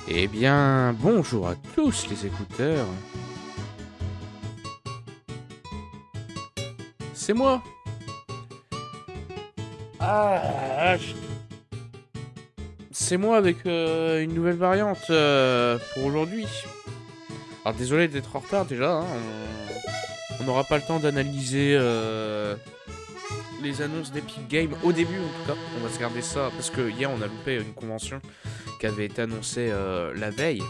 Eh bien, bonjour à tous les écouteurs. C'est moi. Ah, c'est moi avec une nouvelle variante pour aujourd'hui. Alors désolé d'être en retard déjà. On n'aura pas le temps d'analyser les annonces d'Epic Games au début en tout cas. On va se garder ça parce que hier on a loupé une convention qui avait été annoncée la veille.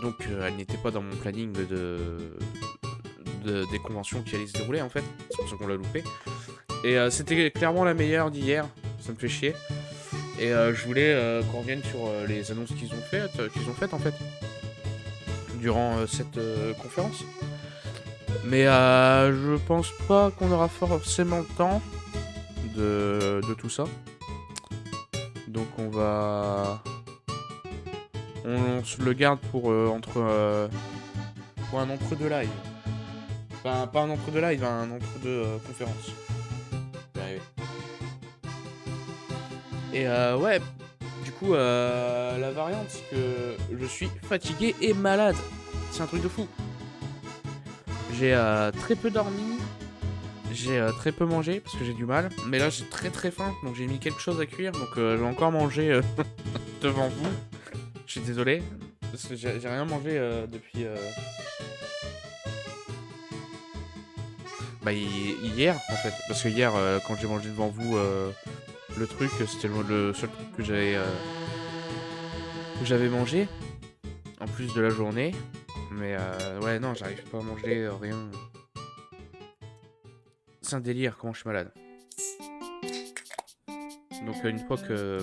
Donc elle n'était pas dans mon planning des conventions qui allaient se dérouler en fait. C'est pour ça qu'on l'a loupé. Et c'était clairement la meilleure d'hier. Ça me fait chier. Et je voulais qu'on revienne sur les annonces qu'ils ont faites en fait durant cette conférence. Mais je pense pas qu'on aura forcément le temps de tout ça. Donc on se le garde pour pour un entre-deux live. Enfin, pas un entre-deux live, un entre-deux conférence. Je vais arriver. Et ouais, du coup, la variante, c'est que je suis fatigué et malade. C'est un truc de fou. J'ai très peu dormi, j'ai très peu mangé parce que j'ai du mal. Mais là, j'ai très très faim, donc j'ai mis quelque chose à cuire. Donc je vais encore manger devant vous. Je suis désolé, parce que j'ai rien mangé depuis... Bah, hier, en fait. Parce que hier, quand j'ai mangé devant vous le truc, c'était le seul truc que j'avais mangé. En plus de la journée. Mais ouais, non, j'arrive pas à manger rien. C'est un délire, comment je suis malade. Donc une fois que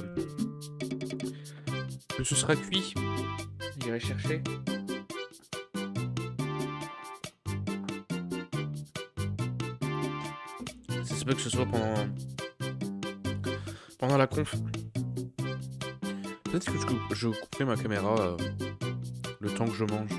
ce sera cuit, j'irai chercher. Ça se peut que ce soit pendant la conf. Peut-être que je couperai ma caméra le temps que je mange.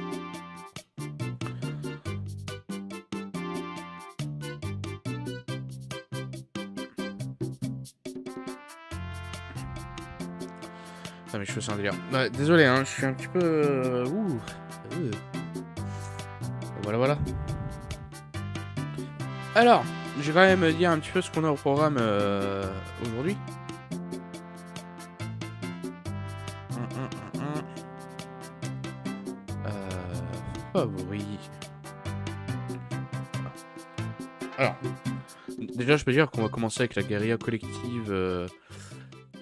Ah mais je fais ça un délire. Ouais, désolé, hein, je suis un petit peu... Voilà, voilà. Alors, je vais quand même dire un petit peu ce qu'on a au programme aujourd'hui. Favoris. Alors, déjà, je peux dire qu'on va commencer avec la guérilla collective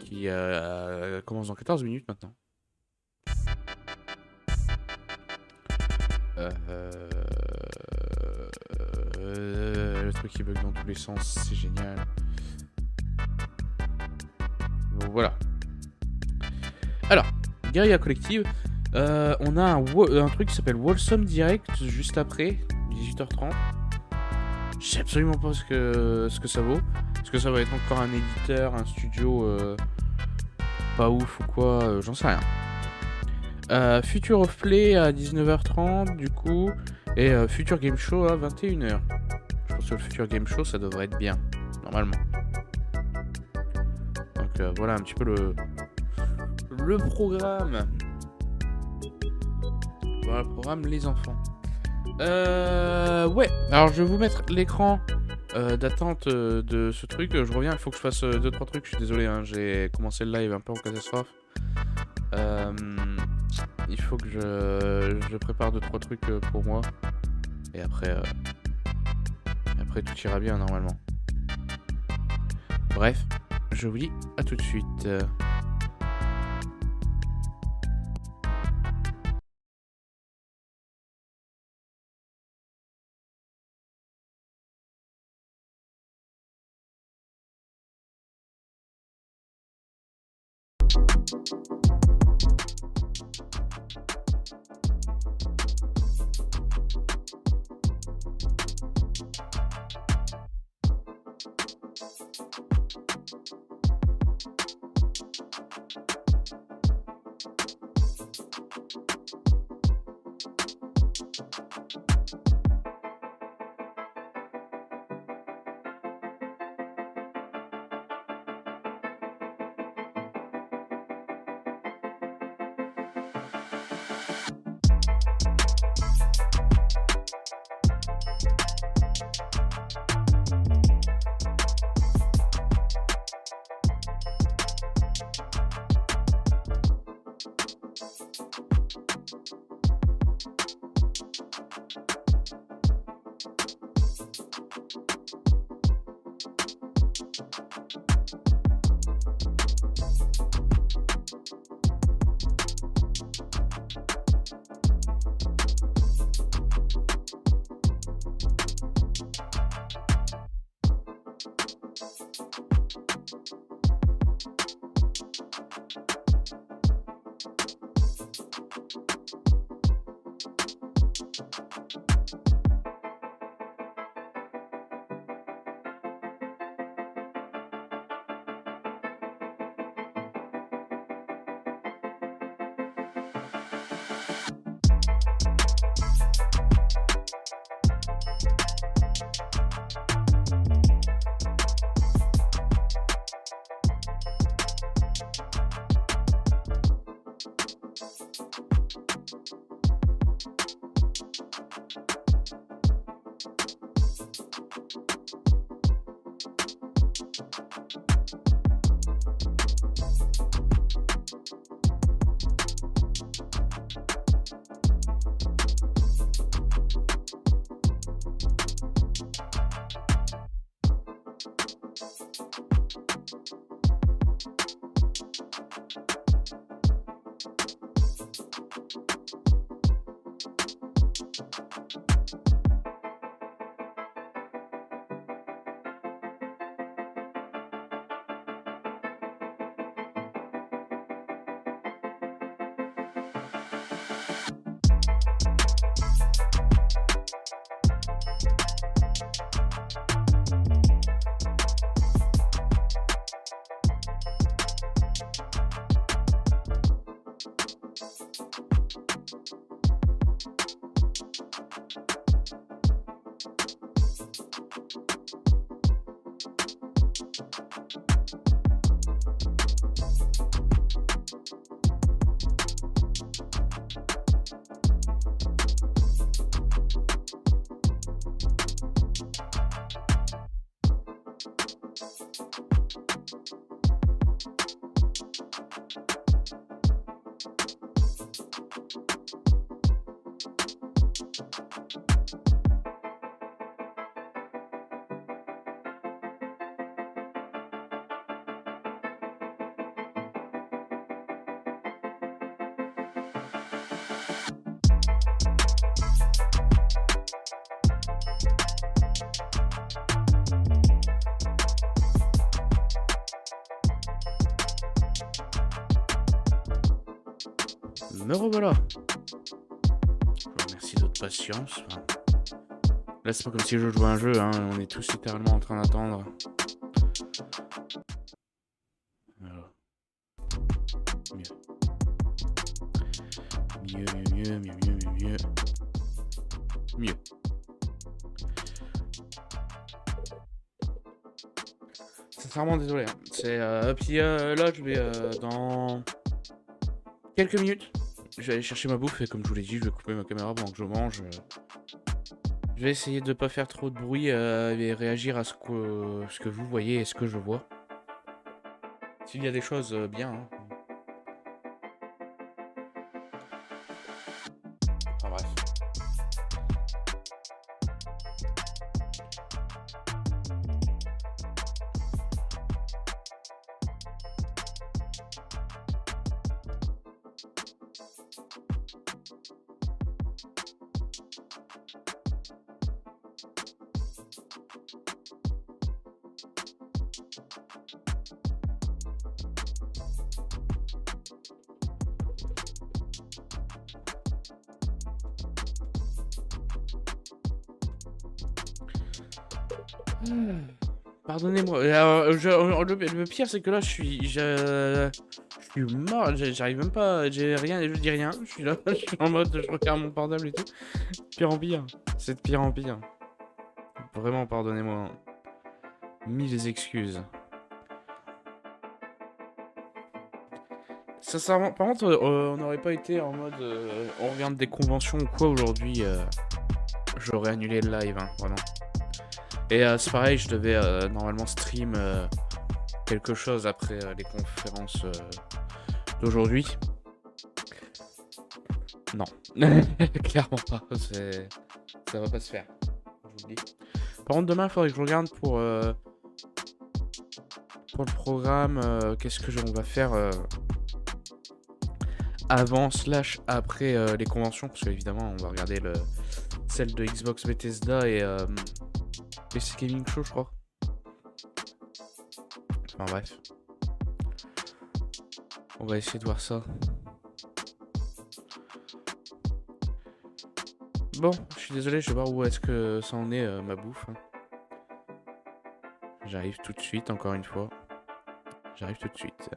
qui commence dans 14 minutes maintenant. Le truc qui bug dans tous les sens, c'est génial. Bon, voilà. Alors, guérilla collective, on a un truc qui s'appelle Wholesome Direct juste après, 18h30. Je sais absolument pas ce que ça vaut. Est-ce que ça va être encore un éditeur, un studio pas ouf ou quoi, j'en sais rien. Future of Play à 19h30 du coup. Et Future Game Show à 21h. Je pense que le Future Game Show ça devrait être bien, normalement. Donc voilà un petit peu le programme. Voilà le programme les enfants. Ouais, alors je vais vous mettre l'écran d'attente de ce truc. Je reviens, il faut que je fasse 2-3 trucs. Je suis désolé, hein, j'ai commencé le live un peu en catastrophe. Il faut que je prépare 2-3 trucs pour moi. Et après tout ira bien normalement. Bref, je vous dis à tout de suite. Me revoilà. Je vous remercie de votre patience. Enfin, là, c'est pas comme si je jouais à un jeu, hein. On est tous littéralement en train d'attendre. Voilà. Mieux. Sincèrement, désolé, hein. Puis là, je vais dans quelques minutes, je vais aller chercher ma bouffe et comme je vous l'ai dit, je vais couper ma caméra pendant que je mange. Je vais essayer de pas faire trop de bruit et réagir à ce que vous voyez et ce que je vois. S'il y a des choses, bien. Hein. Enfin bref. Pardonnez-moi. Le pire, c'est que là, je suis mort. J'arrive même pas. J'ai rien. Je dis rien. Je suis là. Je suis en mode. Je regarde mon portable et tout. Pire en pire. C'est de pire en pire. Vraiment, pardonnez-moi. Mille excuses. Sincèrement, par contre, on n'aurait pas été en mode. On regarde des conventions ou quoi aujourd'hui. J'aurais annulé le live, hein, vraiment. Et c'est pareil, je devais normalement stream quelque chose après les conférences d'aujourd'hui. Non, clairement pas. Ça va pas se faire. Je vous le dis. Par contre, demain, il faudrait que je regarde pour le programme. Qu'est-ce que on va faire avant / après les conventions, parce qu'évidemment, on va regarder celle de Xbox Bethesda et PC Gaming Show, je crois. Enfin bref. On va essayer de voir ça. Bon, je suis désolé, je vais voir où est-ce que ça en est ma bouffe. J'arrive tout de suite, encore une fois. J'arrive tout de suite.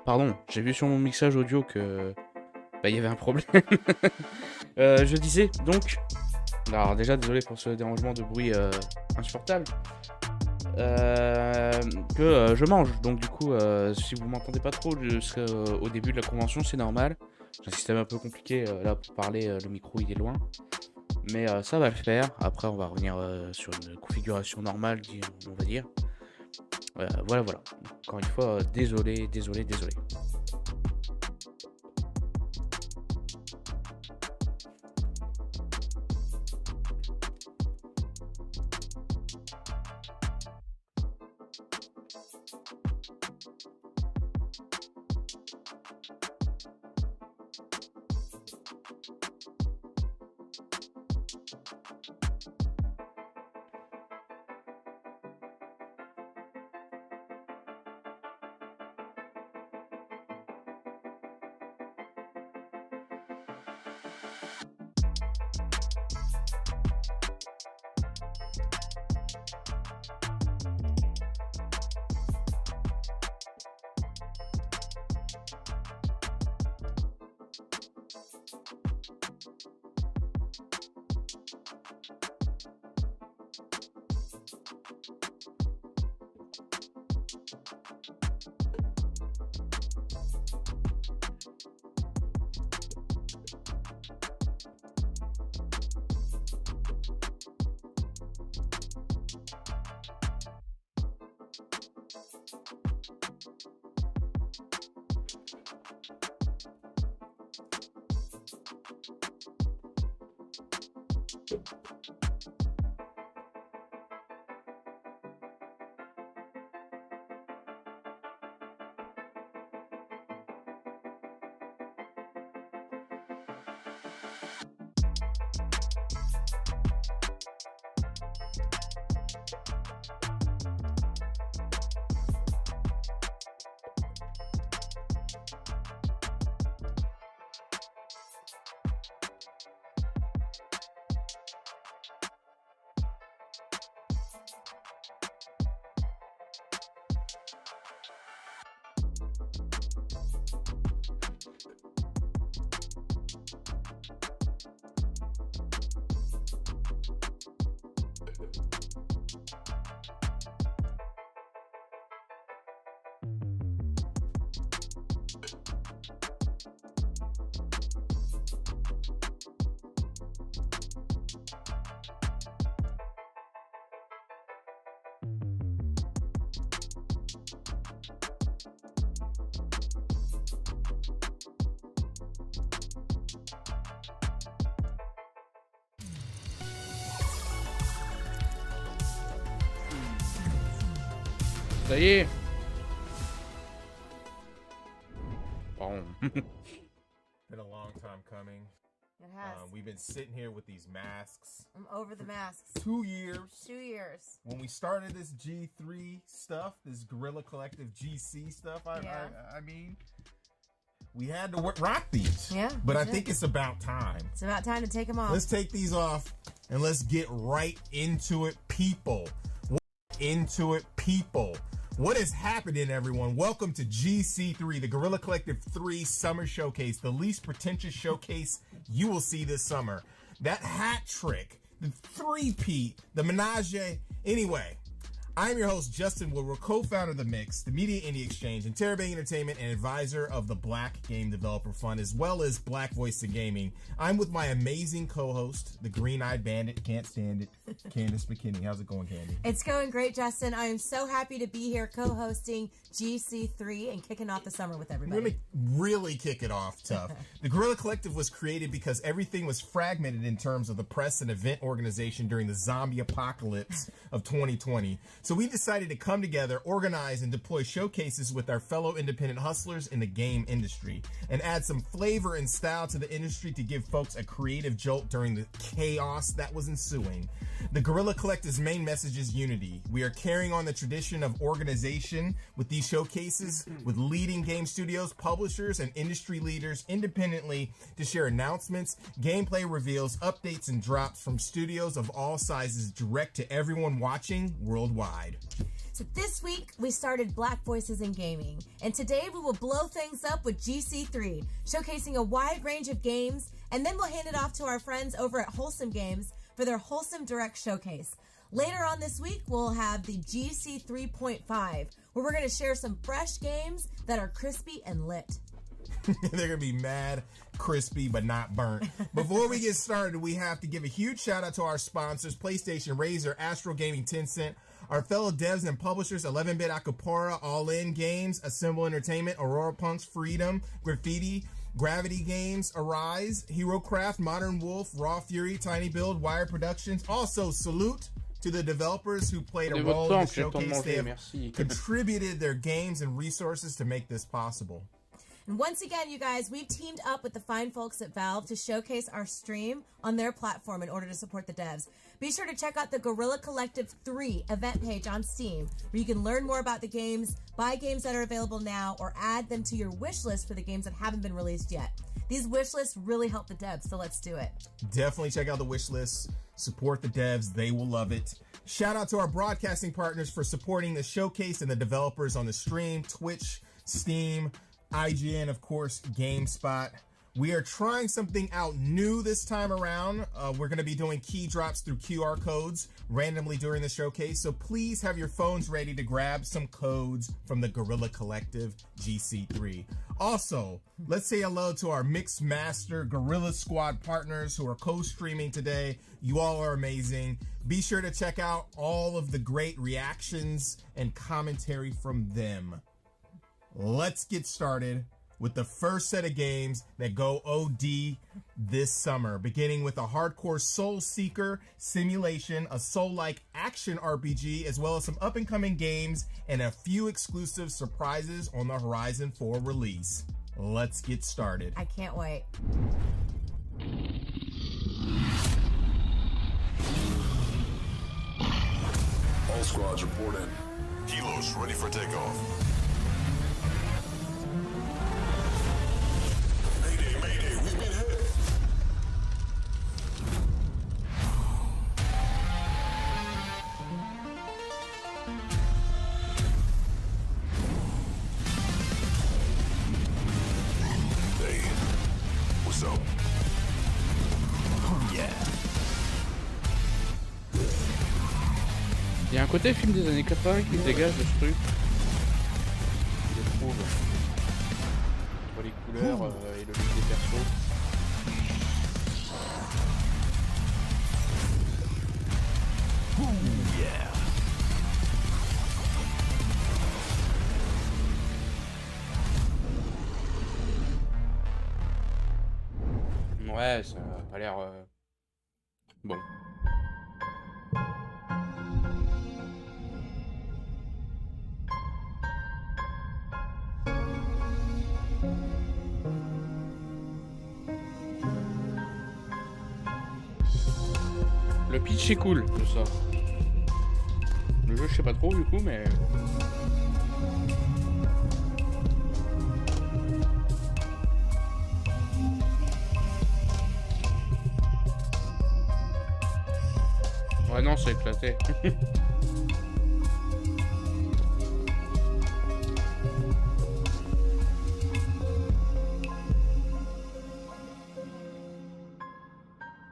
Pardon, j'ai vu sur mon mixage audio que il y avait un problème. Je disais donc, alors déjà désolé pour ce dérangement de bruit insupportable, que je mange. Donc du coup, si vous m'entendez pas trop au début de la convention, c'est normal. J'ai un système un peu compliqué là pour parler, le micro il est loin, mais ça va le faire. Après, on va revenir sur une configuration normale, on va dire. Voilà. Encore une fois, désolé. Ça y est. Bon. Been a long time coming. It has. We've been sitting here with these masks. I'm over the masks. 2 years. 2 years. When we started this G3 stuff, this Guerrilla Collective GC stuff, I mean, we had to rock these. Yeah. But I think it's about time. It's about time to take them off. Let's take these off and let's get right into it, people. What is happening, everyone? Welcome to GC3, the Guerrilla Collective 3 Summer Showcase, the least pretentious showcase you will see this summer. That hat trick, the three-peat, the menage. Anyway, I'm your host, Justin Woodward, co-founder of The Mix, the Media Indie Exchange, and Terabang Entertainment, and advisor of the Black Game Developer Fund, as well as Black Voice to Gaming. I'm with my amazing co-host, the Green-Eyed Bandit, can't stand it, Candace McKinney. How's it going, Candy? It's going great, Justin. I am so happy to be here co-hosting GC3 and kicking off the summer with everybody. Let me really kick it off tough. The Guerrilla Collective was created because everything was fragmented in terms of the press and event organization during the zombie apocalypse of 2020. So we decided to come together, organize, and deploy showcases with our fellow independent hustlers in the game industry and add some flavor and style to the industry to give folks a creative jolt during the chaos that was ensuing. The Guerrilla Collective's main message is unity. We are carrying on the tradition of organization with these showcases with leading game studios, publishers, and industry leaders independently to share announcements, gameplay reveals, updates, and drops from studios of all sizes direct to everyone watching worldwide. So this week, we started Black Voices in Gaming, and today we will blow things up with GC3, showcasing a wide range of games, and then we'll hand it off to our friends over at Wholesome Games for their Wholesome Direct Showcase. Later on this week, we'll have the GC 3.5, where we're going to share some fresh games that are crispy and lit. They're going to be mad, crispy, but not burnt. Before we get started, we have to give a huge shout out to our sponsors, PlayStation, Razer, Astro Gaming, Tencent, our fellow devs and publishers, 11-Bit Acapora, All In Games, Assemble Entertainment, Aurora Punks, Freedom, Graffiti, Gravity Games, Arise, HeroCraft, Modern Wolf, Raw Fury, Tiny Build, Wire Productions. Also, salute to the developers who played a role in the showcase. They have contributed their games and resources to make this possible. And once again, you guys, we've teamed up with the fine folks at Valve to showcase our stream on their platform in order to support the devs. Be sure to check out the Guerrilla Collective 3 event page on Steam, where you can learn more about the games, buy games that are available now, or add them to your wish list for the games that haven't been released yet. These wish lists really help the devs, so let's do it. Definitely check out the wish lists. Support the devs. They will love it. Shout out to our broadcasting partners for supporting the showcase and the developers on the stream, Twitch, Steam, IGN, of course, GameSpot. We are trying something out new this time around. We're going to be doing key drops through QR codes randomly during the showcase. So please have your phones ready to grab some codes from the Guerrilla Collective GC3. Also, let's say hello to our Mixed Master Guerrilla Squad partners who are co-streaming today. You all are amazing. Be sure to check out all of the great reactions and commentary from them. Let's get started with the first set of games that go OD this summer, beginning with a hardcore Soul Seeker simulation, a Soul-like action RPG, as well as some up-and-coming games and a few exclusive surprises on the horizon for release. Let's get started. I can't wait. All squads report in. Helos ready for takeoff. Mayday, we've been hit. Hey, what's up? Oh yeah. Il y a un côté film des années 80 qui se dégage de ce truc. Je trouve. Entre les couleurs et le look des persos. Yeah. Ouais, ça a pas l'air bon. Le pitch est cool de ça. Le jeu je sais pas trop du coup mais... Ouais non c'est éclaté.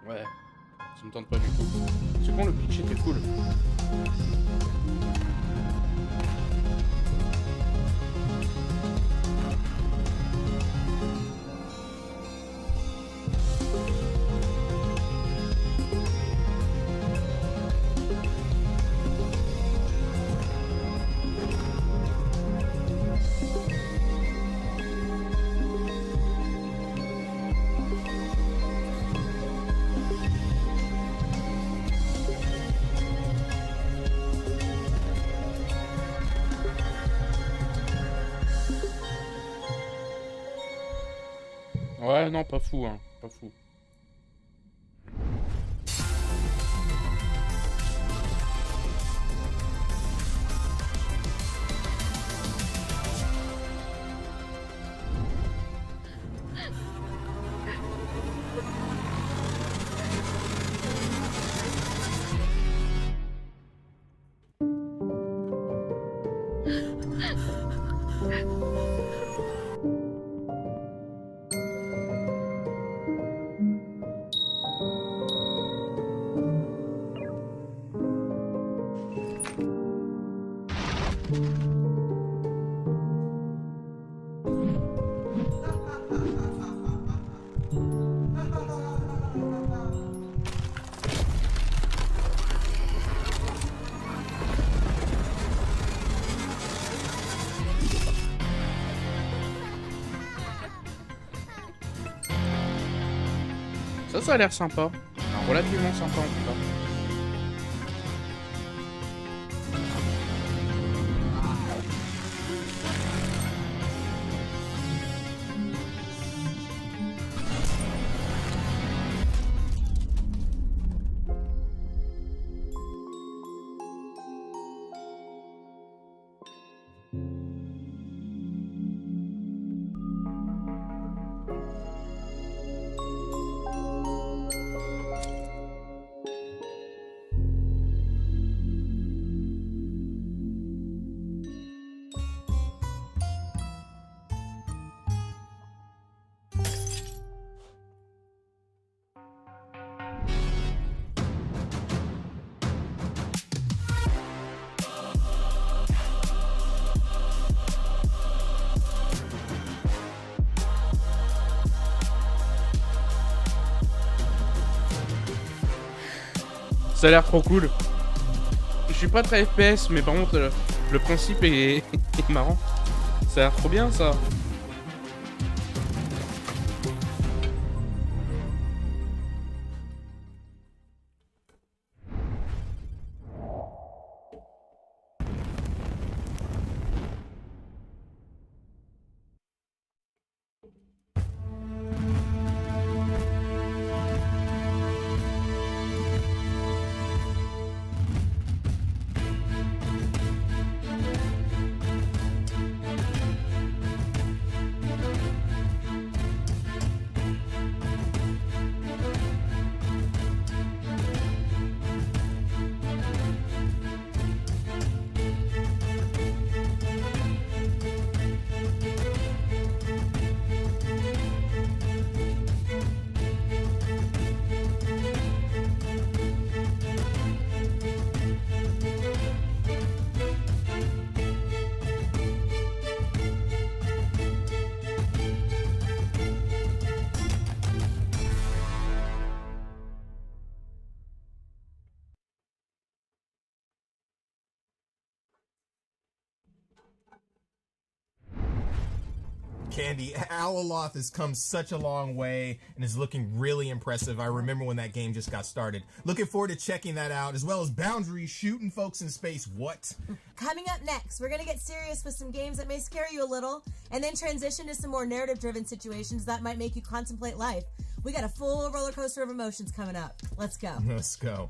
Ouais. Ça me tente pas du tout. C'est quand le pitch était cool. Ouais, non, pas fou, hein. Pas fou. Ça a l'air sympa. Enfin, relativement sympa en tout cas. Ça a l'air trop cool. Je suis pas très FPS, mais par contre, le principe est marrant. Ça a l'air trop bien, ça. Candy, Owloth has come such a long way and is looking really impressive. I remember when that game just got started. Looking forward to checking that out, as well as Boundaries, shooting folks in space. What? Coming up next, we're going to get serious with some games that may scare you a little, and then transition to some more narrative-driven situations that might make you contemplate life. We got a full roller coaster of emotions coming up. Let's go. Let's go.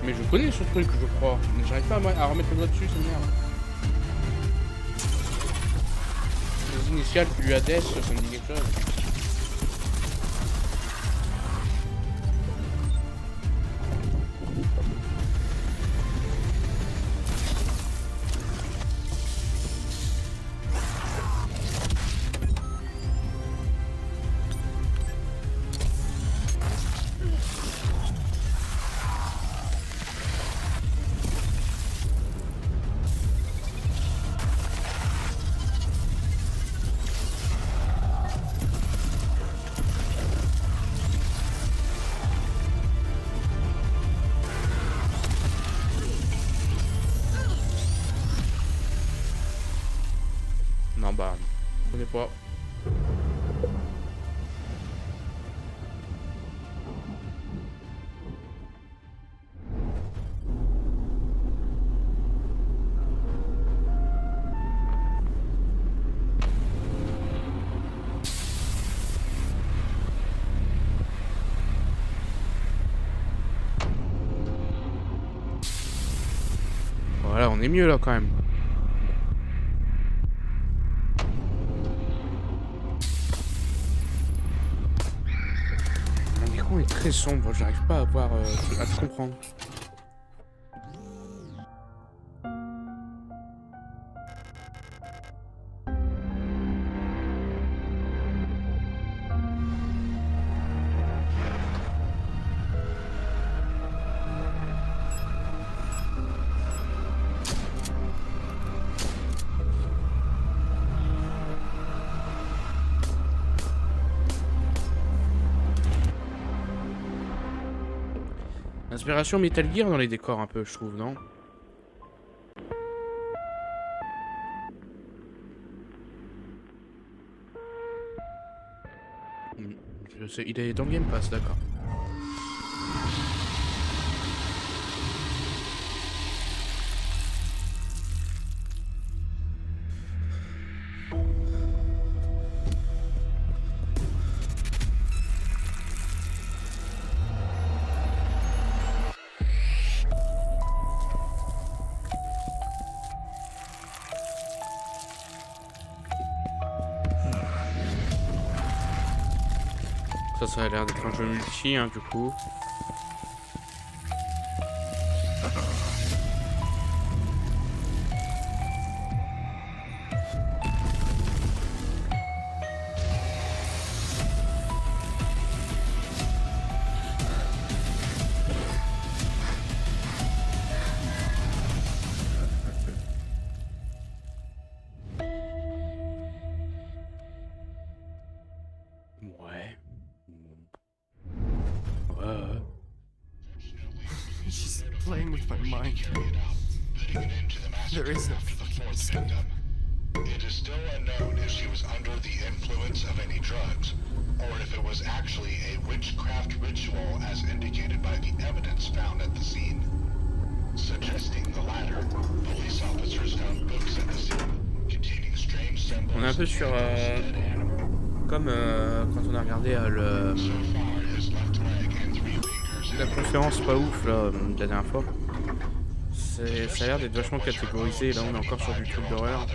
Mais je connais ce truc, je crois. Mais j'arrive pas à remettre le doigt dessus, c'est merde. Les initiales du Hades, ça me dit quelque chose. Non, bah, je connais pas. Voilà, on est mieux là quand même. Mon écran est très sombre, j'arrive pas à voir, à te comprendre. Inspiration Metal Gear dans les décors un peu, je trouve, non? Je sais, il est dans le Game Pass, d'accord. Ça a l'air d'être un jeu multi, hein, du coup. Ouais. She's playing with my mind. There is no fucking escape. It is still unknown if she was under the influence of any drugs, or if it was actually a witchcraft ritual as indicated by the evidence found at the scene. Suggesting the latter, police officers found books at the scene containing strange symbols. On est un peu sur comme quand on a regardé la conférence pas ouf là de la dernière fois. Ça a l'air d'être vachement catégorisé. Là on est encore sur du truc d'horreur.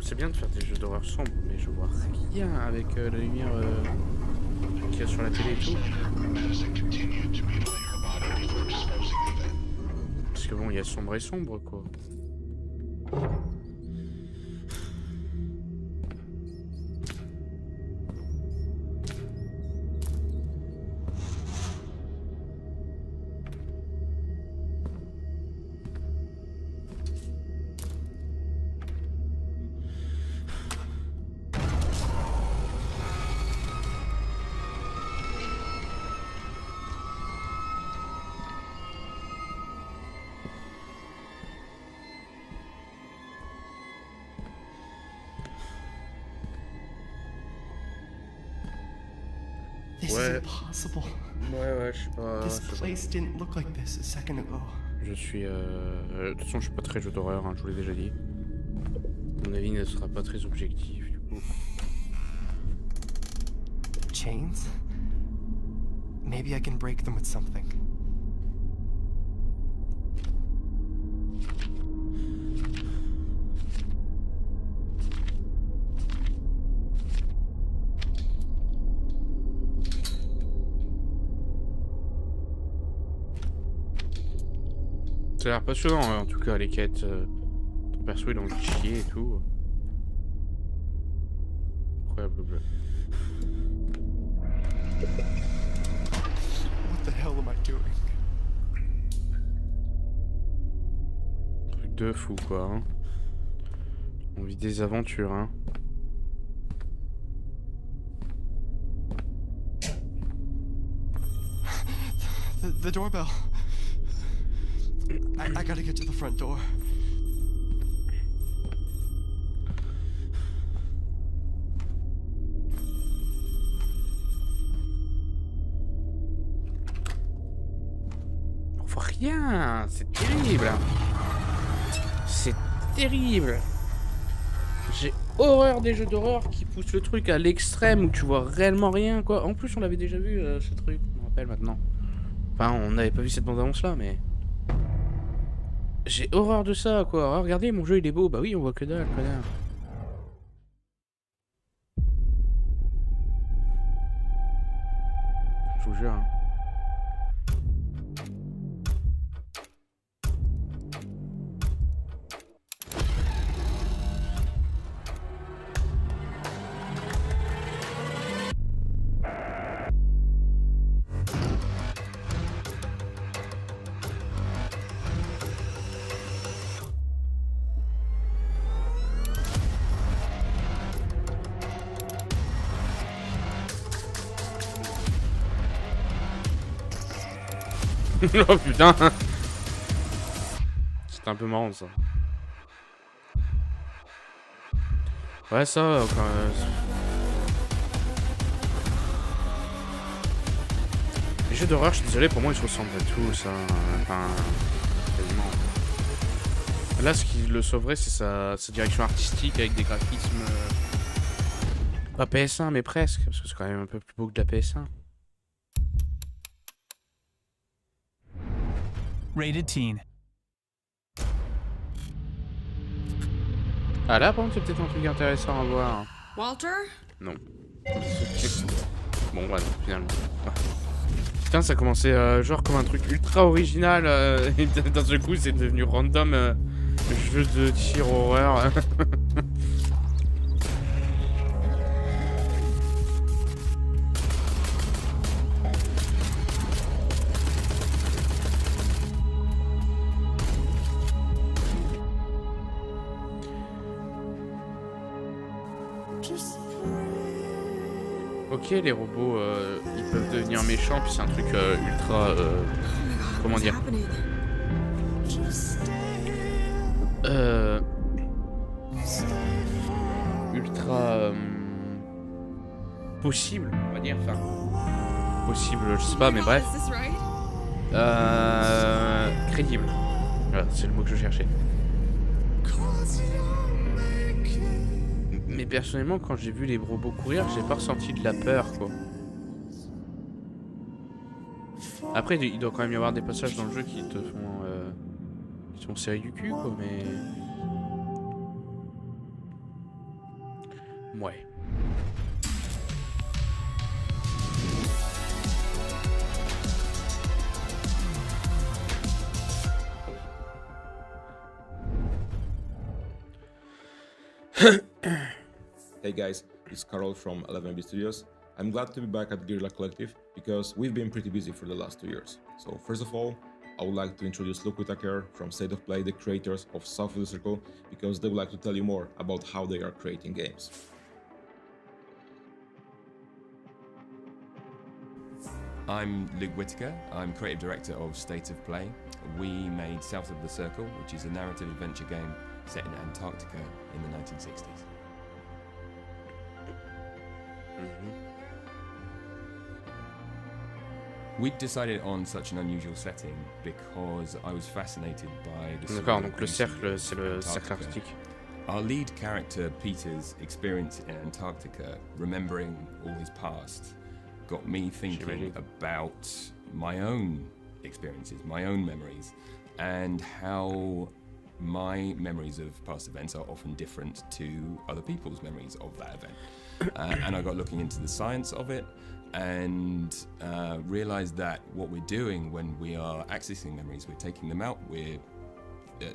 C'est bien de faire des jeux d'horreur sombres, mais je vois rien avec la lumière qu'il y a sur la télé et tout. Parce que bon, il y a sombre et sombre, quoi. This is impossible. Ouais, je sais pas. This place didn't look like this a second ago. Je suis. De toute façon, je suis pas très jeu d'horreur, hein, je vous l'ai déjà dit. Mon avis ne sera pas très objectif, du coup. Chains? Maybe I can break them with something. Ça a l'air passionnant, en tout cas, les quêtes. Ton perso il a envie de chier et tout. Incroyable jeu. What the hell am I doing? Truc de fou, quoi. Hein. On vit des aventures, hein. The doorbell. I gotta get to the front door. On voit rien. C'est terrible. C'est terrible. J'ai horreur des jeux d'horreur qui poussent le truc à l'extrême où tu vois réellement rien, quoi. En plus, on l'avait déjà vu, ce truc, je me rappelle maintenant. Enfin, on n'avait pas vu cette bande-annonce là, mais... J'ai horreur de ça, quoi. Ah, regardez, mon jeu, il est beau. Bah oui, on voit que dalle, connard. Je vous jure, hein. Oh putain. C'était un peu marrant ça. Ouais ça, les jeux d'horreur, je suis désolé, pour moi ils se ressemblent à tous, hein. Enfin, quasiment. Là ce qui le sauverait c'est sa direction artistique avec des graphismes... Pas PS1 mais presque, parce que c'est quand même un peu plus beau que de la PS1. Rated teen. Ah là par contre c'est peut-être un truc intéressant à voir. Walter? Non. Bon voilà, finalement. Putain ça commençait genre comme un truc ultra original et d'un seul coup c'est devenu random jeu de tir horreur. Ok, les robots, ils peuvent devenir méchants, puis c'est un truc ultra... comment dire ultra... possible, on va dire, enfin... Possible, je sais pas, mais bref. Crédible. Voilà, c'est le mot que je cherchais. Mais personnellement, quand j'ai vu les robots courir, j'ai pas ressenti de la peur, quoi. Après, il doit quand même y avoir des passages dans le jeu qui te font... qui te font serrer du cul, quoi, mais... Ouais. Hey guys, it's Carol from 11B Studios. I'm glad to be back at Guerrilla Collective because we've been pretty busy for the last 2 years. So first of all, I would like to introduce Luke Whitaker from State of Play, the creators of South of the Circle, because they would like to tell you more about how they are creating games. I'm Luke Whitaker. I'm creative director of State of Play. We made South of the Circle, which is a narrative adventure game set in Antarctica in the 1960s. We decided on such an unusual setting because I was fascinated by the... D'accord, donc le cercle, c'est le cercle arctique. Our lead character, Peter's experience in Antarctica, remembering all his past, got me thinking about my own experiences, my own memories, and how my memories of past events are often different to other people's memories of that event. And I got looking into the science of it and realized that what we're doing when we are accessing memories, we're taking them out, we're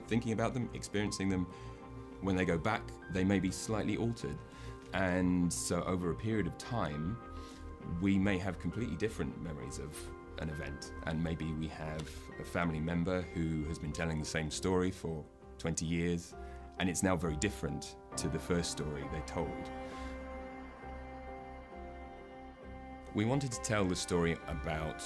thinking about them, experiencing them. When they go back, they may be slightly altered. And so over a period of time, we may have completely different memories of an event. And maybe we have a family member who has been telling the same story for 20 years, and it's now very different to the first story they told. We wanted to tell the story about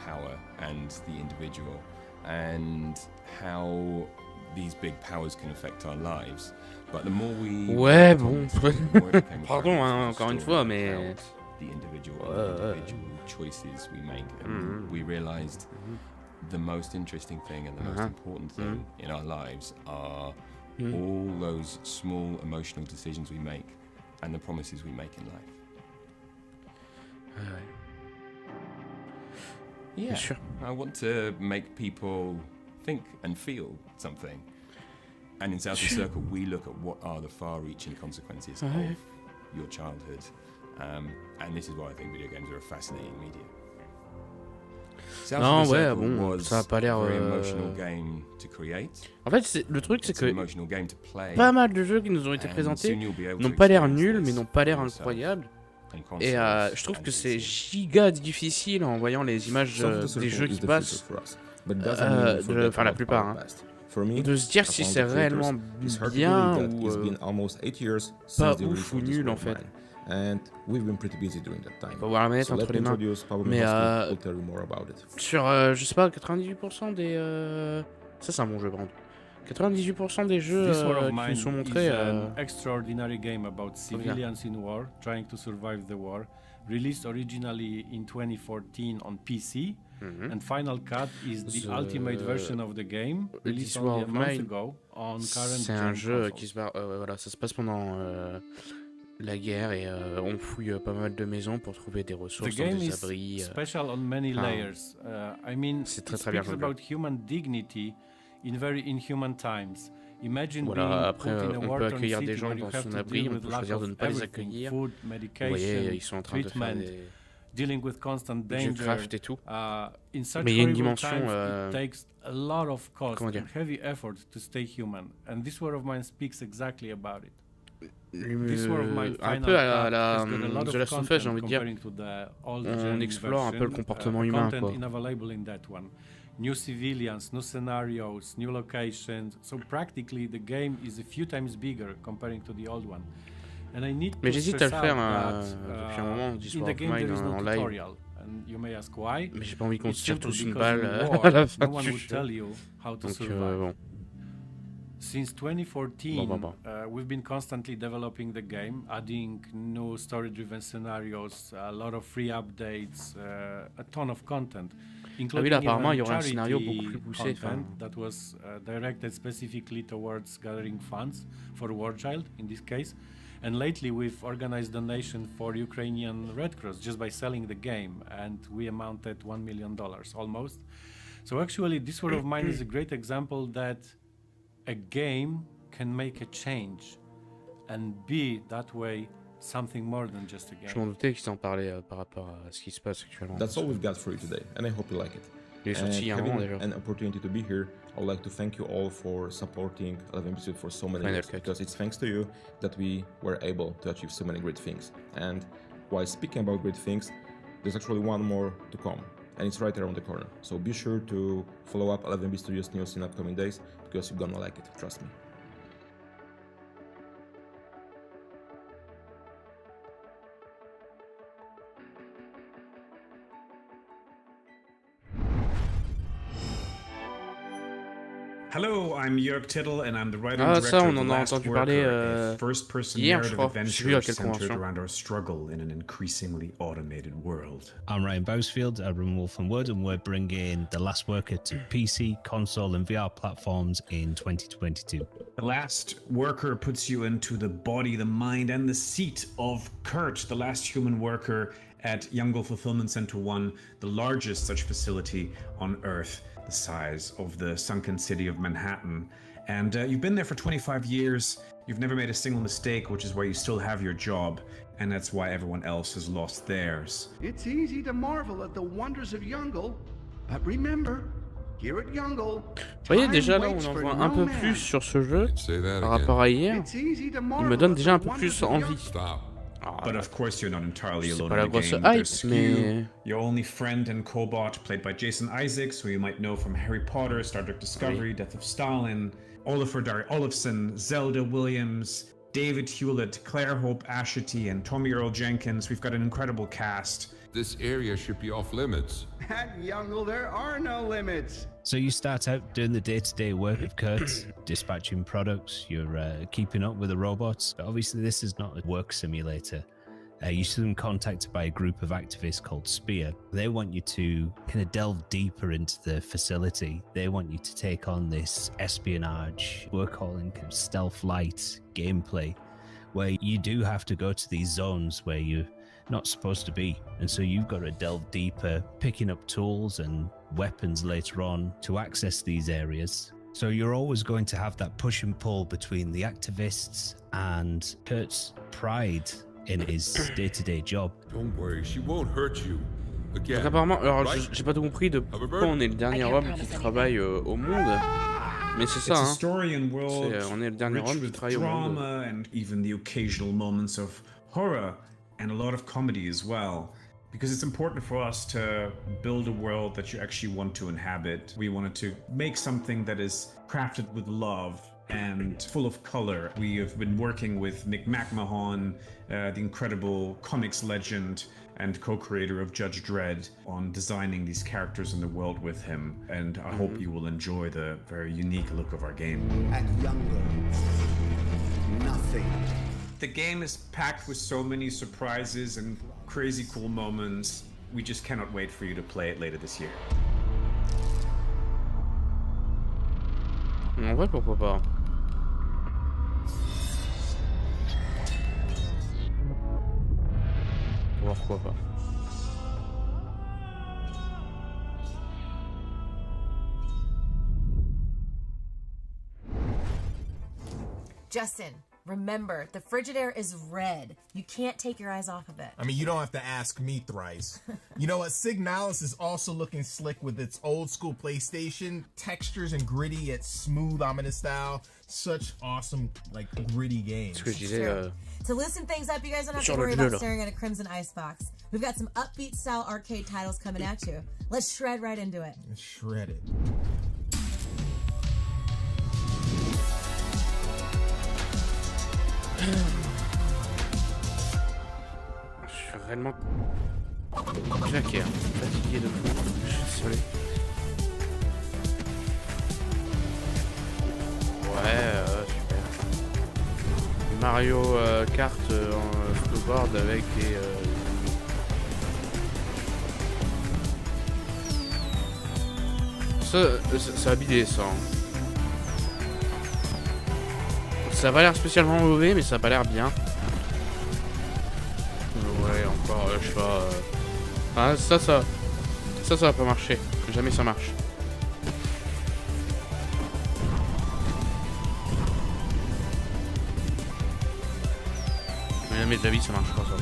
power and the individual and how these big powers can affect our lives. But the more we Ouais, bon. the more it became Pardon, apparent hein, that the encore une story fois, was mais- about the individual choices we make, and we realized the most interesting thing and the most important thing in our lives are all those small emotional decisions we make and the promises we make in life. Yeah, sûr. I want to make people think and feel something. And in Southern Circle, we look at what are the far-reaching consequences of your childhood. And this is why I think video games are a fascinating medium. Non, Southern ouais, Circle bon, was ça a pas l'air, a very emotional game to create. En fait, le truc, c'est It's an que emotional game to play. pas mal de jeux qui nous ont été And présentés soon you'll be able n'ont to pas l'air experience nuls, this mais n'ont pas l'air for yourself incroyables. on Et consoles je trouve and que c'est PC. giga difficile en voyant les images des jeux qui passent, enfin la plupart, hein, de se dire si c'est réellement bien ou pas ouf ou nul en fait. And we've been pretty busy during that time. Faut voir la manette So entre let les me mains. introduce Pablo Mais Michowski, who'll tell you more about it. sur, je sais pas, 98% des... Ça c'est un bon jeu par contre. 98% des jeux This War of qui nous Mine sont is montrés... an extraordinary game about civilians in war trying to survive the war, released originally in 2014 on PC, and Final Cut is the ultimate version of the game, released This War only a of month Mine, ago on current c'est un gen jeu consoles. qui se barre... voilà, ça se passe pendant la guerre et on fouille pas mal de maisons pour trouver des The ressources dans game des is abris. special on many enfin, layers. I mean, c'est it très bien speaks joué. about human dignity in very inhuman times. Imagine Voilà, being après, put in a on peut war-torn accueillir des city gens where you dans have son to abri, deal on with peut lack choisir de of ne pas les everything, accueillir. food, Vous medication, voyez, ils sont en train de faire treatment, des dealing with constant du danger. craft et tout. In such Mais il y a une horrible dimension, times, it takes a lot of cost comment dire, and heavy effort to stay human, and this War of Mine speaks exactly about it. un This War of Mine Final peu à Cut la has got a lot The of Last of Us, j'ai envie de dire. comparing to the old On gen explore un peu le version, comportement humain, content quoi. unavailable in that one. New civilians, new scenarios, new locations. So practically the game is a few times bigger comparing to the old one. And I need Mais to j'hésite à stress le faire out depuis un moment, This in War the of game there Mine is no en live. tutorial. And you may ask why. Mais j'ai pas envie qu'on It's se tire simple tous une because balle in war, à la fin no one du would jeu. tell you how to Donc survive. bon. Since 2014, Bon. we've been constantly developing the game, adding new story-driven scenarios, a lot of free updates, a ton of content, including là, apparemment, il y even aura un scénario charity beaucoup plus poussé, content enfin. that was directed specifically towards gathering funds for War Child, in this case. And lately, we've organized donation for Ukrainian Red Cross just by selling the game, and we amounted $1 million almost. So actually, this War of Mine is a great example that a game can make a change and be that way something more than just a game. Je m'en doutais qu'ils en parlaient par rapport à ce qui se passe actuellement. That's all we've got for you today, and I hope you like it. Il est sorti il y a un having moment déjà. an opportunity to be here, I would like to thank you all for supporting 11 for so many Final years, Cut. because it's thanks to you that we were able to achieve so many great things. And while speaking about great things, there's actually one more to come, and it's right around the corner. So be sure to follow up 11 Studios news in upcoming days, because you're gonna like it, trust me. Hello, I'm Jörg Tittel, and I'm the writer Ah, and ça, director on of The en a Last entendu Worker, parler, a first-person hier, je narrative crois. Je sais plus à adventure quelle centered convention. around our struggle in an increasingly automated world. I'm Ryan Bosefield. I run Wolf and Wood, and we're bringing The Last Worker to PC, console, and VR platforms in 2022. The Last Worker puts you into the body, the mind, and the seat of Kurt, the last human worker at Youngle Fulfillment Center 1, the largest such facility on Earth, the size of the sunken city of Manhattan. And you've been there for 25 years. You've never made a single mistake, which is why you still have your job. And that's why everyone else has lost theirs. It's easy to marvel at the wonders of Youngle, but remember, here at Youngle, Vous voyez, déjà là, on en voit un peu plus sur ce jeu par rapport à hier. Il me donne déjà un peu plus envie. But of course, you're not entirely C'est alone pas la in the grosse game. hype, There's mais Skew, your only friend and cobot, played by Jason Isaacs, who you might know from Harry Potter, Star Trek Discovery, Death of Stalin, Olafur Dari Olafsson, Zelda Williams, David Hewlett, Claire Hope Ashity, and Tommy Earl Jenkins. We've got an incredible cast. This area should be off limits. At Youngle, there are no limits. So you start out doing the day-to-day work of Kurt, dispatching products, you're keeping up with the robots. But obviously this is not a work simulator. You're soon contacted by a group of activists called Spear. They want you to kind of delve deeper into the facility. They want you to take on this espionage, we're calling kind of stealth light gameplay, where you do have to go to these zones where you're not supposed to be. And so you've got to delve deeper, picking up tools and weapons later on to access these areas. So you're always going to have that push and pull between the activists and Kurt's pride in his day-to-day job. Don't worry, she won't hurt you. Again, Donc apparemment, alors right? j'ai pas tout compris de pourquoi on est le dernier homme qui travaille au monde. Mais c'est ça, It's a hein. story and world On est le dernier rich homme qui with travaille au monde. drama and even the occasional moments of horror and a lot of comedy as well. Because it's important for us to build a world that you actually want to inhabit. We wanted to make something that is crafted with love and full of color. We have been working with Nick McMahon, the incredible comics legend and co-creator of Judge Dredd, on designing these characters in the world with him. And I hope you will enjoy the very unique look of our game. At Youngle, nothing. The game is packed with so many surprises and crazy cool moments. We just cannot wait for you to play it later this year. En vrai, pourquoi pas. Pourquoi pas. Justin, remember, the Frigidaire is red. You can't take your eyes off of it. I mean, you don't have to ask me thrice. You know what? Signalis is also looking slick with its old school PlayStation textures and gritty yet smooth, ominous style. Such awesome, like, gritty games. Ce que je disais, To loosen things up, you guys don't have to Sur le worry bleu, about là. staring at a crimson icebox. We've got some upbeat style arcade titles coming at you. Let's shred right into it. Shredded. Je suis réellement claqué, hein. Fatigué de fou. Je suis désolé. Ouais, super. Mario Kart en snowboard avec des... Ça a bidé ça. Hein. Ça a pas l'air spécialement mauvais, mais ça a pas l'air bien. Ouais, encore, je sais pas. Ah, ça va pas marcher. Jamais ça marche. Mais jamais de la vie ça marche pas ça.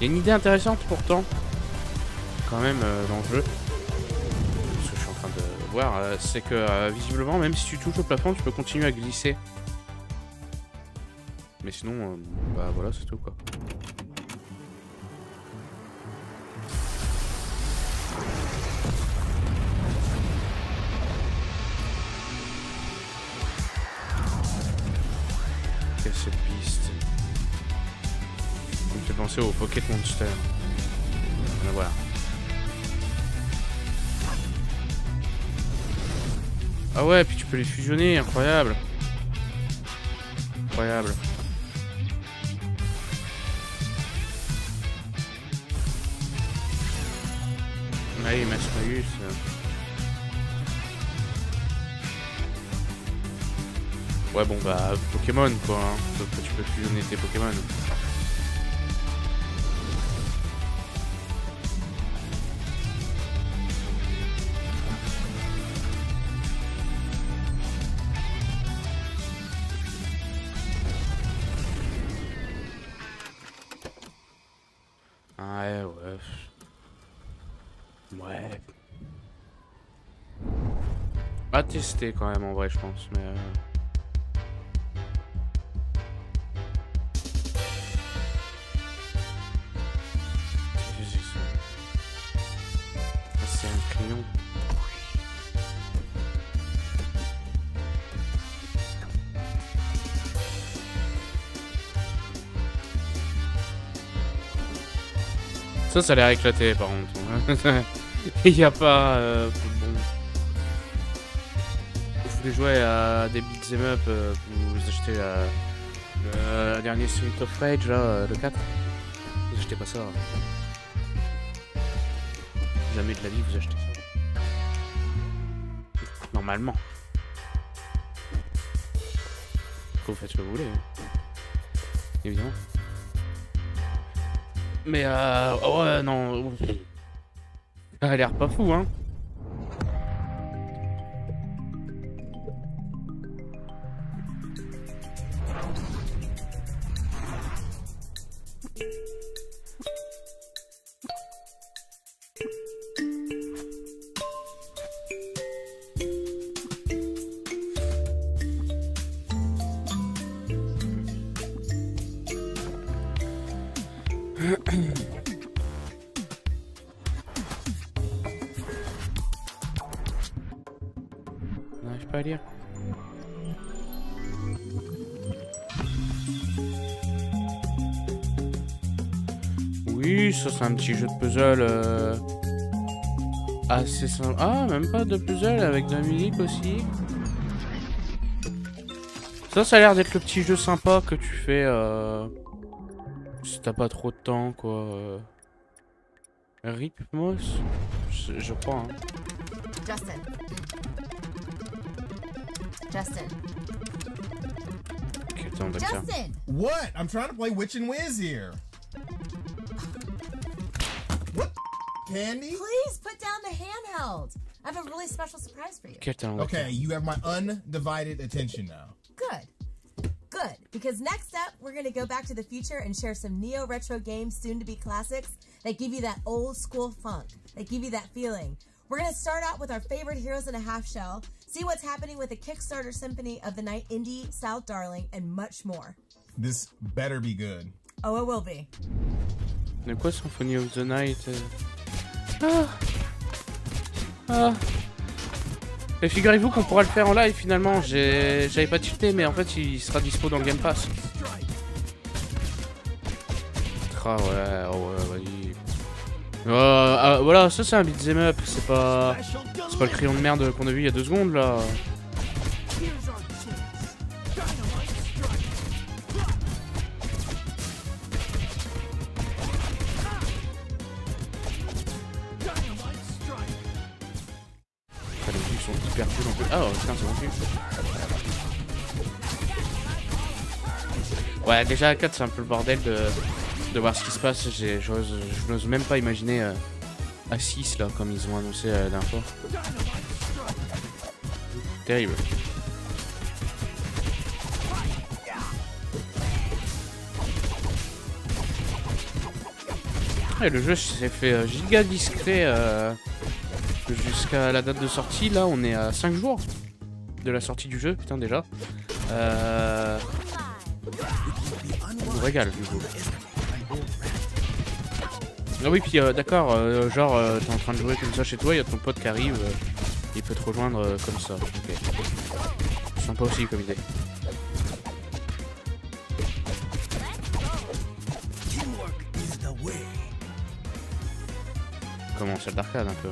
Il y a une idée intéressante pourtant, quand même, dans le jeu. Ce que je suis en train de voir, c'est que visiblement, même si tu touches au plafond, tu peux continuer à glisser. Mais sinon, bah voilà, c'est tout quoi. Quelle cette piste. Ça me fait penser au Pocket Monster. Voilà, voilà. Ah ouais, puis tu peux les fusionner, incroyable. Incroyable. Oui, Masmagus. Ouais, bon bah, Pokémon quoi. Hein. Tu peux fusionner tes Pokémon. Ouais, ouais. Ouais. À tester quand même en vrai, je pense, mais. voyons. Ça a l'air éclaté par contre. Il n'y a pas... bon. Vous voulez jouer à des beat'em up, vous achetez le dernier Street of Rage, là, le 4. Vous achetez pas ça. Jamais de la vie vous achetez ça. Normalement. Vous faites ce que vous voulez. Évidemment. Mais ouais, non. Ça a l'air pas fou, hein. On n'arrive pas à lire. Oui, ça c'est un petit jeu de puzzle assez simple. Ah, même pas de puzzle avec de la musique aussi. Ça a l'air d'être le petit jeu sympa que tu fais si t'as pas trop de temps, quoi. Rip Moss, je crois. Hein. Justin. Ok, attends, on va le faire. Justin! What? I'm trying to play Witch and Whiz here. What? Candy? Please put down the handheld. I have a really special surprise for you. Quel talent. Okay, you have my undivided attention now. Good. Good. Because next up, we're going to go back to the future and share some neo-retro games, soon-to-be classics, that give you that old-school funk, that give you that feeling. We're going to start out with our favorite Heroes in a Half Shell, see what's happening with the Kickstarter Symphony of the Night Indie, South Darling, and much more. This better be good. Oh, it will be. De quoi Symphony of the Night Ah. Ah. Et figurez-vous qu'on pourra le faire en live finalement. J'avais pas tilté, mais en fait il sera dispo dans le Game Pass. Ah ouais, oh ouais, vas-y. Voilà, ça c'est un beat'em up, c'est pas le crayon de merde qu'on a vu il y a 2 secondes là. Les vues sont hyper cool en plus. Ah oh, putain, c'est bon plus. Ouais, déjà à 4 c'est un peu le bordel de voir ce qui se passe. Je n'ose même pas imaginer à 6 là, comme ils ont annoncé la dernière fois. Terrible. Ouais, le jeu s'est fait giga discret jusqu'à la date de sortie. Là, on est à 5 jours de la sortie du jeu. Putain, déjà. On nous régale, du coup. Ah oui, puis d'accord, genre, t'es en train de jouer comme ça chez toi, il y a ton pote qui arrive, il peut te rejoindre comme ça. Ok. Sympa aussi comme idée. Comment, c'est d'arcade un peu.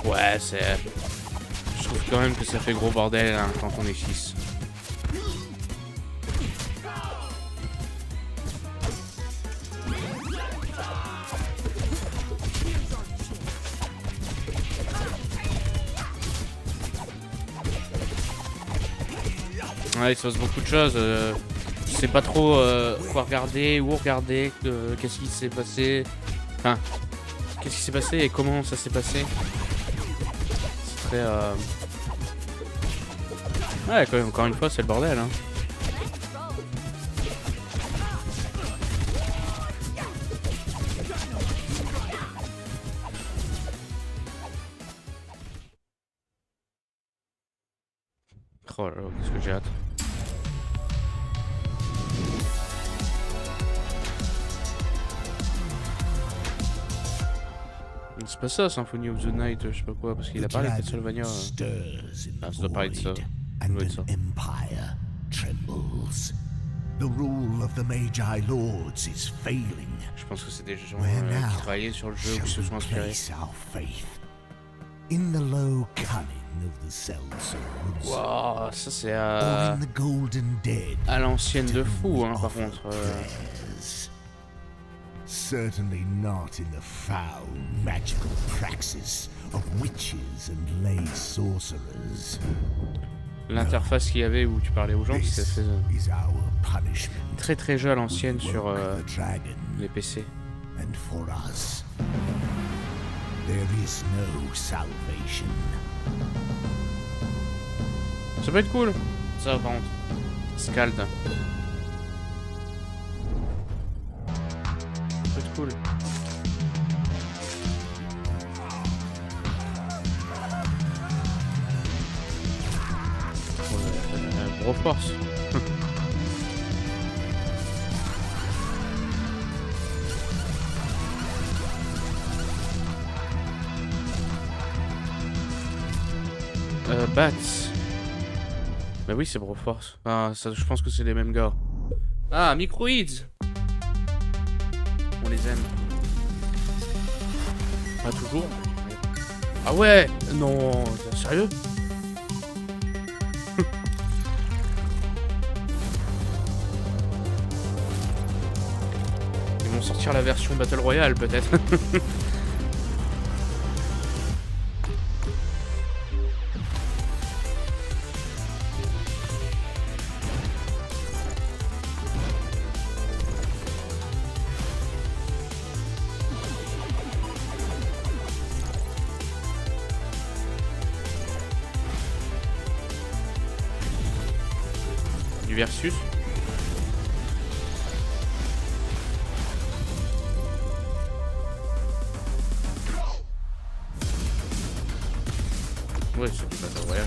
Ouais, c'est... Je trouve quand même que ça fait gros bordel hein, quand on est 6. Ouais, il se passe beaucoup de choses. Je sais pas trop quoi regarder, où regarder, qu'est-ce qui s'est passé. Enfin, qu'est-ce qui s'est passé et comment ça s'est passé. C'est très... Ouais, quand même, encore une fois, c'est le bordel. Hein. Oh là là, qu'est-ce que j'ai hâte. C'est pas ça, Symphony of the Night, je sais pas quoi, parce qu'il a parlé de Castlevania. Ah, ça doit parler de ça. Ça doit être ça. Empire trembles. The rule of the Magi Lords is failing. Je pense que c'est des gens qui travaillaient sur le jeu ou qui se sont inspirés. In the low cunning of the sellswords. Wow, ça c'est à l'ancienne de fou, hein, par contre. Certainly not in the foul magical praxis of witches and lay sorcerers. L'interface qu'il y avait où tu parlais aux gens, c'était très très jeu à l'ancienne sur les PC. And for us, there is no salvation. Ça peut être cool, ça par contre. Scald. Ça peut être cool. Gros force. Bats. Bah oui, c'est Broforce. Ah, ça, je pense que c'est les mêmes gars. Ah, Microids. On les aime. Pas toujours. Ah ouais. Non, sérieux? Ils vont sortir la version Battle Royale peut-être. Du versus. Ouais, c'est du Battle Royale.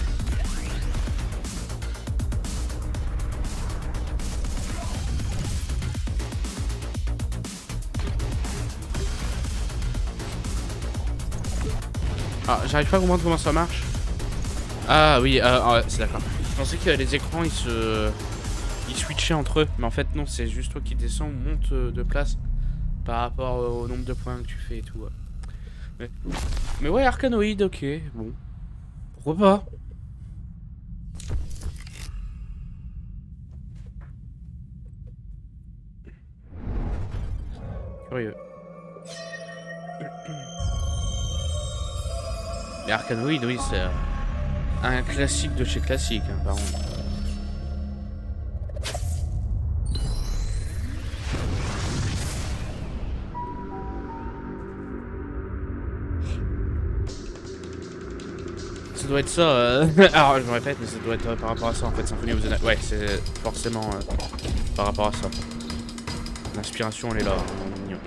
Ah, j'arrive pas à comprendre comment ça marche. Ah oui, ouais, c'est d'accord. Je pensais que les écrans ils switchaient entre eux, mais en fait non, c'est juste toi qui descends ou montes de place par rapport au nombre de points que tu fais et tout. Ouais. Mais ouais, Arcanoïde, ok, bon. Pourquoi pas? Curieux. Mais Arcanoïde, oui, c'est un classique de chez classique, hein, par contre. Ça doit être ça. Alors, je me répète, mais ça doit être par rapport à ça en fait. Symphony of the Night. Ouais, c'est forcément par rapport à ça. L'inspiration, elle est là. On y est.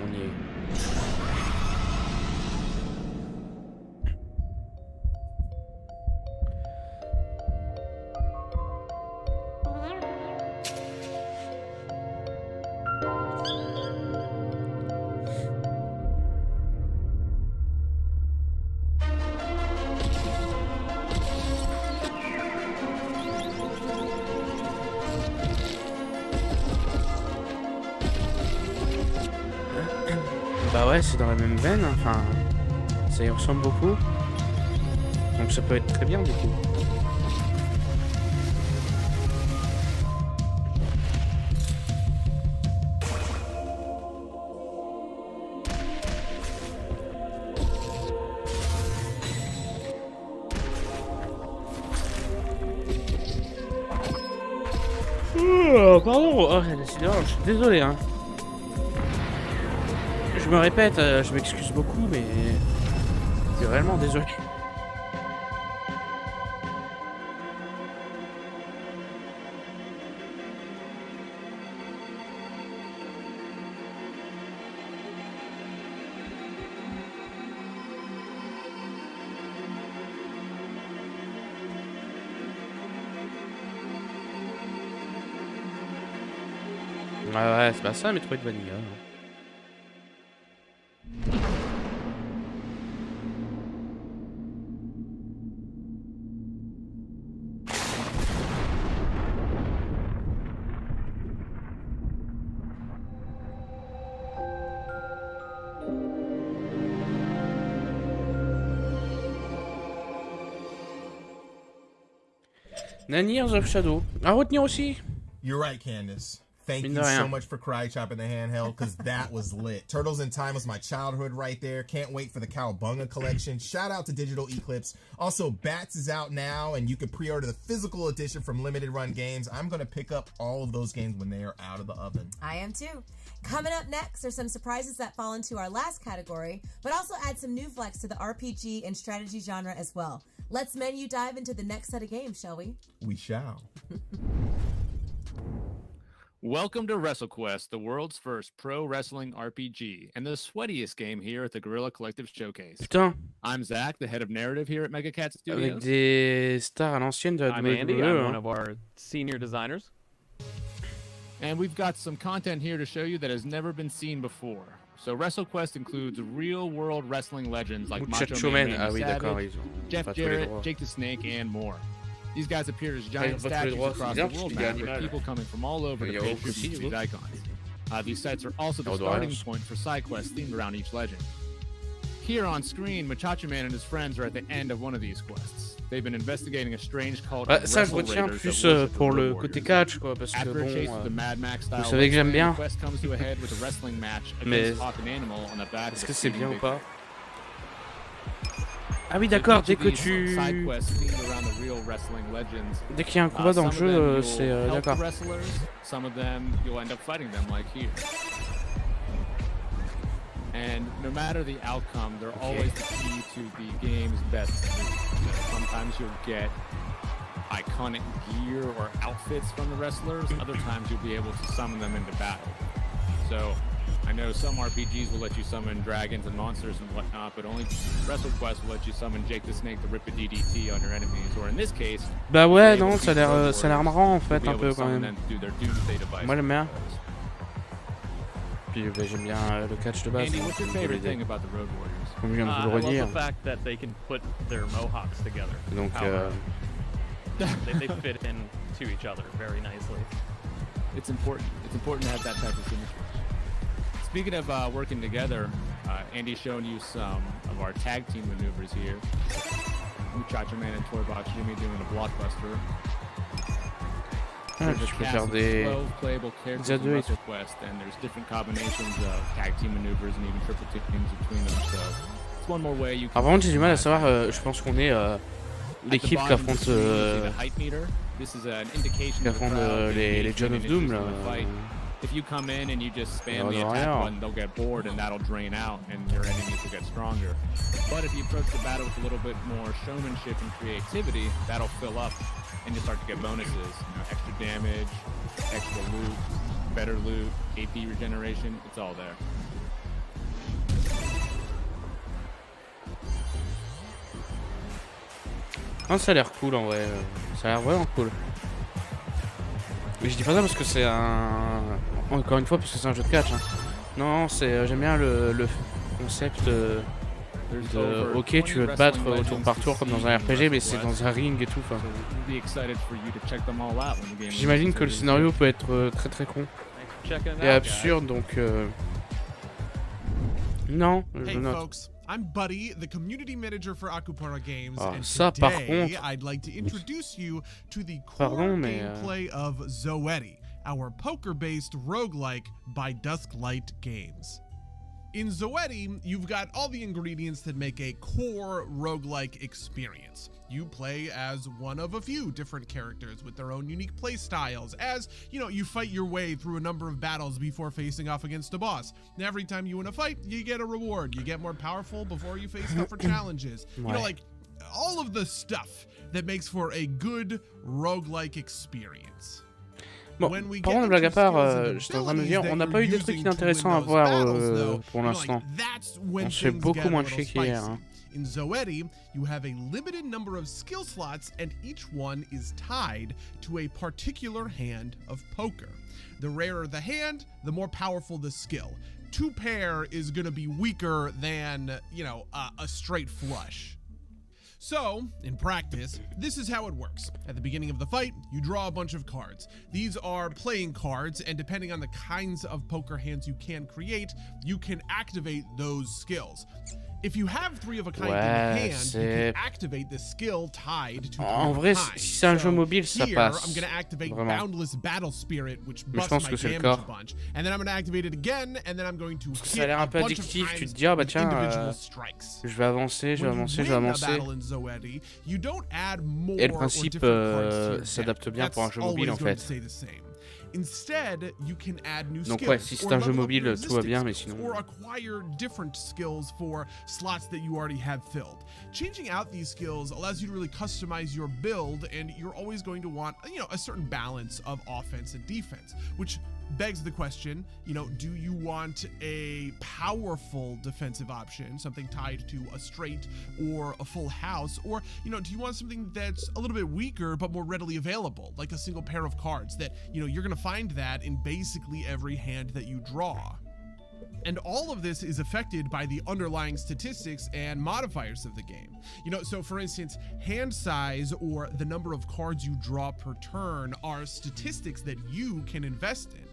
Bah ouais, c'est dans la même veine, enfin, ça y ressemble beaucoup. Donc ça peut être très bien du coup. Pardon, oh, décidément, je suis désolé hein. Je me répète, je m'excuse beaucoup, mais je suis réellement désolé. Ouais, c'est pas ça, Metroidvania. Naniers of Shadow. À retenir aussi. You're right, Candace. Thank Mine you de so rien. much for Karate Chop in the handheld, because that was lit. Turtles in Time was my childhood right there. Can't wait for the Cowabunga collection. Shout out to Digital Eclipse. Also, Bats is out now, and you can pre-order the physical edition from Limited Run Games. I'm going to pick up all of those games when they are out of the oven. I am too. Coming up next are some surprises that fall into our last category, but also add some new flex to the RPG and strategy genre as well. Let's menu dive into the next set of games, shall we? We shall. Welcome to WrestleQuest, the world's first pro wrestling RPG, and the sweatiest game here at the Guerrilla Collective Showcase. Putain. I'm Zach, the head of narrative here at Megacat Studios. Avec des stars à l'ancienne de la I'm WWE. Andy, I'm one of our senior designers. And we've got some content here to show you that has never been seen before. So WrestleQuest includes real-world wrestling legends like Macho Man, Ah oui, d'accord, Savage, ils ont Jeff pas tous les Jarrett, droits. Jake the Snake, and more. These guys appear as Ils giant ont pas tous les statues droits, across c'est the bizarre, world parce qu'il y a map with l'image. people coming from all over Il to y a pay aussi, tribute to du these coup. icons. These sites are also the Au starting dommage. point for side quests themed around each legend. Here on screen, Machacha Man and his friends are at the end of one of these quests. They've been investigating a strange cult Ouais, of ça, je wrestle retiens raiders plus that worship pour the le Road côté Warriors. catch, quoi, parce que After a bon, chase with the Mad Max style vous savez que j'aime bien. the quest comes to a head with a wrestling match Mais against Hawk and Animal on the back est-ce of que a c'est bien ou big pas? Ah oui, d'accord, dès que tu... side quests themed around the real wrestling legends. Dès qu'il y a un combat dans le Some of jeu, them you'll c'est... help d'accord. the wrestlers, some of them you'll end up fighting them like here. And no matter the outcome, they're always the key to the game's best. Sometimes you'll get iconic gear or outfits from the wrestlers. Other times you'll be able to summon them into battle. So I know some RPGs will let you summon dragons and monsters and whatnot, but only WrestleQuest will let you summon Jake the Snake to rip a DDT on your enemies, or in this case... Bah ouais, you'll be non, able to ça a l'air use ça a l'air marrant en fait, to be un able peu to quand summon même. them to do their doomsday device. Moi j'aime bien. Puis bah, j'aime bien le catch de base. Andy, hein, what's your comme favorite je l'ai thing dit. about the Road Warriors? Comme je viens de vous le I love redire. the fact that they can put their mohawks together. Donc, They fit in to each other very nicely. It's important. It's important to have that type of symmetry. Speaking of working together, Andy's shown you some of our tag team maneuvers here. Muchacho Man and Toybox Jimmy doing a blockbuster. Ah, There's a tu peux cast faire of des... 12 playable characters in A2 et tout. WrestleQuest, and there's different combinations of tag team maneuvers and even triple teams between them. So it's one more way you can. Alors par contre j'ai du mal à savoir, je pense qu'on est l'équipe qui affronte les John of Doom là. If you come in and you just spam the Ouais, attack ouais. button, they'll get bored and that'll drain out and your enemies will get stronger. But if you approach the battle with a little bit more showmanship and creativity, that'll fill up and you start to get bonuses. You know, extra damage, extra loot, better loot, AP regeneration, it's all there. Ah, ça a l'air cool en vrai, ça a l'air vraiment cool. Mais je dis pas ça parce que c'est un... Encore une fois parce que c'est un jeu de catch. Hein. Non, c'est j'aime bien le concept de... Ok, tu veux te battre au tour par tour comme dans un RPG, mais c'est dans un ring et tout. J'imagine que le scénario peut être très très con et absurde, donc... Non, je note. Folks, I'm Buddy, the community manager for Akupara Games, and ça, par today contre... I'd like to introduce you to the core Pardon, mais, gameplay of Zoetti, our poker-based roguelike by Dusklight Games. In Zoetti, you've got all the ingredients that make a core roguelike experience. You play as one of a few different characters with their own unique play styles as, you fight your way through a number of battles before facing off against a boss. And every time you win a fight, you get a reward. You get more powerful before you face tougher challenges. Like all of the stuff that makes for a good roguelike experience. Bon, par contre, blague à part, j'étais en train de me dire, on n'a pas eu des trucs inintéressants à voir pour l'instant. On se fait beaucoup moins chier qu'hier. Hein. In Zoetti, you have a limited number of skill slots, and each one is tied to a particular hand of poker. The rarer the hand, the more powerful the skill. 2 pair is going to be weaker than, a straight flush. So, in practice, this is how it works. At the beginning of the fight, you draw a bunch of cards. These are playing cards, and depending on the kinds of poker hands you can create, you can activate those skills. If you have 3 of a kind in hand, you can activate the skill tied to En vrai, si c'est un jeu mobile, ça passe. I'm going to activate Vraiment. Boundless Battle Spirit, which Mais je busts pense my que c'est le damage cas. a bunch. And then I'm going to activate it again, and then I'm going to Parce que ça a hit l'air a un peu bunch of addictif. Tu times te dis, ah bah with tiens, individual strikes. je vais avancer, je vais When you avancer, je vais win a avancer. battle in Zoetti, you don't add more Et le or principe different cards to your s'adapte deck. bien pour un That's jeu mobile en always going fait. to stay the same. Instead, you can add new Donc skills ouais, si c'est or un jeu level up mobile, your tout va bien, existing mais skills, sinon... or acquire different skills for slots that you already have filled. Changing out these skills allows you to really customize your build, and you're always going to want, a certain balance of offense and defense, which begs the question, do you want a powerful defensive option, something tied to a straight or a full house, or, do you want something that's a little bit weaker but more readily available, like a single pair of cards that, you're going to find that in basically every hand that you draw. And all of this is affected by the underlying statistics and modifiers of the game. So for instance, hand size or the number of cards you draw per turn are statistics that you can invest in.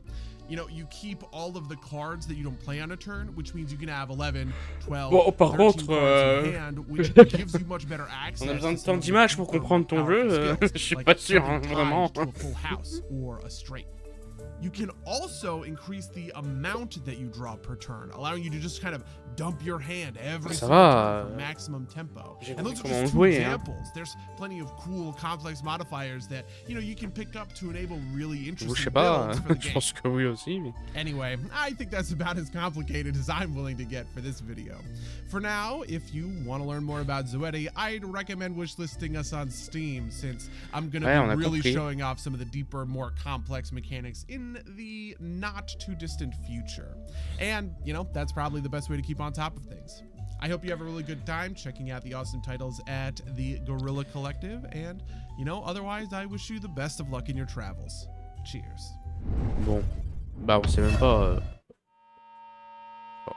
You keep all of the cards that you don't play on a turn, which means you can have 11, 12, Bon, par 13 contre, cards in hand, which gives you much better access. On a besoin de to tant some of the d'images pour super comprendre ton powerful jeu. skills, Je suis like pas sûr, something tied vraiment. to a full house or a straight. You can also increase the amount that you draw per turn, allowing you to just kind of dump your hand every Ça single va, turn for maximum tempo. j'ai And those are compris just comment two jouer, hein. examples. There's plenty of cool, complex modifiers that you can pick up to enable really Je interesting sais pas, builds for the je game. pense que oui aussi. Mais... Anyway, I think that's about as complicated as I'm willing to get for this video. For now, if you want to learn more about Zoetti, I'd recommend wishlisting us on Steam, since I'm going to Ouais, on be a really compris. showing off some of the deeper, more complex mechanics in the not too distant future. And, that's probably the best way to keep on top of things. I hope you have a really good time checking out the awesome titles at the Guerrilla Collective, and, otherwise, I wish you the best of luck in your travels. Cheers. Bon, bah on sait même pas... Bon.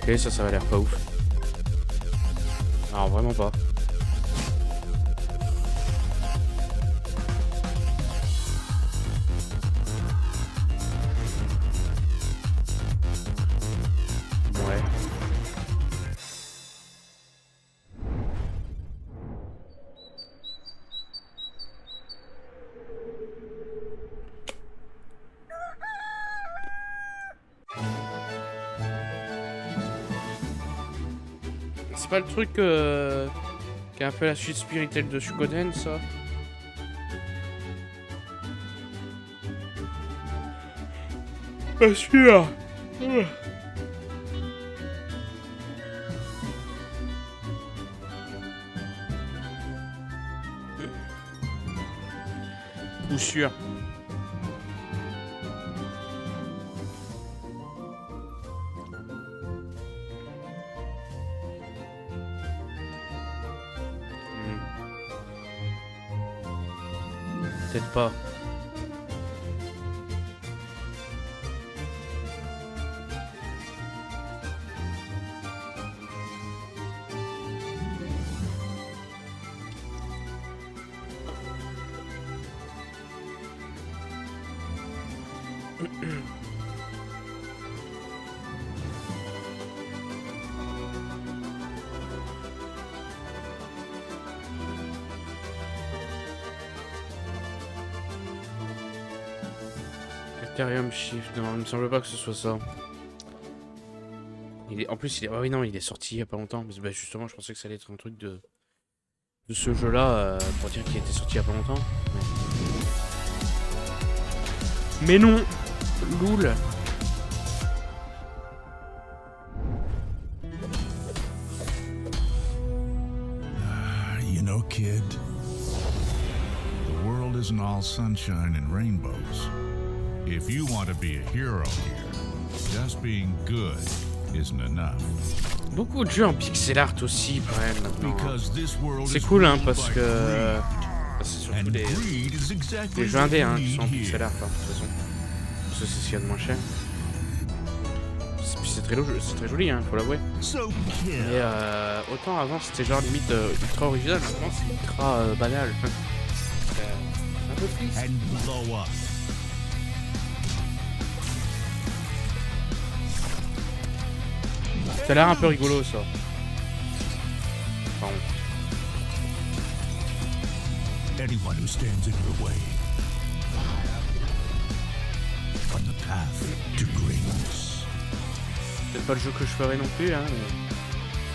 Ok, ça va l'air pas ouf. Non, vraiment pas. Ouais. C'est pas le truc qui est un peu la suite spirituelle de Suikoden, ça? Pas sûr. Coup sûr. Peut-être pas. Ethereum Shift, non, il me semble pas que ce soit ça. En plus, ah oui, non, il est sorti il y a pas longtemps. Bah, justement, je pensais que ça allait être un truc de ce jeu-là, pour dire qu'il était sorti il y a pas longtemps. Mais non, Loul. isn't all sunshine and rainbows. If you want to be a hero here, just being good isn't enough. Beaucoup de jeux en pixel art aussi, quand même, maintenant. C'est cool, hein, parce que... c'est surtout des jeux indés, hein, qui sont en pixel art, hein, de toute façon. Parce que c'est ce qu'il y a de moins cher. Puis c'est très joli, hein, faut l'avouer. Mais autant avant, c'était genre limite ultra original, maintenant c'est ultra banal. C'est un peu triste. Ça a l'air un peu rigolo, ça. Pardon. Anyone who stands in your way on the path to greatness. C'est pas le jeu que je ferais non plus, hein,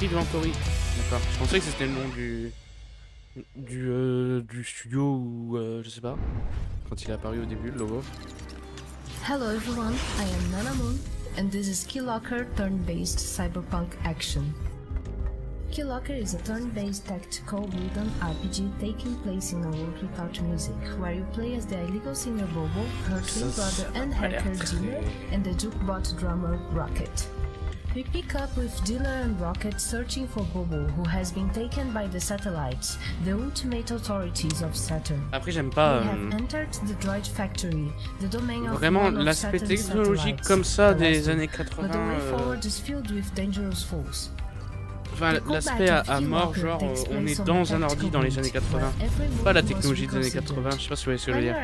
mais... Inventory. D'accord. Je pensais que c'était le nom du studio ou je sais pas. Quand il est apparu au début, le logo. Hello everyone, I am Nana Moon, and this is Keylocker turn-based cyberpunk action. Keylocker is a turn-based tactical rhythm RPG taking place in a world without music, where you play as the illegal singer Bobo, her twin brother and hacker Dealer, and the jukebot drummer Rocket. We pick up with Dealer and Rocket searching for Bobo, who has been taken by the satellites, the ultimate authorities of Saturn. Après, j'aime pas We have entered the droid factory, the domain of vraiment one of l'aspect Saturn's technologique satellites, comme ça des Ballastic. années But 80. the way forward is filled with dangerous foes. Enfin, l'aspect à mort, genre on est dans un ordi dans les années 80, pas la technologie des années 80, je sais pas si vous voyez ce que je veux dire.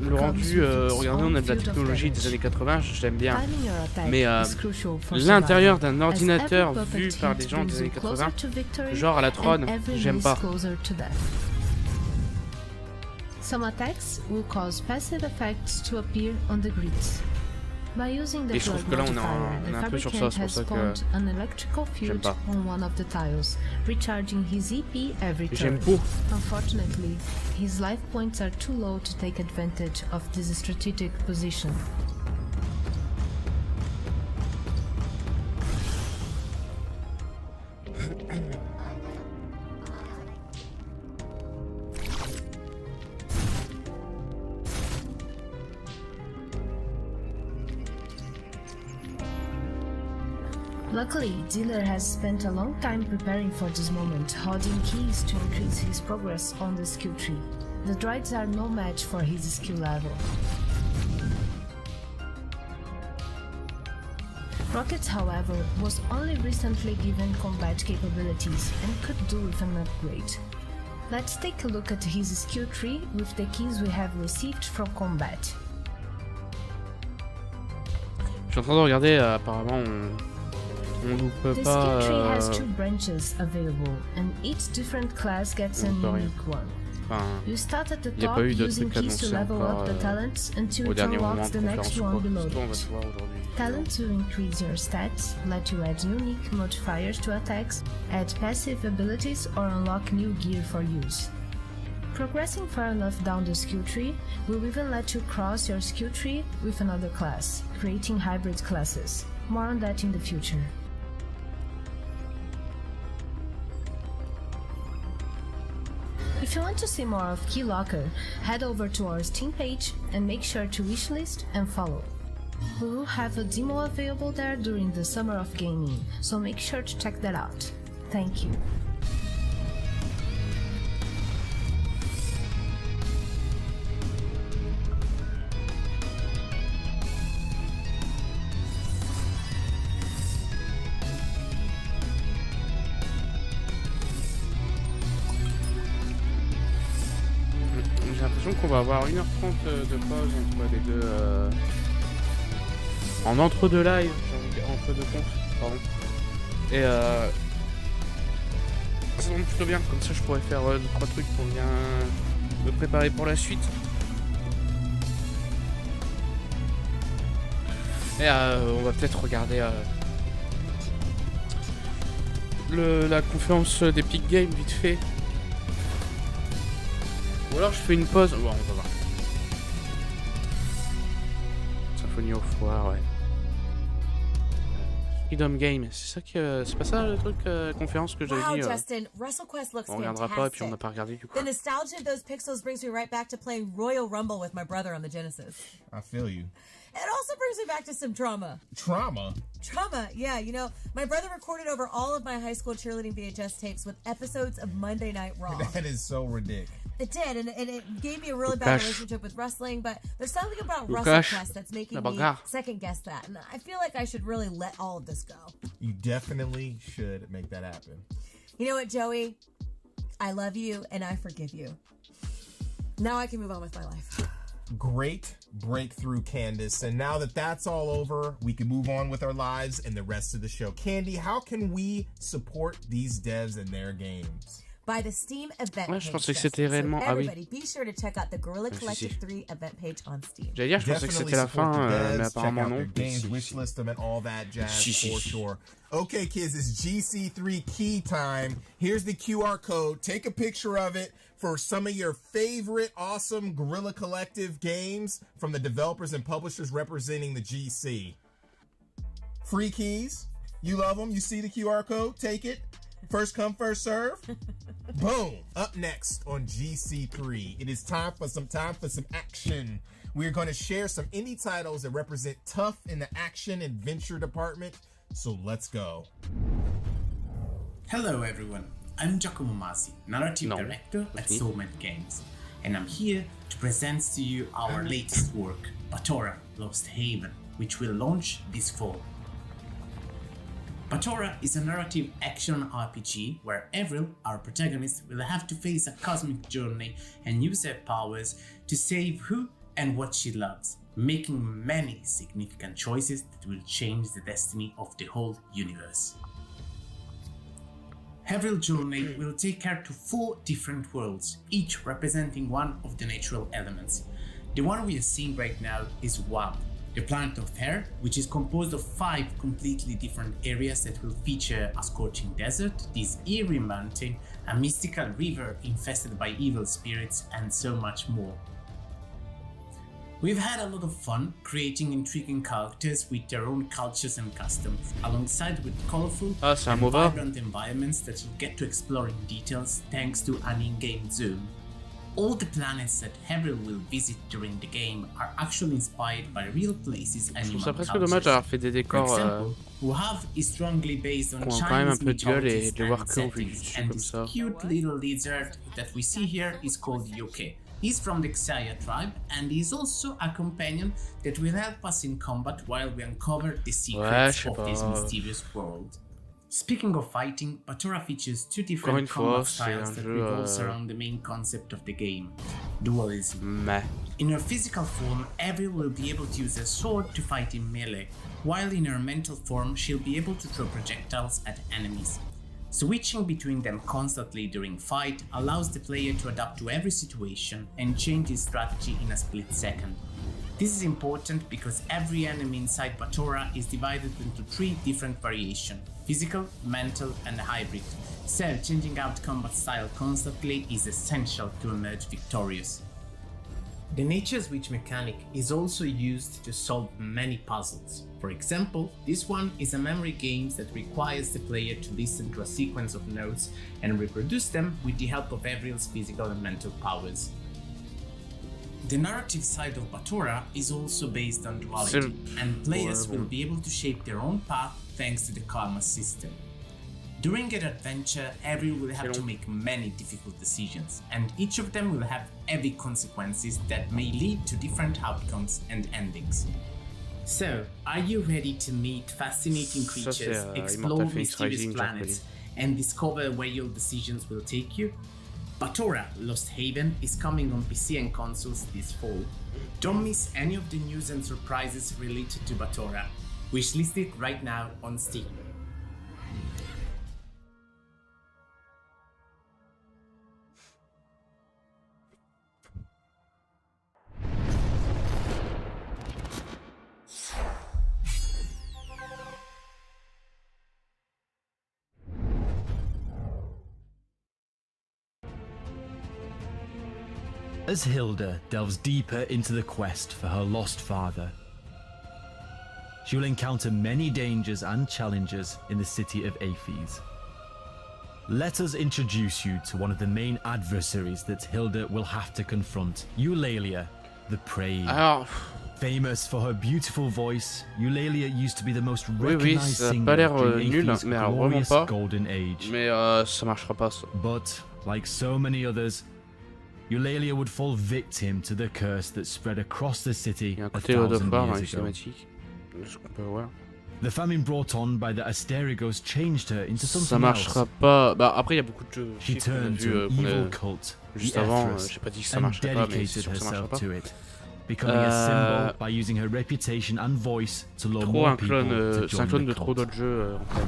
Le rendu, regardez, on a de la technologie des années 80, j'aime bien, mais l'intérieur d'un ordinateur vu par des gens des années 80, genre à la Tron, j'aime pas. Some attacks will cause passive effects to appear on the grids. By using the Et je trouve que là on est un peu sur ça, c'est pour ça que an electrical j'aime field pas. on one of the tiles, recharging his EP every J'aime turn. pas. Unfortunately, his life points are too low to take advantage of this strategic position. Luckily, Dealer has spent a long time preparing for this moment, holding keys to increase his progress on the skill tree. The droids are no match for his skill level. Rocket, however, was only recently given combat capabilities and could do with an upgrade. Let's take a look at his skill tree with the keys we have received from combat. Je suis en train de regarder, apparemment on loupe The pas. skill tree has two branches available, and each different class gets a on peut rien. unique one. Enfin, You start at the y a top pas eu de using trucs keys to annoncés level encore up the talents until au it dernier moment unlocks de the next conférence ou one quoi. below Surtout, on va it. se voir aujourd'hui. Talents will increase your stats, let you add unique modifiers to attacks, add passive abilities, or unlock new gear for use. Progressing far enough down the skill tree will even let you cross your skill tree with another class, creating hybrid classes. More on that in the future. If you want to see more of Keylocker, head over to our Steam page and make sure to wishlist and follow. We will have a demo available there during the summer of gaming, so make sure to check that out. Thank you. J'ai l'impression qu'on va avoir 1h30 de pause entre les deux. En entre-deux live, j'ai envie de dire, entre-deux confs, pardon. Et ça tombe plutôt bien, comme ça je pourrais faire 2-3 trucs pour bien me préparer pour la suite. Et on va peut-être regarder la conférence d'Epic Games vite fait. Ou alors je fais une pause. Bon, on va voir. Symphony of War, ouais. Freedom Game, c'est pas ça le truc conférence que j'avais Wow, dit. Justin, WrestleQuest looks On regardera pas et puis on fantastic. n'a pas regardé du coup. The nostalgia of those pixels brings me right back to playing Royal Rumble with my brother on the Genesis. I feel you. It also brings me back to some trauma. Trauma? Trauma, yeah. You know, my brother recorded over all of my high school cheerleading VHS tapes with episodes of Monday Night Raw. That is so ridiculous. It did, and it gave me a really bad relationship with wrestling, but there's something about Lukash. WrestleQuest that's making La me bagarre. second guess that, and I feel like I should really let all of this go. You definitely should make that happen. You know what, Joey? I love you, and I forgive you. Now I can move on with my life. Great breakthrough, Candace. And now that that's all over, we can move on with our lives and the rest of the show. Candy, how can we support these devs and their games? By the Steam event Ouais, page. je pensais que Justin. c'était réellement. So Ah oui. everybody, be sure to check out the Gorilla Si, si. Collective 3 event page on Steam. J'allais dire, je pensais que c'était la fin, mais apparemment non. Games, wish list them and all that jazz for sure. Okay, kids, it's GC3 key time. Here's the QR code. Take a picture of it for some of your favorite awesome Gorilla Collective games from the developers and publishers representing the GC. Free keys. You love them. You see the QR code. Take it. First come, first serve. Boom. Up next on GC3, it is time for some action. We're going to share some indie titles that represent tough in the action adventure department. So let's go. Hello everyone, I'm Giacomo Masi, Narrative Director at Soulmate Games, and I'm here to present to you our latest work, Batora Lost Haven, which will launch this fall. Batora is a narrative action RPG where Avril, our protagonist, will have to face a cosmic journey and use her powers to save who and what she loves, making many significant choices that will change the destiny of the whole universe. Avril's journey will take her to 4 different worlds, each representing one of the natural elements. The one we are seeing right now is Wab, the planet of air, which is composed of 5 completely different areas that will feature a scorching desert, this eerie mountain, a mystical river infested by evil spirits, and so much more. We've had a lot of fun creating intriguing characters with their own cultures and customs, alongside with colorful and vibrant environments that you get to explore in details thanks to an in-game zone. All the planets that Avril will visit during the game are actually inspired by real places and human cultures. For example, Wuhav is strongly based on Chinese mythologies and settings, and this cute little lizard that we see here is called Yoke. He's from the Xayah tribe, and he's also a companion that will help us in combat while we uncover the secrets of this mysterious world. Speaking of fighting, Batora features 2 different combat styles that revolves around the main concept of the game, dualism. In her physical form, Avril will be able to use a sword to fight in melee, while in her mental form she'll be able to throw projectiles at enemies. Switching between them constantly during fight allows the player to adapt to every situation and change his strategy in a split second. This is important because every enemy inside Batora is divided into 3 different variations: physical, mental, and hybrid, so changing out combat style constantly is essential to emerge victorious. The nature switch mechanic is also used to solve many puzzles. For example, this one is a memory game that requires the player to listen to a sequence of notes and reproduce them with the help of Avril's physical and mental powers. The narrative side of Batora is also based on duality, and players will be able to shape their own path thanks to the karma system. During an adventure, Avril will have to make many difficult decisions, and each of them will have heavy consequences that may lead to different outcomes and endings. So, are you ready to meet fascinating creatures, explore mysterious planets, and discover where your decisions will take you? Batora Lost Haven is coming on PC and consoles this fall. Don't miss any of the news and surprises related to Batora. Wishlist it right now on Steam. As Hilda delves deeper into the quest for her lost father, she will encounter many dangers and challenges in the city of Aphes. Let us introduce you to one of the main adversaries that Hilda will have to confront, Eulalia, the Prey. Famous for her beautiful voice, Eulalia used to be the most recognized singer during Aphes' glorious golden age. Mais ça marchera pas ça. But, like so many others, Eulalia would fall victim to the curse that spread across the city a thousand years ago. The famine brought on by the Asterigos changed her into something marchera pas. Bah après il y a beaucoup de jeux. She turned to an evil cult, juste avant, j'ai pas dit que ça marcherait pas, mais c'est sûr que ça marchera pas. Becoming a symbol by using her reputation and voice to lure more people to c'est un join clone the de trop cult. d'autres jeux en fait.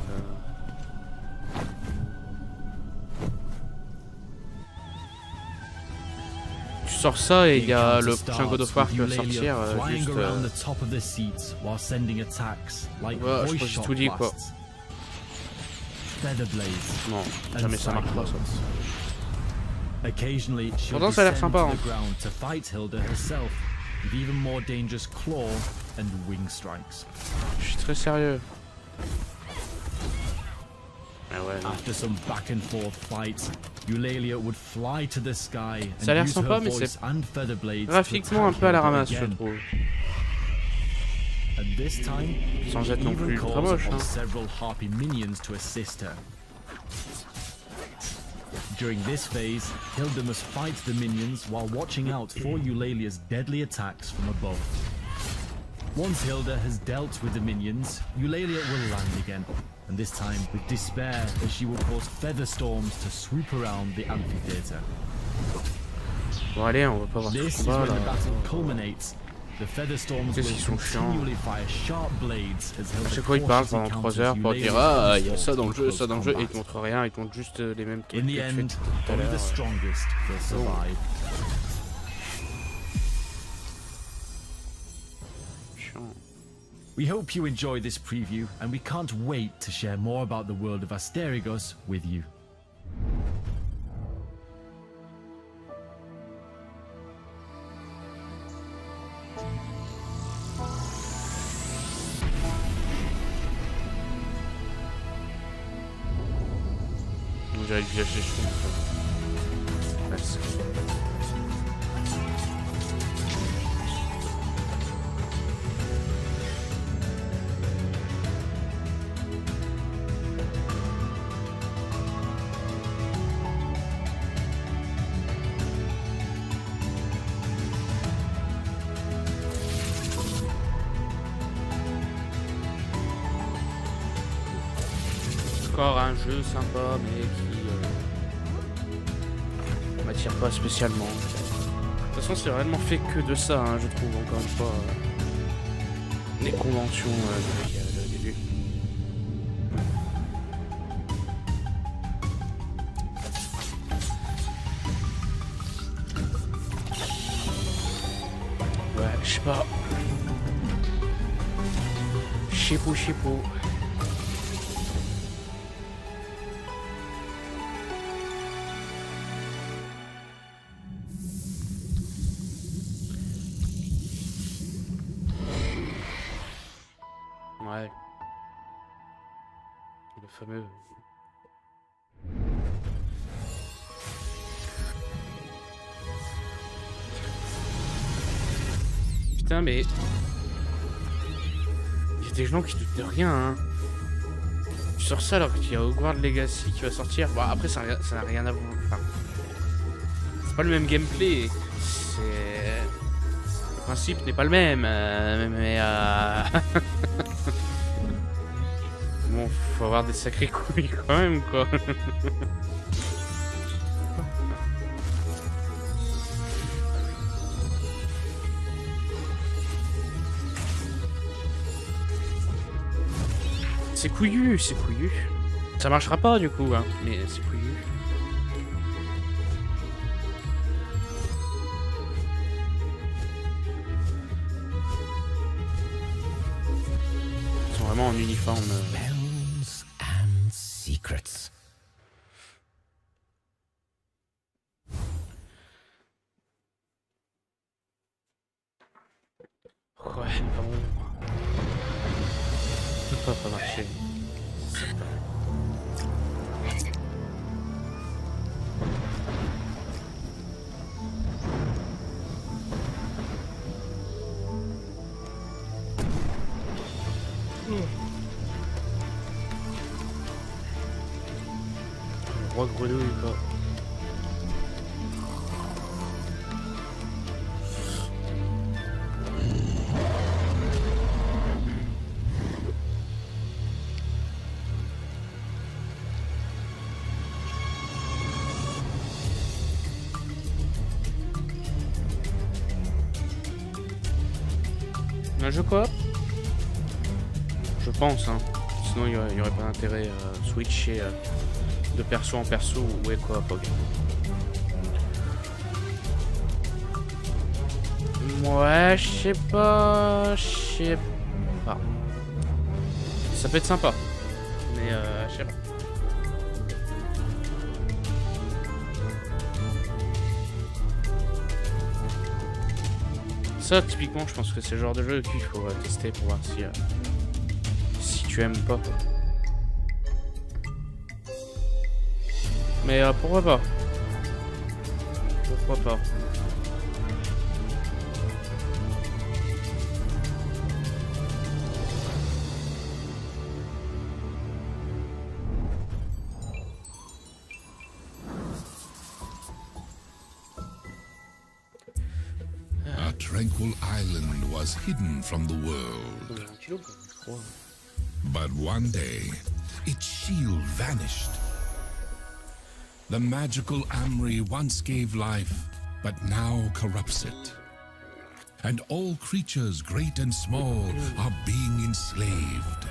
Tu sors ça et il y a le prochain God of War qui va sortir juste. Ouais, je pense que j'ai tout dit quoi. Non, jamais ça marchera ça. Pourtant ça a l'air sympa. Hein. Je suis très sérieux. Ah ouais, After some back and forth fights, Eulalia would fly to the sky ça a l'air and use sympa, her mais voice and feather blades graphiquement un peu à la ramasse, je trouve. And this time, sans être non plus très moche. Hein. Several harpy minions to assist her. During this phase, Hilda must fight the minions while watching out for Eulalia's deadly attacks from above. Once Hilda has dealt with the minions, Eulalia will land again, and this time with despair as she will cause feather storms to swoop around the amphitheater. Bon allez, on va pas voir ce This is combat when là. the battle culminates. The feather storms will continually fire sharp blades as À Hilda chaque fois, ils parlent cautiously pendant 3 heures pour counters dire Eulalia's ah, il y a ça dans le jeu, close ça dans le jeu, et ils te combat. montrent rien, ils te montrent juste les mêmes trucs. In the end, only the strongest will survive. We hope you enjoy this preview, and we can't wait to share more about the world of Asterigos with you. J'aurais dû lâcher, je trouve. Presque. Encore un jeu sympa mais qui m'attire pas spécialement. De toute façon c'est réellement fait que de ça, hein, je trouve encore une fois. Les conventions de début. Ouais, je sais pas. Chipou. Ouais. Le fameux. Putain, mais. Il y a des gens qui doutent de rien, hein. Tu sors ça alors qu'il y a Hogwarts Legacy qui va sortir. Bon, après, ça n'a rien à voir. Enfin, c'est pas le même gameplay. C'est. Le principe n'est pas le même. Mais. Bon, faut avoir des sacrés couilles quand même, quoi. C'est couillu. Ça marchera pas du coup, hein, mais c'est couillu. Ils sont vraiment en uniforme. Secrets. Ouais, bon. va pas marcher. Roi grenouille quoi. Un jeu coop? Je pense, hein. Sinon il y aurait pas d'intérêt switcher de perso en perso ou ouais coop, ok. Ouais, je sais pas. Ça peut être sympa. Mais je sais pas. Ça, typiquement, je pense que c'est le genre de jeu qu'il faut tester pour voir si tu aimes pas. Mais pourquoi pas? Pourquoi pas? A tranquil island was hidden from the world. But one day, its shield vanished. The magical Amri once gave life, but now corrupts it. And all creatures, great and small, are being enslaved.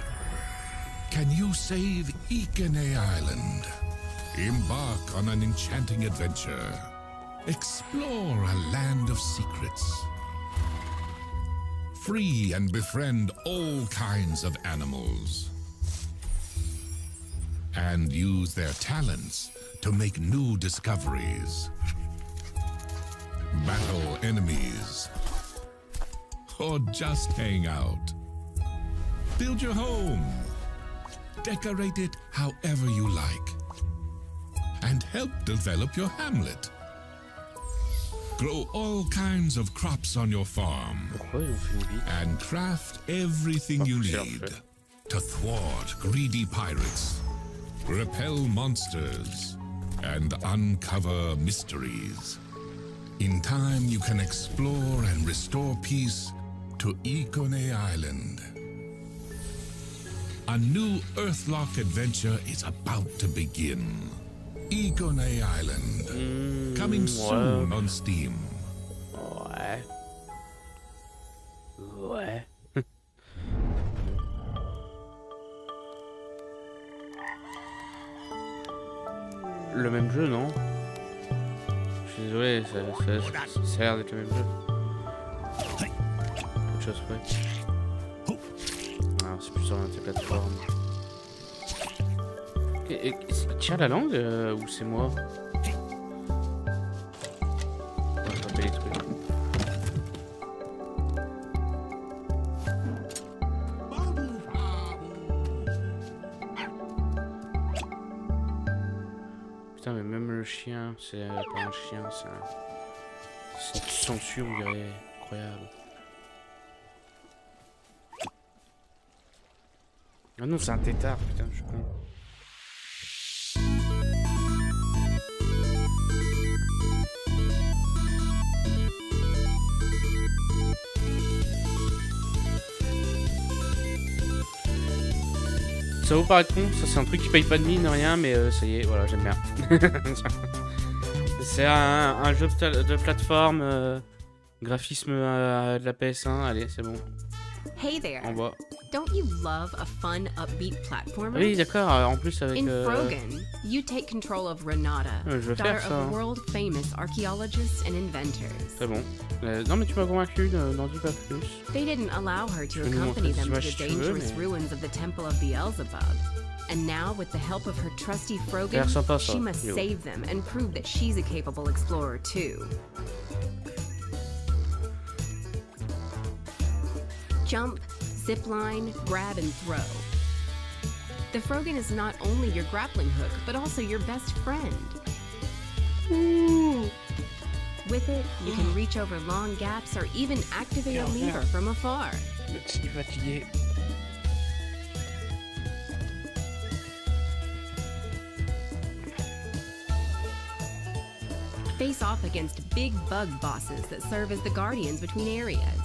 Can you save Ikene Island? Embark on an enchanting adventure. Explore a land of secrets. Free and befriend all kinds of animals. And use their talents to make new discoveries. Battle enemies. Or just hang out. Build your home. Decorate it however you like. And help develop your hamlet. Grow all kinds of crops on your farm. And craft everything you need to thwart greedy pirates, repel monsters, and uncover mysteries. In time, you can explore and restore peace to Ikone Island. A new Earthlock adventure is about to begin. Ikone Island. Coming soon on Steam. Ouais. Ouais. Le même jeu, non? Je suis désolé, ça a l'air d'être le même jeu. Quelque chose près. Alors, c'est plus orienté plateforme. Il tire la langue ou c'est moi? On va attraper les trucs. Putain, mais même le chien, c'est pas un chien, c'est une censure, on dirait. Incroyable. Ah non, c'est un tétard, putain, je suis con. Ça vous paraît con, ça c'est un truc qui paye pas de mine, rien, mais ça y est, voilà, j'aime bien. C'est un jeu de plateforme, graphisme de la PS1, allez, c'est bon. Hey there. On voit. Don't you love a fun, upbeat platformer? Oui, d'accord, en plus avec... In Frogan, you take control of Renata, je vais daughter faire ça. of world-famous archaeologists and inventors. C'est bon. Non mais tu m'as convaincu, n'en dis pas plus. They didn't allow her to Je vais nous accompany montrer them to si the tu veux, dangerous mais- ruins of the Temple of Beelzebub. And now, with the help of her trusty Frogan, l'air sympa, ça. she must Yo. save them and prove that she's a capable explorer too. Jump, zipline, grab and throw. The Frogan is not only your grappling hook, but also your best friend. With it, you can reach over long gaps or even activate a lever from afar. Le petit fatigué. Face off against big bug bosses that serve as the guardians between areas.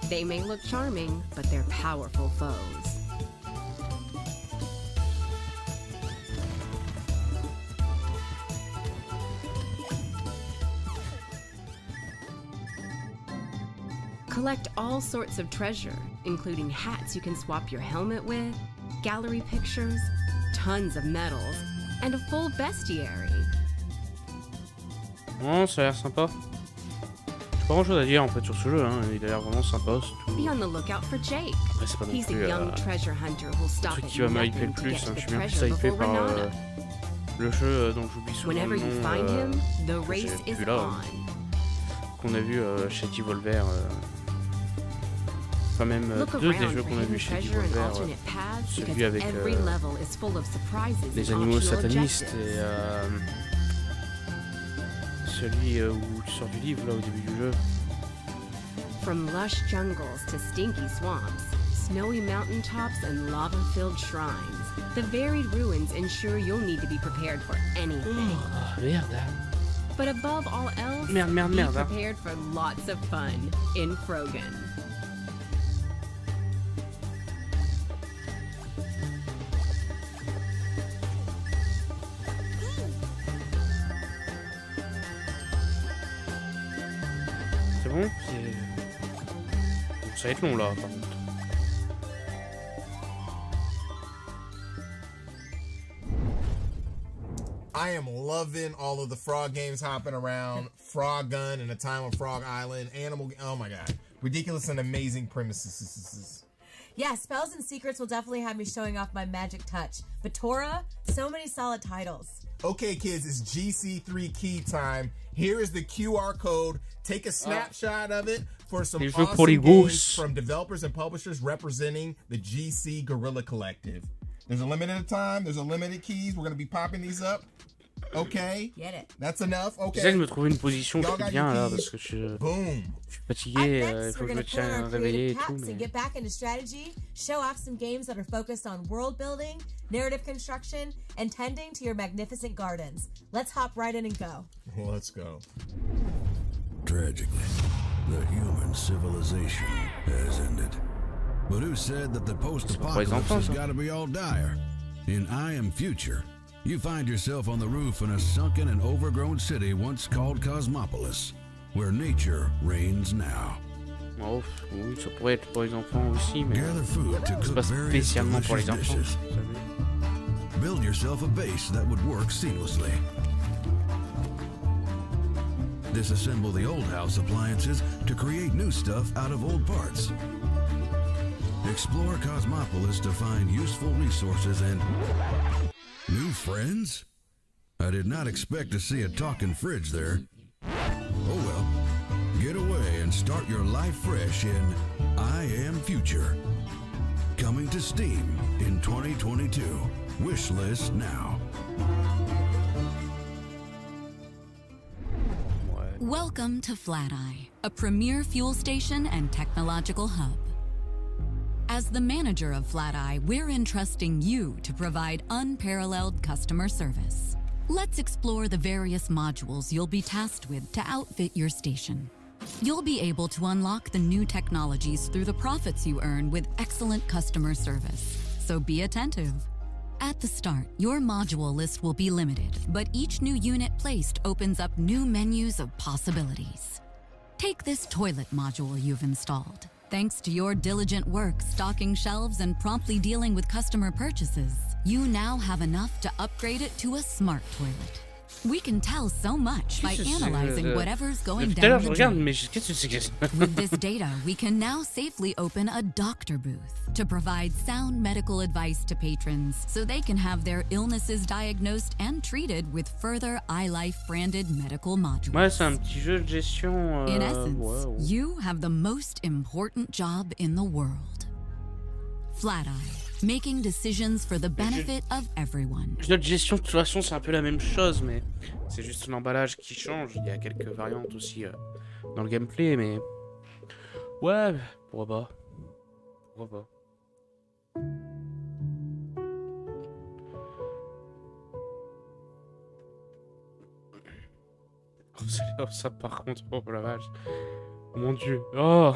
They may look charming, but they're powerful foes. Collect all sorts of treasure, including hats you can swap your helmet with, gallery pictures, tons of medals, and a full bestiary. Oh, ça a l'air sympa. J'ai pas grand chose à dire en fait sur ce jeu, hein. Il a l'air vraiment sympa. Be on the lookout for Jake. Après, c'est pas non He's plus a young treasure hunter who'll le stop truc at qui va m'hyper le nothing to plus. get to Hein. the Je suis bien plus treasure hypé before par Renata. le jeu dont j'oublie souvent Whenever le you find nom. him, the Que race j'ai is plus là. on. Qu'on a vu chez Devolver. Enfin même Look deux des around jeux for qu'on a hidden vu chez treasure and Devolver. alternate paths Celui because avec every level is full of surprises les and animaux optional satanistes objectives. et celui où tu sors du livre là au début du jeu. From lush jungles to stinky swamps, snowy mountaintops and lava-filled shrines, the varied ruins ensure you'll need to be prepared for anything. Merde. But above all else, Merde. be prepared for lots of fun in Frogan. C'est bon? Ça va être long là par contre. I am loving all of the frog games hopping around. Frog Gun in a time on Frog Island. Oh my god. Ridiculous and amazing premises. Yeah, Spells and Secrets will definitely have me showing off my magic touch. But Tora, so many solid titles. Okay, kids, it's GC3 key time. Here is the QR code. Take a snapshot of it for some awesome games from developers and publishers representing the GC Guerrilla Collective. There's a limited time. There's a limited keys. We're going to be popping these up. Okay. Get it. That's enough. Okay. J'essaie de me trouver une position qui est bien là parce que je suis fatigué. Il faut que je me tienne réveillé et tout. And get back into strategy, show off some games that are focused on world building, narrative construction, and tending to your magnificent gardens. Let's hop right in and go. Well, let's go. Tragically, the human civilization has ended. But who said that the post-apocalypse has got to be all dire? In I Am Future, you find yourself on the roof in a sunken and overgrown city once called Cosmopolis, where nature reigns now. Oh, oui, ça pourrait être pour les enfants aussi, mais gather food to c'est pas cook various spécialement pour les delicious enfants. dishes. Build yourself a base that would work seamlessly. Disassemble the old house appliances to create new stuff out of old parts. Explore Cosmopolis to find useful resources and new friends? I did not expect to see a talking fridge there. Oh well, get away and start your life fresh in I Am Future. Coming to Steam in 2022. Wishlist now. Welcome to Flat-Eye, a premier fuel station and technological hub. As the manager of Flat-Eye, we're entrusting you to provide unparalleled customer service. Let's explore the various modules you'll be tasked with to outfit your station. You'll be able to unlock the new technologies through the profits you earn with excellent customer service, so be attentive. At the start, your module list will be limited, but each new unit placed opens up new menus of possibilities. Take this toilet module you've installed. Thanks to your diligent work stocking shelves and promptly dealing with customer purchases, you now have enough to upgrade it to a smart toilet. We can tell so much by analyzing whatever's going down the drain. With this data, we can now safely open a doctor booth to provide sound medical advice to patrons so they can have their illnesses diagnosed and treated with further iLife branded medical modules. Ouais, c'est un petit jeu de gestion. In essence, you have the most important job in the world. Flat-Eye, making decisions for the benefit of everyone. Notre gestion, de toute façon, c'est un peu la même chose, mais c'est juste l'emballage qui change. Il y a quelques variantes aussi dans le gameplay, mais... Ouais, pourquoi pas. Pourquoi pas. Oh, ça par contre, oh la vache. Oh, mon dieu. Oh,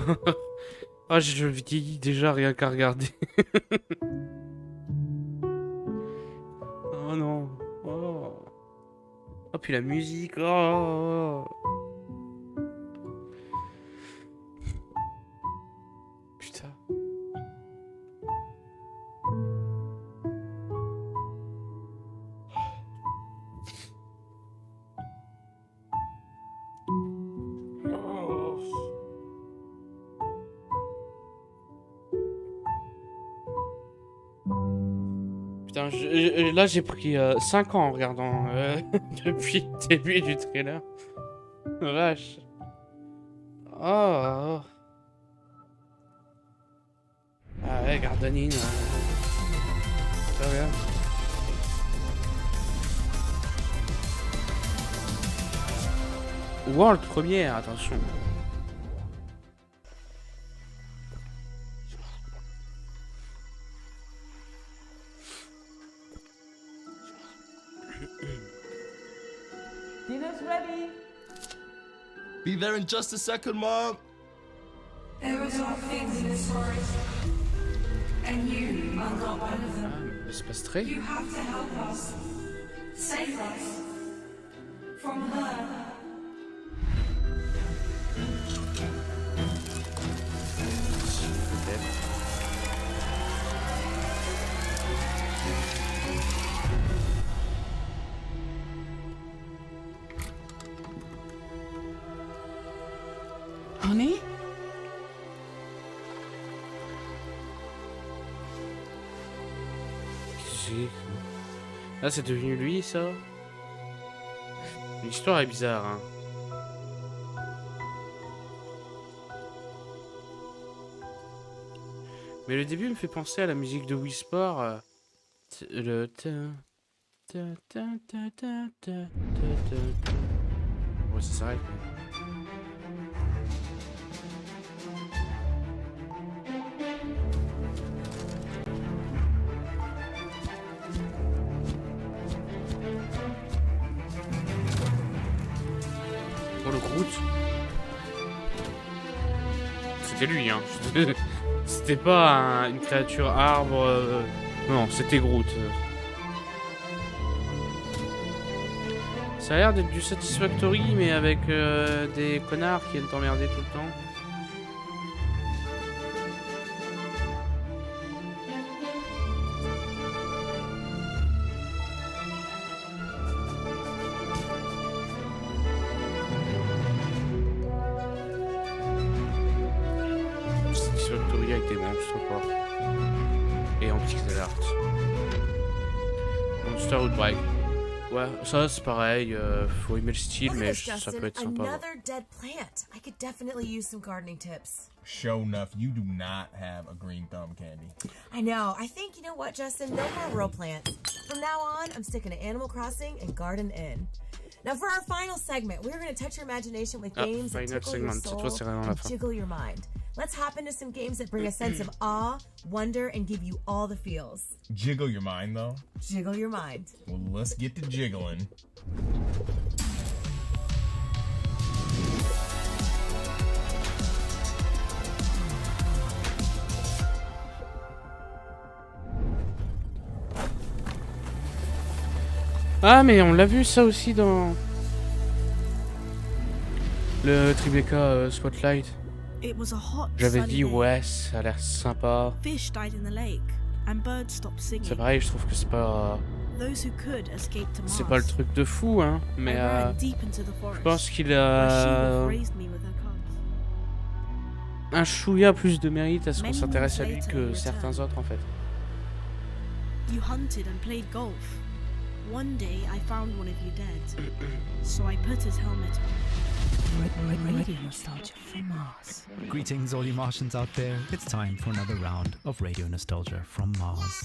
oh je vieillis déjà rien qu'à regarder. Oh non. Oh. Oh puis la musique. Oh. Putain. Putain, là j'ai pris 5 ans en regardant depuis le début du trailer. Vache. Oh. Ah ouais, Gardenine. Très bien. World première, attention. Dinner's ready. Be there in just a second, Mom. There are dark things in this forest, and you are not one of them. Il se passe très. You have to help us, save us from her. Honey? Là, c'est devenu lui, ça. L'histoire est bizarre, hein. Mais le début me fait penser à la musique de Wii Sport. Le... Ouais, ça s'arrête. Oh, le Groot. C'était lui, hein. C'était pas une créature arbre. Non, c'était Groot. Ça a l'air d'être du Satisfactory, mais avec des connards qui viennent t'emmerder tout le temps. Satisfactory avec des monstres, quoi. Et en pixel art. Monster Outbreak. Ouais, ça c'est pareil, faut aimer le style, mais ça peut être sympa. Another dead plant. I could definitely use some gardening tips. Show enough, you do not have a green thumb, Candy. I know. I think, you know what, Justin? No more real plants. From now on, I'm sticking to Animal Crossing and Garden Inn. Now for our final segment, we're going to touch your imagination with games that tickle your soul and jiggle your mind. Let's hop into some games that bring a sense of awe, wonder, and give you all the feels. Jiggle your mind, though? Jiggle your mind. Well, let's get to jiggling. Ah, mais on l'a vu ça aussi dans le Tribeca Spotlight. J'avais dit ouais, ça a l'air sympa. C'est pareil, je trouve que c'est pas le truc de fou, hein, mais je pense qu'il a un chouïa plus de mérite à ce qu'on s'intéresse à lui que certains autres en fait. You hunted and played golf. One day I found one of you dead, so I put his helmet on. Radio nostalgia from Mars. Greetings, all you Martians out there. It's time for another round of Radio Nostalgia from Mars.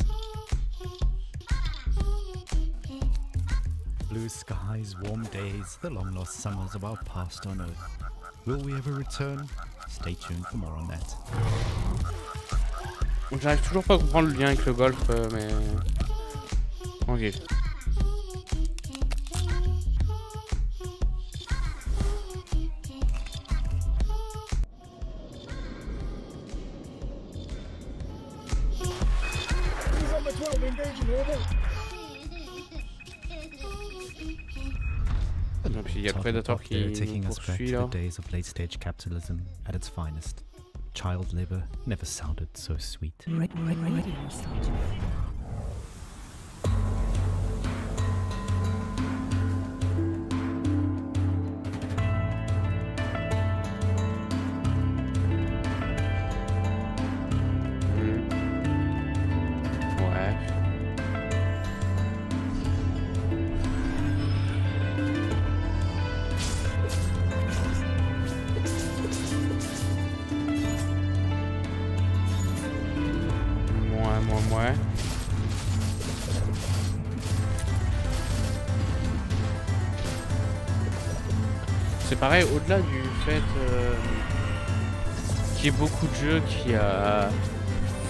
Blue skies, warm days, the long-lost summers of our past on Earth. Will we ever return? Stay tuned for more on that. J'arrive toujours pas à comprendre le lien avec le golf, mais... Ok. Et puis il y a le prédateur qui nous poursuit là. Days of late-stage capitalism at its finest. Child labor never sounded so sweet. Radio nostalgia. Ouais. C'est pareil, au-delà du fait qu'il y ait beaucoup de jeux qui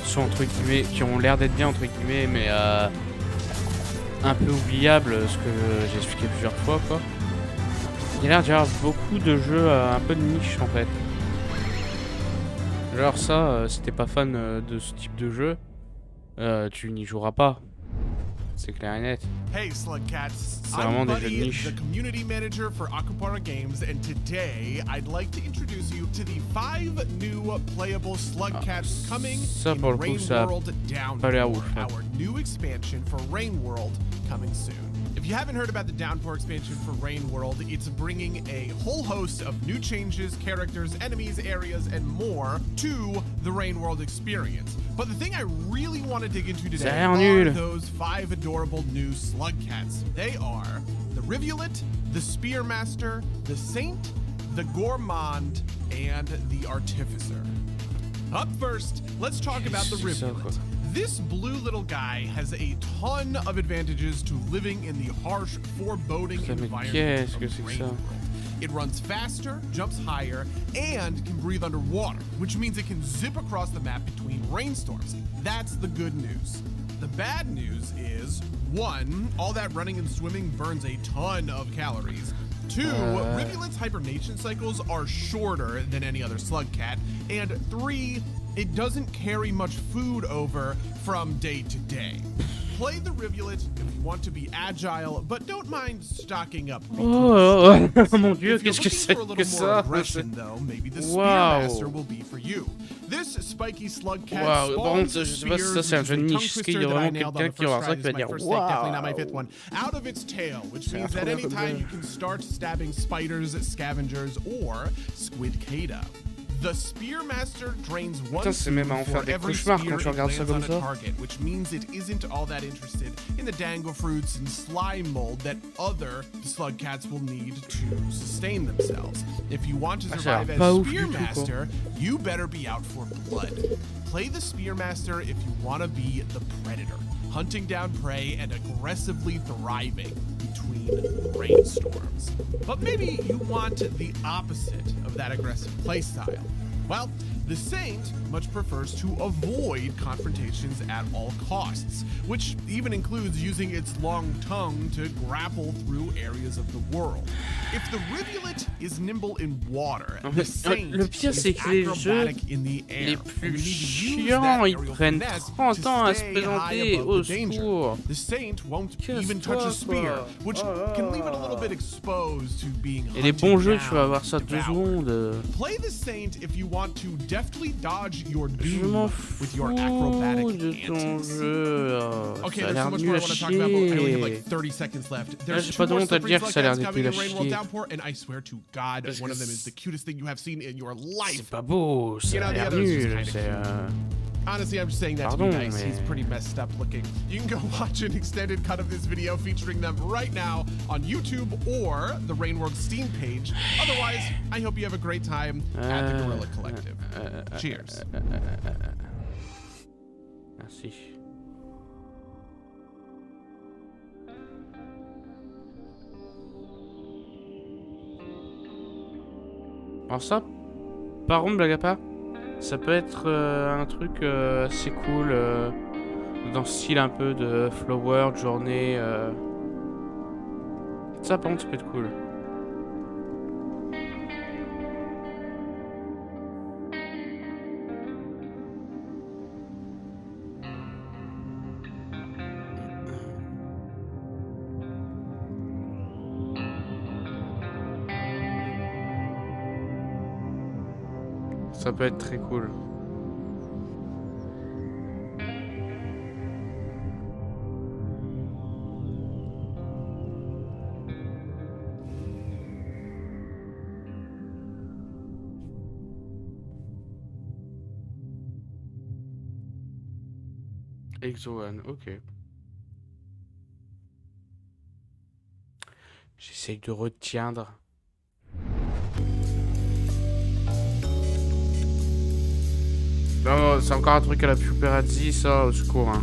sont entre guillemets, qui ont l'air d'être bien entre guillemets, mais un peu oubliables, ce que j'ai expliqué plusieurs fois quoi. Il y a l'air d'y avoir beaucoup de jeux un peu de niche en fait. Genre ça, si t'es pas fan de ce type de jeu, tu n'y joueras pas. C'est clair et net. Hey Slugcats, I'm Buddy, the community manager for Akupara Games, and today I'd like to introduce you to the 5 new playable Slugcats coming in Rain World Downpour, our new expansion for Rain World coming soon. If you haven't heard about the Downpour expansion for Rain World, it's bringing a whole host of new changes, characters, enemies, areas, and more to the Rain World experience. But the thing I really want to dig into today are those 5 adorable new Slugcats. They are the Rivulet, the Spearmaster, the Saint, the Gourmand, and the Artificer. Up first, let's talk about the Rivulet. This blue little guy has a ton of advantages to living in the harsh, foreboding environment of Rain World. It runs faster, jumps higher, and can breathe underwater, which means it can zip across the map between rainstorms. That's the good news. The bad news is, 1, all that running and swimming burns a ton of calories. 2, Rivulet's hibernation cycles are shorter than any other Slugcat. And 3, it doesn't carry much food over from day to day. Play the Rivulet if you want to be agile, but don't mind stocking up. Oh mon dieu, qu'est-ce que c'est que ça? Aggression, though, maybe the Spearmaster will be for you. This spiky Slugcat par contre, je sais pas si ça c'est un jeu de niche. Est-ce qu'il y a vraiment quelqu'un qui va voir ça qui va dire waouh? Out of its tail, which means that anytime you can start stabbing spiders, scavengers, or squidcada. The Spearmaster drains one for every spear it lands on a target, which means it isn't all that interested in the dango fruits and slime mold that other Slugcats will need to sustain themselves. If you want to survive as Spearmaster, you better be out for blood. Play the Spearmaster if you want to be the Predator, hunting down prey and aggressively thriving between rainstorms. But maybe you want the opposite of that aggressive playstyle. Well, the Saint much prefers to avoid confrontations at all costs, which even includes using its long tongue to grapple through areas of the world. If the Rivulet is nimble in water, the Saint is acrobatic in the air. Les plus chiants, ils prennent 30 ans à se présenter, au secours. The Saint won't even touch a spear, which can leave it a little bit exposed to being hunted down. Et les bons jeux, tu vas avoir ça 2 secondes. Play the Saint if you want to deftly dodge your doom with your acrobatic antics. Okay, there's so much more I want to talk about, but I only have like 30 seconds left. There's 2 more slippery Slugcats coming in Rain World Downpour, and I swear to God, one of them is the cutest thing you have seen in your life. C'est pas beau, ça a l'air nul. Honestly, I'm just saying that to be nice. He's pretty messed up looking. You can go watch an extended cut of this video featuring them right now on YouTube or the Rainworld Steam page. Otherwise, I hope you have a great time at the Guerrilla Collective. Cheers. Merci. Alors ça, par contre, blague à part, ça peut être un truc assez cool, dans le style un peu de Flower, de journée. Ça, par contre, ça peut être cool. Ça peut être très cool. Exo-One, ok. J'essaye de retiendre. Non, c'est encore un truc à la Puperazzi, ça, au secours. Hein.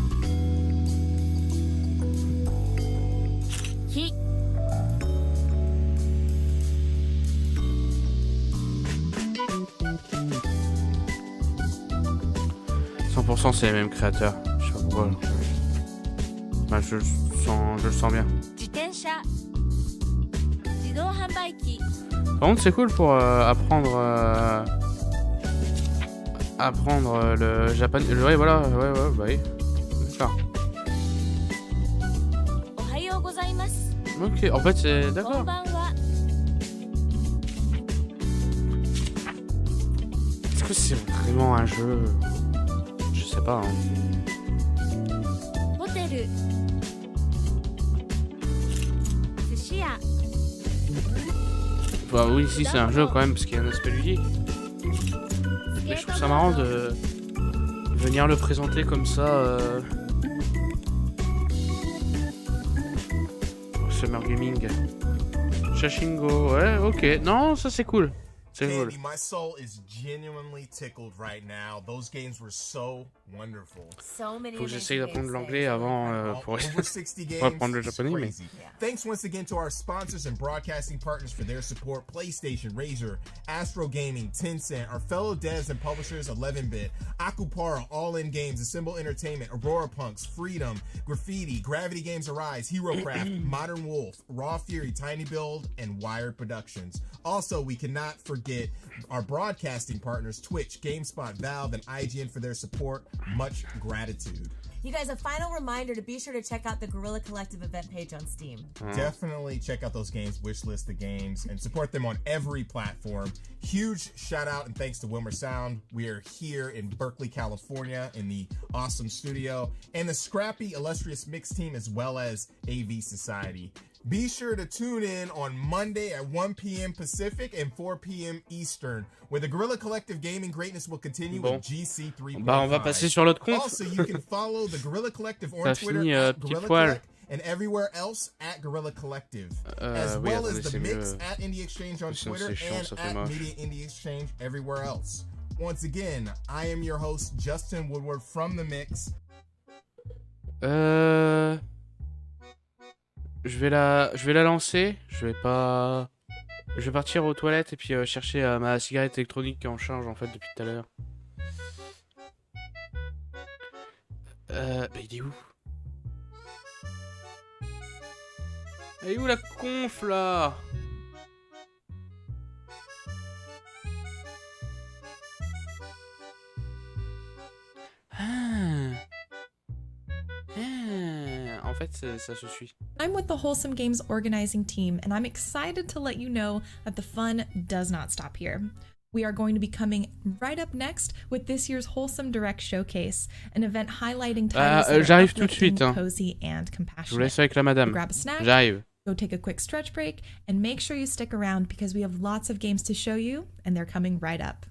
Hi. 100% c'est les mêmes créateurs. Je sais pas pourquoi. Bah, je le sens bien. Par contre, c'est cool pour apprendre le japonais. Ouais, voilà, ouais, bah oui. D'accord. Ok, en fait, c'est d'accord. Est-ce que c'est vraiment un jeu? Je sais pas. Hein. Bah oui, si c'est un jeu quand même, parce qu'il y a un aspect ludique. Mais je trouve ça marrant de venir le présenter comme ça. Summer Gaming. Shashingo, ouais, ok. Non, ça c'est cool. C'est cool. Candy, my soul is genuinely tickled right now. Those games were so wonderful. So many. Faut que j'essaye d'apprendre l'anglais avant pour apprendre le japonais. Mais... Thanks once again to our sponsors and broadcasting partners for their support: PlayStation, Razer, Astro Gaming, Tencent, our fellow devs and publishers 11-Bit, Akupara, All In Games, Assemble Entertainment, Aurora Punks, Freedom, Graffiti, Gravity Games Arise, HeroCraft, Modern Wolf, Raw Fury, Tiny Build, and Wired Productions. Also, we cannot forget our broadcasting partners, Twitch, GameSpot, Valve, and IGN for their support. Much gratitude. You guys, a final reminder to be sure to check out the Guerrilla Collective event page on Steam. Definitely check out those games, wishlist the games, and support them on every platform. Huge shout out and thanks to Wilmer Sound. We are here in Berkeley, California in the awesome studio, and the scrappy, illustrious mix team as well as AV Society. Be sure to tune in on Monday at 1 p.m. Pacific and 4 p.m. Eastern, where the Guerrilla Collective Gaming greatness will continue with GC 3.5. Bah, on va passer sur l'autre compte. Also, you can follow the Guerrilla Collective on Twitter at Guerrilla Collect and everywhere else at Guerrilla Collective, as well as the Mix at Indie Exchange on Twitter and at Media Indie Exchange everywhere else. Once again, I am your host, Justin Woodward from The Mix. Je vais la lancer. Je vais partir aux toilettes et puis chercher ma cigarette électronique qui est en charge en fait depuis tout à l'heure. Bah il est où? Elle est où la conf là? En fait, ça se suit. I'm with the Wholesome Games organizing team, and I'm excited to let you know that the fun does not stop here. We are going to be coming right up next with this year's Wholesome Direct Showcase, an event highlighting titles that are uplifting, cozy, and compassionate. Je vous laisse avec la madame. Grab a snack, j'arrive. Go take a quick stretch break, and make sure you stick around because we have lots of games to show you, and they're coming right up.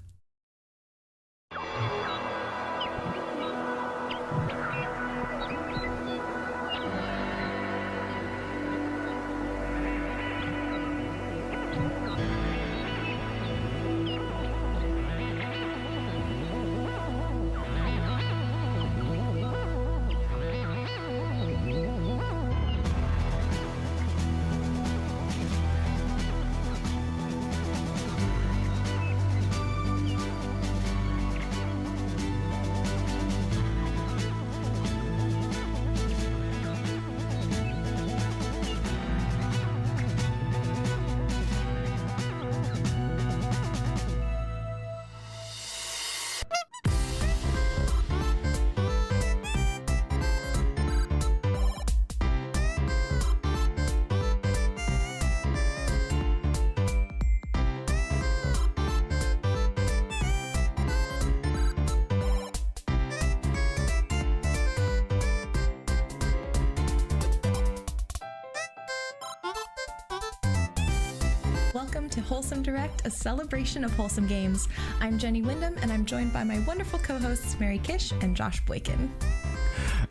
welcome to Wholesome Direct, a celebration of wholesome games. I'm Jenny Wyndham, and I'm joined by my wonderful co-hosts Mary Kish and Josh Boykin.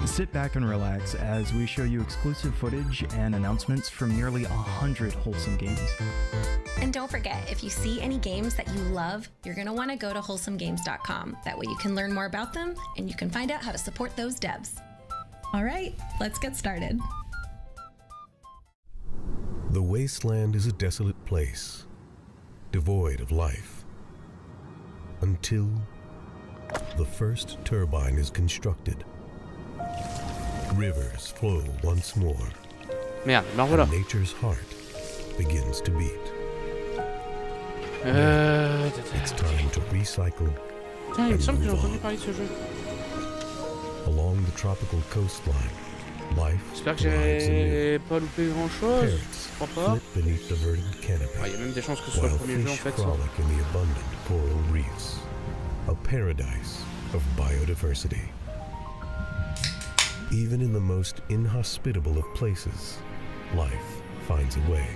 Sit back and relax as we show you exclusive footage and announcements from nearly 100 wholesome games. And don't forget, if you see any games that you love, you're going to want to go to wholesomegames.com. That way you can learn more about them and you can find out how to support those devs. All right, let's get started. The wasteland is a desolate place, devoid of life, until the first turbine is constructed. Rivers flow once more. Merde, ben voilà. And nature's heart begins to beat. It's time to recycle. Putain, il me semble que j'ai entendu parler de ce jeu. Along the tropical coastline, life J'espère que j'ai pas loupé grand chose. Je crois pas. Flip beneath the verdant canopy. Il y a même des chances que ce soit le premier jeu en fait. Frolic in the abundant coral reefs, a paradise of biodiversity. Even in the most inhospitable of places, life finds a way.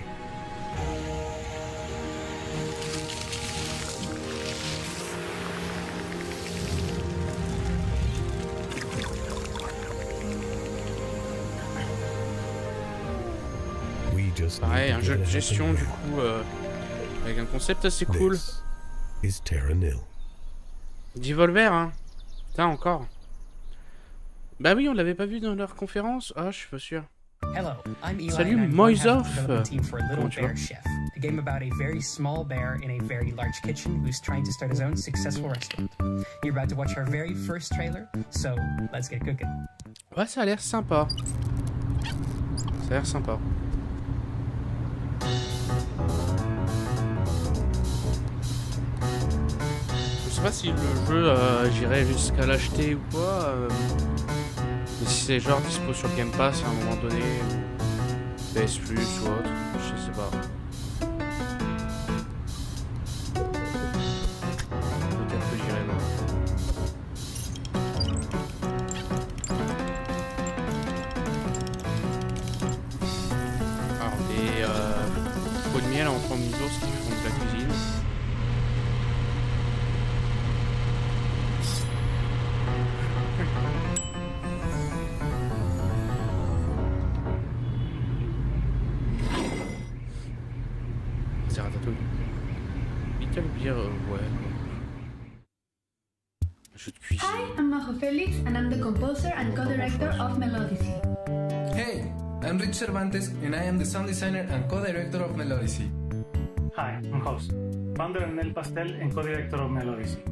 Pareil, un jeu de gestion du coup, avec un concept assez cool. Devolver, hein. Putain, encore. Bah oui, on l'avait pas vu dans leur conférence. Ah, je suis pas sûr. Hello, I'm Eli. Salut, and I'm Moisoff. team for Little Bear Chef, a game about a very small bear in a very large kitchen who's trying to start his own successful restaurant. You're about to watch our very first trailer, so let's get cooking. Ouais, ça a l'air sympa. Ça a l'air sympa. Je sais pas si le jeu, j'irai jusqu'à l'acheter ou quoi. Mais si c'est genre dispo sur Game Pass à un moment donné, ou PS Plus ou autre, je sais pas. Peut-être que j'irai voir. Alors des pots de miel en forme d'ours qui font de la cuisine. C'est Ratatouille. Little Beer, ouais. Jeu de cuisine. Hi, I'm Majo Felix, and I'm the composer and co-director of Melodicy. Hey, I'm Rich Cervantes, and I am the sound designer and co-director of Melodicy. Hi, I'm Jose, founder of Nel Pastel and co-director of Melodicy.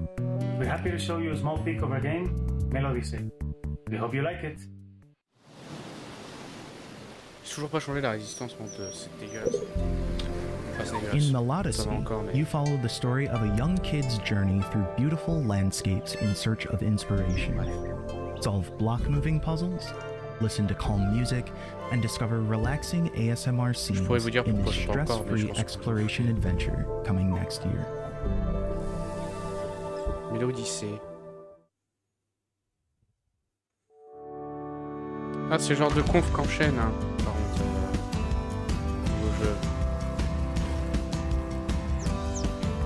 We're happy to show you a small peek of our game, Melodicy. We hope you like it. J'ai toujours pas changé la résistance, c'est dégueulasse. In Melodicy, you follow the story of a young kid's journey through beautiful landscapes in search of inspiration. Solve block-moving puzzles, listen to calm music, and discover relaxing ASMR scenes in this stress-free exploration adventure coming next year. Melodicy. Ah, c'est le genre de conf qu'enchaîne, hein, par contre. Au jeu.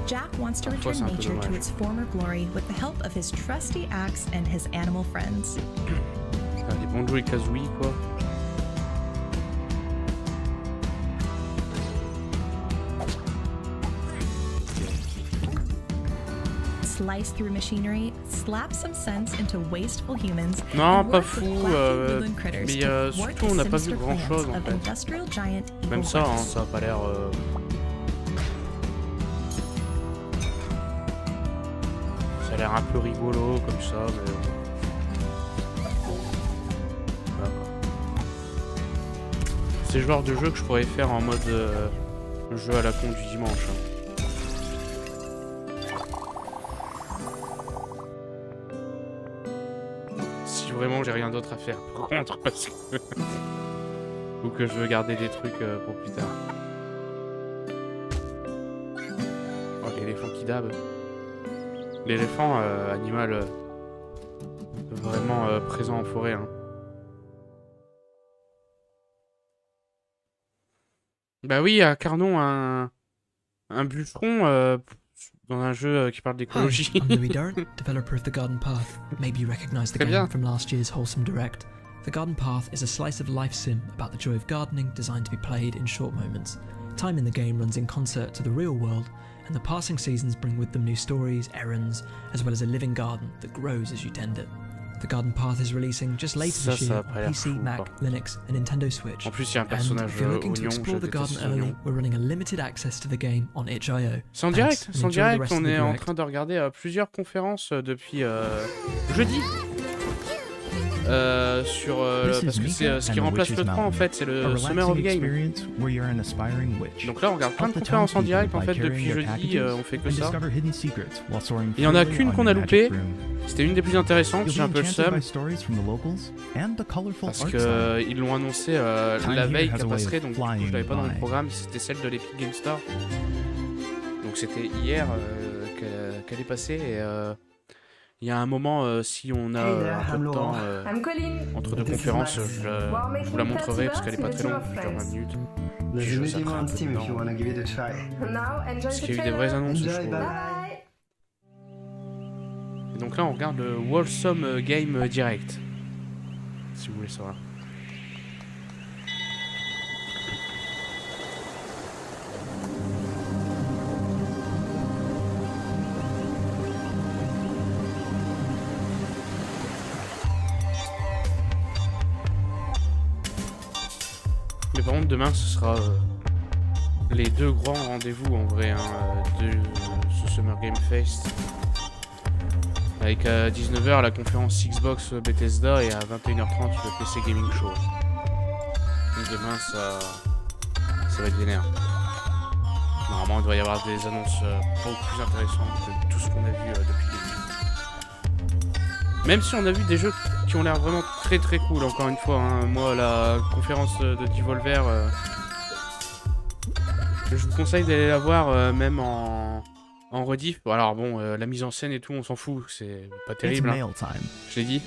Jack wants to return nature to its former glory with the help of his trusty axe and his animal friends. Ah, des Banjo et Kazooie, quoi. Slice through machinery, slap some sense into wasteful humans. Non, pas fou, mais surtout on n'a pas vu grand chose en fait. Même ça, hein, ça a pas l'air. Ça a l'air un peu rigolo comme ça, mais. Voilà, quoi. C'est le genre de jeu que je pourrais faire en mode jeu à la con du dimanche. Hein. Vraiment j'ai rien d'autre à faire par contre parce que ou que je veux garder des trucs pour plus tard. Oh, l'éléphant qui dab. L'éléphant animal vraiment présent en forêt hein. Bah oui à Carnon un bûcheron dans un jeu qui parle d'écologie. Hi, I'm Louis Durrant, developer of The Garden Path. Maybe you recognize the Très game bien. from last year's Wholesome Direct. The Garden Path is a slice of life sim about the joy of gardening designed to be played in short moments. Time in the game runs in concert to the real world, and the passing seasons bring with them new stories, errands, as well as a living garden that grows as you tend it. The Garden Path is releasing just later this year on PC, Mac, Linux, and Nintendo Switch. En plus, il y a un And personnage if you're looking to oignon, explore je the garden déteste early, l'oignon. we're running a limited access to the game on itch.io. C'est en direct, c'est en direct. On est en train de regarder plusieurs conférences depuis jeudi. Sur parce que c'est ce qui remplace le 3 en fait, c'est le Summer of Game. Donc là on regarde plein de conférences en direct en fait depuis jeudi, on fait que ça. Il y en a qu'une qu'on a loupée, c'était une des plus intéressantes, j'ai un peu le seum. Parce que ils l'ont annoncé la veille qu'elle passerait, donc du coup je l'avais pas dans le programme, c'était celle de l'Epic Game Store. Donc c'était hier qu'elle est passée et il y a un moment, si on a un peu de temps entre deux conférences, je vous la montrerai parce qu'elle est pas très longue, genre 20 minutes. Puis je zapperai un peu dedans. Parce qu'il y a eu des vraies annonces, je trouve. Et donc là, on regarde le Wholesome Game Direct, si vous voulez savoir. Mais par contre demain ce sera les deux grands rendez-vous en vrai de ce Summer Game Fest. Avec à 19h la conférence Xbox Bethesda et à 21h30 le PC Gaming Show. Donc demain ça va être vénère. Normalement il devrait y avoir des annonces beaucoup plus intéressantes que tout ce qu'on a vu depuis le début. Même si on a vu des jeux qui ont l'air vraiment très très cool, encore une fois, hein. Moi la conférence de Devolver, je vous conseille d'aller la voir même en rediff. Bon, alors bon, la mise en scène et tout, on s'en fout, c'est pas terrible, hein. Je l'ai dit.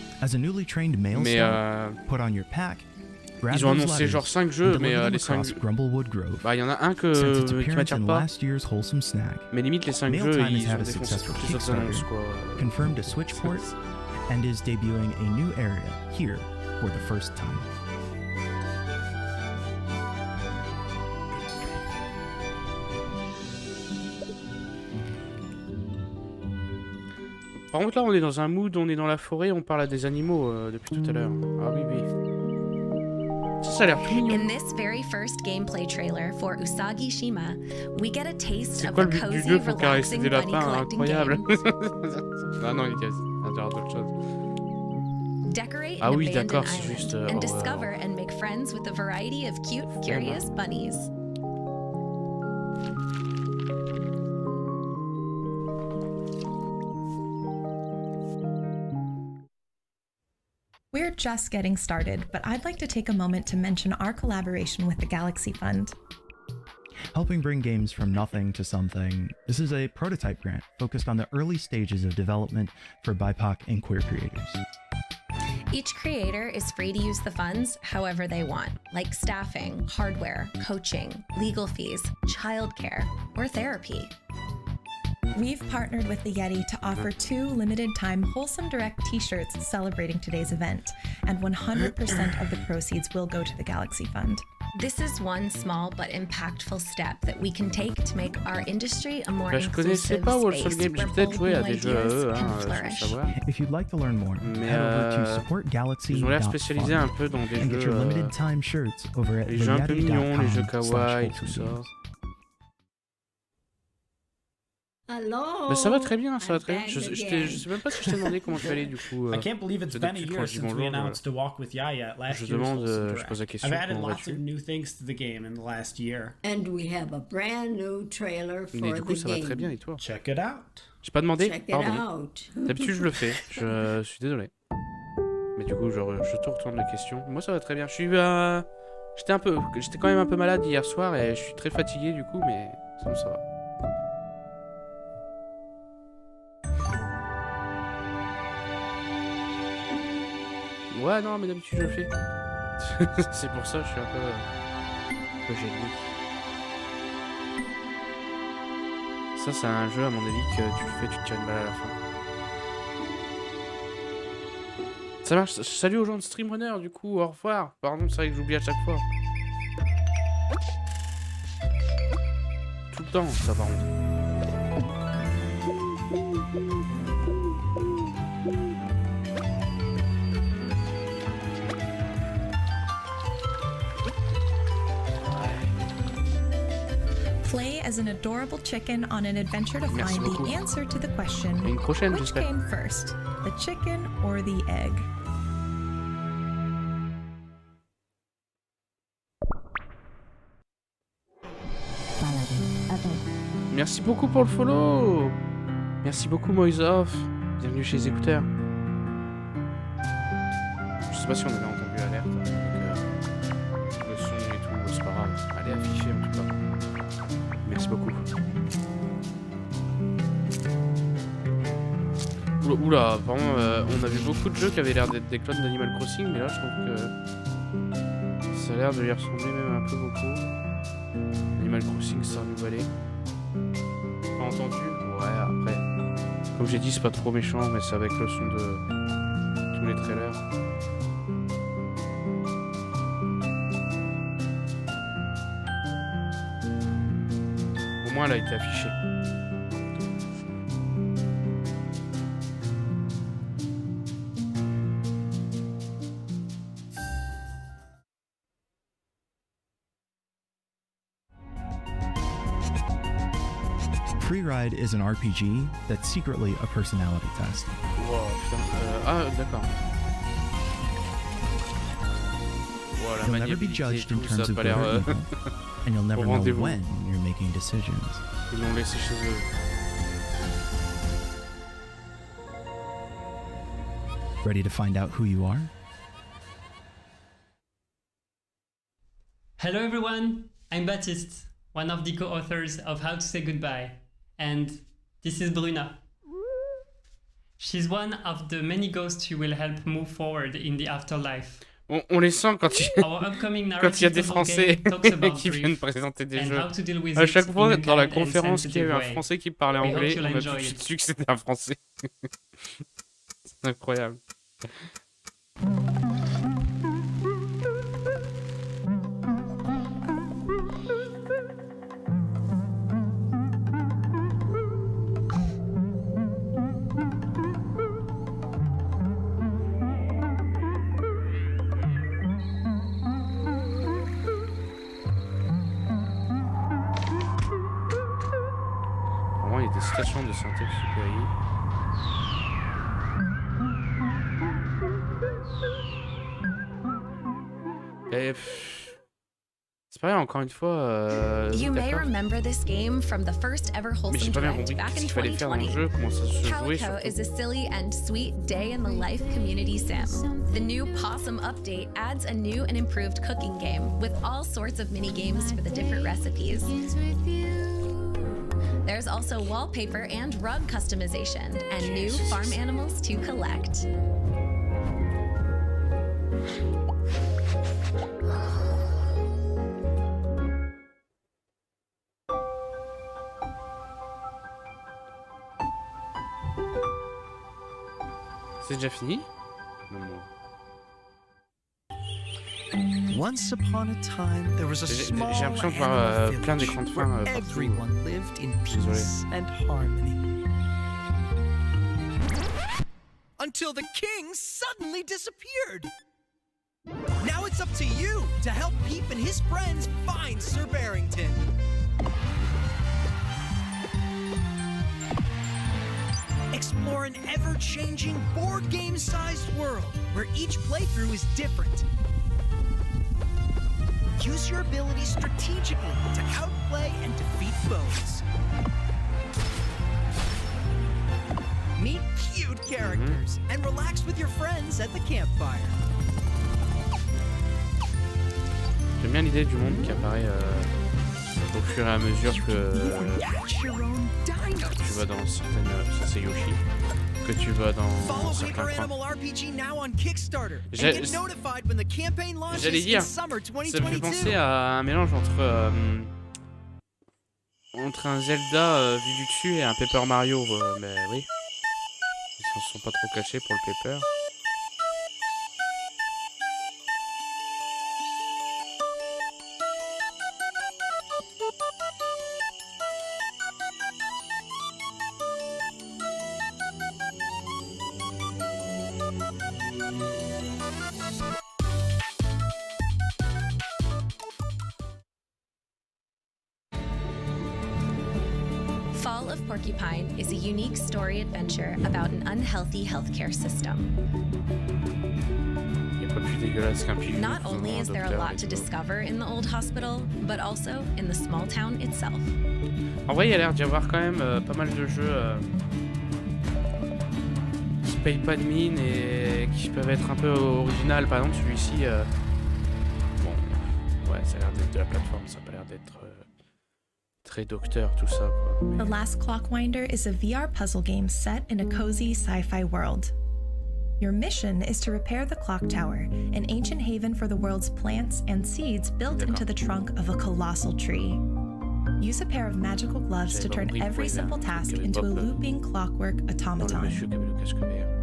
Mais ils ont annoncé genre 5 jeux, mais les 5 jeux... Bah il y en a un qui m'attire pas. Mais limite les 5 jeux, ils ont défoncé toutes les autres annonces quoi. And is debuting a new area here for the first time. Par contre là on est dans un mood, on est dans la forêt, on parle à des animaux depuis tout à l'heure. Ah oui oui. Ça a l'air tout mignon. In this very first gameplay trailer for Usagi Shima, we get a taste of quoi the le but du cozy, jeu pour caresser relaxing des bunny lapins collecting incroyable. game. Ah non, il y a d'autres choses. Decorate Ah an oui, abandoned d'accord, c'est island juste and discover and make friends with a variety of cute, curious bunnies. We're just getting started, but I'd like to take a moment to mention our collaboration with the Galaxy Fund. Helping bring games from nothing to something, this is a prototype grant focused on the early stages of development for BIPOC and queer creators. Each creator is free to use the funds however they want, like staffing, hardware, coaching, legal fees, childcare, or therapy. We've partnered with the Yeti to offer 2 limited-time Wholesome Direct t-shirts celebrating today's event, and 100% of the proceeds will go to the Galaxy Fund. This is one small but impactful step that we can take to make our industry a more Je connaissais inclusive pas space Wholesome Game, j'ai where peut-être bold joué à new des jeux à ideas eux, can sans flourish. savoir. If you'd like to learn more, Mais head over to supportgalaxy.fund ils ont l'air spécialisés un peu dans des and get jeux, your limited time shirts over at les jeux un peu mignons, les jeux kawaii, tout ça. Hello. Mais ça va très bien, ça va très bien. Je sais même pas si je t'ai demandé comment tu allais du coup. I can't believe it's been a year since we announced to walk with Yaya at last year's Wholesome Direct. Je pose la question. I've added lots of new things to the game in the last year. And we have a brand new trailer for Mais du coup, the ça va game. très bien et toi? Check it out. J'ai pas demandé. Check it Pardon. out. D'habitude, je le fais. Je suis désolé. Mais du coup, je te retourne la question. Moi, ça va très bien. J'étais quand même un peu malade hier soir et je suis très fatigué du coup, mais sinon ça va. Ouais, non, mais d'habitude je le fais. C'est pour ça que je suis un peu gêné. Ça, c'est un jeu, à mon avis, que tu le fais, tu te tires une balle à la fin. Ça marche. Salut aux gens de Streamrunner, du coup, au revoir. Pardon, c'est vrai que j'oublie à chaque fois. Tout le temps, ça, par contre. Play as an adorable chicken on an adventure to find the answer to the question, which came first, the chicken or the egg? Merci beaucoup pour le follow. Merci beaucoup Moisov. Bienvenue chez les écouteurs. Je sais pas si on avait entendu l'alerte. Le son et tout, c'est pas grave. Elle est affichée en tout cas. Merci beaucoup. Oula, apparemment on a vu beaucoup de jeux qui avaient l'air d'être des clones d'Animal Crossing, mais là je trouve que ça a l'air de lui ressembler même un peu beaucoup. Animal Crossing Stardew Valley. Pas entendu? Ouais, après. Comme j'ai dit, c'est pas trop méchant, mais c'est avec le son de tous les trailers. Au moins, elle a été affichée. Free Ride is an RPG that's secretly a personality test. Wow, putain. Ah, d'accord. Wow, You'll never be judged in terms of good or evil, and you'll never know when you're making decisions. Ils l'ont laissé chez eux. Ready to find out who you are? Hello everyone, I'm Baptiste, one of the co-authors of How to Say Goodbye, and this is Bruna. She's one of the many ghosts who will help move forward in the afterlife. On les sent quand il y a des Français qui viennent présenter des jeux. À chaque fois, dans la conférence, qu'il y a eu un Français qui parlait anglais, on a tout de suite su que c'était un Français. C'est incroyable. Il y a des stations de santé et c'est pareil, encore une fois. You may remember this game from the first ever Wholesome Direct back in 2020. Calico is a silly and sweet day in the life community sim. The new Possum update adds a new and improved cooking game with all sorts of mini games for the different recipes. There's also wallpaper and rug customization and new farm animals to collect. C'est déjà fini? Once upon a time, there was a small village where everyone lived in peace and harmony. Until the king suddenly disappeared. Now it's up to you to help Peep and his friends find Sir Barrington. Explore an ever-changing board game-sized world where each playthrough is different. Use your abilities strategically to outplay and defeat foes. Meet cute characters and relax with your friends at the campfire. J'aime bien l'idée du monde qui apparaît au fur et à mesure que tu vas dans certaines... Ça c'est Yoshi. Que tu vas dans certains coins. J'allais dire, ça me fait penser à un mélange entre un Zelda vu du dessus et un Paper Mario, mais oui. Ils s'en sont pas trop cachés pour le Paper. Fall of Porcupine is a unique story adventure about an unhealthy healthcare system. Not only is there a lot to discover in the old hospital, but also in the small town itself. En vrai, il y a l'air d'y avoir quand même pas mal de jeux qui payent pas de mine et qui peuvent être un peu original. Par exemple, celui-ci, bon, ouais, ça a l'air d'être de la plateforme, ça a pas l'air d'être très docteur, tout ça, quoi. The Last Clockwinder is a VR puzzle game set in a cozy sci-fi world. Your mission is to repair the clock tower, an ancient haven for the world's plants and seeds built into the trunk of a colossal tree. Use a pair of magical gloves to turn every simple task into a looping clockwork automaton.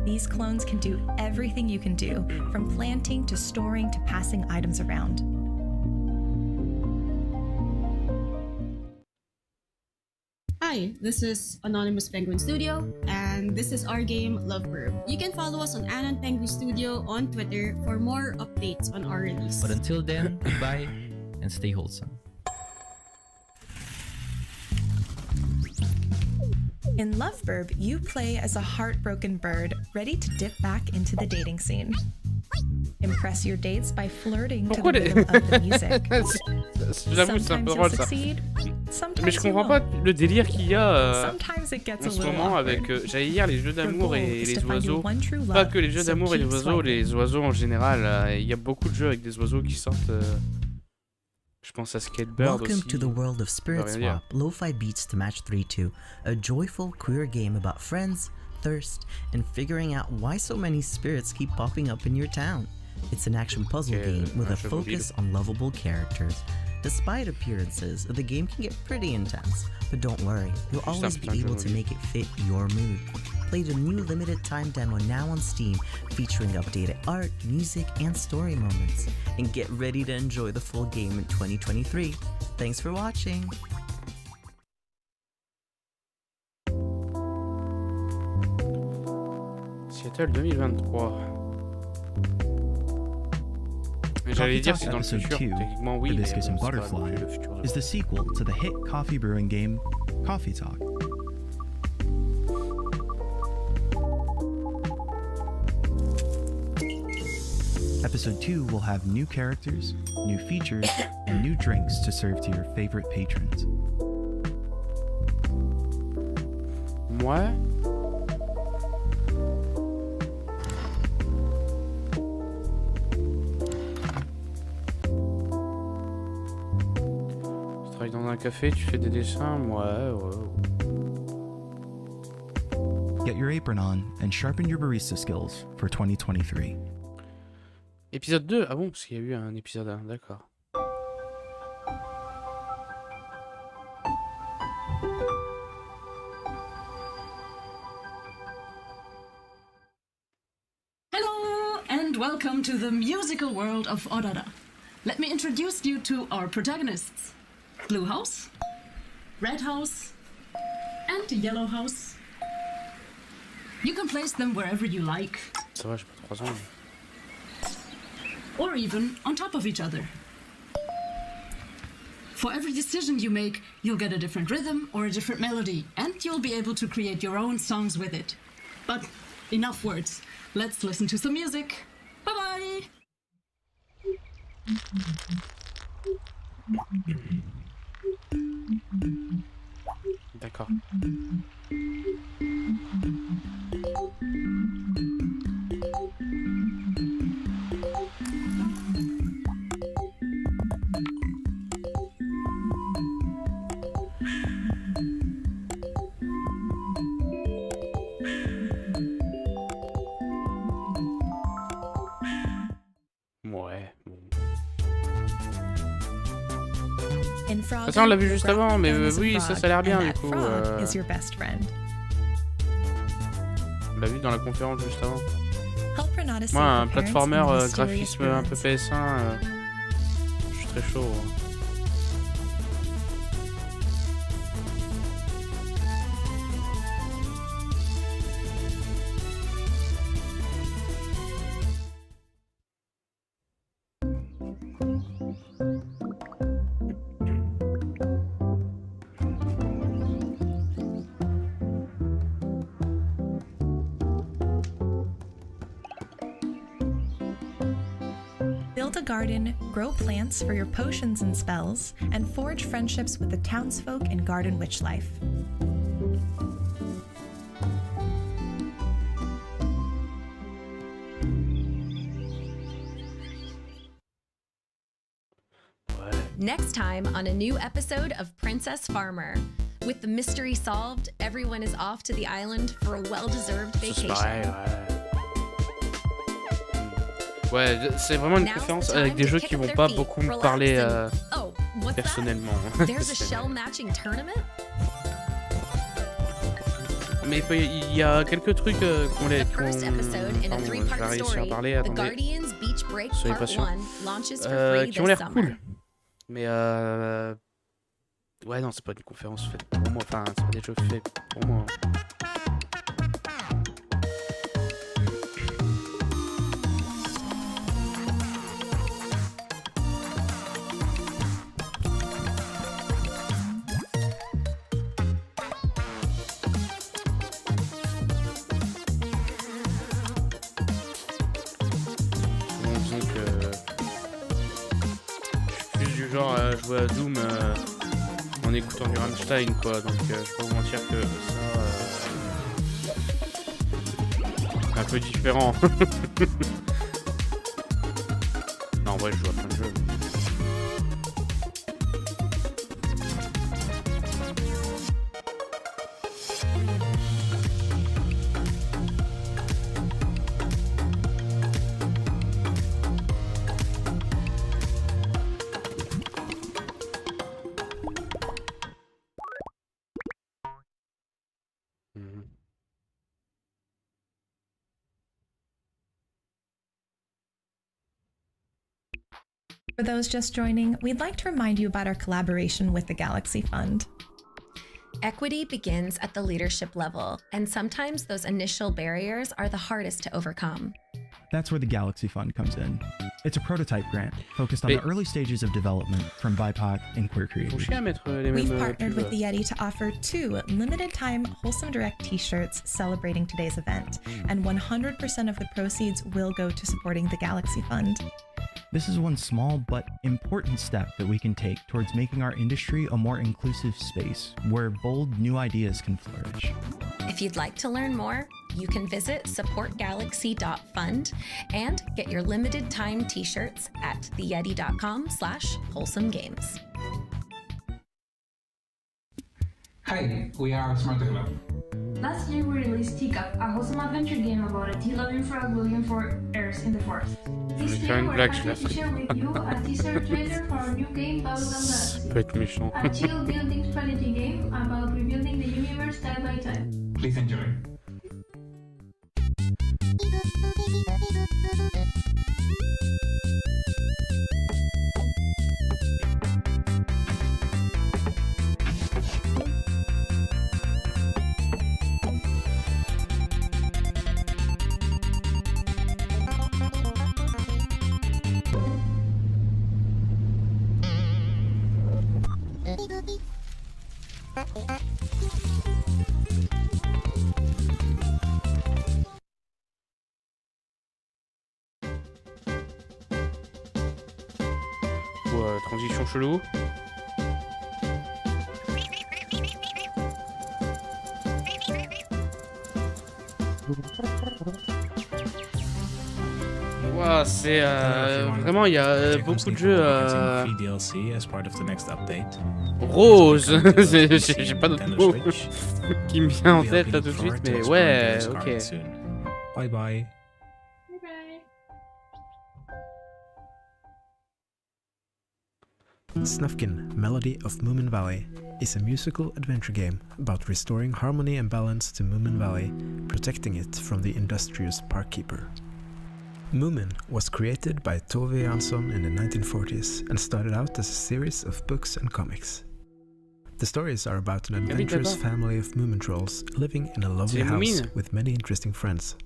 These clones can do everything you can do, from planting to storing to passing items around. Hi, this is Anonymous Penguin Studio, and this is our game Lovebird. You can follow us on Anon Penguin Studio on Twitter for more updates on our release. But until then, goodbye and stay wholesome. In Lovebird, you play as a heartbroken bird ready to dip back into the dating scene. Impress your dates by flirting to the rhythm of the music. J'avoue, c'est un peu drôle ça. Mais je comprends pas le délire qu'il y a en ce moment avec, j'allais dire, les jeux d'amour et les oiseaux. Pas que les jeux d'amour et les oiseaux en général. Il y a beaucoup de jeux avec des oiseaux qui sortent. Je pense à Skatebird aussi. Welcome to the world of Spirit Swap, Lo-Fi Beats to Match 3-2, a joyful queer game about friends, thirst, and figuring out why so many spirits keep popping up in your town. It's an action puzzle game with a focus on lovable characters. Despite appearances, the game can get pretty intense, but don't worry, you'll always be able to make it fit your mood. Play the new limited time demo now on Steam, featuring updated art, music, and story moments. And get ready to enjoy the full game in 2023. Thanks for watching! Seattle 2023. J'allais dire c'est dans le futur, techniquement oui, mais Hibiscus and Butterfly is the sequel to the hit coffee brewing game Coffee Talk. Episode 2 will have new characters, new features, and new drinks to serve to your favorite patrons. Moi? Tu travailles dans un café, tu fais des dessins, ouais. Get your apron on and sharpen your barista skills for 2023. Épisode 2? Ah bon, parce qu'il y a eu un épisode 1, d'accord. Hello, and welcome to the musical world of Aurora. Let me introduce you to our protagonists. Blue House, Red House, and Yellow House. You can place them wherever you like. Ça va, j'ai pas 3 ans. Or even on top of each other. For every decision you make, you'll get a different rhythm or a different melody, and you'll be able to create your own songs with it. But enough words. Let's listen to some music. Bye-bye! D'accord. Ouais, bon. Ça, on l'a vu juste avant, mais oui, ça a l'air bien du coup. On l'a vu dans la conférence juste avant. Moi, un platformer graphisme un peu PS1, je suis très chaud. Build a garden, grow plants for your potions and spells, and forge friendships with the townsfolk in garden witch life. Next time on a new episode of Princess Farmer. With the mystery solved, everyone is off to the island for a well-deserved vacation. Ouais, c'est vraiment une conférence avec des jeux qui vont pas beaucoup me parler personnellement. Mais il y a quelques trucs qu'on j'ai réussi à parler, attendez, soyez patients, qui ont l'air cool. Mais ouais, non, c'est pas une conférence faite pour moi, enfin, c'est pas des jeux faits pour moi. Genre jouer à Doom en écoutant du Rammstein quoi, donc je peux pas vous mentir que ça un peu différent. Non, en vrai je joue à plein de jeux. For those just joining, we'd like to remind you about our collaboration with the Galaxy Fund. Equity begins at the leadership level, and sometimes those initial barriers are the hardest to overcome. That's where the Galaxy Fund comes in. It's a prototype grant focused on the early stages of development from BIPOC and queer creators. We've partnered with the Yeti to offer 2 limited-time Wholesome Direct t-shirts celebrating today's event, and 100% of the proceeds will go to supporting the Galaxy Fund. This is one small but important step that we can take towards making our industry a more inclusive space where bold new ideas can flourish. If you'd like to learn more, you can visit supportgalaxy.fund and get your limited time t-shirts at theyeti.com/wholesomegames. Hi, we are Smarter Club. Last year we released Teacup, a wholesome adventure game about a tea-loving frog looking for heirs in the forest. This year we're happy to share with you a teaser trailer for our new game, Bubblegum Galaxy. A chill building strategy game about rebuilding the universe time by time. Please enjoy. Transition chelou. Wow, c'est vraiment, il y a beaucoup de jeux rose. J'ai pas d'autre mot qui me vient en tête là tout de suite, mais ouais, ok. Bye bye. Snufkin, Melody of Moomin Valley, is a musical adventure game about restoring harmony and balance to Moomin Valley, protecting it from the industrious parkkeeper. Moomin was created by Tove Jansson in the 1940s and started out as a series of books and comics. The stories are about an adventurous family of Moomin trolls living in a lovely house with many interesting friends.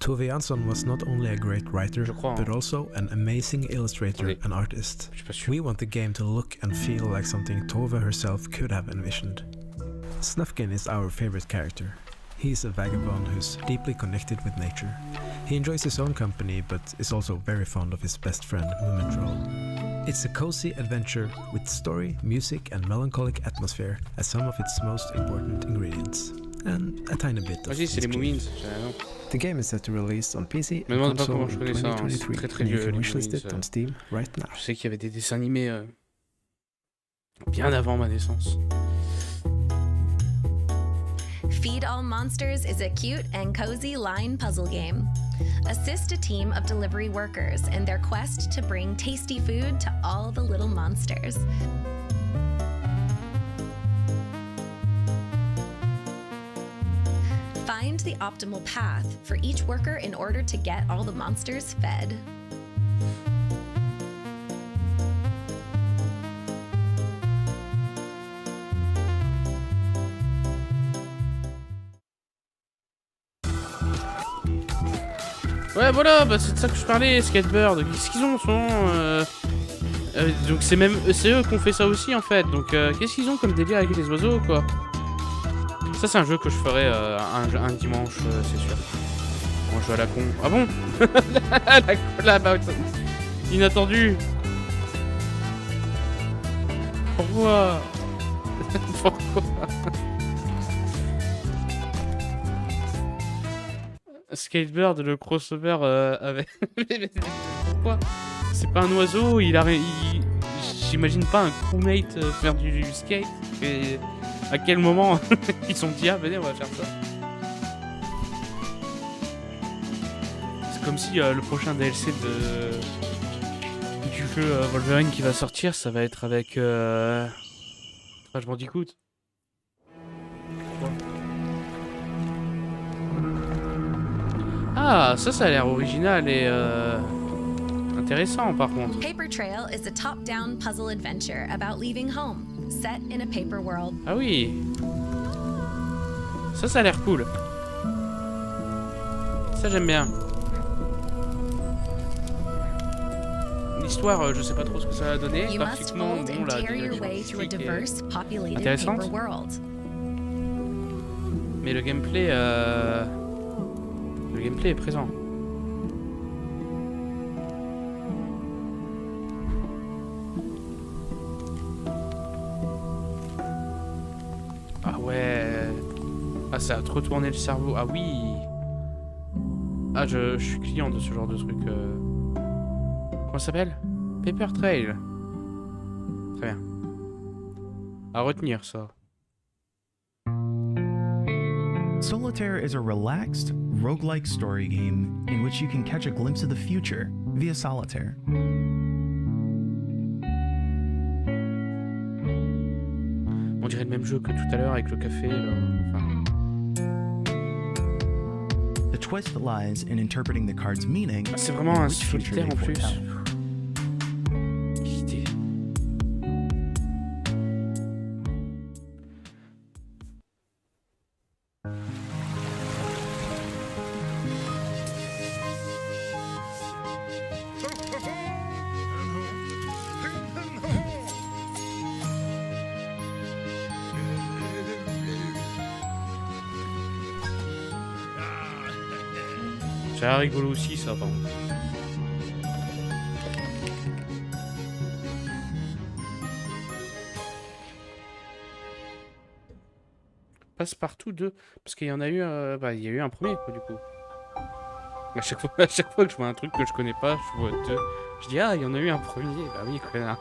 Tove Jansson was not only a great writer, but also an amazing illustrator and artist. We want the game to look and feel like something Tove herself could have envisioned. Snufkin is our favorite character. He is a vagabond who's deeply connected with nature. He enjoys his own company, but is also very fond of his best friend, Moomin Troll. It's a cozy adventure with story, music and melancholic atmosphere as some of its most important ingredients. And a tiny bit of The game is set to release on PC and console in 2023, and you can wishlist it on Steam right now. Je sais qu'il y avait des dessins animés bien avant ma naissance. Feed All Monsters is a cute and cozy line puzzle game. Assist a team of delivery workers in their quest to bring tasty food to all the little monsters. Find the optimal path for each worker in order to get all the monsters fed. Ouais, voilà, bah c'est de ça que je parlais, Skatebird. Qu'est-ce qu'ils ont en ce moment donc c'est eux qui ont fait ça aussi en fait. Donc qu'est-ce qu'ils ont comme délire avec les oiseaux quoi. Ça c'est un jeu que je ferai un dimanche, c'est sûr. Un jeu à la con. Ah bon. La collab inattendu. Pourquoi? Pourquoi? Skatebird, le crossover avec... Pourquoi? C'est pas un oiseau, j'imagine pas un crewmate faire du skate. Et à quel moment ils sont dit, ah venez on va faire ça. C'est comme si le prochain DLC du jeu Wolverine qui va sortir, ça va être avec... je m'en dis écoute. Ah, ça a l'air original et intéressant par contre. Paper Trail is a top-down puzzle adventure about leaving home, set in a paper world. Ah oui. Ça a l'air cool. Ça j'aime bien. L'histoire, je sais pas trop ce que ça va donner. Graphiquement, bon, la direction est intéressante. Mais le gameplay est présent. Ah ouais. Ah ça a trop tourné le cerveau. Ah oui. Ah je suis client de ce genre de truc. Comment ça s'appelle? Paper Trail. Très bien. À retenir ça. Solitaire is a relaxed, roguelike story game in which you can catch a glimpse of the future via solitaire. On dirait le même jeu que tout à l'heure avec le café. Là. Enfin... The twist lies in interpreting the card's meaning. Ah, c'est vraiment un solitaire en plus. Ça a l'air rigolo aussi ça par contre. Passe-partout 2. Parce qu'il y en a eu il y a eu un premier quoi du coup. À chaque fois que je vois un truc que je connais pas, je vois 2. Je dis ah il y en a eu un premier. Bah oui connard.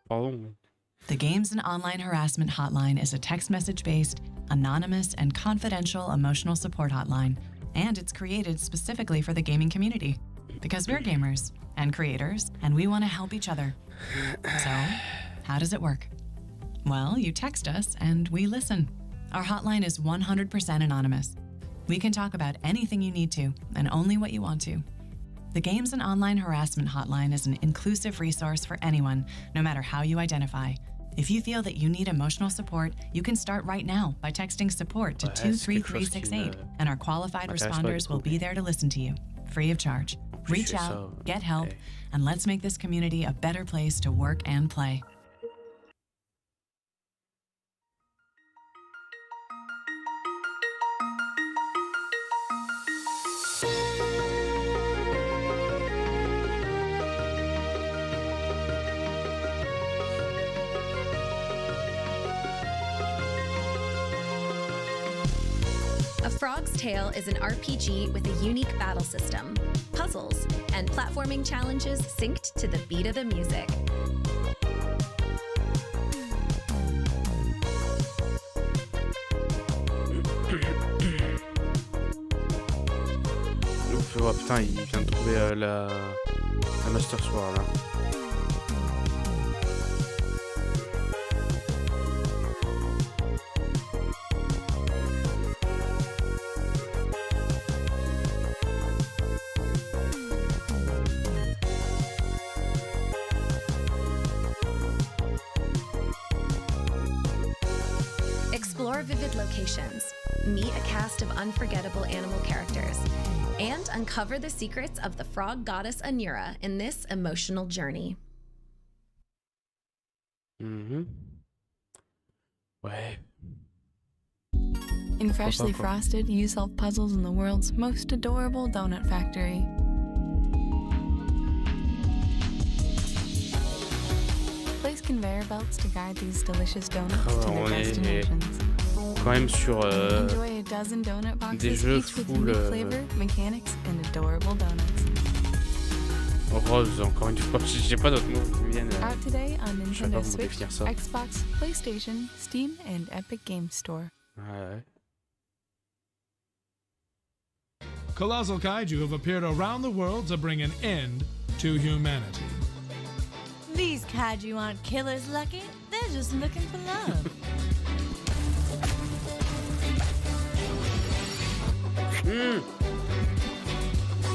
Pardon. The Games and Online Harassment Hotline is a text message-based, anonymous, and confidential emotional support hotline, and it's created specifically for the gaming community. because we're gamers and creators, and we want to help each other. So, how does it work? Well, you text us and we listen. Our hotline is 100% anonymous. We can talk about anything you need to, and only what you want to. The Games and Online Harassment Hotline is an inclusive resource for anyone, no matter how you identify. If you feel that you need emotional support, you can start right now by texting support to 23368, and our qualified responders will be there to listen to you, free of charge. Reach out, get help, and let's make this community a better place to work and play. A Frog's Tale is an RPG with a unique battle system, puzzles, and platforming challenges synced to the beat of the music. Oh putain, il vient de trouver la Master Sword là. Explore vivid locations, meet a cast of unforgettable animal characters, and uncover the secrets of the frog goddess Anura in this emotional journey. Ouais. In Freshly Frosted, you solve puzzles in the world's most adorable donut factory. Place conveyor belts to guide these delicious donuts to their destinations. Quand même sur Enjoy a dozen donut boxes, des jeux each with full unique flavor, mechanics, and adorable donuts. rose, encore une fois. J'ai pas d'autres mots qui me viennent. Out today on Je sais pas Nintendo vous Switch, définir ça. Xbox, PlayStation, Steam, and Epic Games Store. Ouais. Colossal kaiju have appeared around the world to bring an end to humanity. These kaiju aren't killers, Lucky. They're just looking for love.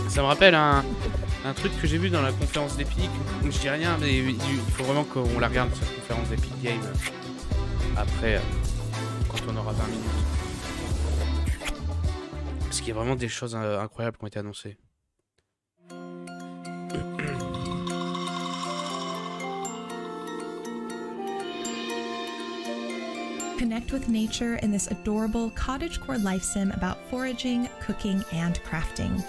Ça me rappelle un truc que j'ai vu dans la conférence d'Epic. Je dis rien, mais il faut vraiment qu'on la regarde, cette conférence d'Epic Games. Après, quand on aura 20 minutes. Parce qu'il y a vraiment des choses incroyables qui ont été annoncées. Connect with nature in this adorable cottagecore life sim about foraging, cooking, and crafting.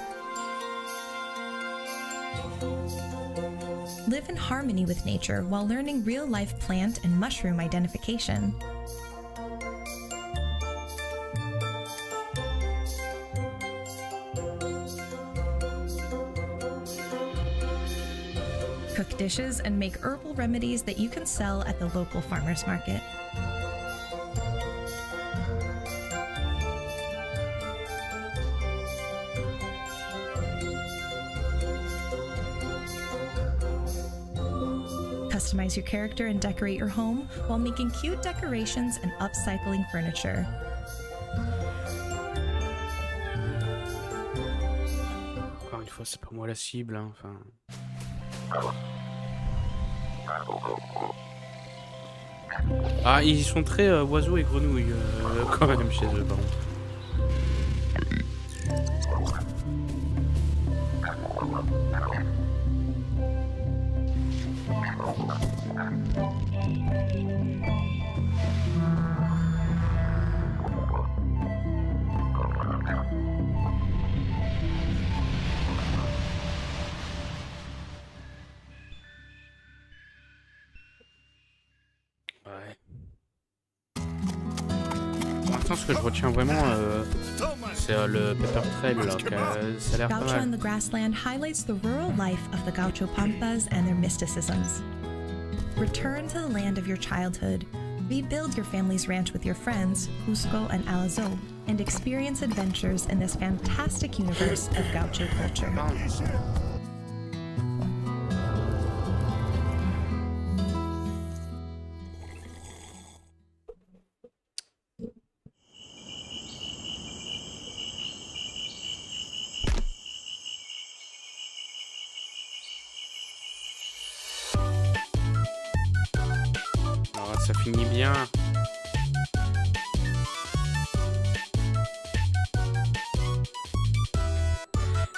Live in harmony with nature while learning real-life plant and mushroom identification. Cook dishes and make herbal remedies that you can sell at the local farmers market. Customize your character and decorate your home while making cute decorations and upcycling furniture. Encore une fois, c'est pas moi la cible, hein, enfin. Ah, ils sont très oiseaux et grenouilles quand même chez eux, par contre. Ce que je retiens vraiment, c'est le Pepper Trail, là, ça a l'air pas Gaucho mal. in the Grassland highlights the rural life of the Gaucho Pampas and their mysticisms. Return to the land of your childhood, rebuild your family's ranch with your friends, Cusco and Alazo, and experience adventures in this fantastic universe of Gaucho culture. ça finit bien.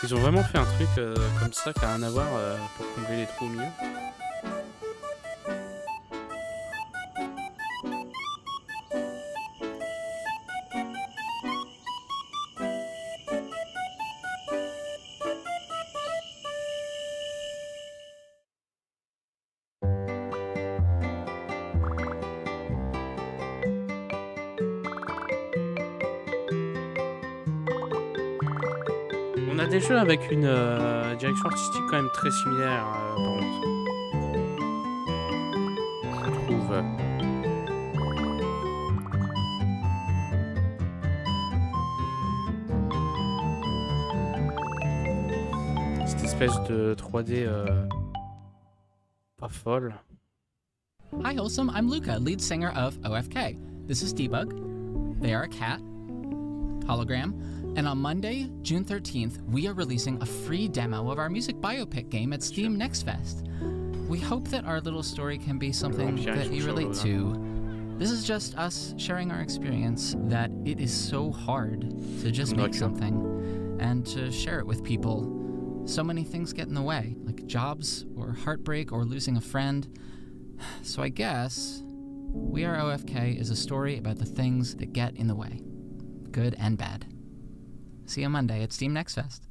Ils ont vraiment fait un truc comme ça qui a rien à voir pour combler les trous au milieu. On a des jeux avec une direction artistique quand même très similaire, par contre. Je trouve. Cette espèce de 3D pas folle. Hi Wholesome, I'm Luca, lead singer of OFK. This is Debug. They are a cat. Hologram. And on Monday, June 13th, we are releasing a free demo of our music biopic game at Steam Next Fest. We hope that our little story can be something that you relate to. This is just us sharing our experience that it is so hard to just make something and to share it with people. So many things get in the way, like jobs or heartbreak or losing a friend. So I guess We Are OFK is a story about the things that get in the way, good and bad. See you Monday at Steam Next Fest.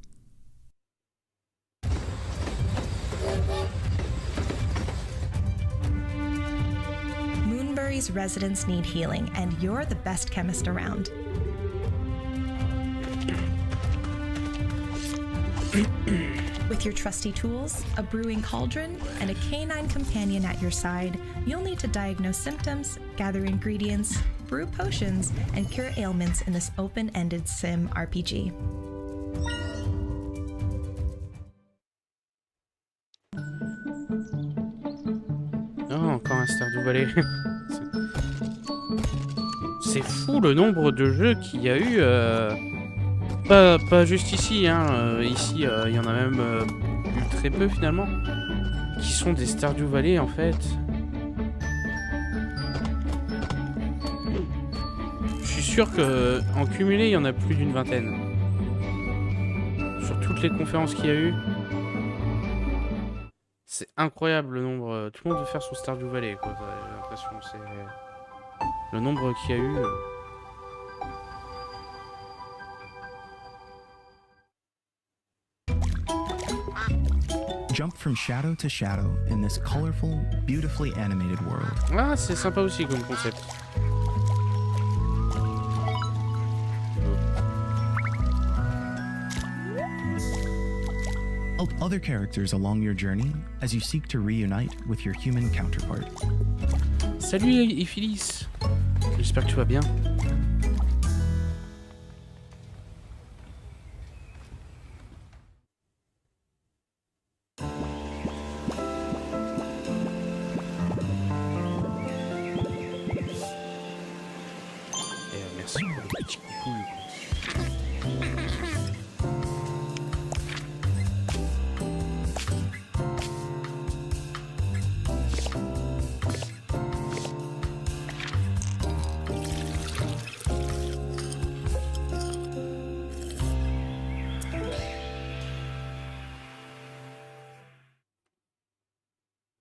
Moonbury's residents need healing, and you're the best chemist around. With your trusty tools, a brewing cauldron, and a canine companion at your side, you'll need to diagnose symptoms, gather ingredients, brew potions, and cure ailments in this open-ended sim RPG. Oh, encore un Stardew Valley. C'est fou le nombre de jeux qu'il y a eu. Pas juste ici, hein. Ici, il y en a même eu très peu finalement. Qui sont des Stardew Valley en fait. Je suis sûr que en cumulé, il y en a plus d'une vingtaine. Sur toutes les conférences qu'il y a eu. C'est incroyable le nombre. Tout le monde veut faire son Stardew Valley, quoi. J'ai l'impression. C'est le nombre qu'il y a eu. Jump from shadow to shadow in this colorful, beautifully animated world. Ah, c'est sympa aussi comme concept. Help other characters along your journey as you seek to reunite with your human counterpart. Salut Ephilis. J'espère que tu vas bien. Merci pour le petit coucou.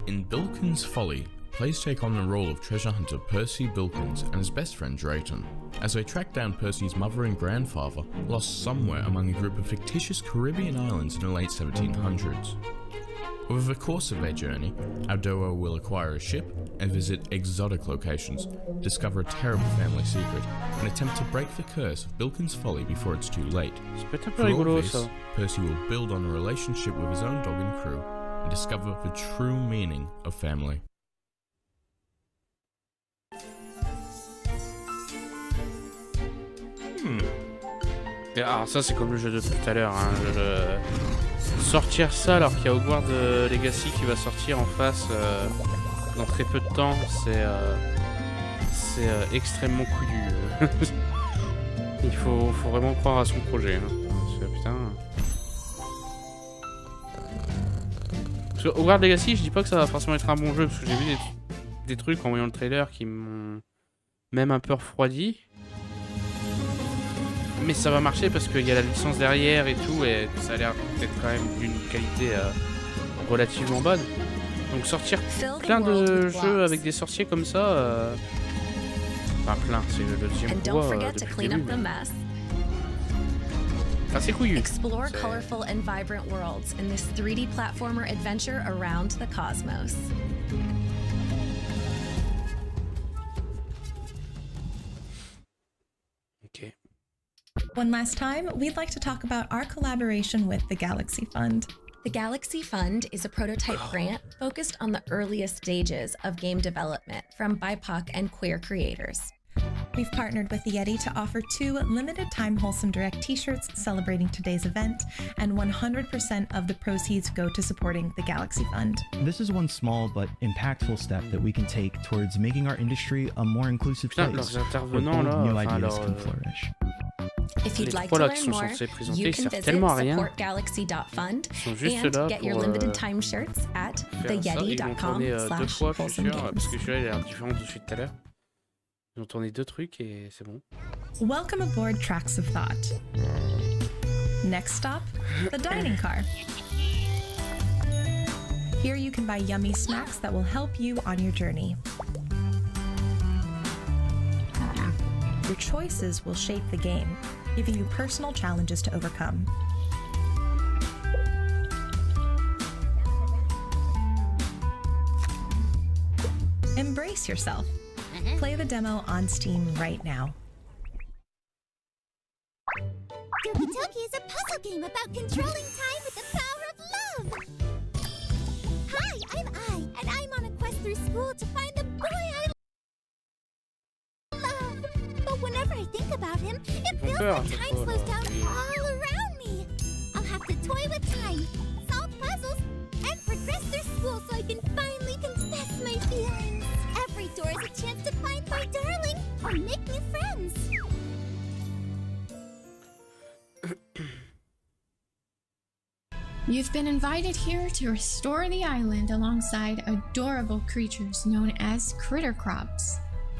In Bilkins' Folly, players take on the role of treasure hunter Percy Bilkins and his best friend Drayton, as they track down Percy's mother and grandfather, lost somewhere among a group of fictitious Caribbean islands in the late 1700s. Over the course of their journey, our duo will acquire a ship and visit exotic locations, discover a terrible family secret, and attempt to break the curse of Bilkins' Folly before it's too late. For all of this, Percy will build on a relationship with his own dog and crew, and discover the true meaning of family. Alors ça c'est comme le jeu de tout à l'heure, hein. Sortir ça alors qu'il y a Hogwarts Legacy qui va sortir en face dans très peu de temps, c'est extrêmement couillu. Il faut vraiment croire à son projet, hein. Putain. Parce que Hogwarts Legacy, je dis pas que ça va forcément être un bon jeu, parce que j'ai vu des trucs en voyant le trailer qui m'ont même un peu refroidi. Mais ça va marcher parce qu'il y a la licence derrière et tout, et ça a l'air d'être quand même d'une qualité relativement bonne. Donc sortir plein de jeux avec des sorciers comme ça, enfin plein, c'est le deuxième fois depuis le début. Ah, c'est couillu. Explore colorful and vibrant worlds in this 3D platformer adventure around the cosmos. Okay. One last time, we'd like to talk about our collaboration with the Galaxy Fund. The Galaxy Fund is a prototype grant focused on the earliest stages of game development from BIPOC and queer creators. We've partnered with the Yeti to offer 2 limited-time Wholesome Direct t-shirts celebrating today's event, and 100% of the proceeds go to supporting the Galaxy Fund. This is one small but impactful step that we can take towards making our industry a more inclusive place where bold new ideas can flourish. If you'd like to learn more, you can visit supportgalaxy.fund and get your limited time shirts at theyeti.com/wholesomegames. Ils ont tourné 2 trucs et c'est bon. Welcome aboard Tracks of Thought. Next stop, the dining car. Here you can buy yummy snacks that will help you on your journey. Your choices will shape the game, giving you personal challenges to overcome. Embrace yourself. Play the demo on Steam right now. Doki Doki is a puzzle game about controlling time with the power of love. Hi, I'm Ai, and I'm on a quest through school to find the boy I love. But whenever I think about him, it feels like time slows down all around me. I'll have to toy with time, solve puzzles, and progress through school so I can finally confess my feelings. Every door is a chance to find my darling or make new friends. You've been invited here to restore the island alongside adorable creatures known as critter crops.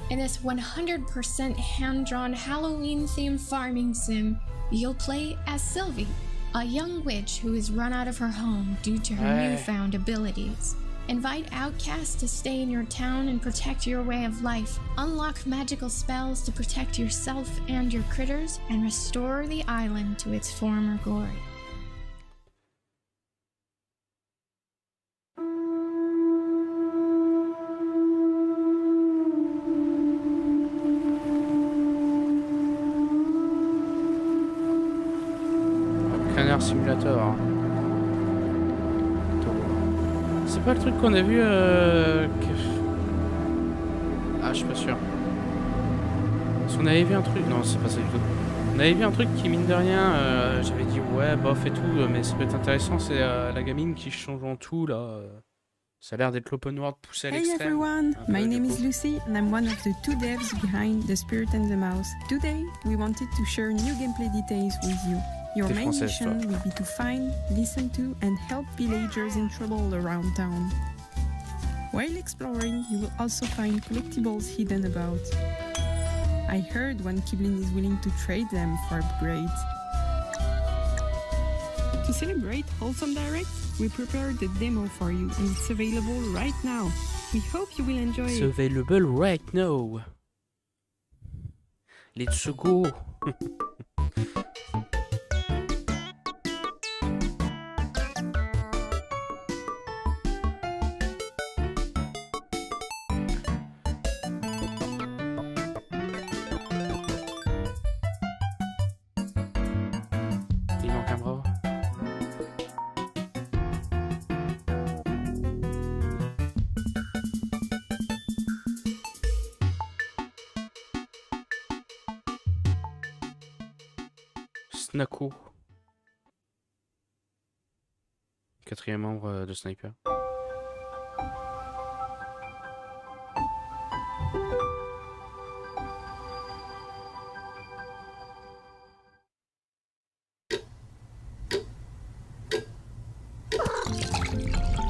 In this 100% hand-drawn Halloween-themed farming sim, you'll play as Sylvie, a young witch who is run out of her home due to her newfound abilities. Invite outcasts to stay in your town and protect your way of life. Unlock magical spells to protect yourself and your critters, and restore the island to its former glory. Canard Simulator. C'est pas le truc qu'on a vu Ah, je suis pas sûr. Parce qu'on avait vu un truc... Non, c'est pas ça du tout. On avait vu un truc qui, mine de rien, j'avais dit ouais, bof et tout, mais ça peut être intéressant, c'est la gamine qui change en tout, là. Ça a l'air d'être l'open world poussé à l'extrême. Hey everyone, my name is Lucy and I'm one of the 2 devs behind The Spirit and the Mouse. Today, we wanted to share new gameplay details with you. Your main mission will be to find, listen to, and help villagers in trouble around town. While exploring, you will also find collectibles hidden about. I heard one Kiblin is willing to trade them for upgrades. To celebrate Wholesome Direct, we prepared the demo for you and it's available right now. We hope you will enjoy It's it. available right now. Let's go. Il manque un bras. Snako. 4e membre de Sniper.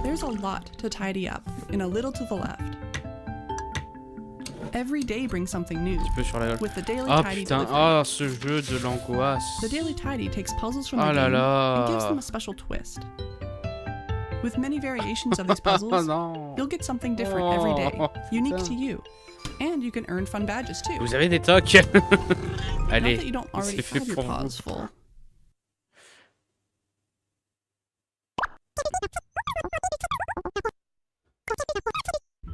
There's a lot to tidy up and a little to the left. Every day brings something new. Un petit peu sur la gueule. With the daily Ah tidy putain, delivery. ah ce jeu de l'angoisse. The daily tidy takes puzzles from Oh the là game là. and gives them a special twist. With many variations of these puzzles, non. you'll get something different every day, Oh, unique putain. to you. And you can earn fun badges too. Vous avez des tocs. Allez, Not that you don't already c'est fait have your pour paws vous. full.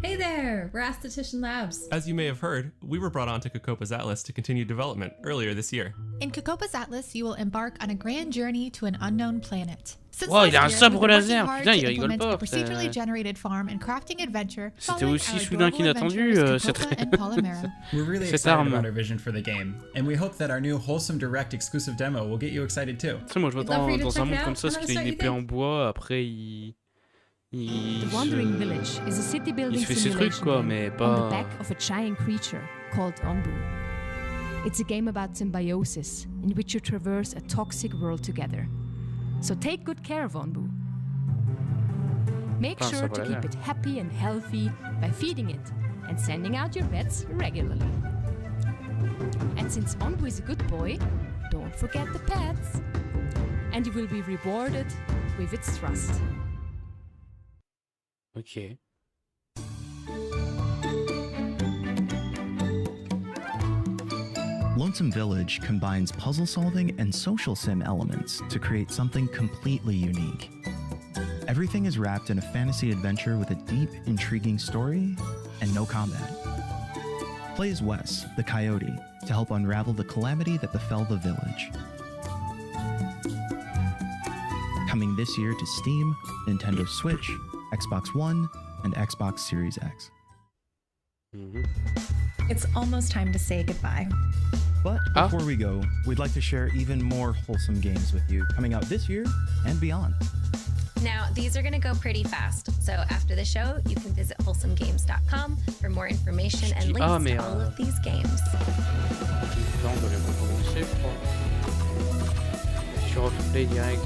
Hey there, we're Aesthetician Labs. As you may have heard, we were brought onto Kokopa's Atlas to continue development earlier this year. In Kokopa's Atlas, you will embark on a grand journey to an unknown planet. Since Wow, il a un last year, sabre we've been laser. working hard Putain, to il rigole implement pas. a procedurally generated farm and crafting adventure. C'était following aussi our soudain adorable qu'inattendu adventurers cette Kokopa and Polymero. We're really cette excited arme. about our vision for the game, and we hope that our new Wholesome Direct exclusive demo will get you excited too. Tu sais, moi je m'attends dans un monde comme ça, parce qu'il a une épée en bois, après il... The Wandering Village is a city building il fait ses trucs simulation quoi, game mais on the pas... back of a giant creature called Onbu. It's a game about symbiosis in which you traverse a toxic world together. So take good care of Onbu. Make sure to keep it happy and healthy by feeding it and sending out your pets regularly. And since Onbu is a good boy, don't forget the pets. And you will be rewarded with its trust. Ok. Lonesome Village combines puzzle solving and social sim elements to create something completely unique. Everything is wrapped in a fantasy adventure with a deep, intriguing story and no combat. Play as Wes, the coyote, to help unravel the calamity that befell the village. Coming this year to Steam, Nintendo Switch, Xbox One, and Xbox Series X. It's almost time to say goodbye. But before we go, we'd like to share even more wholesome games with you coming out this year and beyond. Now, these are going to go pretty fast, so after the show, you can visit wholesomegames.com for more information and links to all of these games. Tu replay direct.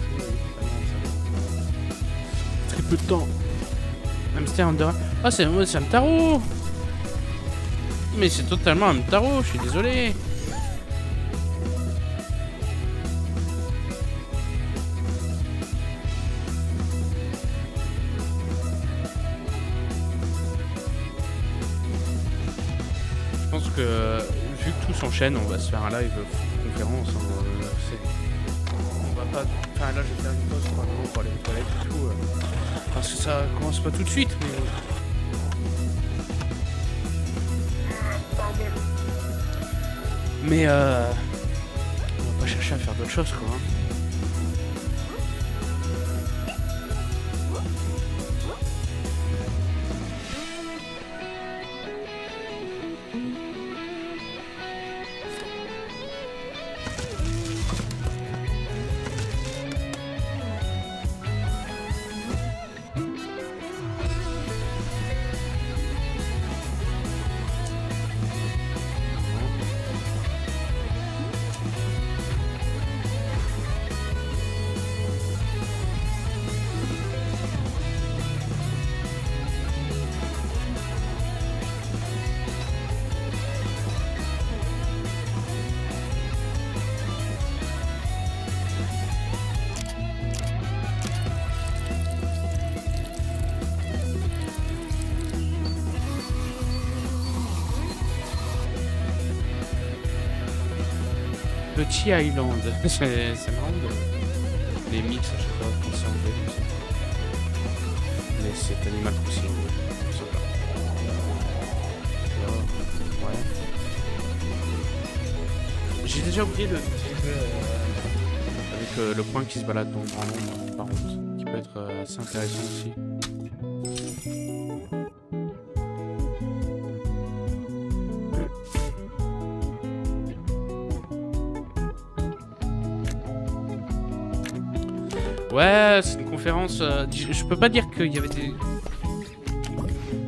Très peu de temps. Hamster Under. Ah, c'est un tarot. Mais c'est totalement un tarot, je suis désolé. Je pense que vu que tout s'enchaîne, on va se faire un live conférence. On va pas. Enfin là, je vais faire une pause pour aller aux toilettes et tout. Parce que ça commence pas tout de suite, mais. Mais on va pas chercher à faire d'autres choses quoi. Hein. Petit Island, c'est marrant de... les mix à chaque fois quand c'est anglais comme ça. Mais c'est Animal Crossing, je sais pas. Là, ouais. J'ai déjà oublié le jeu avec le point qui se balade dans le grand nombre, par contre, qui peut être assez intéressant aussi. Ouais, c'est une conférence. Je peux pas dire qu'il y avait des.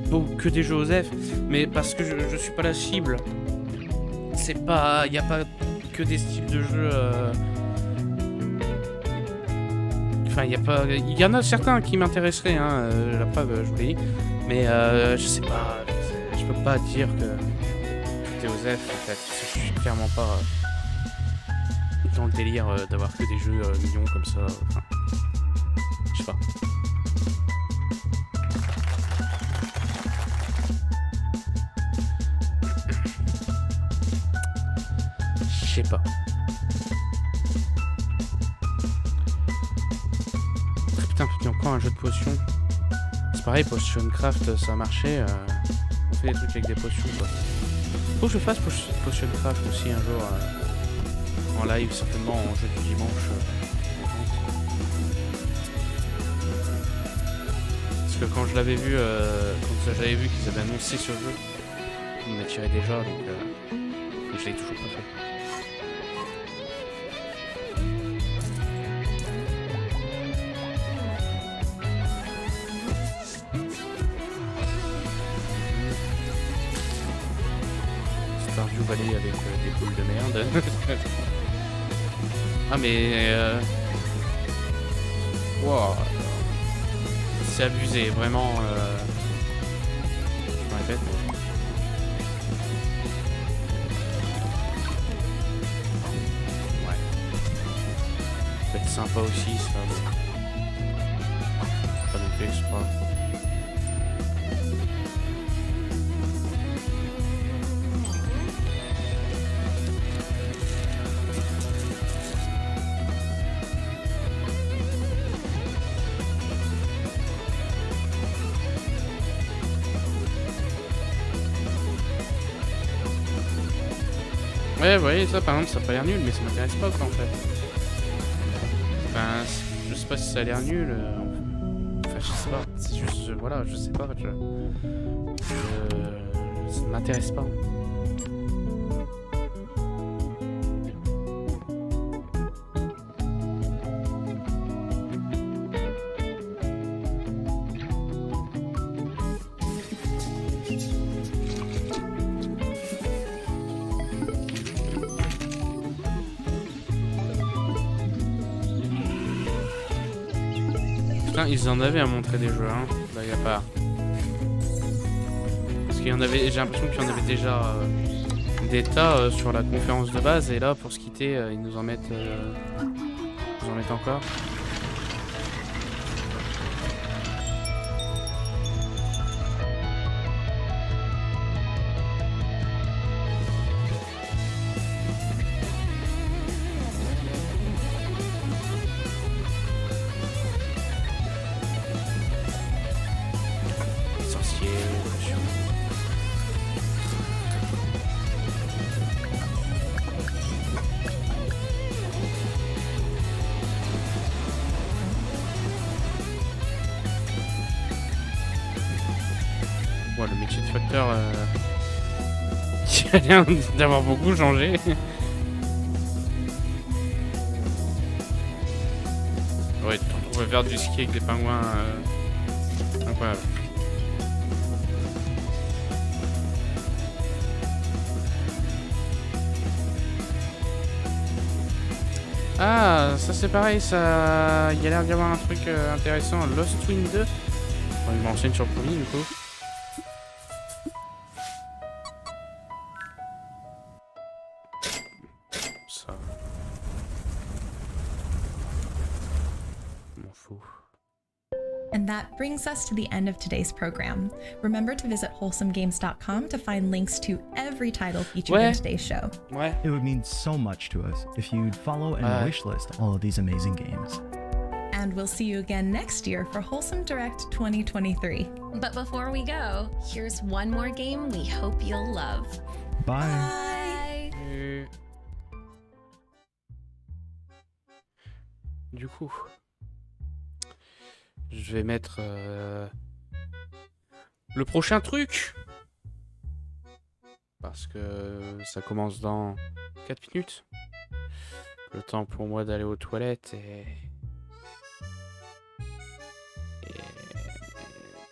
Bon, que des jeux OSEF, mais parce que je suis pas la cible. C'est pas. Il y a pas que des styles de jeux. Enfin, il y a pas. Il y en a certains qui m'intéresseraient, hein. La preuve, je vous l'ai dit. Mais je sais pas. Je peux pas dire que. Joseph en fait. Je suis clairement pas dans le délire d'avoir que des jeux mignons comme ça. Enfin, je sais pas. Je sais pas. Putain, encore un jeu de potions. C'est pareil, Potion Craft, ça a marché. On fait des trucs avec des potions, quoi. Faut que je fasse Potion Craft aussi un jour. En live, certainement, en jeu du dimanche. Parce que quand je l'avais vu, quand j'avais vu qu'ils avaient annoncé ce jeu, il m'attirait déjà, donc je l'ai toujours pas fait. Stardew Valley avec des boules de merde. Ah mais wow. C'est abusé, vraiment. Je me répète. Ouais. Ça peut être sympa aussi, ça. Pas non plus extra. Ouais, vous voyez, ça par exemple, ça a pas l'air nul, mais ça m'intéresse pas quoi en fait. Enfin, je sais pas si ça a l'air nul. Enfin, je sais pas. C'est juste, voilà, je sais pas. Ça m'intéresse pas. Ils en avaient à montrer des jeux, hein. Là, y a pas. Parce qu'il y en avait, j'ai l'impression qu'il y en avait déjà des tas sur la conférence de base, et là, pour se quitter, ils nous en mettent encore. Le métier de facteur qui a l'air d'avoir beaucoup changé. Ouais, on va faire du ski avec les pingouins. Incroyable. Ah, ça c'est pareil, ça. Il y a l'air d'y avoir un truc intéressant. Lost Twin 2. Bon, il m'enseigne sur le premier du coup. And that brings us to the end of today's program. Remember to visit wholesomegames.com to find links to every title featured in today's show. It would mean so much to us if you'd follow and wishlist all of these amazing games. And we'll see you again next year for Wholesome Direct 2023. But before we go, here's one more game we hope you'll love. Bye. Du coup, je vais mettre le prochain truc. Parce que ça commence dans 4 minutes. Le temps pour moi d'aller aux toilettes et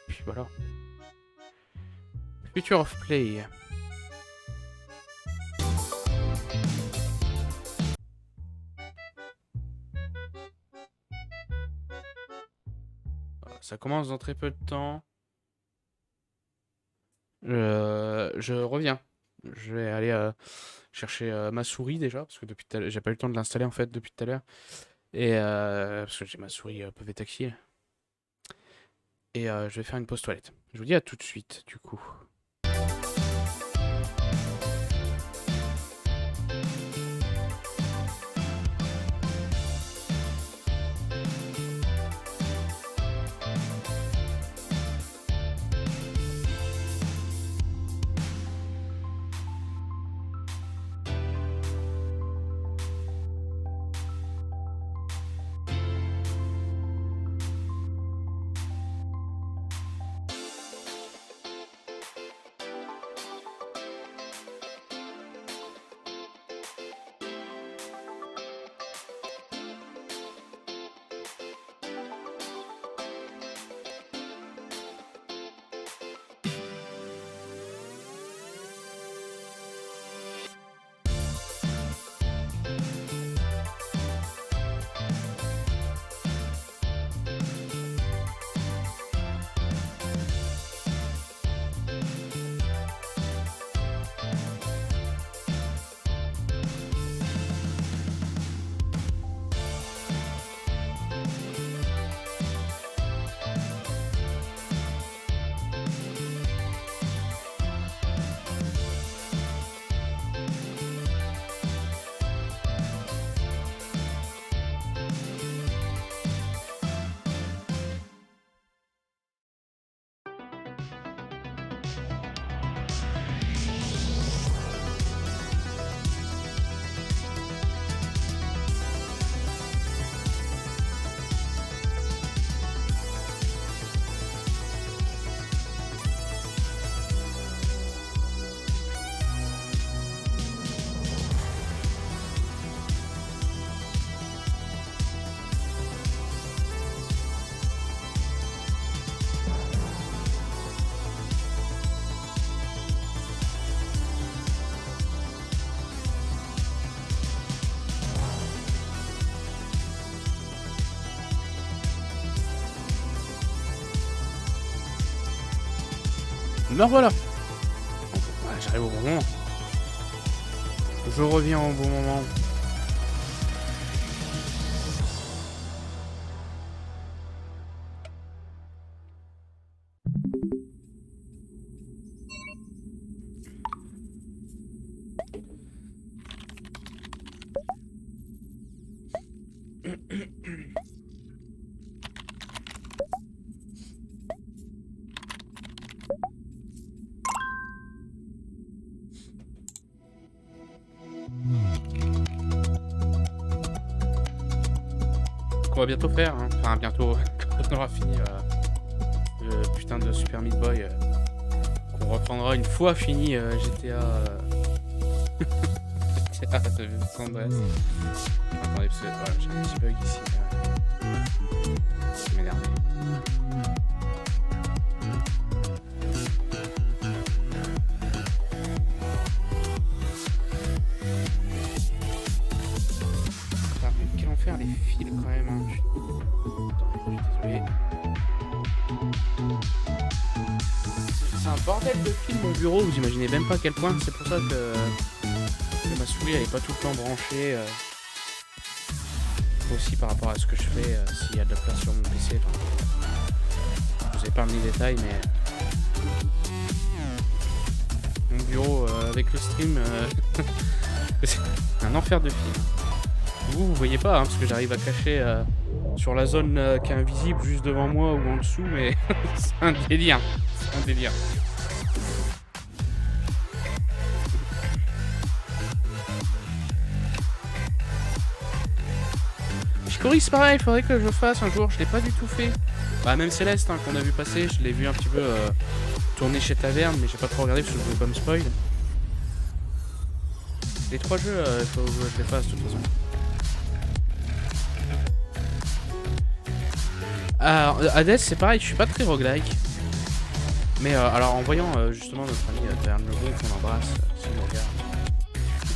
puis voilà. Future of Play. Ça commence dans très peu de temps. Je reviens. Je vais aller chercher ma souris déjà, parce que depuis tout à l'heure, j'ai pas eu le temps de l'installer en fait depuis tout à l'heure. Et parce que j'ai ma souris un peu tactile. Et je vais faire une pause toilette. Je vous dis à tout de suite, du coup. Me revoilà. Ouais, j'arrive au bon moment. Je reviens au bon moment. On va bientôt faire, hein. Enfin bientôt, quand on aura fini le putain de Super Meat Boy, qu'on reprendra une fois fini GTA GTA de San Andreas. Attendez, parce que voilà, j'ai un petit bug ici. Je vais m'énerver. Quel enfer les fils quand même. Hein. Attends, je suis désolé. C'est un bordel de fils mon bureau, vous imaginez même pas à quel point. C'est pour ça que ma souris elle est pas tout le temps branchée. Aussi par rapport à ce que je fais, s'il y a de la place sur mon PC. Enfin, je vous ai pas mis les détails, mais mon bureau avec le stream, c'est un enfer de fils. Vous voyez pas, hein, parce que j'arrive à cacher sur la zone qui est invisible juste devant moi ou en dessous, mais c'est un délire. C'est un délire. Chicory, c'est pareil, il faudrait que je le fasse un jour, je l'ai pas du tout fait. Bah, même Céleste, hein, qu'on a vu passer, je l'ai vu un petit peu tourner chez Taverne, mais j'ai pas trop regardé parce que je voulais pas me spoil. Les 3 jeux, il faut que je les fasse de toute façon. Alors, Hades, c'est pareil, je suis pas très roguelike. Mais alors, en voyant justement notre ami Taverne Le Bon, qu'on embrasse, si on regarde,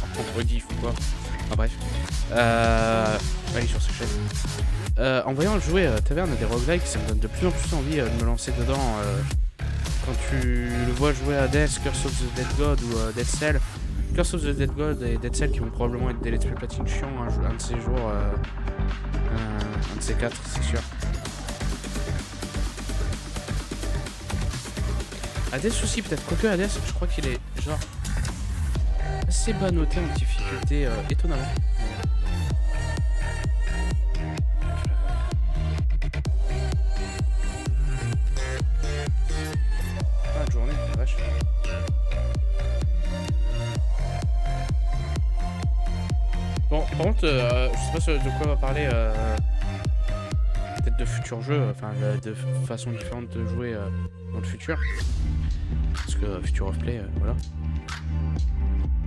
en rediff ou quoi. Enfin bref. Allez sur sa chaîne. En voyant jouer Taverne des roguelikes, ça me donne de plus en plus envie de me lancer dedans. quand tu le vois jouer à Death, Curse of the Dead God ou Dead Cell, Curse of the Dead God et Dead Cell qui vont probablement être des let's play platine chiants un de ces jours, un de ces quatre, c'est sûr. Hades aussi, peut-être, quoique Hades, je crois qu'il est genre assez bas noté en difficulté, étonnamment. Pas de journée, la vache. Bon, par contre, je sais pas de quoi on va parler. Peut-être de futurs jeux, enfin de façons différentes de jouer dans le futur. Parce que Future of Play, voilà.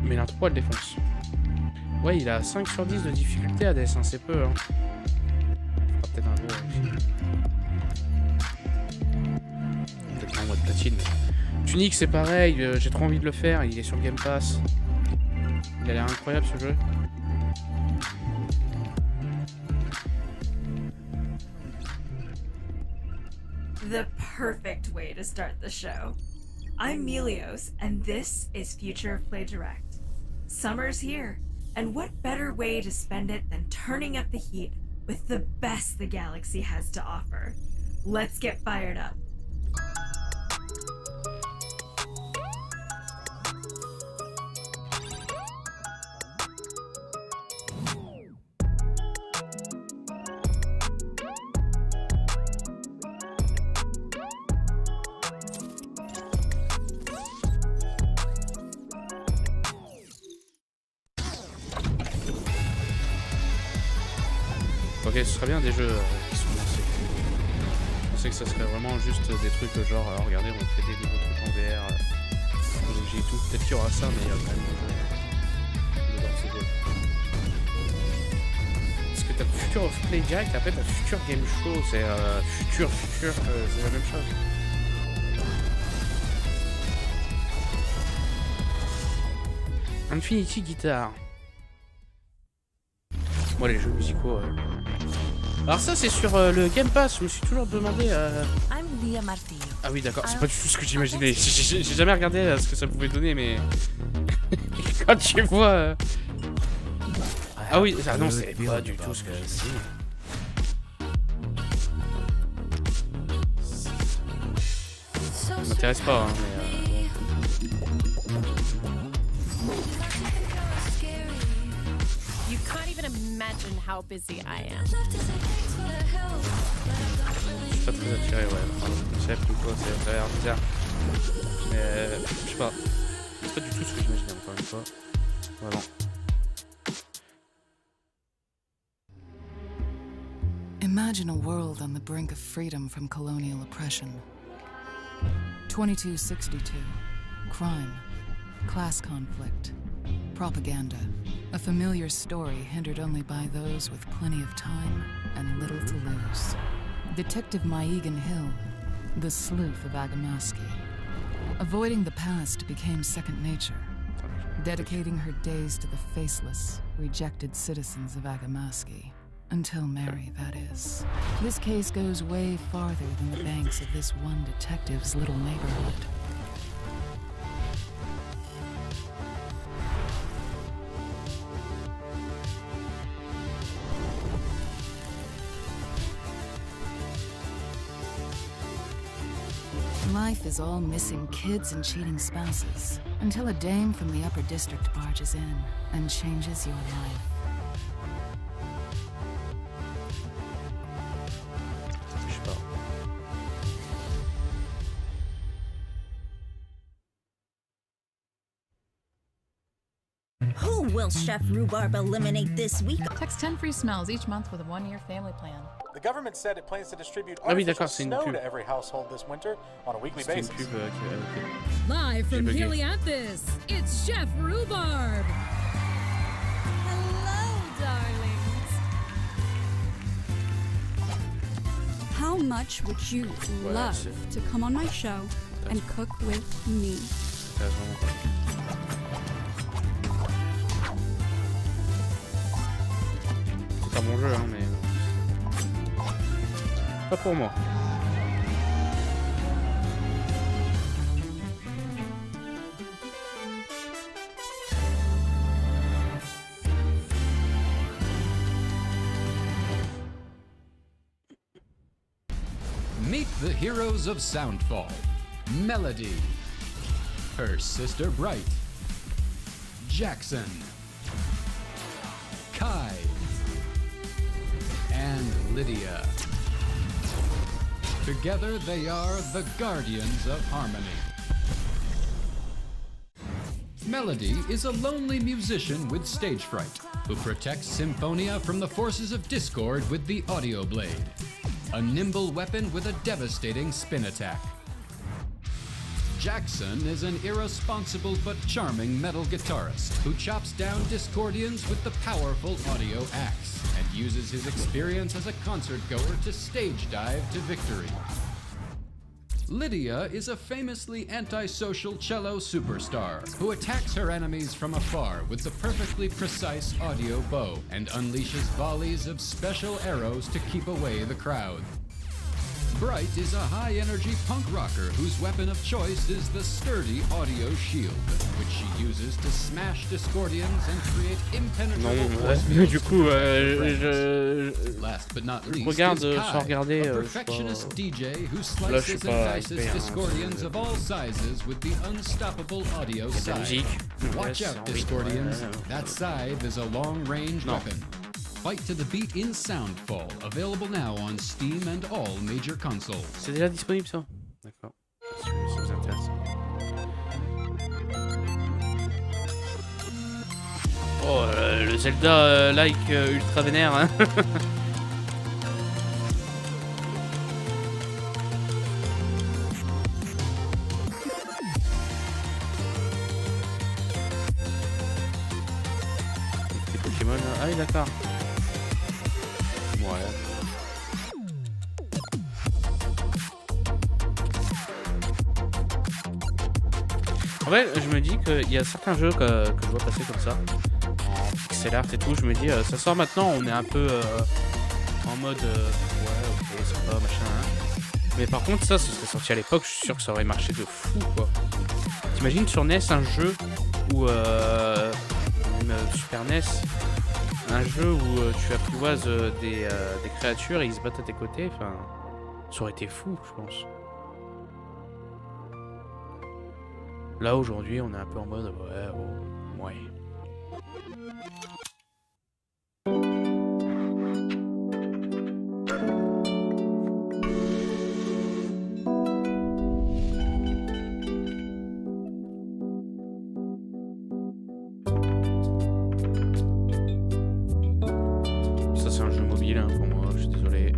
Mais l'intro, elle défonce. Ouais, il a 5 sur 10 de difficulté à DS, hein, c'est peu. Hein. Peut-être un jour aussi. Peut-être en mode platine. Mais... Tunic, c'est pareil, j'ai trop envie de le faire, il est sur le Game Pass. Il a l'air incroyable ce jeu. The perfect way to start the show. I'm Melios, and this is Future of Play Direct. Summer's here, and what better way to spend it than turning up the heat with the best the galaxy has to offer? Let's get fired up. Ok, ce serait bien des jeux qui sont lancés. Je pensais que ça serait vraiment juste des trucs genre, regardez, on fait des nouveaux trucs en VR, et tout. Peut-être qu'il y aura ça, mais il y a quand même des jeux dans ces jeux. Parce que t'as Future of Play Direct, après t'as Future Game Show, c'est Future, c'est la même chose. Infinity Guitar. Moi, les jeux musicaux. Alors ça, c'est sur le Game Pass. Je me suis toujours demandé. Ah oui, d'accord. C'est pas du tout ce que j'imaginais. J'ai jamais regardé ce que ça pouvait donner, mais quand tu vois. Ah oui, ah non, c'est pas du tout ce que j'imaginais. Ça m'intéresse pas, hein, mais. You can't even imagine how busy I am. Je suis pas très attiré, ouais. Enfin, le concept ou quoi, ça a l'air bizarre. Mais je sais pas. C'est pas du tout ce que j'imaginais, encore une fois. Vraiment. Imagine a world on the brink of freedom from colonial oppression. 2262. Crime. Class conflict. Propaganda. A familiar story hindered only by those with plenty of time and little to lose. Detective Maegan Hill, the sleuth of Agamaski. Avoiding the past became second nature, dedicating her days to the faceless, rejected citizens of Agamaski. Until Mary, that is. This case goes way farther than the banks of this one detective's little neighborhood. Life is all missing kids and cheating spouses, until a dame from the upper district barges in and changes your life. Who will Chef Rhubarb eliminate this week? Text 10 free smells each month with a 1-year family plan. The government said it plans to distribute Ah oui, artificial d'accord, c'est une snow pub. to every household this winter on a weekly basis. C'est une pub Live from bugué. Helianthus, it's Chef Rhubarb. Hello, darlings. How much would you love to come on my show and cook with me? C'est un bon jeu, hein, mais. Pas pour moi. Meet the heroes of Soundfall. Melody. Her sister Bright. Jackson. Kai. And Lydia. Together they are the Guardians of Harmony. Melody is a lonely musician with stage fright who protects Symphonia from the forces of discord with the audio blade, a nimble weapon with a devastating spin attack. Jackson is an irresponsible but charming metal guitarist who chops down Discordians with the powerful audio axe and uses his experience as a concert goer to stage dive to victory. Lydia is a famously antisocial cello superstar who attacks her enemies from afar with the perfectly precise audio bow and unleashes volleys of special arrows to keep away the crowd. Bright is a high-energy punk rocker whose weapon of choice is the sturdy audio shield, which she uses to smash Discordians and create impenetrable force fields. Du coup, Last but not least, regarde is sans Kai, regarder. a perfectionist DJ who Là, je suis slices and pas dices expert, Discordians of all sizes with the unstoppable audio Il y a de la scythe. musique. Watch Ouais, out, c'est Discordians. ouais. That scythe is a long-range weapon. Fight to the beat in Soundfall, available now on Steam and all major consoles. C'est déjà disponible ça? D'accord. Ça vous intéresse. Oh, le Zelda like ultra vénère. Hein. Les Pokémon. Ah oui, d'accord. Ouais. En vrai, je me dis qu'il y a certains jeux que je vois passer comme ça, en pixel art et tout, je me dis, ça sort maintenant, on est un peu en mode, ouais, ok, c'est pas machin, hein. Mais par contre, ça serait sorti à l'époque, je suis sûr que ça aurait marché de fou, quoi. T'imagines sur NES un jeu où, même Super NES, un jeu où tu apprivoises des créatures et ils se battent à tes côtés, enfin, ça aurait été fou, je pense. Là aujourd'hui on est un peu en mode ouais, oh, ouais. Ça c'est un jeu mobile hein, pour moi, je suis désolé.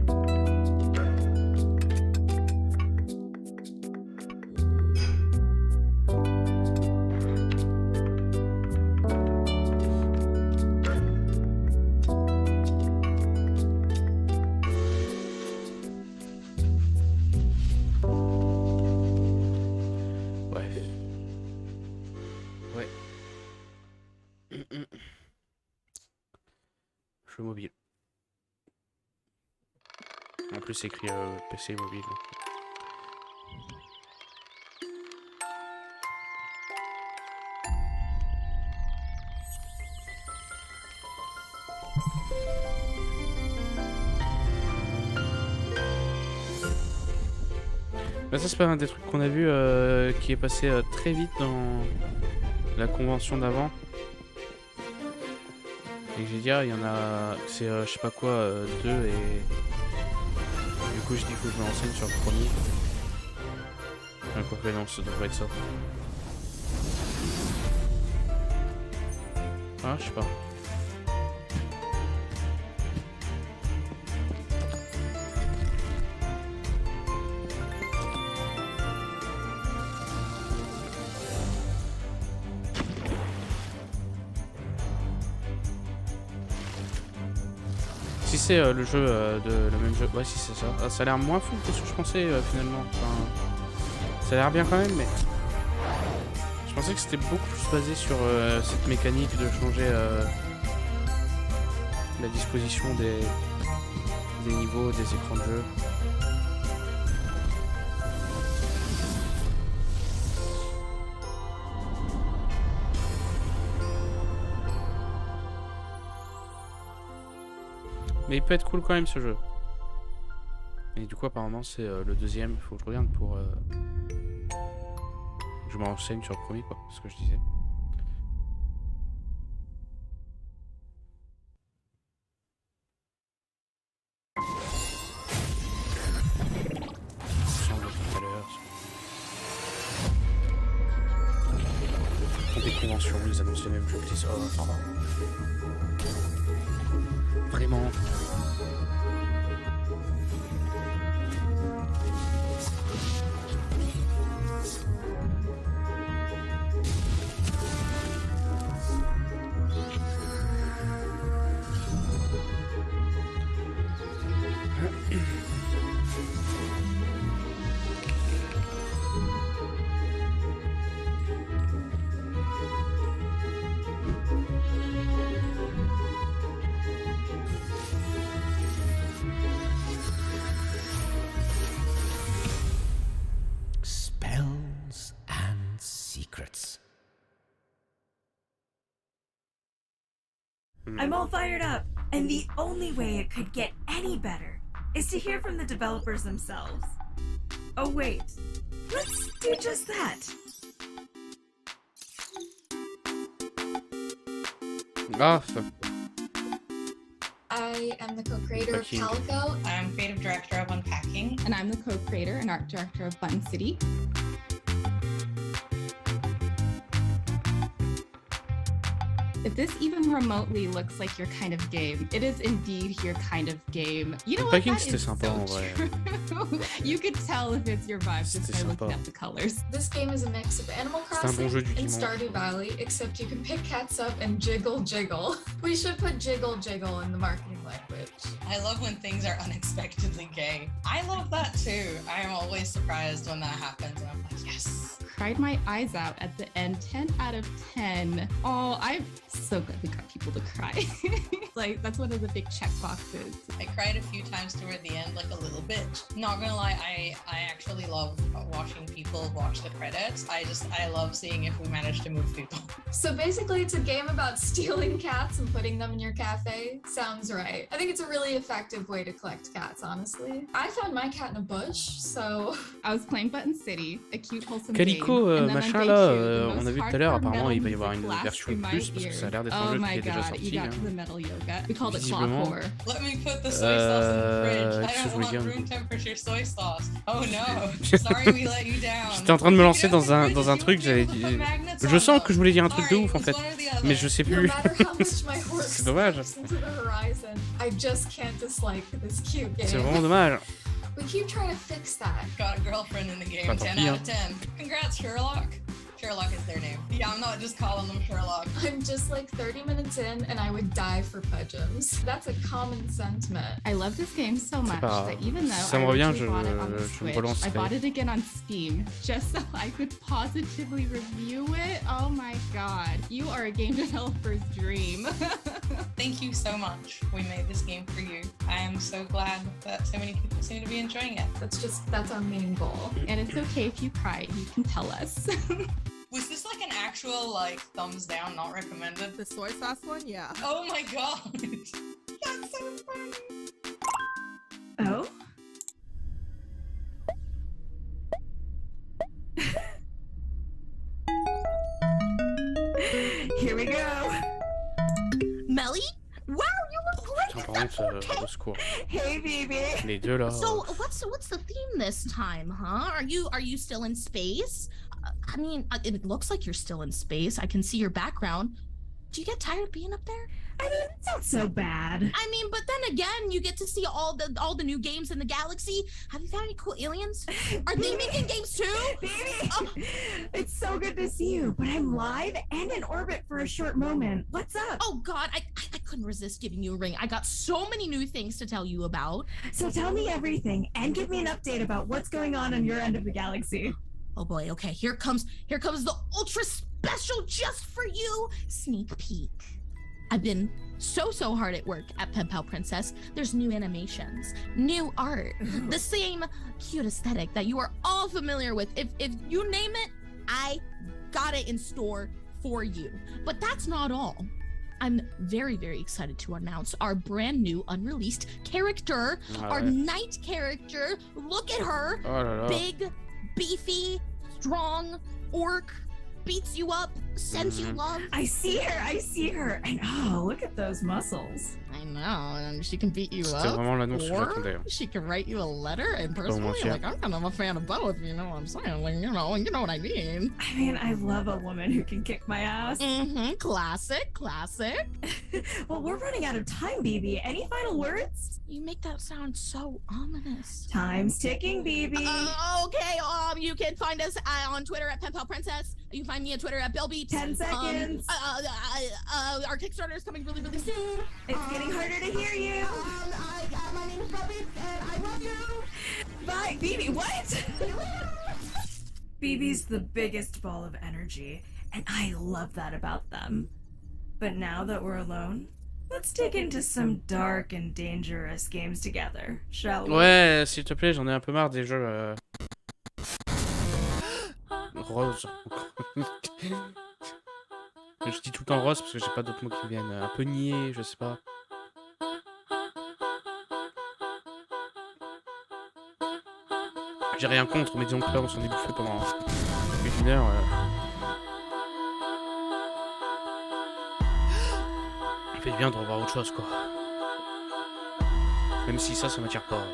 Jeu mobile. En plus c'est écrit PC mobile. Bah ça c'est pas un des trucs qu'on a vu qui est passé très vite dans la convention d'avant. Et que j'ai dit, il y en a, c'est je sais pas quoi, 2 et du coup je dis faut que je me renseigne sur le premier. Quoi que non, ça devrait être ça. Ah, je sais pas. Si c'est le jeu le même jeu, ouais si c'est ça. Ah, ça a l'air moins fou que ce que je pensais finalement. Enfin, ça a l'air bien quand même, mais je pensais que c'était beaucoup plus basé sur cette mécanique de changer la disposition des niveaux, des écrans de jeu. Mais il peut être cool quand même ce jeu. Et du coup, apparemment, c'est le deuxième. Il faut que je regarde pour... Je m'enseigne sur le premier, quoi. Ce que je disais. Tout à l'heure. Des conventions, ils annoncent les mêmes jeux que les autres. Vraiment. Spells and secrets. I'm all fired up, and the only way it could get any better is to hear from the developers themselves. Oh wait, let's do just that. Ah, I am the co-creator of Calico. I'm creative director of Unpacking. And I'm the co-creator and art director of Button City. If this even remotely looks like your kind of game, it is indeed your kind of game. You know what? That is so true. You could tell if it's your vibe just by looking at the colors. This game is a mix of Animal Crossing and Stardew Valley, except you can pick cats up and jiggle jiggle. We should put jiggle jiggle in the marketing language. I love when things are unexpectedly gay. I love that too. I am always surprised when that happens and I'm like, yes. Cried my eyes out at the end, 10 out of 10. Oh, I'm so glad we got people to cry. Like, that's one of the big check boxes. I cried a few times toward the end, like a little bit. Not gonna lie, I actually love watching people watch the credits. I love seeing if we manage to move people. So basically it's a game about stealing cats and putting them in your cafe. Sounds right. I think it's a really effective way to collect cats, honestly. I found my cat in a bush, so... I was playing Button City, a cute wholesome game. Machin là, on a vu tout à l'heure, apparemment il va y avoir une version plus parce que ça a l'air d'être un jeu qui est déjà sorti. Visiblement. Let me put the soy sauce in the fridge. I don't want room temperature soy sauce. Oh no, sorry we let you down. J'étais en train de me lancer dans un truc, j'avais dit... Je sens que je voulais dire un truc de ouf en fait, mais je sais plus. C'est dommage. C'est vraiment dommage. We keep trying to fix that. Got a girlfriend in the game, 10 out of 10. Congrats, Sherlock. Sherlock is their name. Yeah, I'm not just calling them Sherlock. I'm just like 30 minutes in and I would die for Pudgems. That's a common sentiment. I love this game so much that even though I originally bought it on the Switch, I bought it again on Steam just so I could positively review it. Oh my god, you are a game developer's dream. Thank you so much. We made this game for you. I am so glad that so many people seem to be enjoying it. That's our main goal. And it's okay if you cry, you can tell us. Was this like an actual like thumbs down, not recommended? The soy sauce one? Yeah. Oh my god. That's so funny. Oh? Here we go. Melly? Wow, you look great. Au secours. Hey, baby. Les deux là. So, what's the theme this time, huh? Are you still in space? I mean, it looks like you're still in space. I can see your background. Do you get tired of being up there? I mean, it's not so bad. I mean, but then again, you get to see all the new games in the galaxy. Have you found any cool aliens? Are they making games too? Baby! It's so good to see you, but I'm live and in orbit for a short moment. What's up? Oh god, I couldn't resist giving you a ring. I got so many new things to tell you about. So tell me everything and give me an update about what's going on your end of the galaxy. Oh boy, okay, here comes the ultra special just for you sneak peek. I've been so hard at work at Pen Pal Princess. There's new animations, new art, the same cute aesthetic that you are all familiar with. If you name it, I got it in store for you. But that's not all. I'm very, very excited to announce our brand new unreleased character, our knight character. Look at her. Big, beefy, strong, orc, beats you up, sends you love. I see her. And oh, look at those muscles. I know, and she can beat you up, or she can write you a letter. And personally, like, I'm kind of a fan of both. You know what I'm saying? Like, you know what I mean. I mean, I love a woman who can kick my ass. Classic. Well, we're running out of time, BB. Any final words? You make that sound so ominous. Time's ticking, BB. Okay. You can find us on Twitter at PenPalPrincess. You can find me on Twitter at Bellbeat. 10 seconds. Our Kickstarter is coming really, really soon. It's getting harder to hear you. My name is Bellbeat, and I love you. Bye, BB. What? BB's the biggest ball of energy, and I love that about them. But now that we're alone, let's dig into some dark and dangerous games together, shall we? Ouais, s'il te plaît, j'en ai un peu marre des jeux rose. Je dis tout le temps rose parce que j'ai pas d'autres mots qui viennent. Un peu niais, je sais pas. J'ai rien contre, mais disons que là on s'en est bouffé pendant une heure. Ça fait bien de revoir autre chose, quoi. Même si ça m'attire pas.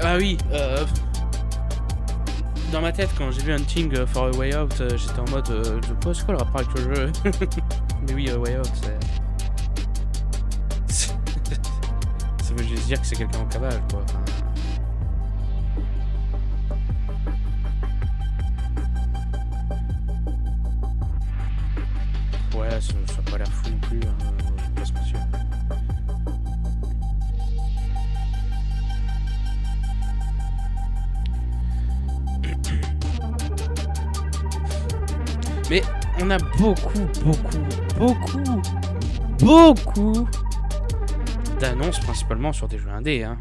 Ah oui, dans ma tête, quand j'ai vu Hunting for a Way Out, j'étais en mode c'est quoi le rapport avec le jeu? Mais oui, Way Out, ça veut juste dire que c'est quelqu'un en cavale, quoi. Ouais, ça a pas l'air fou non plus, hein, on va se mentir. Mais on a beaucoup d'annonces, principalement sur des jeux indés. Hein.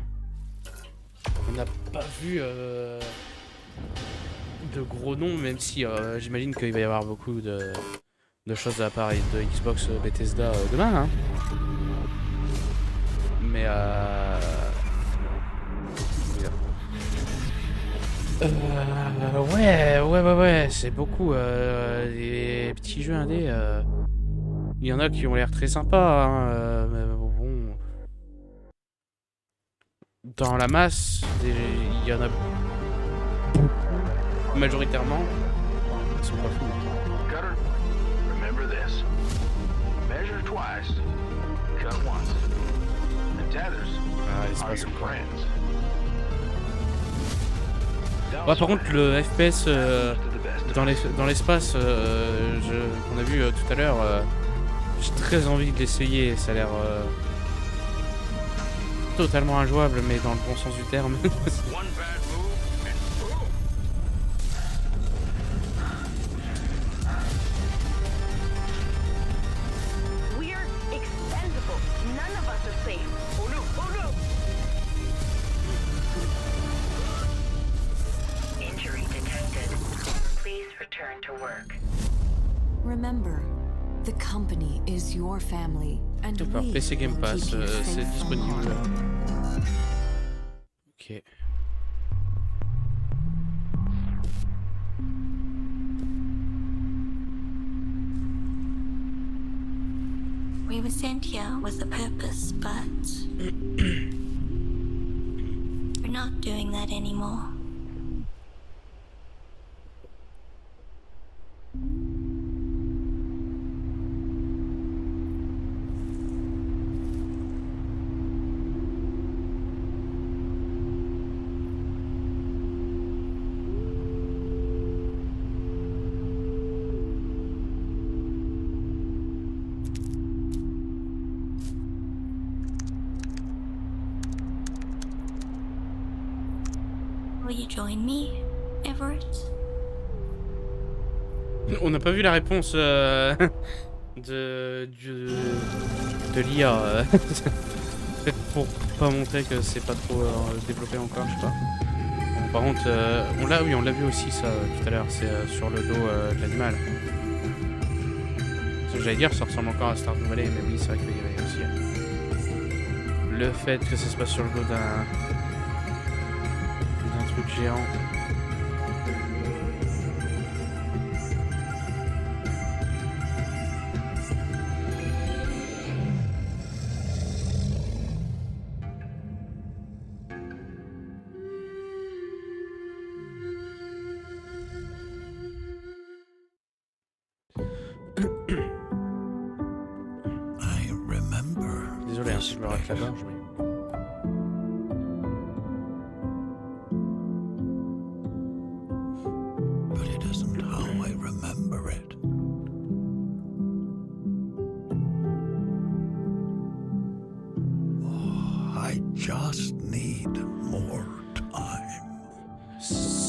On n'a pas vu de gros noms, même si j'imagine qu'il va y avoir beaucoup de choses de la part de Xbox Bethesda demain. Hein. Mais ouais, c'est beaucoup des petits jeux indés. Il y en a qui ont l'air très sympas, hein, mais bon. Dans la masse, il y en a beaucoup, majoritairement, ils sont pas fous. Cutter, remember this. Measure twice, cut once. The tethers are your friends. Ouais, par contre, le FPS dans l'espace qu'on a vu tout à l'heure, j'ai très envie de l'essayer. Ça a l'air totalement injouable, mais dans le bon sens du terme. Remember, the company is your family, and par PC Game Pass, c'est disponible. Ok. We were sent here with a purpose, but we're not doing that anymore. Will you join me, Everett? On n'a pas vu la réponse de l'IA. Peut-être pour pas montrer que c'est pas trop développé encore, je sais pas. Bon, par contre, on l'a vu aussi ça tout à l'heure, c'est sur le dos de l'animal. Ce que j'allais dire, ça ressemble encore à Stardew Valley, mais oui, c'est vrai qu'il y avait aussi le fait que ça se passe sur le dos d'un truc géant. Désolé, si je me rate la gorge, mais...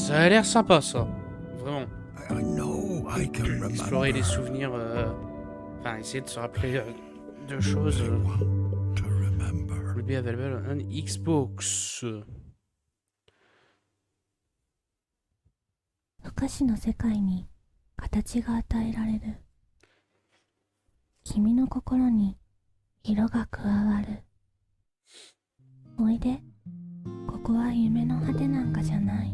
Ça a l'air sympa, ça. Vraiment. Explorer les souvenirs... Enfin, essayer de se rappeler de choses... Will be available on Xbox. 不可視の世界に形が与えられる。君の心に色が加わる。おいで。ここは夢の果てなんかじゃない。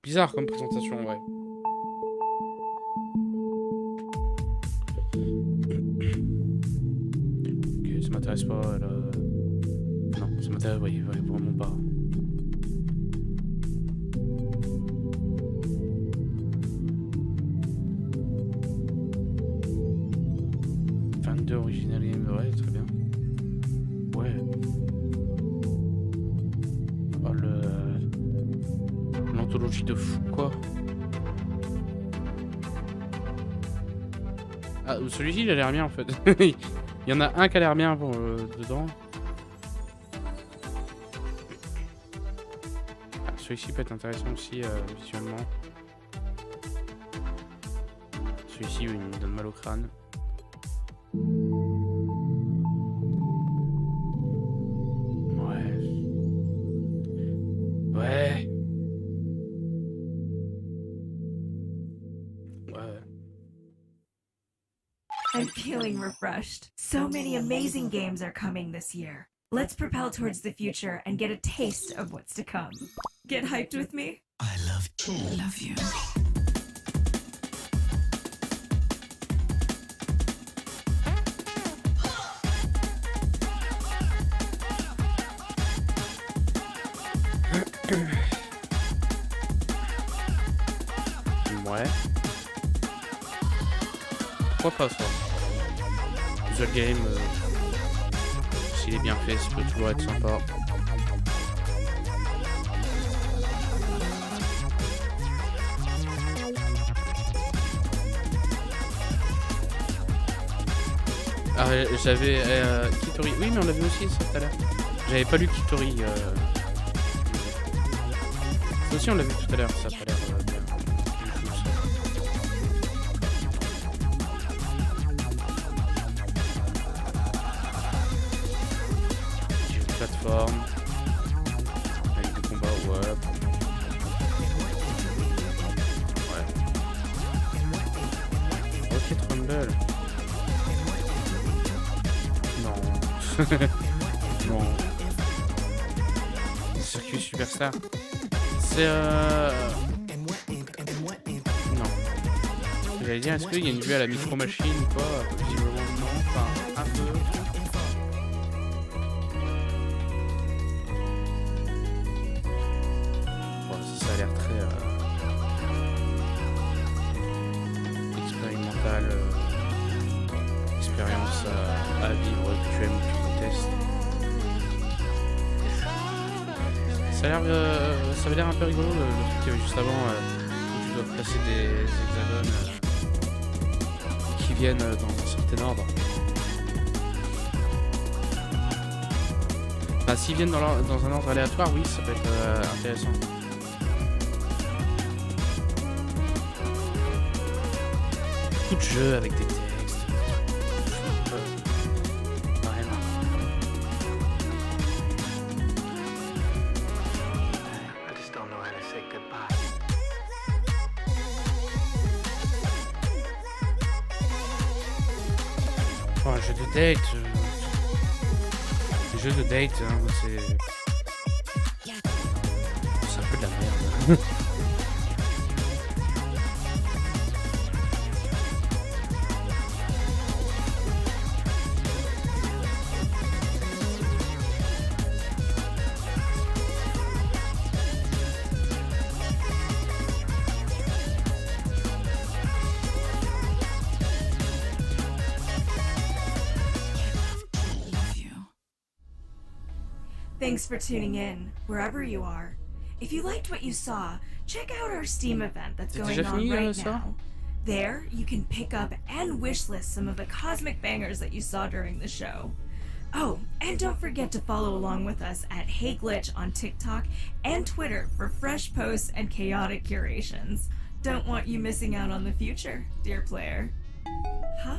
Bizarre comme présentation, ouais. Ok, ça m'intéresse pas, là. Non, ça m'intéresse, oui, vraiment pas. Original game, ouais, très bien. Ouais. Oh, l'anthologie de fou, quoi. Ah, celui-ci, il a l'air bien, en fait. Il y en a un qui a l'air bien dedans. Ah, celui-ci peut être intéressant aussi, visuellement. Celui-ci, oui, il me donne mal au crâne. I'm feeling refreshed. So many amazing games are coming this year. Let's propel towards the future and get a taste of what's to come. Get hyped with me? I love you. Ouais. Pourquoi pas ça? The Game, s'il est bien fait, ça peut toujours être sympa. Ah, j'avais Kitori. Oui, mais on l'avait aussi ça tout à l'heure. J'avais pas lu Kitori. Ça aussi, on l'a vu tout à l'heure. Ça a pas l'air bien. J'ai une plateforme. Avec des combats, ouais. Rocket Rumble. Non. Non. Circuit Superstar. C'est non. J'allais dire, est-ce qu'il y a une vue à la micro-machine ou pas? Visiblement non. Enfin, un peu. Bon, ça a l'air très expérimental. Expérience à vivre que tu aimes ou que tu détestes. Ça avait l'air un peu rigolo le truc qu'il y avait juste avant où tu dois placer des hexagones qui viennent dans un certain ordre. Enfin, s'ils viennent dans un ordre aléatoire, oui, ça peut être intéressant. Beaucoup de jeux avec des textes. Un jeu de date, les jeux de date, hein, c'est un peu de la merde. Thanks for tuning in, wherever you are. If you liked what you saw, check out our Steam event that's going on right now. There, you can pick up and wishlist some of the cosmic bangers that you saw during the show. Oh, and don't forget to follow along with us at HeyGlitch on TikTok and Twitter for fresh posts and chaotic curations. Don't want you missing out on the future, dear player. Huh?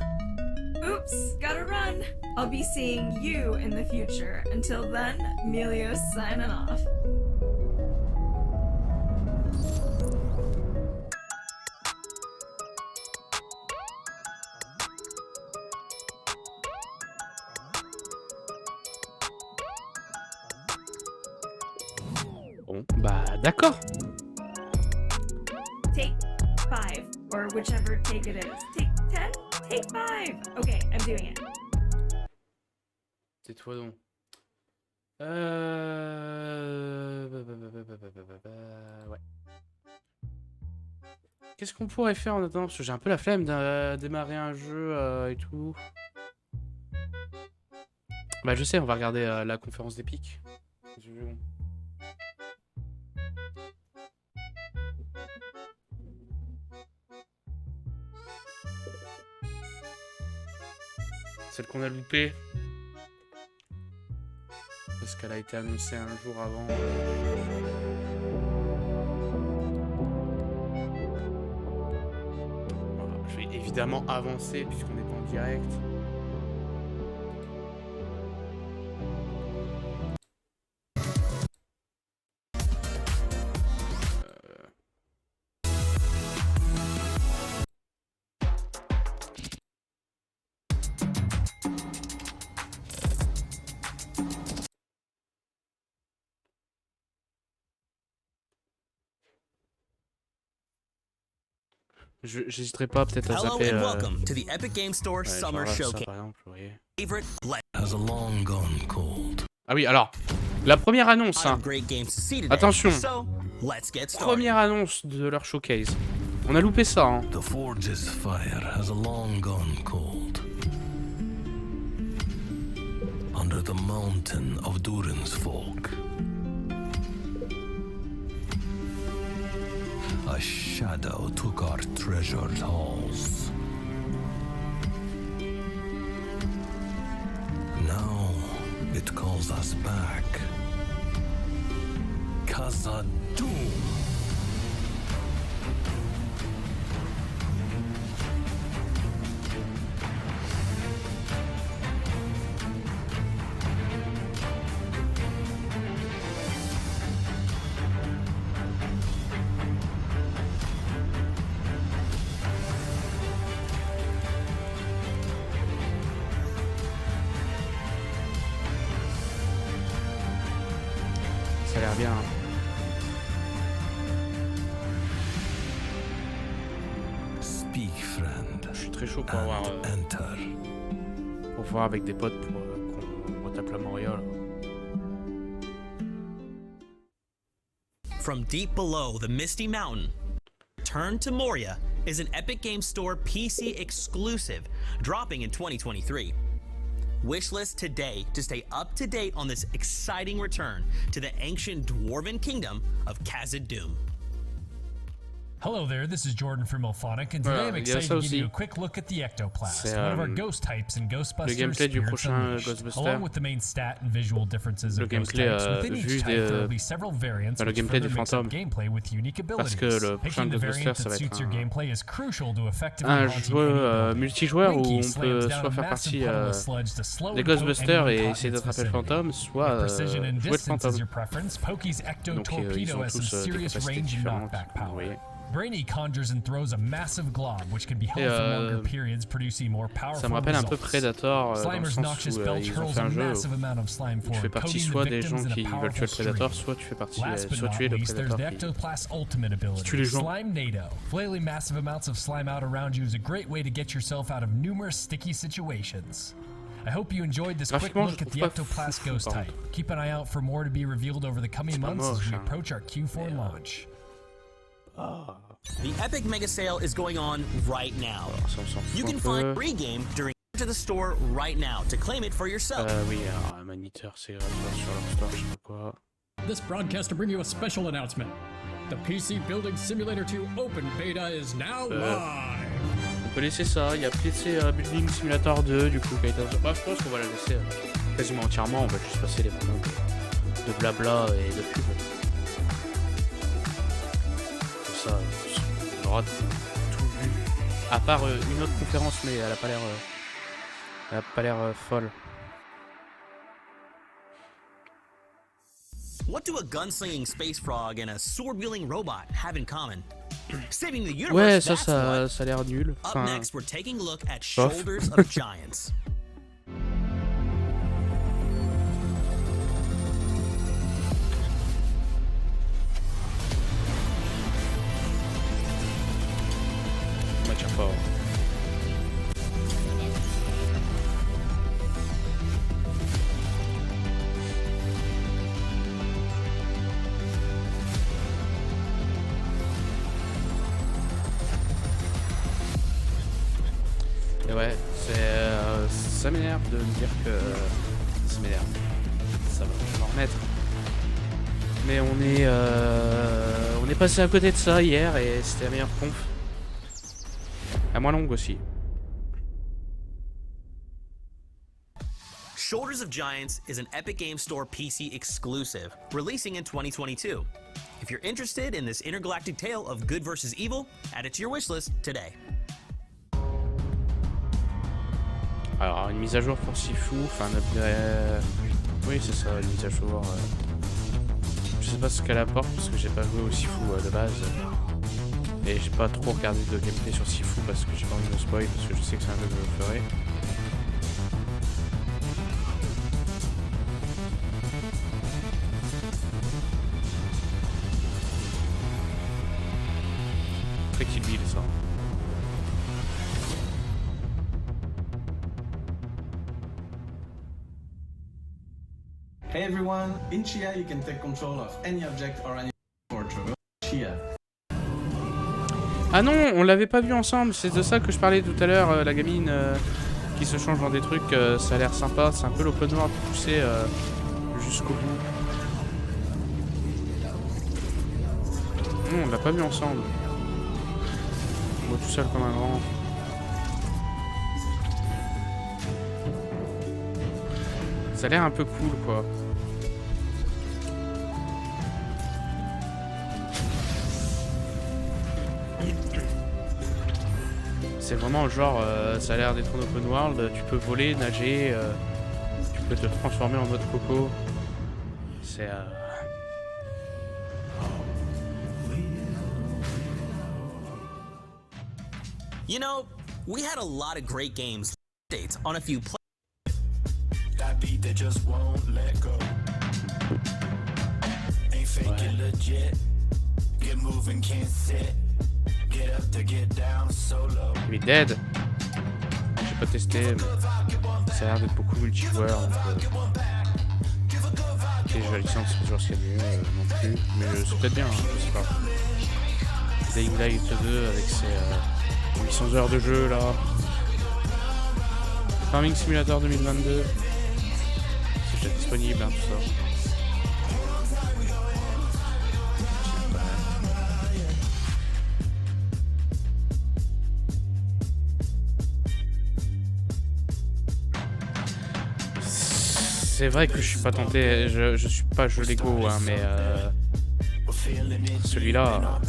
Oops, gotta run. I'll be seeing you in the future. Until then, Melio's signing off. Bon, bah d'accord. Take 5, or whichever take it is. Take 10? Take 5! Okay, I'm doing it. Tais-toi donc. Ouais. Qu'est-ce qu'on pourrait faire en attendant? Parce que j'ai un peu la flemme de démarrer un jeu et tout. Bah je sais, on va regarder la conférence d'Epic. Celle qu'on a loupée. Parce qu'elle a été annoncée un jour avant. Voilà, je vais évidemment avancer puisqu'on est en direct. J'hésiterai pas peut-être à zapper. Welcome to the Epic Game Store Summer Showcase. Favorite has a long gone cold. Ah oui, alors la première annonce. Hein. Attention. Première annonce de leur showcase. On a loupé ça. Hein. The Forge's fire has a long gone cold. Under the mountain of Durin's folk. A shadow took our treasured halls. Fate calls us back. Khazad-dûm. Ça a l'air bien. Hein. Speak, friend. Je suis très chaud pour voir avec des potes pour qu'on retape la Montréal. From deep below the Misty Mountain, Turn to Moria is an Epic Games Store PC exclusive, dropping in 2023. Wishlist today to stay up to date on this exciting return to the ancient dwarven kingdom of Khazad-dûm. Hello there, this is Jordan from Ilphonic, and today I'm excited to give you a quick look at the Ectoplast, one of our ghost types in Ghostbusters Spirits Unleashed. Along with the main stat and visual differences of ghost types, within each type there will be several variants which further mix up gameplay with unique abilities. Picking the variant that suits your gameplay is crucial to effectively haunting any multijoueur où on peut soit faire partie des Ghostbusters et essayer d'attraper le fantôme, soit jouer le fantôme. Donc ils ont tous des capacités différentes, vous voyez. Brainy conjures and throws a massive glob, which can be held for longer periods, producing more powerful ça me rappelle un peu results. Predator dans le Slimer's sens noxious où belch ils ont hurls fait a un jeu massive amount of slime où tu fais form, partie coating soit the des gens victims in qui a veulent tuer le powerful Predator, stream. soit tu fais partie Last but soit not tuer le least, there's Predator the qui Ectoplast's ultimate ability, tue les gens. Slime Nado. Flailing massive amounts of slime out around you is a great way to get yourself out of numerous sticky situations. I hope you enjoyed this quick look at the Ectoplast ghost type. Keep an eye out for more to be revealed over the coming months as we approach our Q4 launch. The Epic Mega Sale is going on right now. You can find free game during to the store right now to claim it for yourself. Oui, alors, un moniteur, c'est gratuit sur leur store, je sais pas quoi. This broadcast to bring you a special announcement. The PC Building Simulator 2 Open Beta is now live. On peut laisser ça, il y a PC Building Simulator 2 du coup qui a été... Bah, je pense qu'on va la laisser quasiment entièrement, on va juste passer les moments de blabla et de pub. Comme ça, on aura tout vu. À part une autre conférence, mais elle a pas l'air folle. What do a gunslinging space frog and a sword-wielding robot have in common? Saving the universe, Ouais, that's ça a l'air nul. Up next, we're taking a look at Shoulders of Giants. Match fort. Et ouais, ça m'énerve de me dire que... Ça m'énerve. Ça va, je vais m'en remettre. Mais on est passé à côté de ça hier et c'était la meilleure conf. La moins longue aussi. Shoulders of Giants is an Epic Games Store PC exclusive, releasing in 2022. If you're interested in this intergalactic tale of good versus evil, add it to your wishlist today. Alors une mise à jour pour Sifu, enfin oui c'est ça, une mise à jour. Je sais pas ce qu'elle apporte parce que j'ai pas joué au Sifu de base. Et j'ai pas trop regardé de gameplay sur Sifu parce que j'ai pas envie de me spoil parce que je sais que c'est un jeu que je ferai. Très Kill Bill ça. Hey everyone, in Chia you can take control of any object or any for travel. Chia. Ah non, on l'avait pas vu ensemble, c'est de ça que je parlais tout à l'heure, la gamine qui se change dans des trucs, ça a l'air sympa, c'est un peu l'open world poussé jusqu'au bout. Non, on l'a pas vu ensemble. On voit tout seul comme un grand. Ça a l'air un peu cool, quoi. C'est vraiment genre, ça a l'air d'être un open world, tu peux voler, nager, tu peux te transformer en mode coco. C'est... You know, we had a lot of great games dates on a few That beat that just won't let go. Ain't fake it legit. Get moving, can't sit. Get up to get down solo. Il est dead. J'ai pas testé, mais ça a l'air d'être beaucoup multijoueur. Donc, et je la licence, c'est toujours ce qu'il y a de mieux non plus. Mais c'est peut-être bien, hein, je sais pas. Dying Light 2 avec ses 800 heures de jeu là. Farming Simulator 2022. C'est déjà disponible, hein, tout ça. C'est vrai que je suis pas tenté, je suis pas jeu Lego, hein, mais celui-là.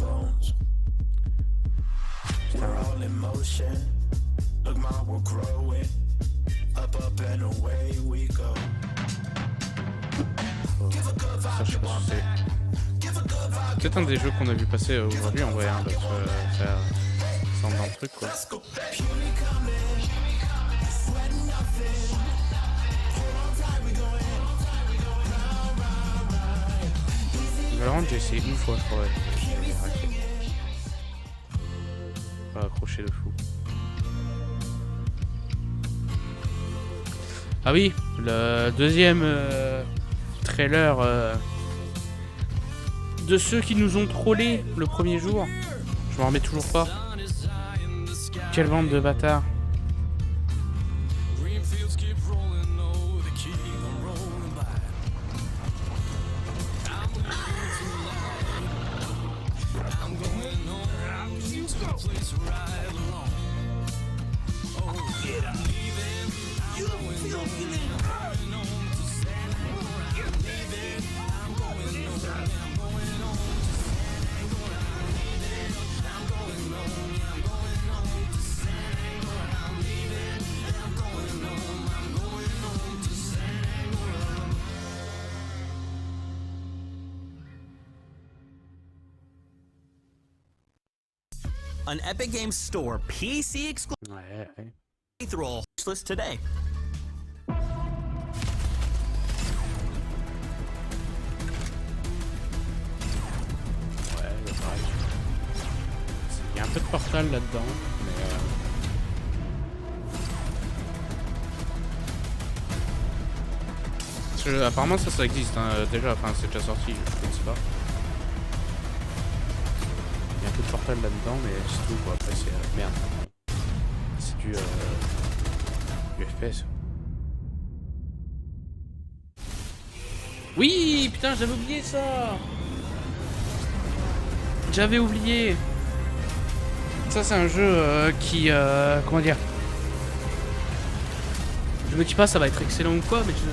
Putain. Ça, je sais pas ce que c'est. Peut-être un des jeux qu'on a vu passer aujourd'hui en vrai, hein, parce que ça semble un truc quoi. Valorant, j'ai essayé une fois, je crois. J'ai raté. Pas accroché de fou. Ah oui, le deuxième trailer de ceux qui nous ont trollés le premier jour. Je m'en remets toujours pas. Quelle bande de bâtards. An Epic Games Store PC exclusive playthrough list today. Ouais, pareil. Il y a un peu de Portal là-dedans, mais apparemment ça existe hein, déjà, enfin c'est déjà sorti, je pense pas. Il y a un peu de Portal là-dedans, mais c'est tout quoi. Après c'est merde. C'est du FPS. Oui, putain, j'avais oublié ça. J'avais oublié. Ça c'est un jeu qui comment dire. Je me dis pas ça va être excellent ou quoi, mais je vais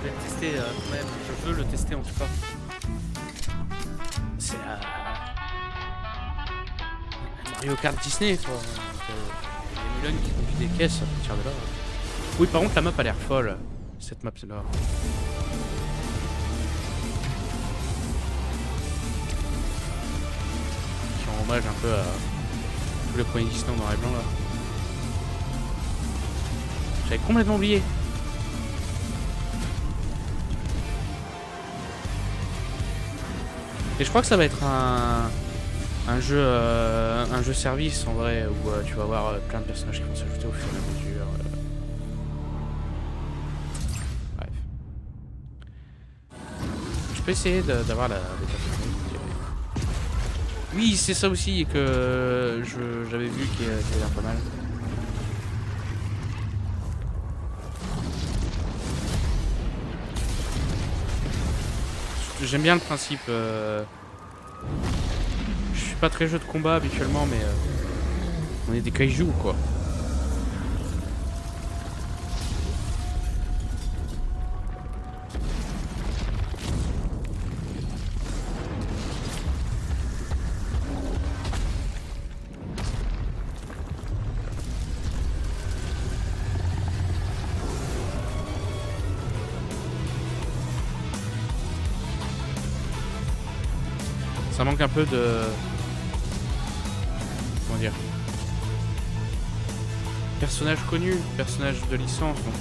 le tester quand même. Je veux le tester en tout cas. C'est Mario Kart Disney quoi. Les Mulan qui conduisent des caisses à partir de là. Oui, par contre la map a l'air folle. Cette map là. Qui rend hommage un peu à tous les premiers Disney en noir et blanc là. J'avais complètement oublié. Et je crois que ça va être un jeu service en vrai où tu vas avoir plein de personnages qui vont s'ajouter au fur et à mesure. Bref. Je peux essayer d'avoir la bêta finale. Oui, c'est ça aussi que j'avais vu qui avait l'air pas mal. J'aime bien le principe. Je suis pas très jeu de combat habituellement, mais on est des kaiju quoi. Ça manque un peu de... Comment dire? Personnage connu, personnage de licence, donc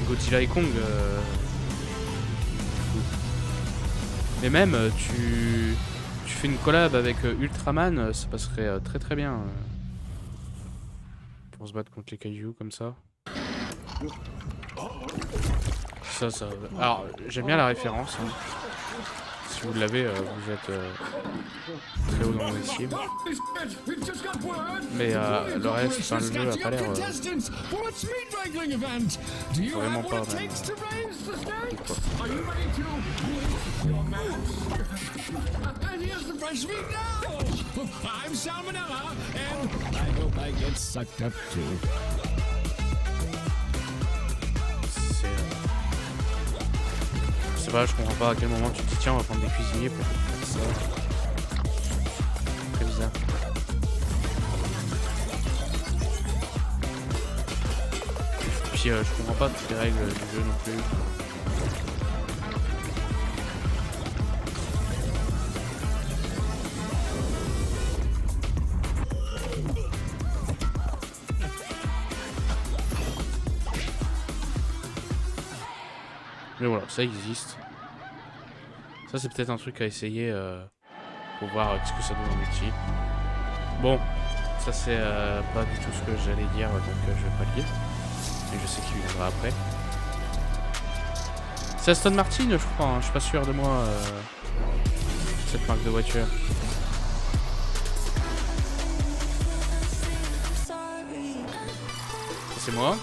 Godzilla et Kong. Mais même, tu fais une collab avec Ultraman, ça passerait très très bien. Pour se battre contre les kaiju comme ça. Ça... Alors, j'aime bien la référence. Hein. Si vous l'avez, vous êtes très haut dans mon estime. Mais le reste, enfin, le jeu a pas l'air vraiment pas même. Je sais pas, je comprends pas à quel moment tu te dis tiens on va prendre des cuisiniers pour faire ça. Très bizarre. Puis je comprends pas toutes les règles du jeu non plus. Mais voilà, ça existe. Ça c'est peut-être un truc à essayer pour voir ce que ça donne en multi. Bon, ça c'est pas du tout ce que j'allais dire, donc je vais pas le dire. Mais je sais qu'il viendra après. C'est Aston Martin je crois, hein. Je suis pas sûr de moi cette marque de voiture. Ça c'est moi.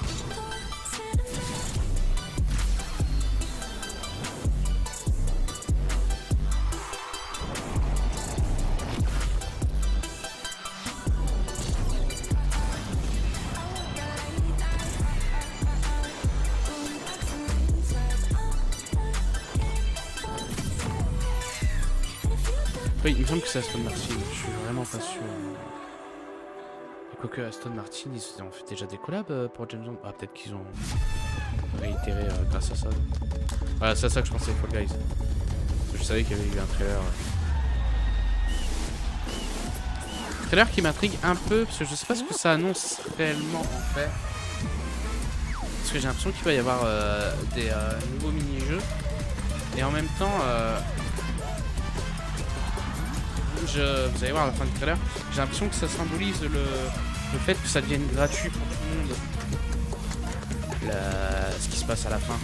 Oui, il me semble que c'est Aston Martin, je suis vraiment pas sûr. Quoique Aston Martin, ils ont fait déjà des collabs pour James Bond. Ah, peut-être qu'ils ont réitéré grâce à ça. Voilà, c'est à ça que je pensais, Fall Guys. Je savais qu'il y avait eu un trailer. Trailer qui m'intrigue un peu, parce que je sais pas ce que ça annonce réellement en fait. Parce que j'ai l'impression qu'il va y avoir des nouveaux mini-jeux. Et en même temps... vous allez voir à la fin du trailer, j'ai l'impression que ça symbolise le fait que ça devienne gratuit pour tout le monde. Ce qui se passe à la fin.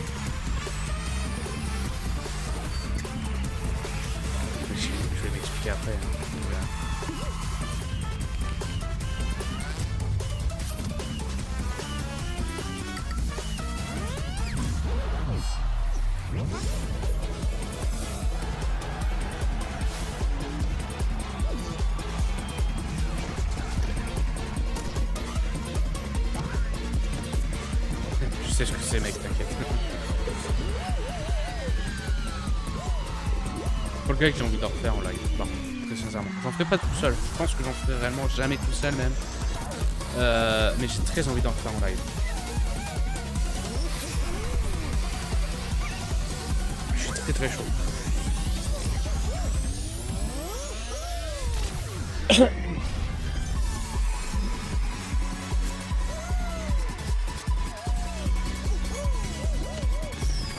Je vais m'expliquer après. Je sais ce que c'est mec, t'inquiète. Pour le gars que j'ai envie d'en refaire en live, non, très sincèrement. J'en ferai pas tout seul, je pense que j'en ferai réellement jamais tout seul même. Mais j'ai très envie d'en refaire en live. Je suis très très chaud.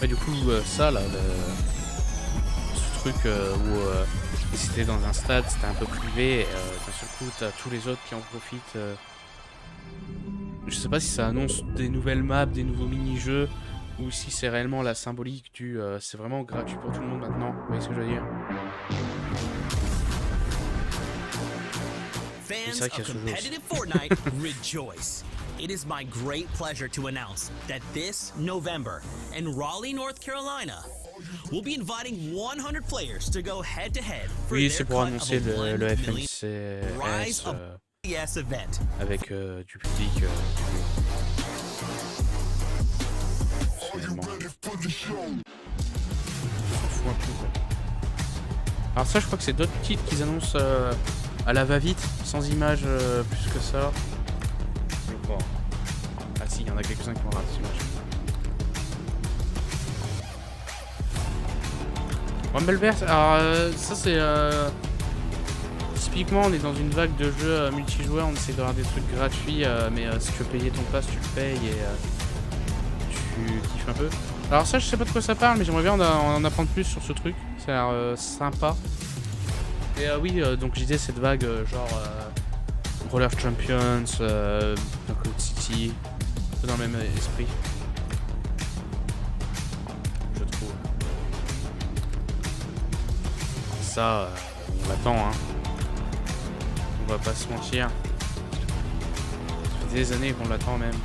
Et du coup, ça là, ce truc où c'était dans un stade, c'était un peu privé, d'un seul coup, t'as tous les autres qui en profitent. Je sais pas si ça annonce des nouvelles maps, des nouveaux mini-jeux, ou si c'est réellement la symbolique du c'est vraiment gratuit pour tout le monde maintenant. Vous voyez ce que je veux dire? Fans of competitive Fortnite, rejoice. It is my great pleasure to announce that this November in Raleigh, North Carolina, we'll be inviting 100 players to go head-to-head for oui, their c'est pour cut annoncer of a le $1 million FNCS event. avec du public. Alors ça, je crois que c'est d'autres titres qu'ils annoncent à la va-vite, sans image plus que ça. Je crois. Ah si, il y en a quelques-uns qui vont rater des images. Rumbleverse, alors ça c'est... Typiquement on est dans une vague de jeux multijoueurs, on essaie d'avoir des trucs gratuits, mais si tu veux payer ton pass, tu le payes et tu kiffes un peu. Alors ça je sais pas de quoi ça parle, mais j'aimerais bien en apprendre plus sur ce truc, ça a l'air sympa. Et oui, donc j'ai dit cette vague genre Roller Champions, Cloud City, dans le même esprit. Je trouve. Ça, on l'attend, hein. On va pas se mentir. Ça fait des années qu'on l'attend même.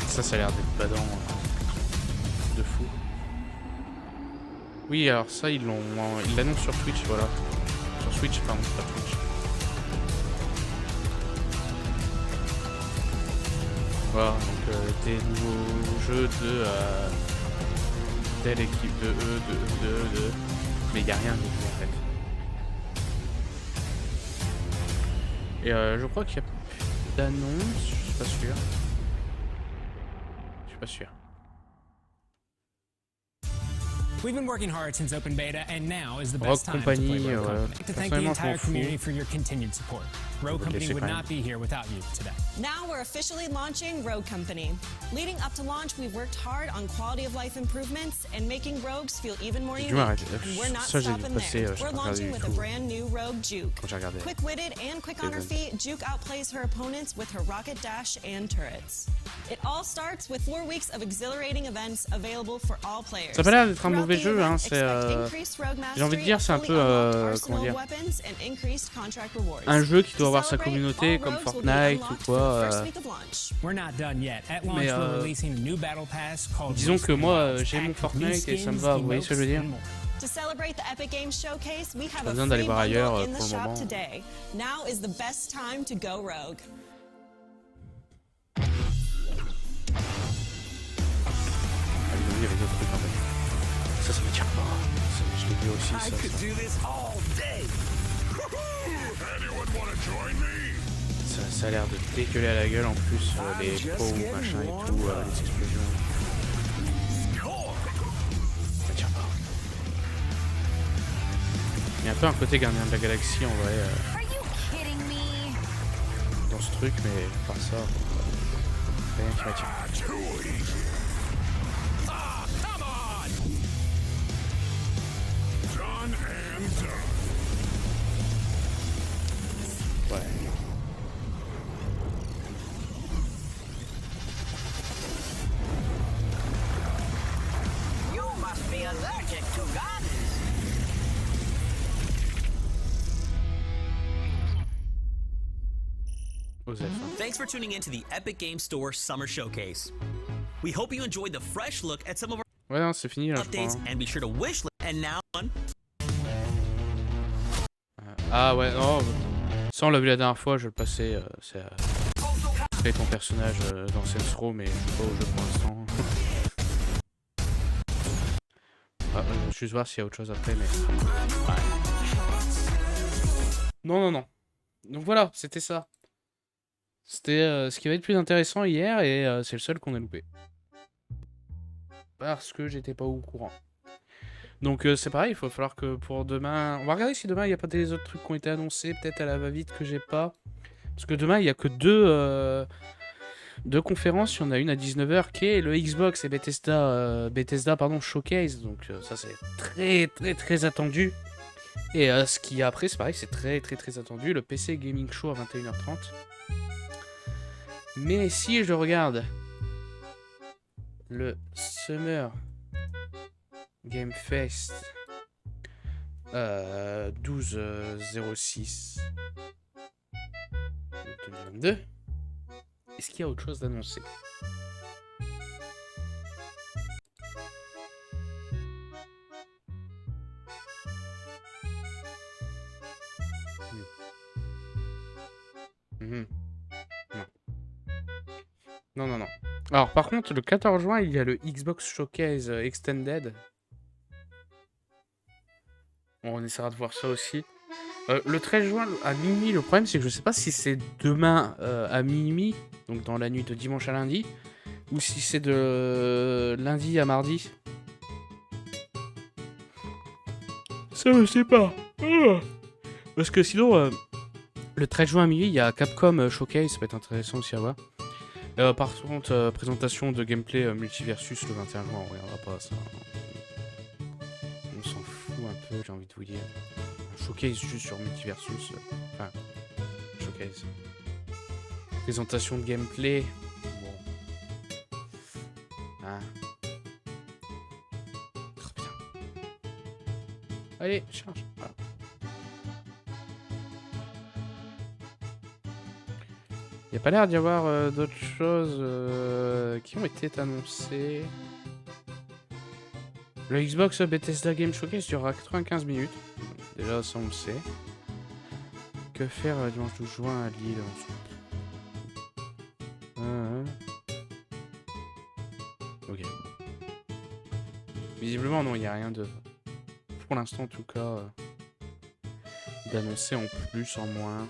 Ça a l'air d'être badant. De fou. Oui, alors ça, ils l'annoncent sur Twitch, voilà. Sur Switch, pardon, pas Twitch. Voilà, donc des nouveaux jeux de telle équipe de E, mais il n'y a rien de nouveau en fait. Et je crois qu'il y a plus d'annonces, je suis pas sûr. Je suis pas sûr. We've been working hard since open beta, and now is the best time to play Rogue Company. I'd like to thank the entire community for your continued support. Rogue Company would not be here without you today. Now we're officially launching Rogue Company. Leading up to launch, we've worked hard on quality of life improvements and making rogues feel even more unique. And we're not stopping there. We're launching with a brand new rogue Juke. Quick-witted and quick on her feet, Juke outplays her opponents with her rocket dash and turrets. It all starts with 4 weeks of exhilarating events available for all players. Ça a pas l'air d'être un mauvais jeu, hein. C'est, j'ai envie de dire, c'est un peu, comment dire, un jeu qui doit avoir sa communauté comme Fortnite ou quoi. Mais disons que moi, j'ai mon Fortnite et ça me va. Vous voyez ce que je veux dire? Pas besoin d'aller voir ailleurs pour le moment. Il y avait d'autres trucs en fait. Ça me tient pas. Je l'ai vu aussi ça. Ça a l'air de dégueuler à la gueule en plus, les pots, machin et tout, les explosions. Ça tient pas. Il y a un peu un côté Gardien de la Galaxie en vrai. Dans ce truc, mais par ça, rien qui m'attire. Ouais. Thanks for tuning in to the Epic Games Store Summer Showcase. We hope you enjoyed the fresh look at some of our ouais, non, c'est fini là, updates, and be sure to wish list. And now on. Ah ouais, non. Ça on l'a vu la dernière fois, je le passais. C'est créer ton personnage dans Saints Row, mais je suis pas au jeu pour l'instant. Je vais juste voir s'il y a autre chose après, mais. Ouais. Non. Donc voilà, c'était ça. C'était ce qui va être plus intéressant hier et c'est le seul qu'on a loupé. Parce que j'étais pas au courant. Donc c'est pareil, il va falloir que pour demain... On va regarder si demain il n'y a pas des autres trucs qui ont été annoncés, peut-être à la va-vite que j'ai pas. Parce que demain il n'y a que deux conférences, il y en a une à 19h qui est le Xbox et Bethesda Showcase. Donc ça c'est très attendu. Et ce qu'il y a après c'est pareil, c'est très attendu. Le PC Gaming Show à 21h30. Mais si je regarde le Summer Game Fest 12/06 2022, est-ce qu'il y a autre chose d'annoncer? Non. Alors par contre, le 14 juin, il y a le Xbox Showcase Extended. Bon, on essaiera de voir ça aussi. Le 13 juin à minuit, le problème c'est que je sais pas si c'est demain à minuit, donc dans la nuit de dimanche à lundi, Ou si c'est de lundi à mardi. Ça, je sais pas. Parce que sinon, le 13 juin à minuit, il y a Capcom Showcase, ça peut être intéressant aussi à voir. Par contre, présentation de gameplay multiversus le 21 juin, on regardera pas ça. On s'en fout un peu, j'ai envie de vous dire. Un showcase juste sur multiversus. Enfin, showcase. Présentation de gameplay. Bon. Ah. Trop bien. Allez, charge. Voilà. Il n'y a pas l'air d'y avoir d'autres choses qui ont été annoncées. Le Xbox Bethesda Game Showcase durera 95 minutes. Déjà, ça on le sait. Que faire dimanche 12 juin à Lille? Ok. Visiblement, non, il n'y a rien de... Pour l'instant, en tout cas, d'annoncer en plus, en moins.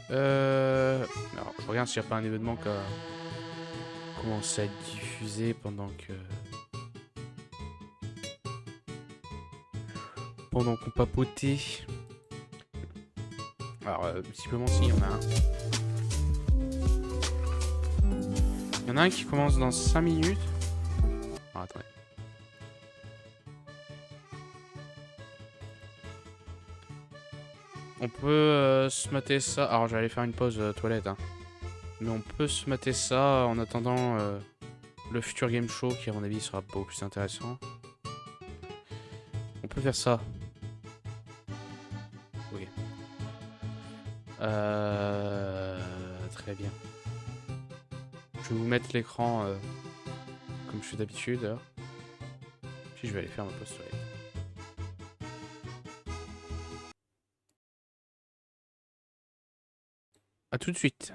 Alors, je regarde s'il n'y a pas un événement qui a commencé à être diffusé pendant qu'on papotait. Alors, visiblement, si, il y en a un. Il y en a un qui commence dans 5 minutes. Ah, attendez. On peut se mater ça. Alors, j'allais faire une pause toilette. Hein. Mais on peut se mater ça en attendant le futur game show qui, à mon avis, sera beaucoup plus intéressant. On peut faire ça. Ok. Très bien. Je vais vous mettre l'écran comme je fais d'habitude. Puis je vais aller faire ma pause toilette. A tout de suite.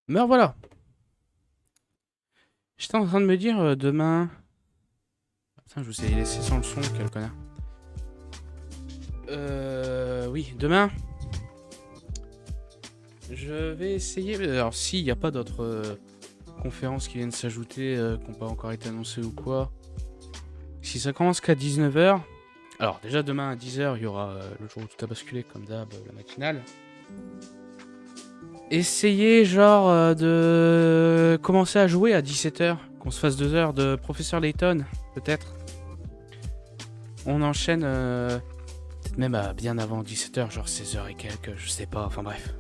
Mais voilà. J'étais en train de me dire demain. Putain, je vous ai laissé sans le son, quel connard. Oui, demain, je vais essayer. Alors, s'il n'y a pas d'autres conférences qui viennent s'ajouter, qui n'ont pas encore été annoncées ou quoi. Si ça commence qu'à 19h. Alors, déjà demain à 10h, il y aura le jour où tout a basculé, comme d'hab, la matinale. Essayez, genre, de commencer à jouer à 17h. Qu'on se fasse 2 heures de Professeur Layton, peut-être. On enchaîne. Peut-être même à bien avant 17h, genre 16h et quelques, je sais pas, enfin bref.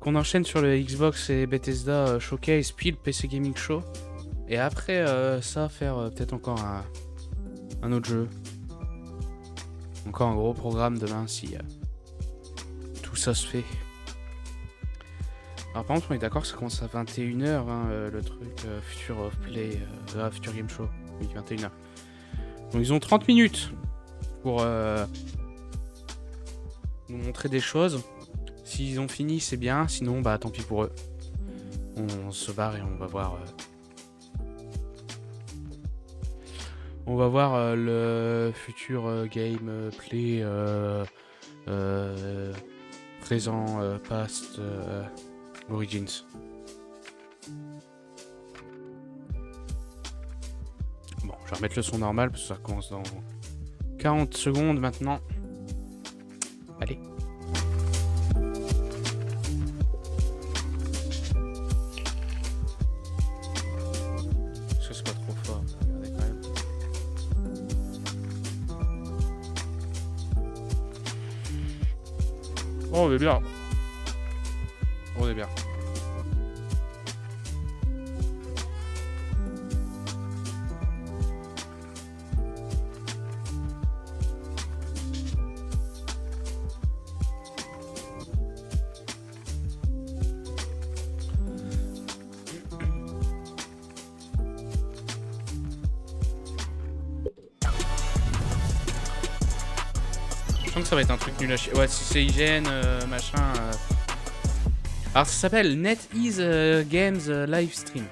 Qu'on enchaîne sur le Xbox et Bethesda Showcase, puis le PC Gaming Show. Et après ça, faire peut-être encore un autre jeu. Encore un gros programme demain si tout ça se fait. Alors par contre, on est d'accord que ça commence à 21h, hein, le truc Future of Play, Future Game Show. Oui, 21h. Donc ils ont 30 minutes pour nous montrer des choses. S'ils ont fini, c'est bien. Sinon, bah tant pis pour eux. On se barre et on va voir. On va voir le futur gameplay présent, past, origins. Bon, je vais remettre le son normal parce que ça commence dans 40 secondes maintenant. Allez. Ça c'est pas trop fort. Regardez quand même. Oh, on est bien. On est bien. Je sens que ça va être un truc nul à chier. Ouais, si c'est hygiène, machin. Alors ça s'appelle NetEase Games Livestream.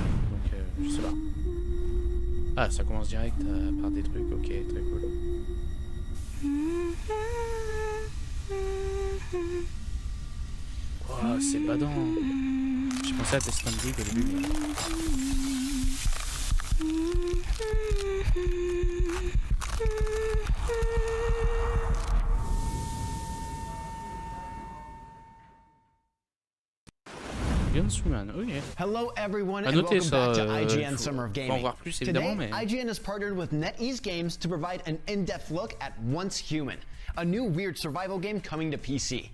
Donc je sais pas. Ah, ça commence direct par des trucs, ok, très cool. Oh, c'est badant. J'ai pensé à Test League au début. Mais... Hello everyone and welcome back to IGN Summer of Gaming. Today, IGN has partnered with NetEase Games to provide an in-depth look at Once Human, a new weird survival game coming to PC.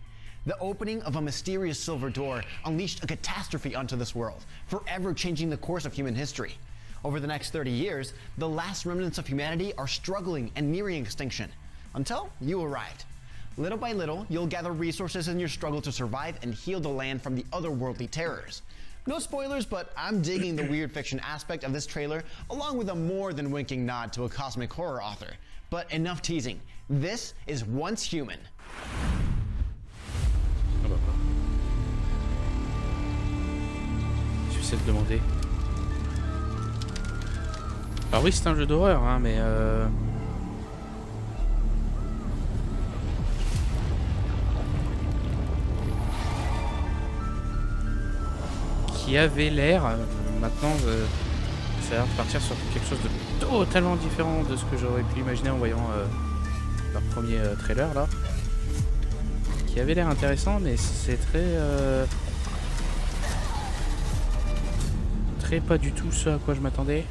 The opening of a mysterious silver door unleashed a catastrophe onto this world, forever changing the course of human history. Over the next 30 years, the last remnants of humanity are struggling and nearing extinction, until you arrived. Little by little, you'll gather resources in your struggle to survive and heal the land from the otherworldly terrors. No spoilers, but I'm digging the weird fiction aspect of this trailer, along with a more than winking nod to a cosmic horror author. But enough teasing. This is Once Human. J'essaie de demander. Alors oui, c'est un jeu d'horreur, hein, mais qui avait l'air, maintenant ça a l'air de partir sur quelque chose de totalement différent de ce que j'aurais pu imaginer en voyant leur premier trailer là, qui avait l'air intéressant, mais c'est très pas du tout ce à quoi je m'attendais.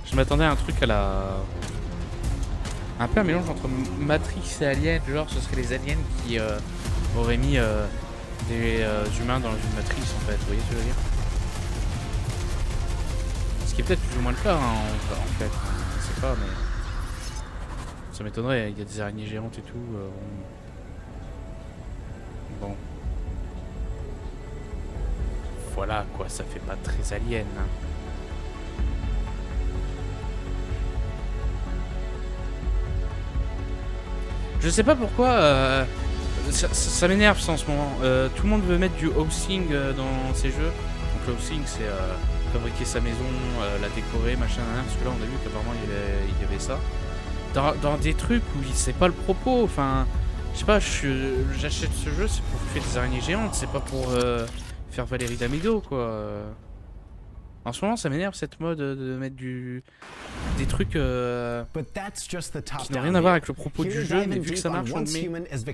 Je m'attendais à un truc à la... un peu un mélange entre Matrix et Alien, genre ce serait les aliens qui auraient mis des humains dans une matrice en fait, vous voyez ce que je veux dire? Ce qui est peut-être plus ou moins le cas hein, en fait, je sais pas mais... Ça m'étonnerait, il y a des araignées géantes et tout. Bon. voilà quoi, ça fait pas très alien. Hein. Je sais pas pourquoi, ça m'énerve ça en ce moment. Tout le monde veut mettre du housing dans ces jeux. Donc le housing c'est fabriquer sa maison, la décorer, machin, parce que là on a vu qu'apparemment il y avait ça. Dans des trucs où c'est pas le propos, enfin, je sais pas, j'achète ce jeu, c'est pour tuer des araignées géantes, c'est pas pour faire Valérie Damido quoi. En ce moment, ça m'énerve cette mode de mettre des trucs qui n'ont rien à voir avec le propos du jeu, mais vu que ça marche, on le met. Parce que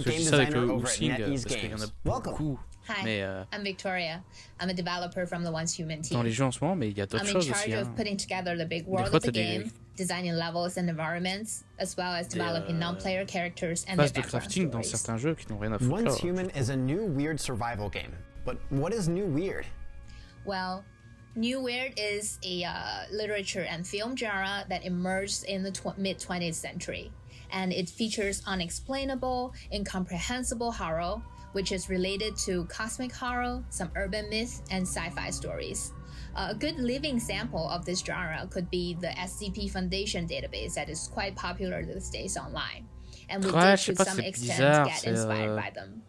je dis ça avec le housing, parce qu'il y en a beaucoup. Hi, Mais, I'm Victoria. I'm a developer from the Once Human team. Dans les jeux en ce moment, mais il y a d'autres choses aussi. I'm in charge of putting together the big world of the game, designing levels and environments, as well as developing non-player characters and their background crafting dans certains jeux qui n'ont rien à foutre. Once Human is a new weird survival game. But what is new weird? Well, New Weird is a literature and film genre that emerged in the mid-20th century, and it features unexplainable, incomprehensible horror, which is related to cosmic horror, some urban myth, and sci-fi stories. A good living example of this genre could be the SCP Foundation database that is quite popular these days online, and we did to some extent get inspired by them.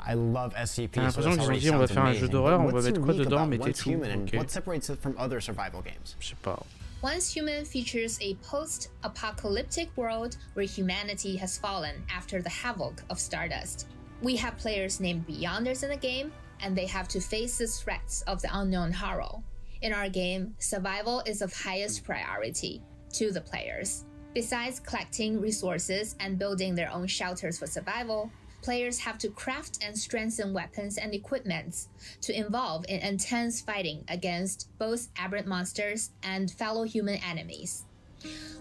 I love SCP. J'ai l'impression qu'ils ont dit on va faire un jeu d'horreur, on va mettre quoi dedans, mettez tout. Okay. What separates it from other survival games? Je sais pas. Once Human features a post-apocalyptic world where humanity has fallen after the havoc of Stardust. We have players named Beyonders in the game, and they have to face the threats of the unknown horror. In our game, survival is of highest priority to the players. Besides collecting resources and building their own shelters for survival, players have to craft and strengthen weapons and equipment to involve in intense fighting against both aberrant monsters and fellow human enemies.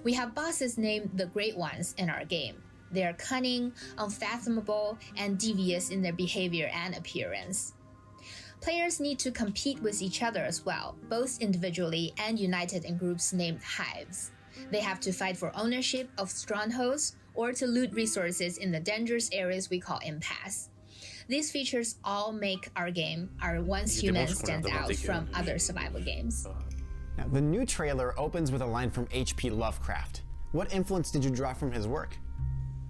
We have bosses named the Great Ones in our game. They are cunning, unfathomable, and devious in their behavior and appearance. Players need to compete with each other as well, both individually and united in groups named hives. They have to fight for ownership of strongholds or to loot resources in the dangerous areas we call impasse. These features all make our game, our Once Human, stand out from other survival games. Now, the new trailer opens with a line from H.P. Lovecraft. What influence did you draw from his work?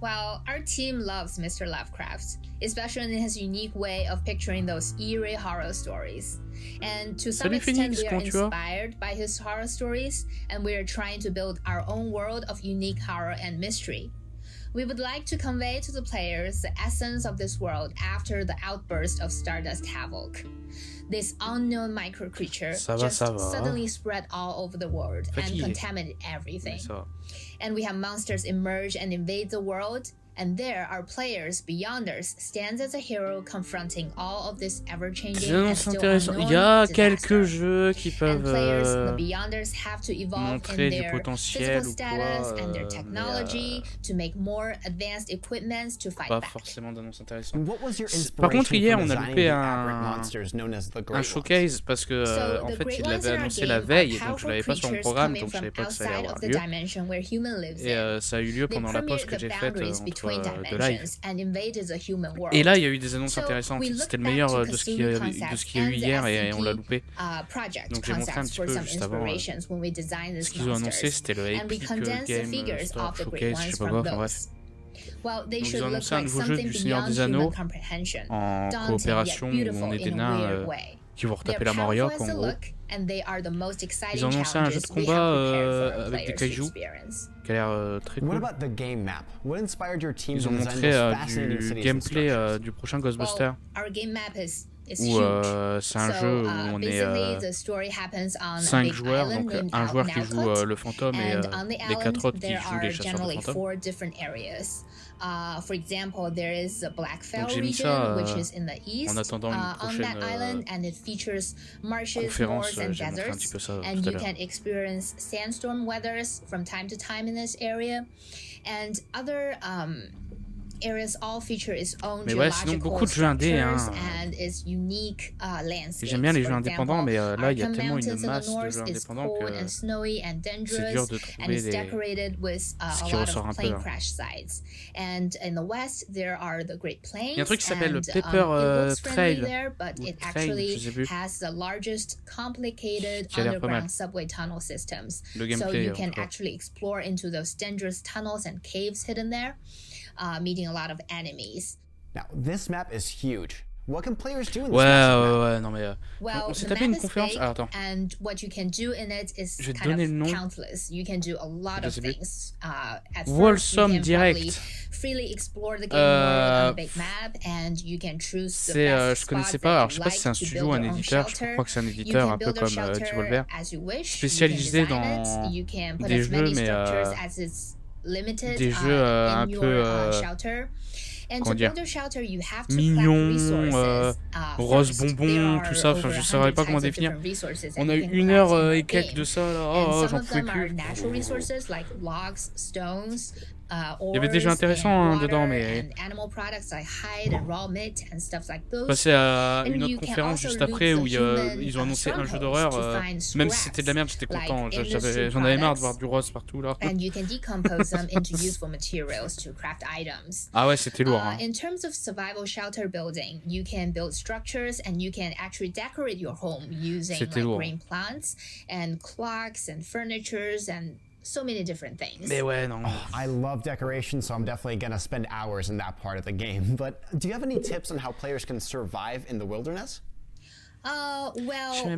Well, our team loves Mr. Lovecraft, especially in his unique way of picturing those eerie horror stories. And to some extent, we are inspired by his horror stories, and we are trying to build our own world of unique horror and mystery. We would like to convey to the players the essence of this world after the outburst of Stardust havoc. This unknown micro-creature suddenly spread all over the world and contaminated everything. And we have monsters emerge and invade the world, and there our players, Beyonders, stands as a hero confronting all of this ever-changing and still unknown disaster. And players, the Beyonders, have to evolve in their physical status and their technology to make more advanced equipment to fight back. Par contre, hier, on a loupé un showcase parce que en fait, il l'avait annoncé la veille, donc je l'avais pas sur mon programme, donc je savais pas que ça allait avoir lieu. Et ça a eu lieu pendant la pause que j'ai faite de live. Et là, il y a eu des annonces intéressantes. C'était le meilleur de ce qu'il y a eu hier et on l'a loupé. Donc j'ai montré un petit peu juste avant. Ce qu'ils ont annoncé, c'était le Epic Game Store Showcase, je sais pas quoi, enfin bref. Donc ils ont annoncé un nouveau jeu du Seigneur des Anneaux en coopération où on est des nains qui vont retaper la Moria, en gros. Ils ont annoncé un jeu de combat avec des kaijus qui a l'air très cool. Ils ont montré du gameplay du prochain Ghostbuster. Où c'est un jeu où on est 5 joueurs, donc un joueur qui joue le fantôme et les 4 autres qui jouent les chasseurs de fantômes. For example, there is the Black Fell region, which is in the east, en attendant une prochaine on that island, and it features marshes, conférence, moors, and deserts, and you can experience sandstorm weathers from time to time in this area, and other areas all feature its own mais ouais, sinon beaucoup de jeux indés, hein. J'aime bien les jeux indépendants, mais là il y a tellement une masse de jeux indépendants que c'est dur de trouver ce qui ressort un peu. Hein. Il y a un truc qui s'appelle Paper Trail, ou Trail, je sais plus, qui a l'air pas mal. Le gameplay, so you can actually explore into those dangerous tunnels and caves hidden there, meeting a lot of enemies. Now, this map is huge. What can players do in this ouais, non mais on s'est tapé une conférence. Alors attends. And what you can do in it is je vais te donner le nom. Countless. You can do a lot of things. At Wholesome Direct. Freely explore the game world on a big map, and you can choose the best je connaissais pas. Alors je sais pas si c'est un studio ou un éditeur. Je crois que c'est un éditeur un peu comme Devolver, spécialisé dans des jeux, mais des jeux un peu comment dire, mignon, rose bonbon, tout ça, enfin, je ne saurais pas comment définir. On a eu 1 heure et quelques de ça, là. Oh, j'en pouvais plus. Il y avait des jeux intéressants dedans, mais passer à une autre conférence juste après où ils ont annoncé un jeu d'horreur, même si c'était de la merde, j'étais content. J'en avais marre de voir du rose partout là. Ah ouais, c'était lourd. Hein. In terms of survival shelter building, you can build structures and you can actually decorate your home using like green plants and clocks and furnitures and so many different things. Mais ouais, non. I love decoration, so I'm definitely gonna spend hours in that part of the game. But do you have any tips on how players can survive in the wilderness? Well,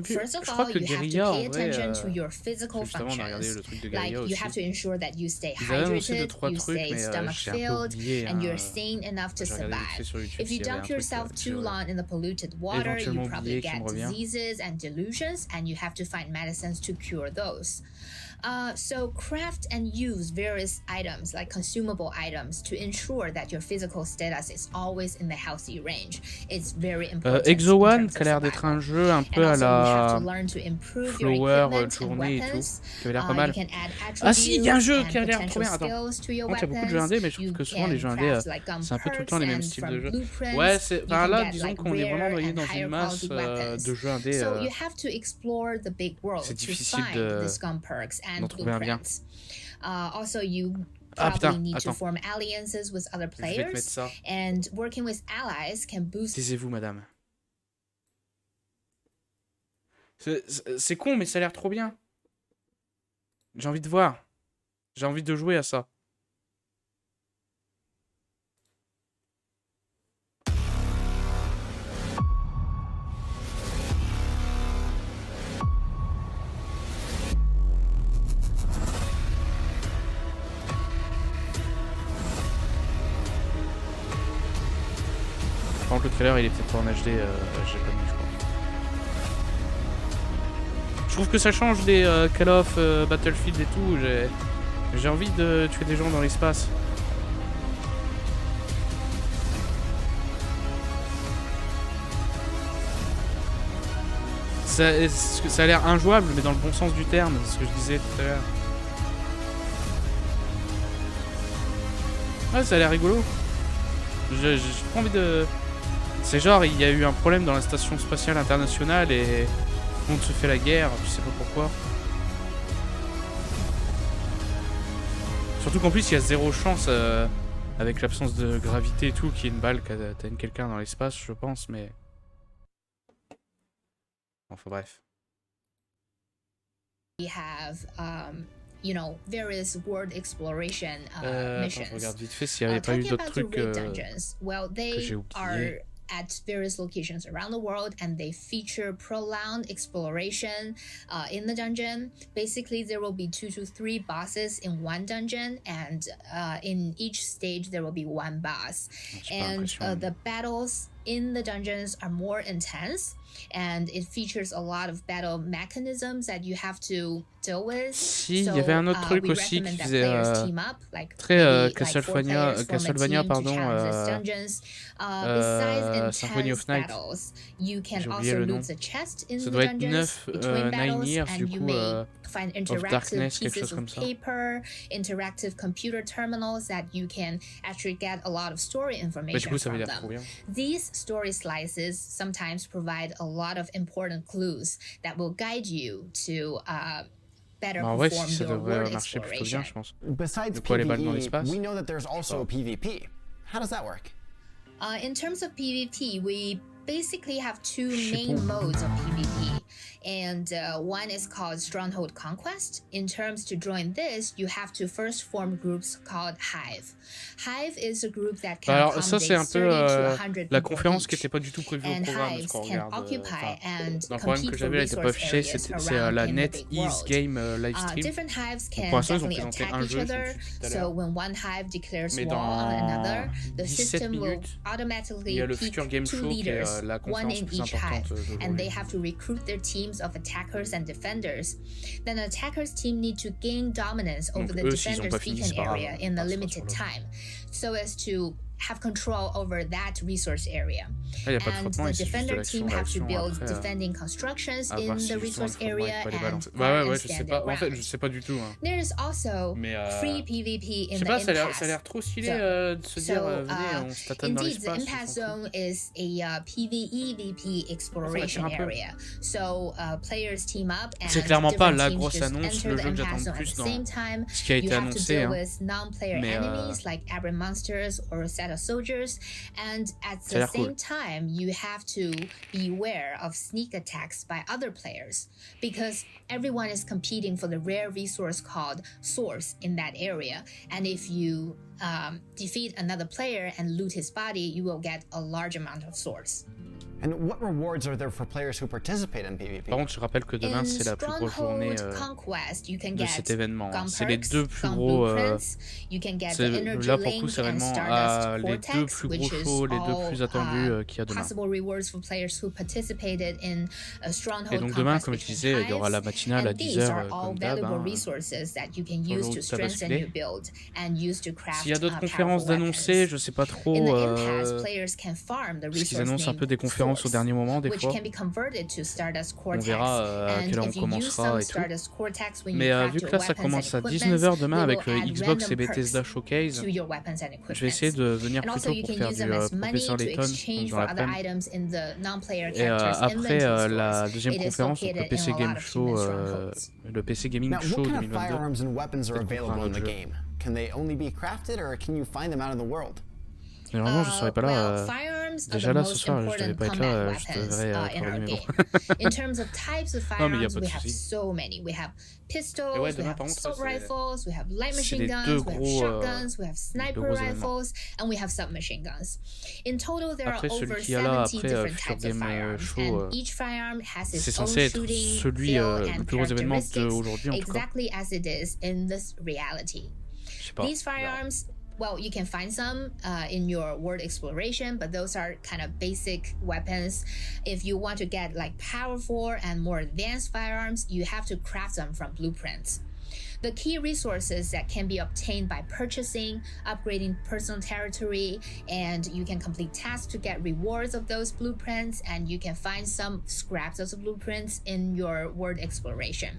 first of all, you have to pay attention to your physical functions. Like, you have to ensure that you stay hydrated, you stay stomach-filled, and you're sane enough to survive. If you dump yourself too long in the polluted water, you probably get diseases and delusions, and you have to find medicines to cure those. So craft and use various items, like consumable items, to ensure that your physical status is always in the healthy range. It's very important. Exo One, qui a l'air d'être un jeu un peu à la Flower Journée et tout, qui avait l'air pas mal. Ah si, il y a un jeu qui a l'air trop bien. Attends, il y a beaucoup de jeux indés, mais je trouve que souvent les jeux indés, c'est un peu tout le temps les mêmes styles de jeux. Ouais, enfin là, disons qu'on est vraiment noyé dans une masse de jeux indés. C'est difficile d'en trouver un bien. Also, you probably need to form alliances with other players, and working with allies can boost. Taisez-vous, madame. C'est con, mais ça a l'air trop bien. J'ai envie de voir. J'ai envie de jouer à ça. Par contre, le trailer il est peut-être pas en HD, j'ai pas mis, je crois. Je trouve que ça change des Call of, Battlefield et tout. J'ai envie de tuer des gens dans l'espace. Ça a l'air injouable, mais dans le bon sens du terme, c'est ce que je disais tout à l'heure. Ouais, ça a l'air rigolo. J'ai pas envie de... C'est genre, il y a eu un problème dans la station spatiale internationale et tout le monde se fait la guerre, je sais pas pourquoi. Surtout qu'en plus, il y a zéro chance avec l'absence de gravité et tout, qu'il y ait une balle qui atteigne quelqu'un dans l'espace, je pense, mais... Enfin bref. We have, you know, various world exploration missions. Attends, je regarde vite fait s'il n'y avait pas eu d'autres trucs que j'ai oubliés. At various locations around the world, and they feature prolonged exploration in the dungeon. Basically, there will be 2 to 3 bosses in one dungeon, and in each stage there will be one boss. And the battles in the dungeons are more intense, and it features a lot of battle mechanisms that you have to deal with. Si, il y avait un autre truc aussi qui faisait très Castlevania, pardon, Symphony of Night. J'ai oublié le nom. Ça doit être 9 Years, du coup, of Darkness, quelque chose comme ça. Interactive computer terminals that you can actually get a lot of story information from them. These story slices sometimes provide a lot of important clues that will guide you to better perform your world exploration. Besides PvE, we know that there's also PvP. How does that work? In terms of PvP, we basically have two main modes of PvP, and one is called Stronghold Conquest. In terms to join this, you have to first form groups called Hive. Hive is a group that can alors ça c'est un peu la conférence qui n'était n'était pas du tout prévue au programme, parce qu'on regarde, dans le programme que j'avais, elle n'était pas affichée, c'est la NetEase Game livestream. Pour l'instant ils ont présenté un jeu, mais dans 17 minutes, il y a le Future Game Show qui est la conférence plus importante de and they have to recruit their teams of attackers and defenders. Then the attackers team need to gain dominance over the defenders' beacon area in a limited time, so as to have control over that resource area. And the defender team have to build defending constructions in the resource area and stand their ground. En fait, je sais pas du tout. There is also free PvP in the Impasse. Impasse. Ça a l'air trop stylé de se dire venez, on se tâtonne dans l'espace. Indeed, the Impasse zone is a PvE-VP exploration area. So players team up and c'est clairement pas la different grosse teams annonce, just le enter jeu the que Impasse j'attends zone le at plus the same dans time. ce qui a été You have to annoncé. deal with non-player enemies like aberrant monsters or a set of soldiers, and at the same time you have to beware of sneak attacks by other players, because everyone is competing for the rare resource called source in that area, and if you defeat another player and loot his body, you will get a large amount of source. And what rewards are there for players who participate in PvP? Par contre, je rappelle que demain c'est la plus grosse journée de cet événement. C'est les deux plus gros. Là pour le coup, c'est vraiment les deux plus gros shows, les deux plus attendus qu'il y a demain. Et donc demain, comme je disais, il y aura la matinale à 10h comme d'hab. S'il y a d'autres conférences d'annoncer, je sais pas trop. Parce qu'ils annoncent un peu des conférences au dernier moment des fois. On verra à quelle heure on commencera et tout. Mais vu que là ça commence à 19h demain avec le Xbox et Bethesda Showcase, je vais essayer de venir plus tôt pour faire du Professeur Layton dans l'après-midi. Et après la deuxième conférence, donc le PC Game Show, le PC Gaming Show 2022. Mais vraiment, je serais pas là. Déjà là, ce soir, je devais pas être là. Je devrais travailler, mais bon. In terms of types of firearms, we have so many. We have pistols, we have assault rifles, we have light machine guns, we have shotguns, we have sniper rifles, and we have submachine guns. In total, there are over 70 different types of firearms, and each firearm has its own shooting, feel, and characteristics, exactly as it is in this reality. These firearms, well, you can find some in your world exploration, but those are kind of basic weapons. If you want to get like powerful and more advanced firearms, you have to craft them from blueprints. The key resources that can be obtained by purchasing, upgrading personal territory, and you can complete tasks to get rewards of those blueprints, and you can find some scraps of the blueprints in your world exploration.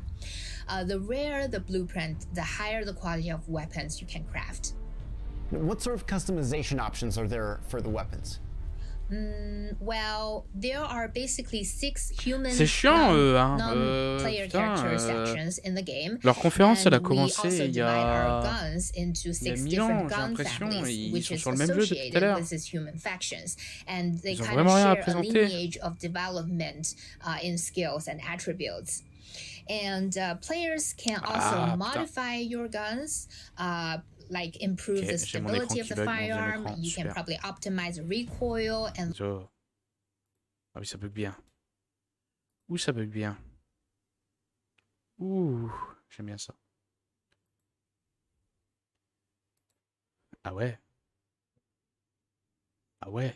The rarer the blueprint, the higher the quality of weapons you can craft. What sort of customization options are there for the weapons? Well, there are basically 6 human non-player character sections in the game. Leur conférence, elle a commencé il y a 1000 ans, j'ai l'impression. Ils sont sur le même jeu depuis tout à l'heure. Ils ont vraiment rien à présenter. And players can also modify your guns, like improve the stability of the firearm. You can probably optimize recoil and. Ah oui, ça bug bien. Ouh, ça bug bien. Ouh, j'aime bien ça. Ah ouais. Ah ouais.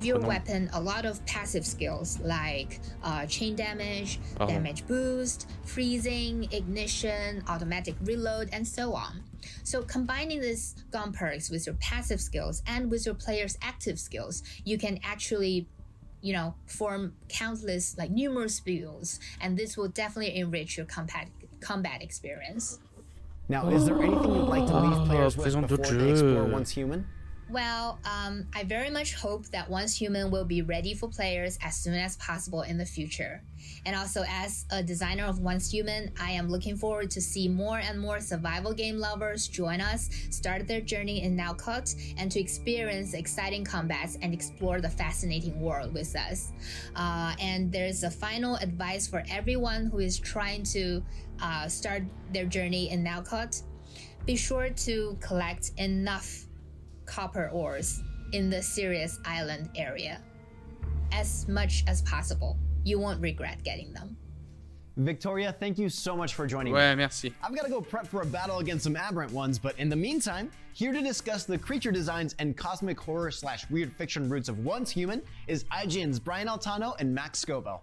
your weapon a lot of passive skills like chain damage, damage boost, freezing, ignition, automatic reload, and so on. So combining these gun perks with your passive skills and with your player's active skills, you can actually, you know, form countless, like numerous builds, and this will definitely enrich your combat experience. Now, is there anything you'd like to leave players with before they explore Once Human? Well, I very much hope that Once Human will be ready for players as soon as possible in the future. And also, as a designer of Once Human, I am looking forward to see more and more survival game lovers join us, start their journey in Nowcut, and to experience exciting combats and explore the fascinating world with us. And there's a final advice for everyone who is trying to start their journey in Nowcut. Be sure to collect enough copper ores in the Sirius Island area. As much as possible. You won't regret getting them. Victoria, thank you so much for joining me. Merci. I've got to go prep for a battle against some aberrant ones, but in the meantime, here to discuss the creature designs and cosmic horror / weird fiction roots of Once Human is IGN's Brian Altano and Max Scoville.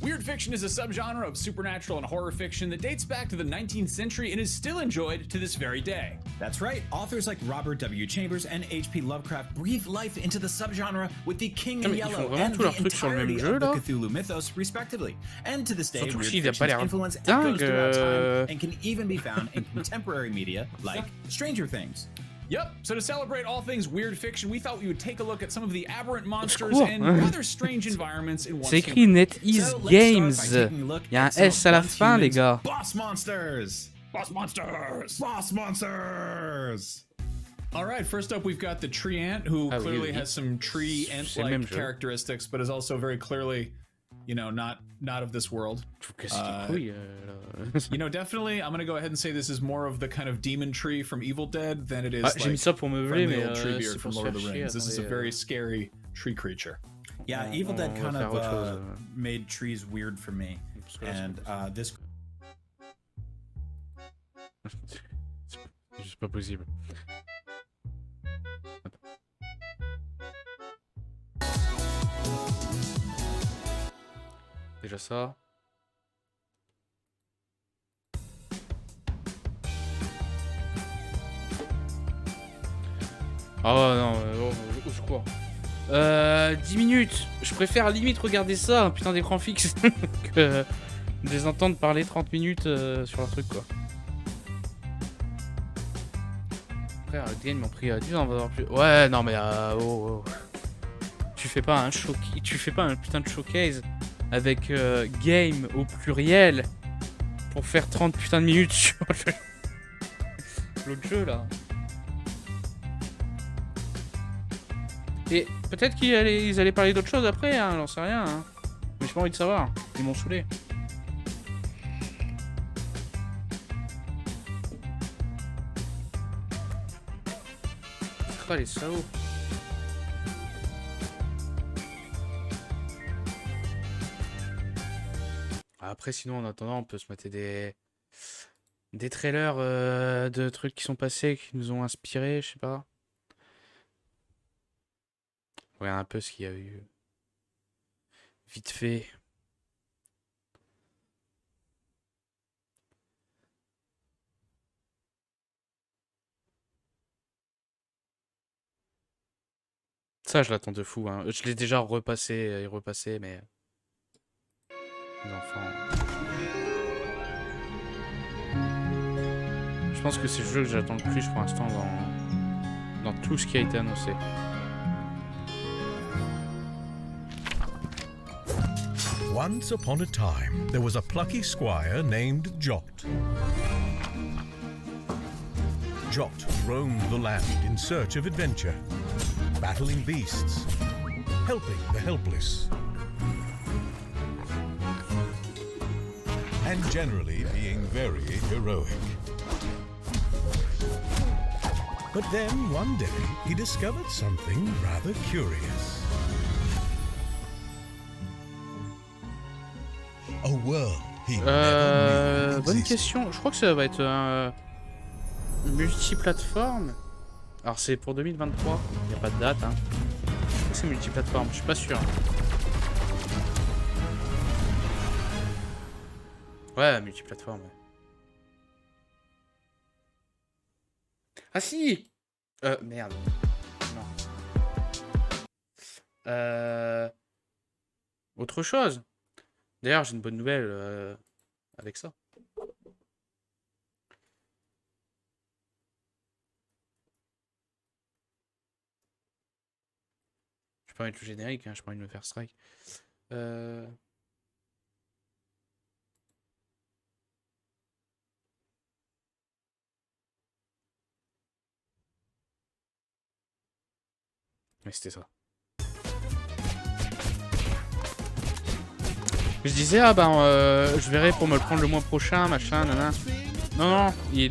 Weird fiction is a subgenre of supernatural and horror fiction that dates back to the 19th century and is still enjoyed to this very day. That's right, authors like Robert W. Chambers and H.P. Lovecraft breathed life into the subgenre with the King in Yellow and the entirety of the Cthulhu mythos, respectively. And to this day, weird fiction's influence echoes throughout time and can even be found in contemporary media like Stranger Things. Yep, so to celebrate all things weird fiction, we thought we would take a look at some of the aberrant monsters and rather strange environments in Once Human. C'est écrit NetEase Games. Il y a un S à la fin, les gars. Boss monsters! Boss monsters! Boss monsters! All right, first up we've got the tree ant, who clearly has some tree ant-like characteristics, but is also very clearly, you know, not of this world. You know, definitely, I'm gonna go ahead and say this is more of the kind of demon tree from Evil Dead than it is like j'ai mis ça pour meubler, mais Treebeard from Lord of the Rings. This is a very scary tree creature. Yeah, Evil Dead kind of made trees weird for me, and this. C'est juste pas possible. Déjà ça. Oh non, au secours. 10 minutes. Je préfère limite regarder ça, un putain d'écran fixe, que de les entendre parler 30 minutes sur leur truc, quoi. Frère, le game m'ont pris 10 ans, on va voir plus. Ouais, non mais oh. Tu fais pas un putain de showcase avec game au pluriel pour faire 30 putains de minutes sur l'autre jeu là. Et peut-être qu'ils allaient parler d'autre chose après, hein, j'en sais rien. Hein. Mais j'ai pas envie de savoir, ils m'ont saoulé. Ah les salauds. Après sinon en attendant on peut se mettre des trailers de trucs qui sont passés, qui nous ont inspirés, je sais pas. Regarde un peu ce qu'il y a eu. Vite fait. Ça je l'attends de fou, hein. Je l'ai déjà repassé et repassé, mais... Les enfants... Je pense que c'est le jeu que j'attends le plus pour l'instant dans tout ce qui a été annoncé. Once upon a time, there was a plucky squire named Jot. Jot roamed the land in search of adventure, battling beasts, helping the helpless, and generally being very heroic. But then, one day, he discovered something rather curious. A world he never knew bonne question. Je crois que ça va être un multiplateforme. Alors c'est pour 2023, il n'y a pas de date, hein. c'est multiplateforme, je suis pas sûr. Ouais, multiplateforme. Ouais. Ah si. Merde. Non. Autre chose. D'ailleurs, j'ai une bonne nouvelle avec ça. Je peux pas mettre le générique, hein, je peux pas me faire strike. Mais c'était ça. Je disais, ah ben, je verrai pour me le prendre le mois prochain, machin, nana. Non, non, il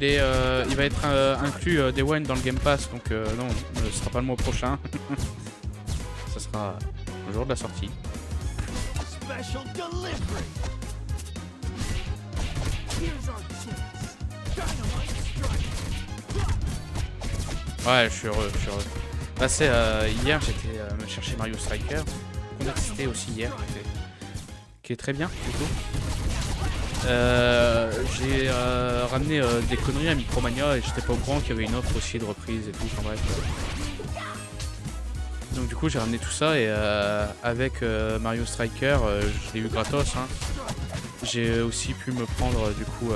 va être inclus Day One dans le Game Pass, donc non, ce sera pas le mois prochain. Ça sera le jour de la sortie. Ouais, je suis heureux, Là, c'est hier, j'étais me chercher Mario Striker, qu'on a testé aussi hier, qui est très bien, du coup. J'ai ramené des conneries à Micromania et j'étais pas au courant qu'il y avait une offre aussi de reprise et tout, enfin bref. Donc du coup j'ai ramené tout ça et avec Mario Striker, je l'ai eu gratos. Hein. J'ai aussi pu me prendre du coup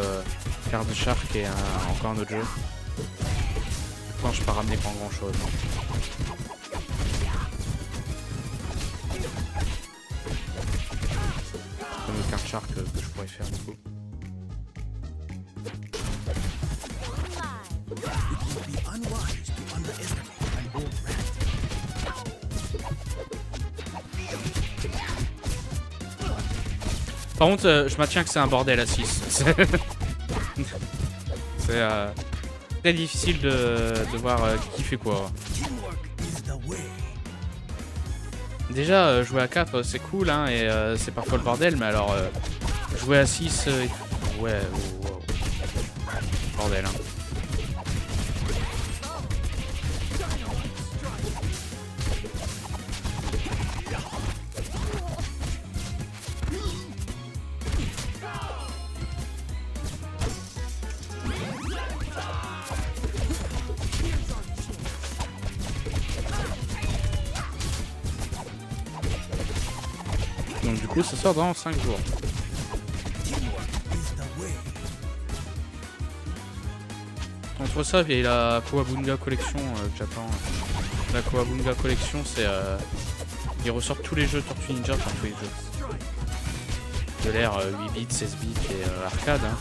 Card Shark et encore un autre jeu. Enfin, je n'ai pas ramené pas grand chose. Comme le Card Shark que je pourrais faire du coup. Par contre, je maintiens que c'est un bordel à 6. C'est très difficile de voir qui fait quoi. Déjà, jouer à 4, c'est cool, hein, et c'est parfois le bordel, mais alors, jouer à 6, ouais, wow. Bordel, hein. Donc du coup ça sort dans 5 jours. Entre ça et la Kawabunga Collection que j'attends. La Kawabunga Collection c'est... ils ressortent tous les jeux Tortue Ninja, enfin tous les jeux. De l'ère 8 bits, 16 bits et arcade. Hein.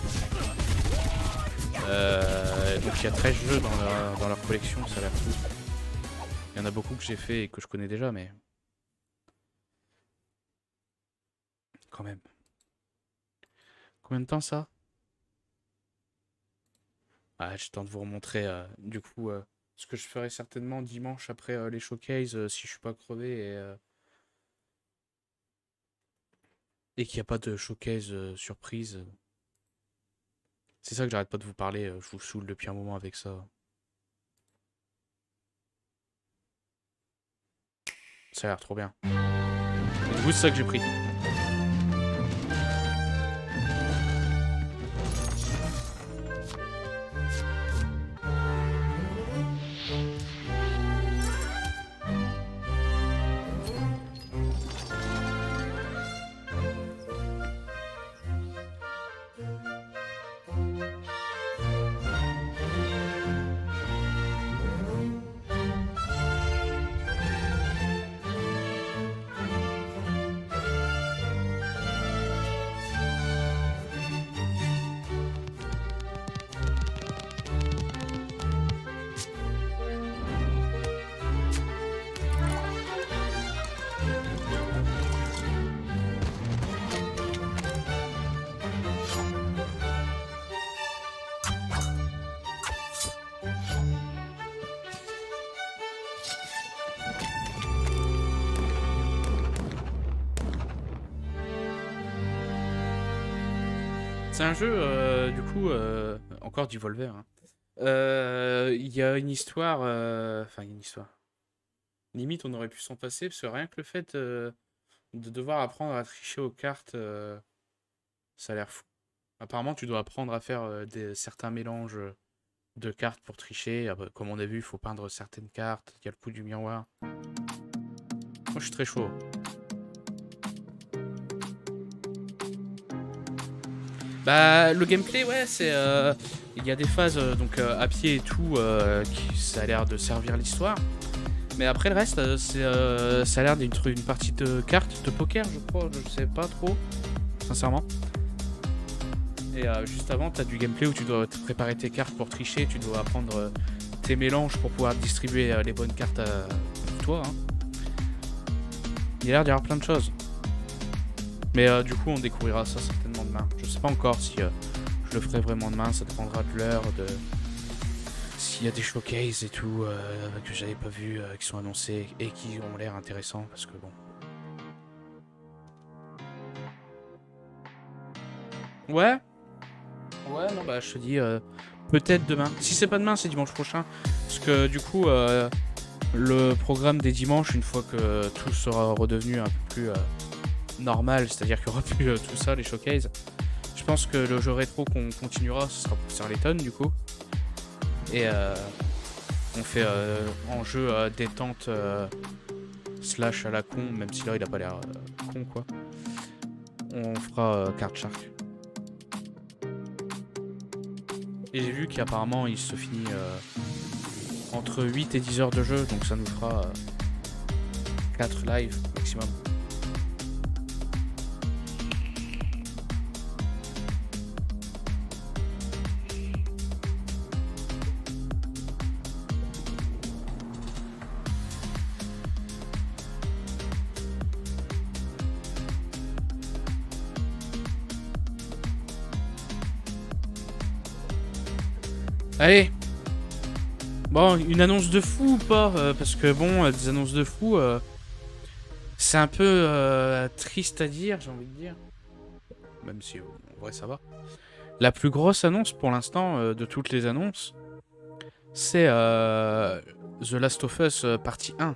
Donc il y a 13 jeux dans leur collection, ça a l'air fou. Il y en a beaucoup que j'ai fait et que je connais déjà mais... Quand même. Combien de temps ça? Ah, j'ai le temps de vous remontrer du coup ce que je ferai certainement dimanche après les showcases si je suis pas crevé et qu'il n'y a pas de showcase surprise. C'est ça que j'arrête pas de vous parler, je vous saoule depuis un moment avec ça. Ça a l'air trop bien. Du coup c'est ça que j'ai pris. C'est un jeu, du coup, encore du Volver. Hein. Il y a une histoire... Enfin, il y a une histoire. Limite, on aurait pu s'en passer, parce que rien que le fait de devoir apprendre à tricher aux cartes, ça a l'air fou. Apparemment, tu dois apprendre à faire certains mélanges de cartes pour tricher. Comme on a vu, il faut peindre certaines cartes. Il y a le coup du miroir. Moi, je suis très chaud. Bah, le gameplay, ouais, c'est... il y a des phases donc à pied et tout, ça a l'air de servir l'histoire. Mais après, le reste, ça a l'air d'être une partie de cartes, de poker, je crois. Je sais pas trop, sincèrement. Et juste avant, tu as du gameplay où tu dois te préparer tes cartes pour tricher. Tu dois apprendre tes mélanges pour pouvoir distribuer les bonnes cartes pour toi. Hein. Il y a l'air d'y avoir plein de choses. Mais du coup, on découvrira ça certainement demain. Je sais pas encore si je le ferai vraiment demain. Ça dépendra de l'heure, de s'il y a des showcases et tout que j'avais pas vu, qui sont annoncés et qui ont l'air intéressants. Parce que bon... Ouais. Ouais, non, bah je te dis peut-être demain. Si c'est pas demain, c'est dimanche prochain. Parce que du coup, le programme des dimanches, une fois que tout sera redevenu un peu plus normal, c'est-à-dire qu'il n'y aura plus tout ça, les showcases, je pense que le jeu rétro qu'on continuera, ce sera pour Sarleton du coup. Et on fait en jeu détente slash à la con, même si là il a pas l'air con quoi. On fera Card Shark. Et j'ai vu qu'apparemment il se finit entre 8 et 10 heures de jeu, donc ça nous fera 4 lives maximum. Allez. Bon, une annonce de fou ou pas parce que bon, des annonces de fou, c'est un peu triste à dire, j'ai envie de dire. Même si, en vrai, ça va. La plus grosse annonce pour l'instant de toutes les annonces, c'est The Last of Us partie 1.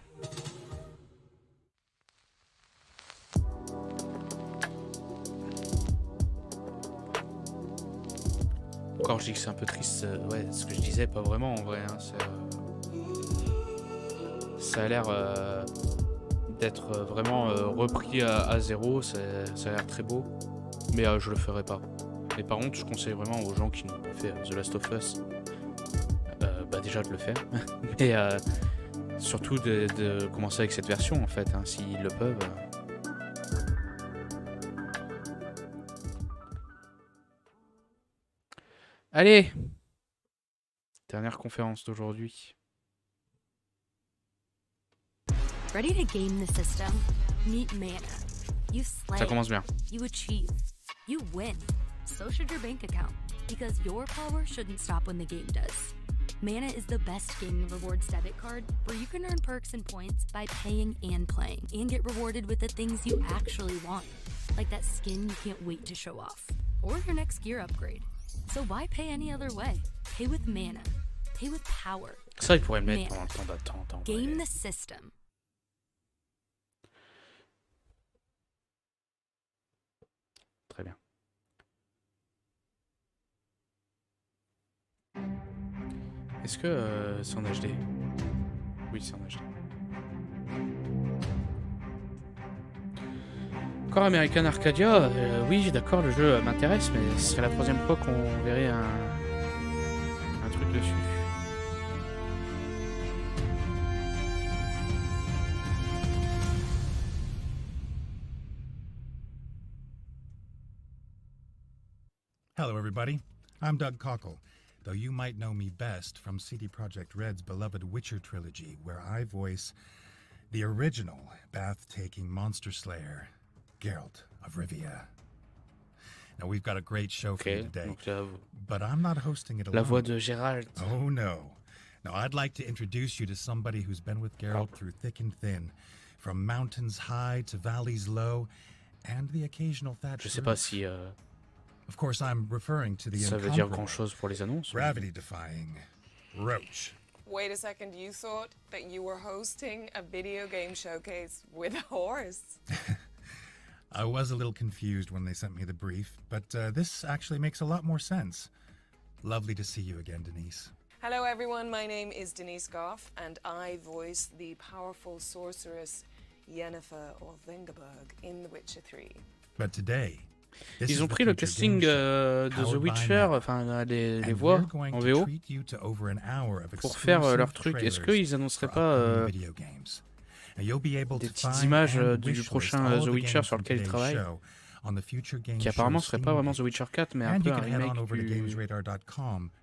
Encore je dis que c'est un peu triste, ouais, ce que je disais, pas vraiment en vrai. Hein, ça a l'air d'être vraiment repris à zéro, ça a l'air très beau, mais je le ferai pas. Mais par contre, je conseille vraiment aux gens qui n'ont pas fait The Last of Us, bah déjà de le faire, mais surtout de commencer avec cette version en fait, hein, s'ils le peuvent. Allez, dernière conférence d'aujourd'hui. Ready to game the system? Meet Mana. You slay. Ça commence bien. You achieve. You win. So should your bank account, because your power shouldn't stop when the game does. Mana is the best gaming rewards debit card where you can earn perks and points by paying and playing, and get rewarded with the things you actually want, like that skin you can't wait to show off, or your next gear upgrade. So why pay any other way? Pay with Mana. Pay with power. Ça, il pourrait le mettre pendant le temps d'attente. Game the system. Très bien. Est-ce que c'est en HD? Oui, c'est en HD. Encore American Arcadia, oui d'accord, le jeu m'intéresse, mais ce serait la troisième fois qu'on verrait un truc dessus. Hello everybody, I'm Doug Cockle, though you might know me best from CD Projekt Red's beloved Witcher trilogy, where I voice the original bath-taking monster slayer, Geralt of Rivia. Now we've got a great show for you today, but I'm not hosting it alone. La voix de Gérald. Oh no. Now I'd like to introduce you to somebody who's been with Geralt through thick and thin, from mountains high to valleys low, and the occasional thatched Je sais pas si of course I'm referring to the ça veut dire grand chose pour les annonces. Gravity-defying Roach. Wait a second, you thought that you were hosting a video game showcase with a horse? I was a little confused when they sent me the brief, but this actually makes a lot more sense. Lovely to see you again, Denise. Hello everyone, my name is Denise Goff, and I voice the powerful sorceress Yennefer or Vengerberg in The Witcher 3. But today, ils ont pris le casting de The Witcher, enfin les voix en VO, pour faire leur truc. Est-ce qu'ils annonceraient pas des petites images du prochain The Witcher sur lequel ils travaillent, qui apparemment serait pas vraiment The Witcher 4, mais un peu un remake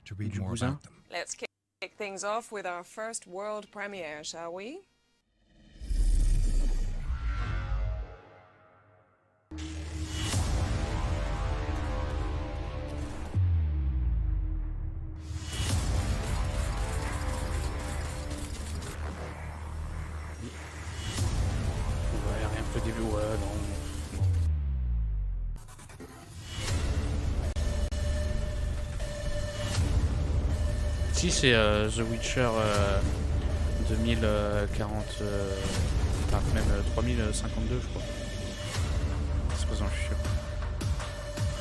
du cousin. Let's kick things off with our first world premiere, shall we? Début, ouais, non. Si c'est The Witcher 2040, enfin même 3052 je crois. C'est pas dans le futur.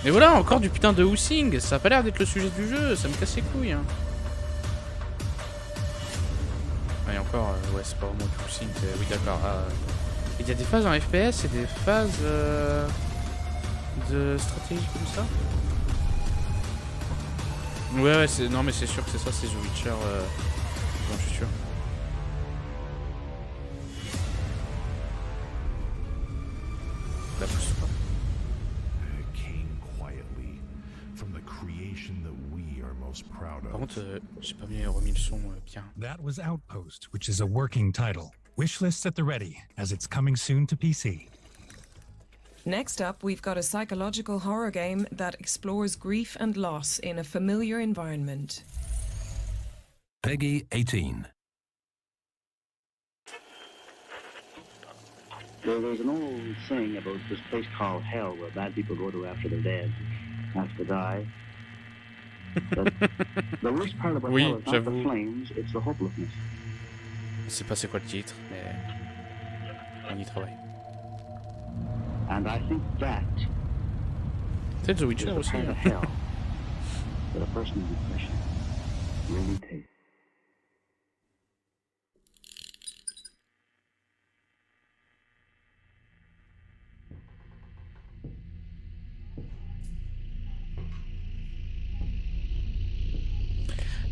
Mais voilà, encore du putain de housing, ça a pas l'air d'être le sujet du jeu, ça me casse les couilles. Hein. Et encore, ouais c'est pas vraiment du housing, oui d'accord. Il y a des phases en FPS et des phases de stratégie comme ça. Ouais, c'est non mais c'est sûr que c'est ça, c'est The Witcher dans le futur. La pousse pas. Par contre, j'ai pas bien remis le son bien. That was Outpost, which is a working title. Wishlists at the ready, as it's coming soon to PC. Next up, we've got a psychological horror game that explores grief and loss in a familiar environment. Peggy 18. Well, there's an old saying about this place called hell where bad people go to after they're dead, after they die. But the worst part about hell is not the flames, it's the hopelessness. Je sais pas c'est quoi le titre, mais on y travaille. And I think that peut-être The Witcher aussi. Kind of hell that a person in depression really takes.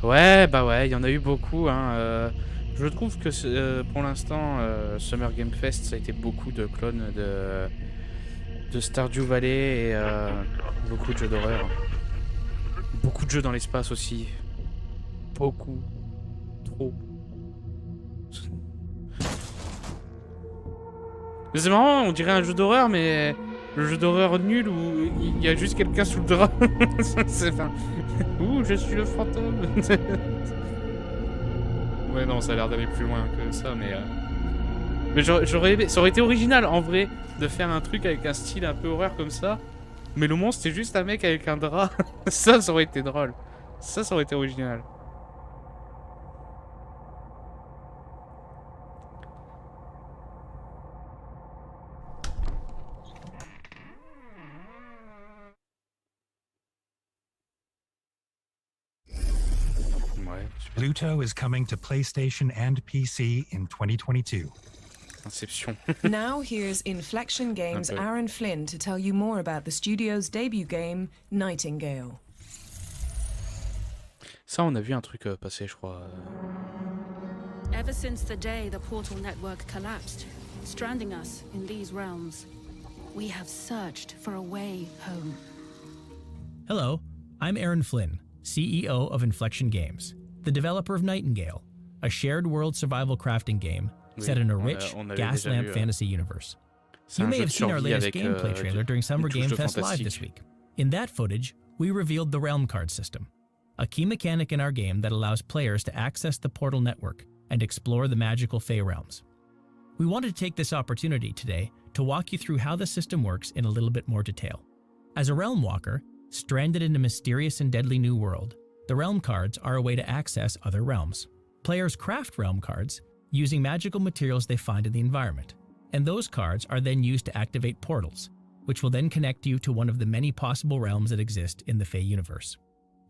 Ouais, bah ouais, il y en a eu beaucoup. Hein, je trouve que pour l'instant, Summer Game Fest, ça a été beaucoup de clones de Stardew Valley et beaucoup de jeux d'horreur. Beaucoup de jeux dans l'espace aussi. Beaucoup. Trop. C'est marrant, on dirait un jeu d'horreur, mais le jeu d'horreur nul où il y a juste quelqu'un sous le drap. C'est enfin... Ouh, je suis le fantôme. Ouais, non, ça a l'air d'aller plus loin que ça, mais j'aurais aimé... Ça aurait été original, en vrai, de faire un truc avec un style un peu horreur comme ça. Mais le monstre, c'est juste un mec avec un drap. Ça aurait été drôle. Ça aurait été original. Pluto is coming to PlayStation and PC in 2022. Inception. Now here's Inflection Games' Aaron Flynn to tell you more about the studio's debut game, Nightingale. Ça, on a vu un truc passer, je crois. Ever since the day the portal network collapsed, stranding us in these realms, we have searched for a way home. Hello, I'm Aaron Flynn, CEO of Inflection Games, the developer of Nightingale, a shared world survival crafting game set in a rich, gaslamp fantasy universe. You may have seen our latest gameplay trailer during Summer Game Fest Live this week. In that footage, we revealed the Realm Card system, a key mechanic in our game that allows players to access the Portal network and explore the magical Fey realms. We wanted to take this opportunity today to walk you through how the system works in a little bit more detail. As a Realm Walker, stranded in a mysterious and deadly new world, the Realm Cards are a way to access other realms. Players craft realm cards using magical materials they find in the environment, and those cards are then used to activate portals, which will then connect you to one of the many possible realms that exist in the Fey universe.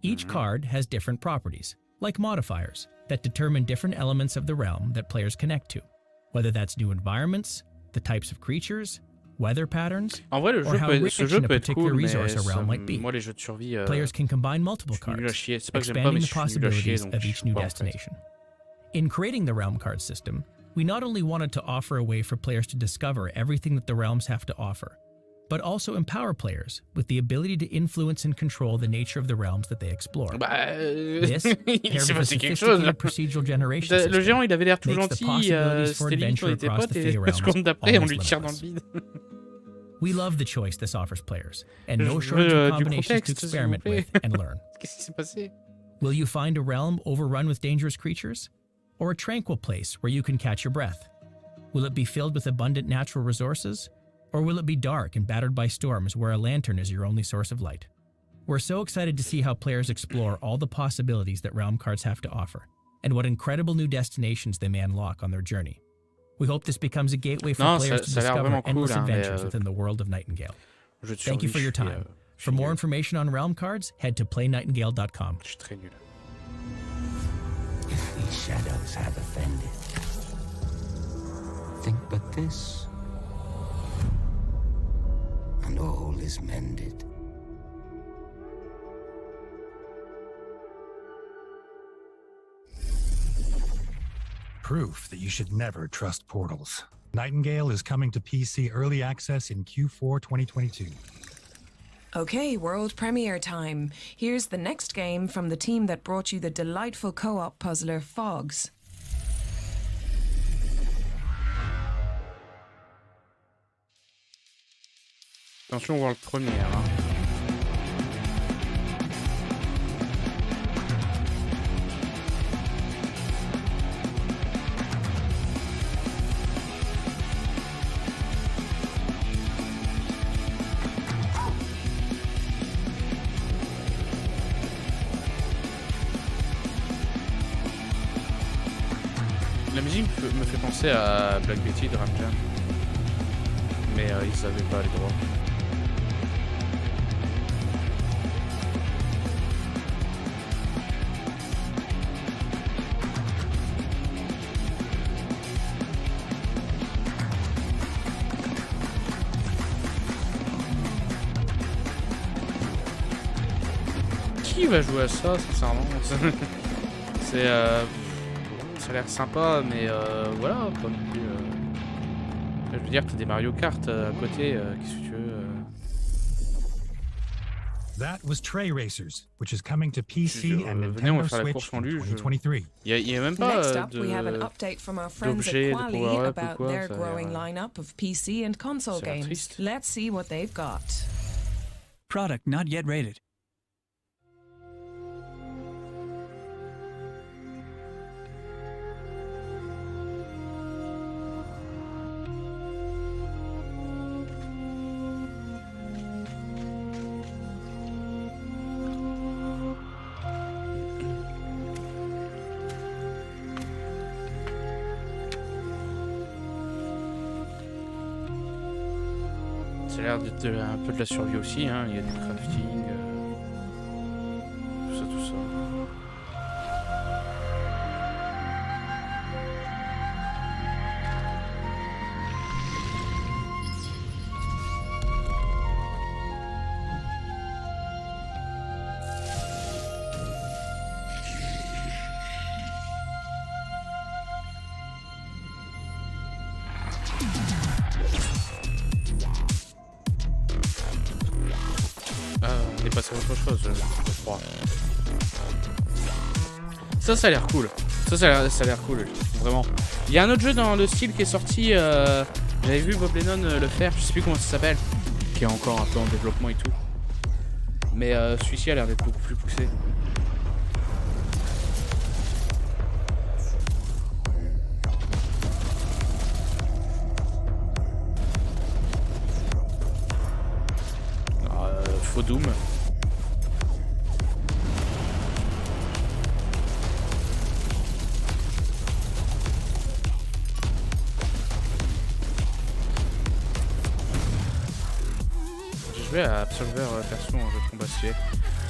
Each card has different properties, like modifiers, that determine different elements of the realm that players connect to, whether that's new environments, the types of creatures, weather patterns, or how rich in a particular resource a realm might be. Players can combine multiple cards, expanding the possibilities of each new destination. In creating the realm card system, we not only wanted to offer a way for players to discover everything that the realms have to offer, but also empower players with the ability to influence and control the nature of the realms that they explore. This, paired with a sophisticated procedural generation system, le géant, il avait l'air tout makes the gentil, possibilities for c'était limite adventure on était across potes, the et Fey 2 realms secondes d'après, on lui almost tire dans le limitless. vide. We love the choice this offers players, and no shortage of combinations to experiment with and learn. Qu'est-ce qui s'est passé? Will you find a realm overrun with dangerous creatures? Or a tranquil place where you can catch your breath? Will it be filled with abundant natural resources? Or will it be dark and battered by storms where a lantern is your only source of light? We're so excited to see how players explore all the possibilities that realm cards have to offer, and what incredible new destinations they may unlock on their journey. We hope this becomes a gateway for players to discover endless adventures within the world of Nightingale. Thank you for your time. For more information on realm cards, head to playnightingale.com. Je suis très nul. If these shadows have offended, think but this, and all is mended. Proof that you should never trust portals. Nightingale is coming to PC Early Access in Q4 2022. Okay, world premiere time. Here's the next game from the team that brought you the delightful co-op puzzler Fogs. Attention, world premiere. Hein. La musique me fait penser à Black Betty de Ramjan. Mais ils n'avaient pas les droits. Qui va jouer à ça, sincèrement? C'est ça a l'air sympa, mais voilà, pas non plus. Je veux dire, t'as des Mario Kart à côté, qu'est-ce que tu veux? That was Tray Racers, which is coming to PC and Nintendo Switch in 2023. Il y a même pas Next up, we have an update from our friends at Quali about their growing lineup of PC and console games. Let's see what they've got. Product not yet rated. Ça a l'air d'être un peu de la survie aussi, hein. Il y a du crafting, tout ça, tout ça. On est passé à autre chose, je crois. Ça a l'air cool. Ça a l'air cool, vraiment. Il y a un autre jeu dans le style qui est sorti. J'avais vu Bob Lennon le faire, je sais plus comment ça s'appelle. Qui est encore un peu en développement et tout. Mais celui-ci a l'air d'être beaucoup plus poussé. Faux Doom. J'ai joué à Absolver perso en jeu de combat stylé.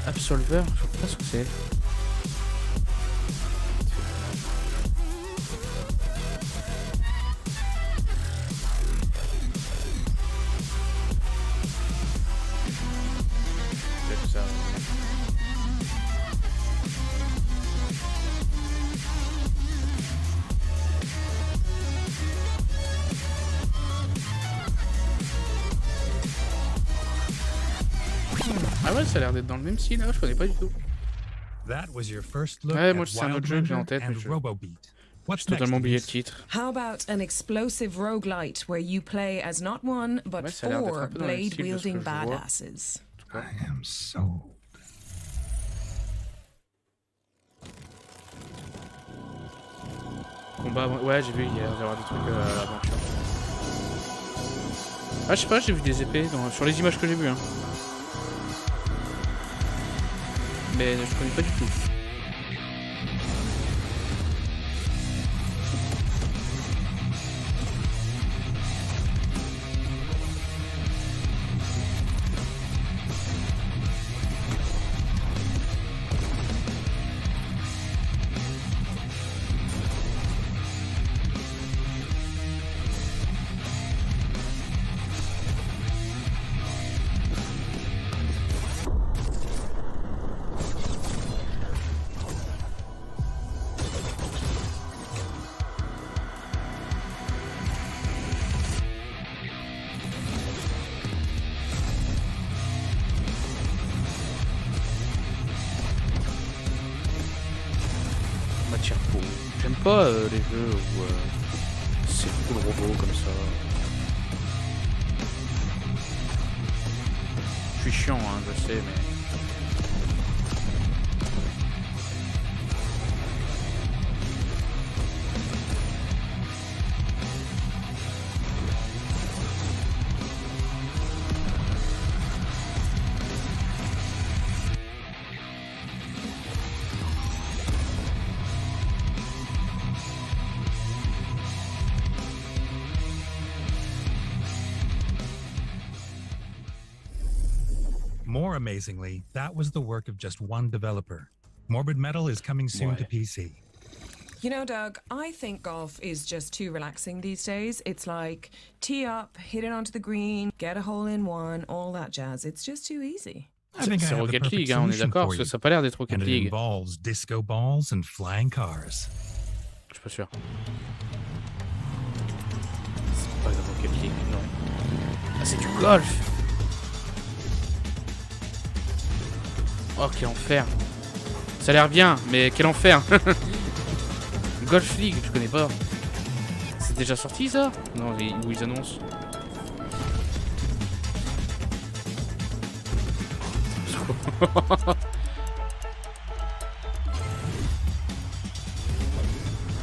Absolver, je sais pas ce que c'est. C'est ça. Ah ouais, ça a l'air d'être dans le même style, là, je connais pas du tout. Ouais, moi c'est un autre jeu que j'ai en tête, mais j'ai totalement oublié le titre. How about an explosive roguelite where you play as not one but 4 blade-wielding badasses? I am sold. Combat, ouais, j'ai vu, il y a d'avoir des trucs aventure. Ah, je sais pas, j'ai vu des épées sur les images que j'ai vues, hein. Mais je connais pas du tout. J'aime pas les jeux où c'est beaucoup de robots comme ça. Je suis chiant, hein, je sais, mais... More amazingly, that was the work of just one developer. Morbid Metal is coming soon to PC. You know, Doug, I think golf is just too relaxing these days. It's like tee up, hit it onto the green, get a hole in one, all that jazz. It's just too easy. C'est Rocket League, hein, on est d'accord, parce que ça a pas l'air d'être Rocket League. It involves disco balls and flying cars. Je suis pas sûr. C'est pas de Rocket League, non. Ah, c'est du golf. Oh, quel enfer. Ça a l'air bien, mais quel enfer. Golf League, je connais pas. C'est déjà sorti ça? Non, où ils annoncent.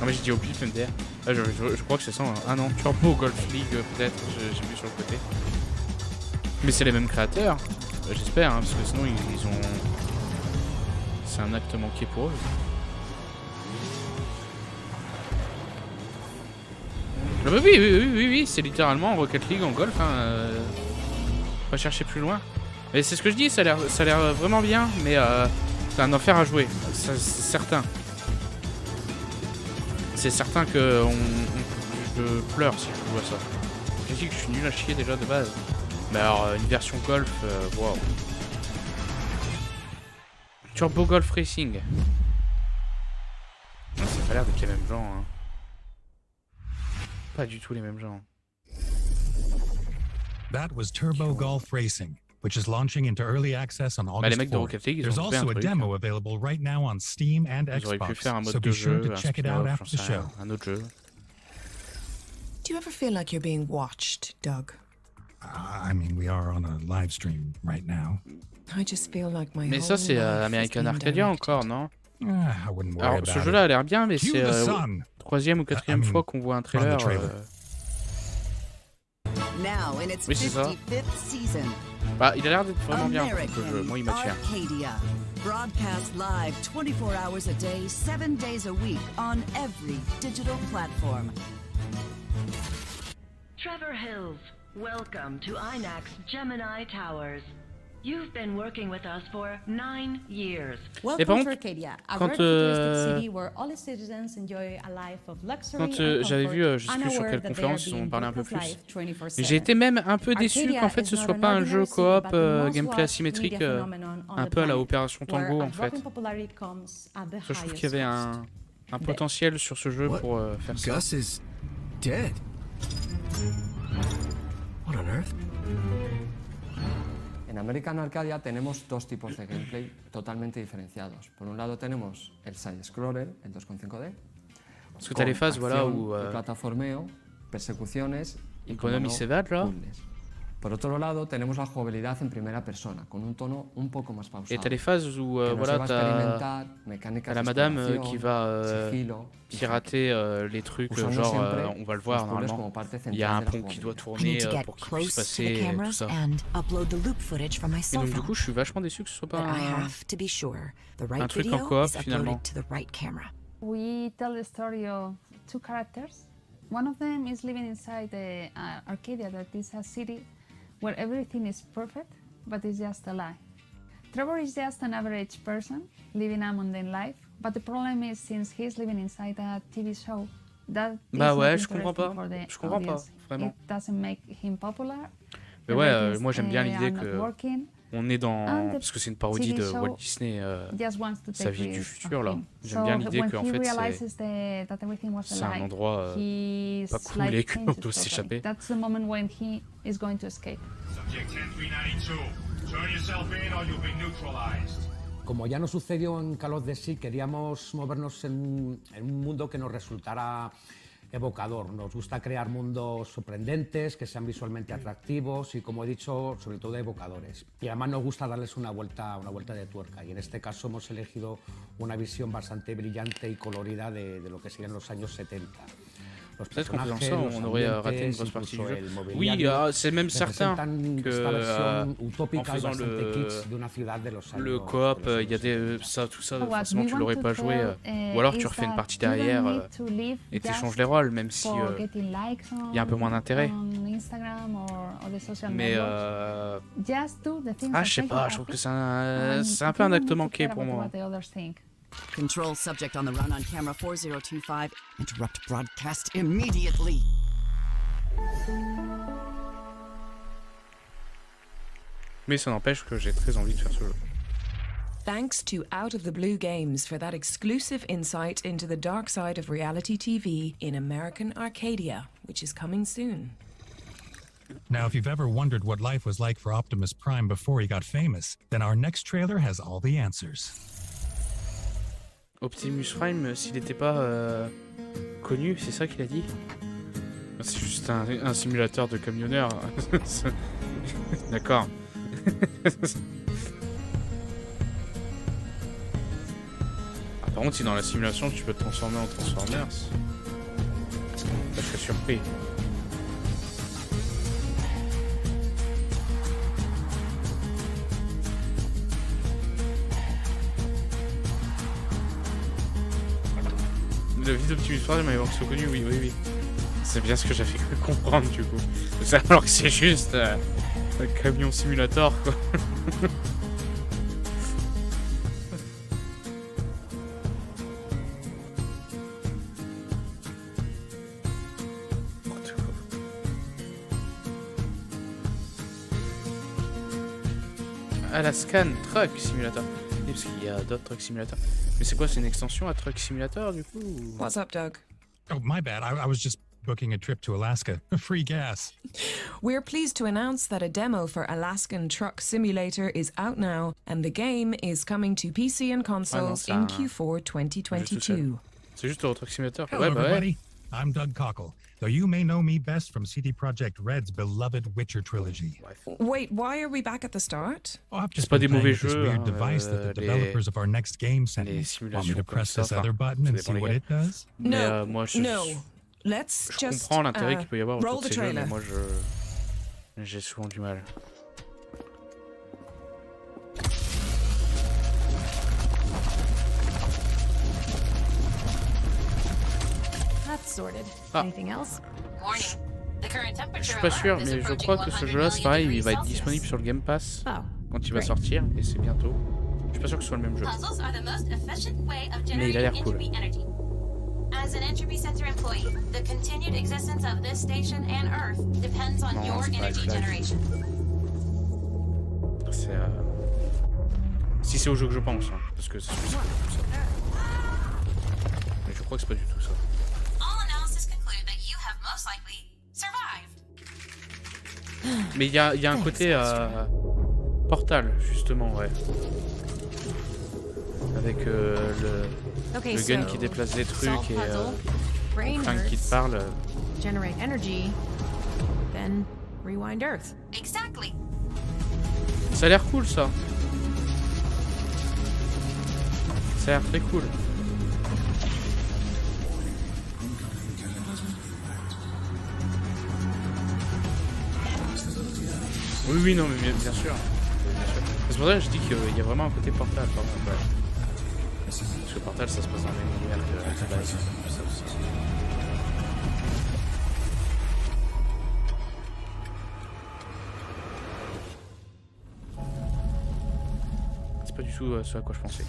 Ah mais j'ai dit au pif MDR. Ah, je crois que c'est ça. Hein. Ah non, Turbo Golf League peut-être, j'ai vu sur le côté. Mais c'est les mêmes créateurs. J'espère, hein, parce que sinon ils ont... C'est un acte manqué pour eux. Ah bah oui, c'est littéralement Rocket League en golf. Hein, pas chercher plus loin. Mais c'est ce que je dis, ça a l'air vraiment bien, mais c'est un enfer à jouer. C'est certain. C'est certain que je pleure si je joue à ça. Je dis que je suis nul à chier déjà de base. Mais alors, une version golf, waouh. Turbo Golf Racing. Ça a pas l'air d'être les mêmes gens. Hein. Pas du tout les mêmes gens. That was Turbo Golf Racing, which is launching into early access on August 4th. There's also a demo available right now on Steam and Xbox, so be sure to check it out after the show. Un autre jeu. Do you ever feel like you're being watched, Doug? I mean, we are on a live stream right now. I just feel like my mais ça, c'est American Arcadia encore, non? Alors, ce about jeu-là a l'air bien, mais c'est troisième ou quatrième fois qu'on voit un trailer. Oui, c'est ça. Bah, il a l'air d'être vraiment bien, le jeu. Moi, il m'attire. Broadcast live 24 hours a day, 7 days a week on every digital platform. Trevor Hills, Welcome to INAX Gemini Towers. You've been working with us for 9 years. Welcome to Arcadia, a very futuristic city where all its citizens enjoy a life of luxury and comfort. J'avais vu, je sais plus sur quelle conférence, ils ont parlé un peu plus. J'ai été même un peu déçu qu'en fait ce soit pas un jeu coop gameplay asymétrique, un peu à la Opération Tango en fait. Je trouve qu'il y avait un potentiel sur ce jeu pour faire ça. Gus is dead. What on earth? En American Arcadia tenemos dos tipos de gameplay totalmente diferenciados. Por un lado tenemos el side-scroller, el 2.5D, Parce que t'as les phases, voilà, où plataformeo, persecuciones y Economy se va, là. Por otro lado, tenemos la jugabilidad en primera persona, con un tono un poco más pausado. Et t'as les phases où voilà, t'as la madame qui va pirater les trucs, genre on va le voir normalement. Il y a un pont qui doit tourner pour qu'il puisse passer tout ça. Et donc du coup, je suis vachement déçu que ce soit pas un truc en coop finalement. We tell the story of two characters. One of them is living inside the Arcadia, that is a city where everything is perfect, but it's just a lie. Trevor is just an average person living a mundane life, but the problem is since he's living inside a TV show, that bah ouais, je comprends pas, vraiment. It doesn't make him popular. Mais ouais, moi j'aime bien l'idée que on est dans, parce que c'est une parodie de Walt Disney, sa vie du futur là. J'aime bien l'idée qu'en fait c'est un endroit pas cool et qu'on doit s'échapper. That's the moment when he is going to escape. Subject 10392, turn yourself in or you'll be neutralized. Como ya nos sucedió en Call of Duty, queríamos movernos en un mundo que nos resultara evocador. Nos gusta crear mundos sorprendentes, que sean visualmente atractivos y, como he dicho, sobre todo evocadores. Y además nos gusta darles una vuelta de tuerca. Y en este caso hemos elegido una visión bastante brillante y colorida de lo que serían los años 70. Peut-être qu'en faisant ça, on aurait raté une grosse partie du jeu. Oui, c'est même certain que en faisant le coop, il y a tout ça, forcément tu l'aurais pas joué. Ou alors tu refais une partie derrière et tu échanges les rôles, même si il y a un peu moins d'intérêt. Mais je sais pas, je trouve que c'est un peu un acte manqué pour moi. Control subject on the run on camera 4025. Interrupt broadcast immediately. Mais ça n'empêche que j'ai très envie de faire ce jeu. Thanks to Out of the Blue Games for that exclusive insight into the dark side of reality TV in American Arcadia, which is coming soon. Now, if you've ever wondered what life was like for Optimus Prime before he got famous, then our next trailer has all the answers. Optimus Prime, s'il n'était pas connu, c'est ça qu'il a dit? C'est juste un simulateur de camionneur. D'accord. Par contre, si dans la simulation tu peux te transformer en Transformers, je serais surpris. La vie d'Optimus Prime m'avait vraiment connu, oui. C'est bien ce que j'avais cru comprendre du coup. Alors que c'est juste un camion simulator quoi. Alaskan Truck Simulator. Parce qu'il y a d'autres Truck Simulator. Mais c'est quoi, c'est une extension à Truck Simulator du coup? What's up, Doug? Oh, my bad. I was just booking a trip to Alaska. Free gas. We're pleased to announce that a demo for Alaskan Truck Simulator is out now, and the game is coming to PC and consoles in Q4 2022. C'est juste le Truck Simulator. Hello, everybody. I'm Doug Cockle, though you may know me best from CD Projekt Red's beloved Witcher trilogy. Wait, why are we back at the start? Oh, I've just been playing with this weird device that the developers of our next game sent me. Want me to press this other button and see what it does? No, no. Let's just comprends l'intérêt qu'il peut y avoir roll autour de the ces jeux, mais trailer. moi j'ai souvent du mal. That's sorted. Anything else? Warning. Je suis pas sûr, mais je crois que ce jeu-là, c'est pareil, il va être disponible sur le Game Pass quand il va sortir, et c'est bientôt. Je suis pas sûr que ce soit le même jeu. Mais il a l'air cool. As an entropy center employee, the continued existence of this station and Earth depends on your energy generation. C'est si c'est au jeu que je pense, hein, parce que c'est ça. Mais je crois que c'est pas du tout ça. All analysis conclude that you have most likely survived. Mais il y a un côté Portal, justement, ouais. Avec le gun qui déplace des trucs et le flingue qui te parle. Generate energy, then rewind Earth. Exactly. Ça a l'air cool, ça. Ça a l'air très cool. Oui, non, mais bien sûr. C'est pour ça que je dis qu'il y a vraiment un côté Portal, par contre. Ouais. Parce que Portal, ça se passe dans le même univers que Base. Ça aussi. C'est pas du tout ce à quoi je pensais.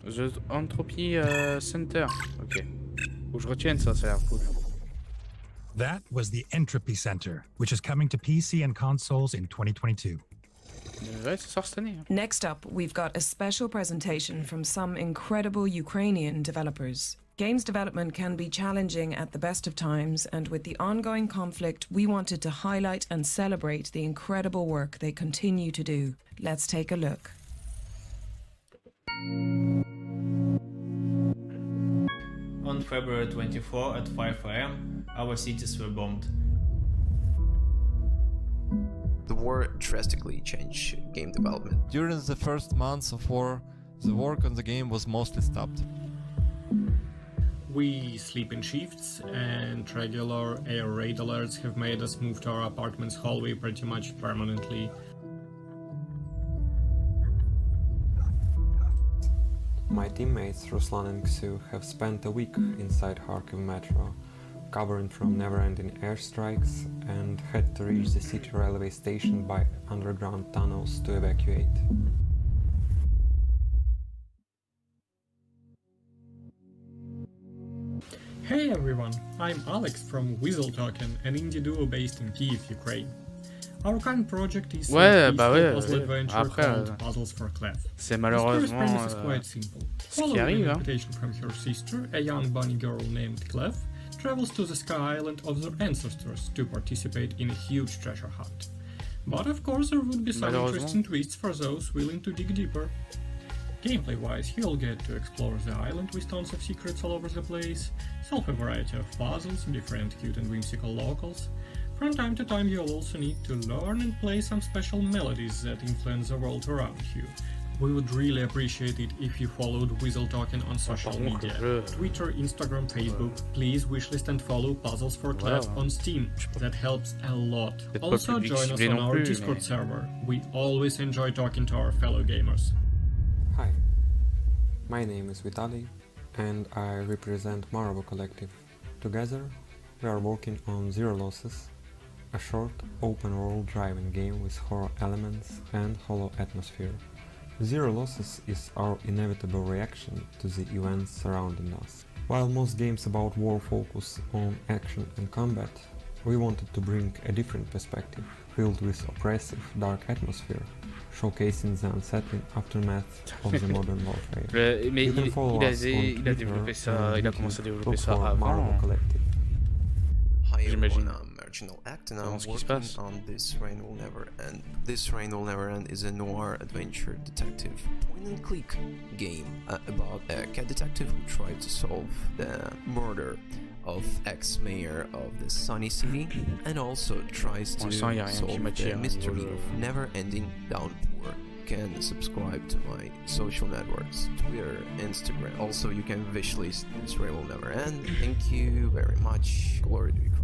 The Entropy Center. Ok. Faut que je retienne ça, ça a l'air cool. That was the Entropy Center, which is coming to PC and consoles in 2022. Ouais, ça sort cette année. Next up, we've got a special presentation from some incredible Ukrainian developers. Games development can be challenging at the best of times, and with the ongoing conflict, we wanted to highlight and celebrate the incredible work they continue to do. Let's take a look. On February 24 at 5 AM, our cities were bombed. The war drastically changed game development. During the first months of war, the work on the game was mostly stopped. We sleep in shifts, and regular air raid alerts have made us move to our apartment's hallway pretty much permanently. My teammates Ruslan and Ksu have spent a week inside Kharkiv metro, covering from never-ending airstrikes, and had to reach the city railway station by underground tunnels to evacuate. Hey everyone, I'm Alex from Weasel Token, an indie duo based in Kyiv, Ukraine. Our current project is a puzzle adventure called Puzzles for Clef. C'est malheureusement the premise is quite simple. Following an invitation from her sister, a young bunny girl named Clef travels to the Sky Island of their ancestors to participate in a huge treasure hunt. But of course there would be some interesting twists for those willing to dig deeper. Gameplay-wise, you'll get to explore the island with tons of secrets all over the place, solve a variety of puzzles, befriend cute and whimsical locals. From time to time you'll also need to learn and play some special melodies that influence the world around you. We would really appreciate it if you followed Weasel Token on social media. Twitter, Instagram, Facebook. Please wishlist and follow Puzzles for Clef on Steam. That helps a lot. Also join us on our Discord server. We always enjoy talking to our fellow gamers. Hi, my name is Vitaly and I represent Maravo Collective. Together we are working on Zero Losses, a short open-world driving game with horror elements and hollow atmosphere. Zero Losses is our inevitable reaction to the events surrounding us. While most games about war focus on action and combat, we wanted to bring a different perspective, filled with oppressive, dark atmosphere, showcasing the unsettling aftermath of the modern warfare. Mais il a développé ça, il a commencé à développer ça avant. J'imagine. Act, and I'm working on This Rain Will Never End. This Rain Will Never End is a noir adventure detective point-and-click game about a cat detective who tries to solve the murder of ex-mayor of the Sunny City and also tries to solve the mystery of never-ending downpour. You can subscribe to my social networks, Twitter, Instagram. Also, you can wishlist This Rain Will Never End. Thank you very much. Glory to Ukraine.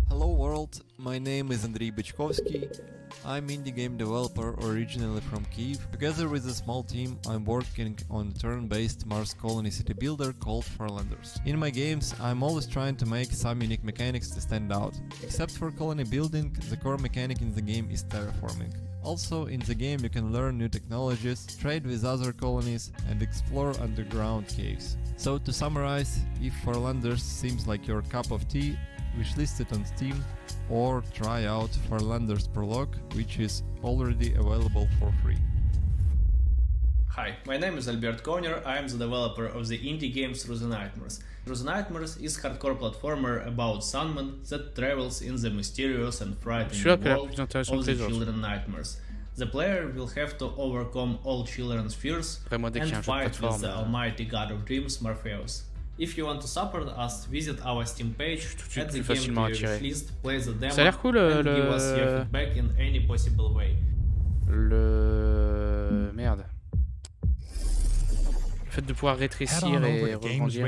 Hello world, world, my name is Andriy Bychkovsky. I'm indie game developer originally from Kyiv. Together with a small team, I'm working on a turn-based Mars colony city builder called Farlanders. In my games, I'm always trying to make some unique mechanics to stand out. Except for colony building, the core mechanic in the game is terraforming. Also, in the game you can learn new technologies, trade with other colonies, and explore underground caves. So to summarize, if Farlanders seems like your cup of tea, wishlist it on Steam, or try out Farlanders Prologue, which is already available for free. Hi, my name is Albert Konyer, I am the developer of the indie game Through the Nightmares. Through the Nightmares is a hardcore platformer about Sandman that travels in the mysterious and frightening world of the children's nightmares. The player will have to overcome all children's fears and fight with the almighty god of dreams, Morpheus. If you want to support us, visit our Steam page at the game list, play the demo, and give us your feedback in any possible way. Merde. Le fait de pouvoir rétrécir et rebondir.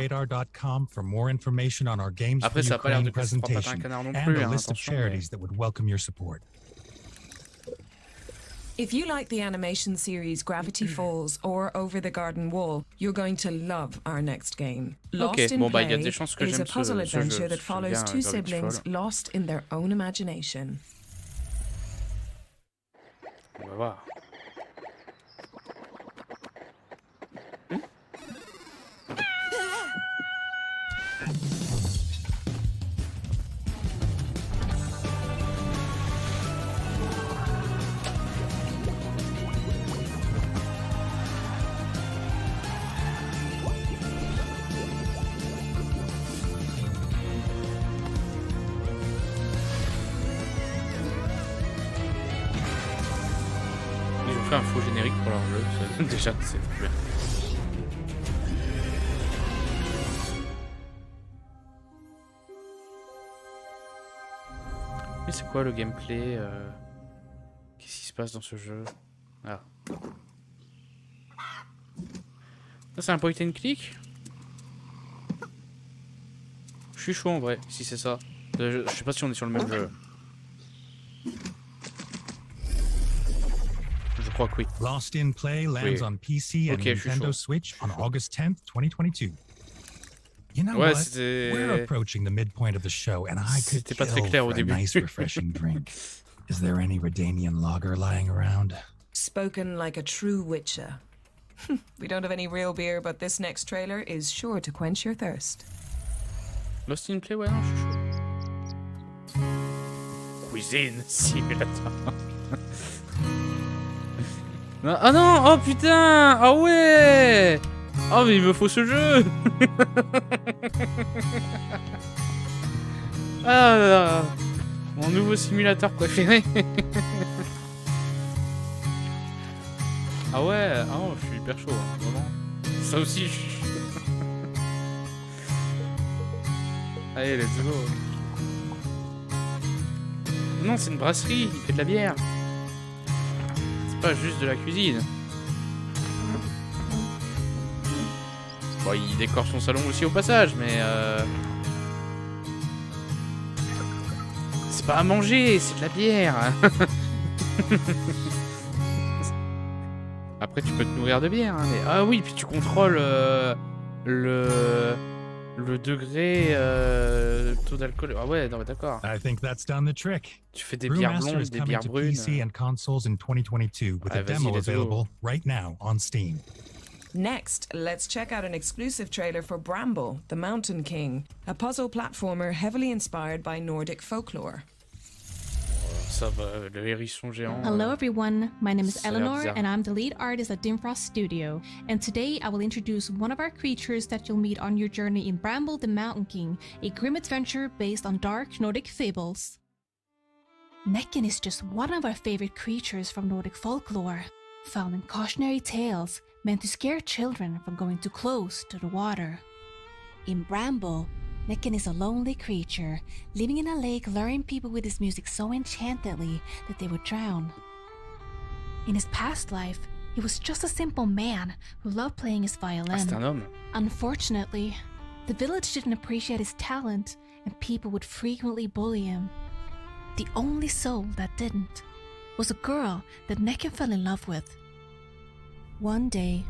Après, ça a pas l'air de se prendre pas un canard non plus, hein, attention. If you like the animation series Gravity Falls or Over the Garden Wall, you're going to love our next game. Lost in Play is a puzzle adventure that follows two siblings lost in their own imagination. On va voir. Un faux générique pour leur jeu, déjà c'est très bien. Mais c'est quoi le gameplay Qu'est-ce qui se passe dans ce jeu? Ah. Ça c'est un point and click? Je suis chaud en vrai, si c'est ça. Je sais pas si on est sur le même jeu. Lost in Play lands on PC and Nintendo Switch on August 10th, 2022. You know what? We're approaching the midpoint of the show, and I could kill for a nice, refreshing drink. Is there any Redanian lager lying around? Spoken like a true Witcher. We don't have any real beer, but this next trailer is sure to quench your thirst. Lost in Play, ouais, non, je suis chaud. Cuisine Simulator. Ah non, oh putain, ah ouais. Oh mais il me faut ce jeu. Ah là là. Mon nouveau simulateur préféré. Ah ouais, ah non, je suis hyper chaud, hein, vraiment. Ça aussi, je suis chaud. Allez, let's go. Non, c'est une brasserie, il fait de la bière. Pas juste de la cuisine. Bon, il décore son salon aussi au passage, mais c'est pas à manger, c'est de la bière. Après, tu peux te nourrir de bière, hein, mais ah oui, puis tu contrôles le degré taux d'alcool. Ah ouais, non mais d'accord. I think that's done the trick. Tu fais des bières blondes, des bières brunes. PC and consoles in 2022 with a demo available right now on Steam. Next, let's check out an exclusive trailer for Bramble, the Mountain King, a puzzle platformer heavily inspired by Nordic folklore. Ça va, le hérisson géant. Hello everyone, my name is Eleanor and I'm the lead artist at Dimfrost Studio, and today I will introduce one of our creatures that you'll meet on your journey in Bramble the Mountain King, a grim adventure based on dark Nordic fables. Necken is just one of our favorite creatures from Nordic folklore, found in cautionary tales meant to scare children from going too close to the water. In Bramble, Necken is a lonely creature, living in a lake, luring people with his music so enchantedly that they would drown. In his past life, he was just a simple man who loved playing his violin. C'est un homme. Unfortunately, the village didn't appreciate his talent, and people would frequently bully him. The only soul that didn't was a girl that Necken fell in love with. One day,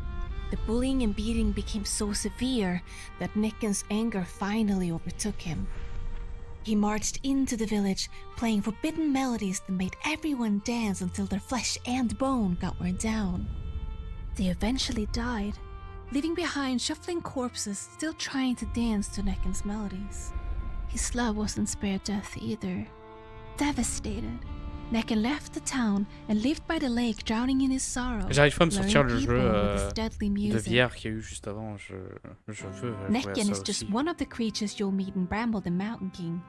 the bullying and beating became so severe that Necken's anger finally overtook him. He marched into the village, playing forbidden melodies that made everyone dance until their flesh and bone got worn down. They eventually died, leaving behind shuffling corpses still trying to dance to Necken's melodies. His love wasn't spared death either. Devastated, Necken left the town and lived by the lake, drowning in his sorrow. J'arrive pas à me sortir le jeu de VR qu'il y a eu juste avant. Je veux Necken is just one of the creatures you'll meet in Bramble the Mountain King.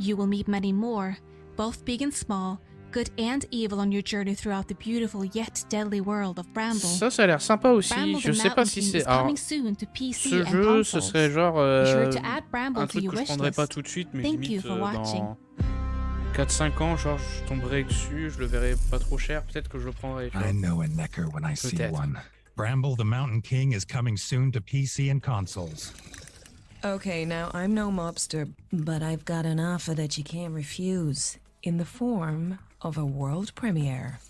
You will meet many more, both big and small, good and evil on your journey throughout the beautiful yet deadly world of Bramble. Ça a l'air sympa aussi. Je sais pas si c'est. Alors, ce jeu, ce serait genre un truc que je prendrais pas tout de suite, mais limite dans 4-5 ans, genre je tomberai dessus, je le verrai pas trop cher, peut-être que je le prendrai. I know a necker when I see one. Bramble the Mountain King is coming soon to PC and consoles. Okay, now I'm no mobster, but I've got an offer that you can't refuse, in the form of a world premiere.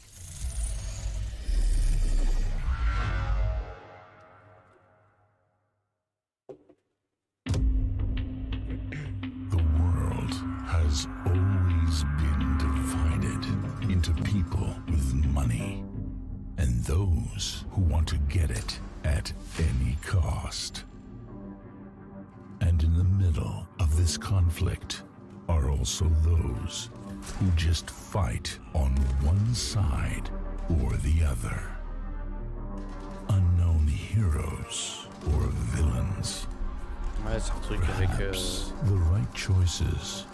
The world has always been divided into people with money and those who want to get it at any cost. And in the middle of this conflict are also those who just fight on one side or the other. Unknown heroes or villains. Ouais, c'est un truc avec the right choices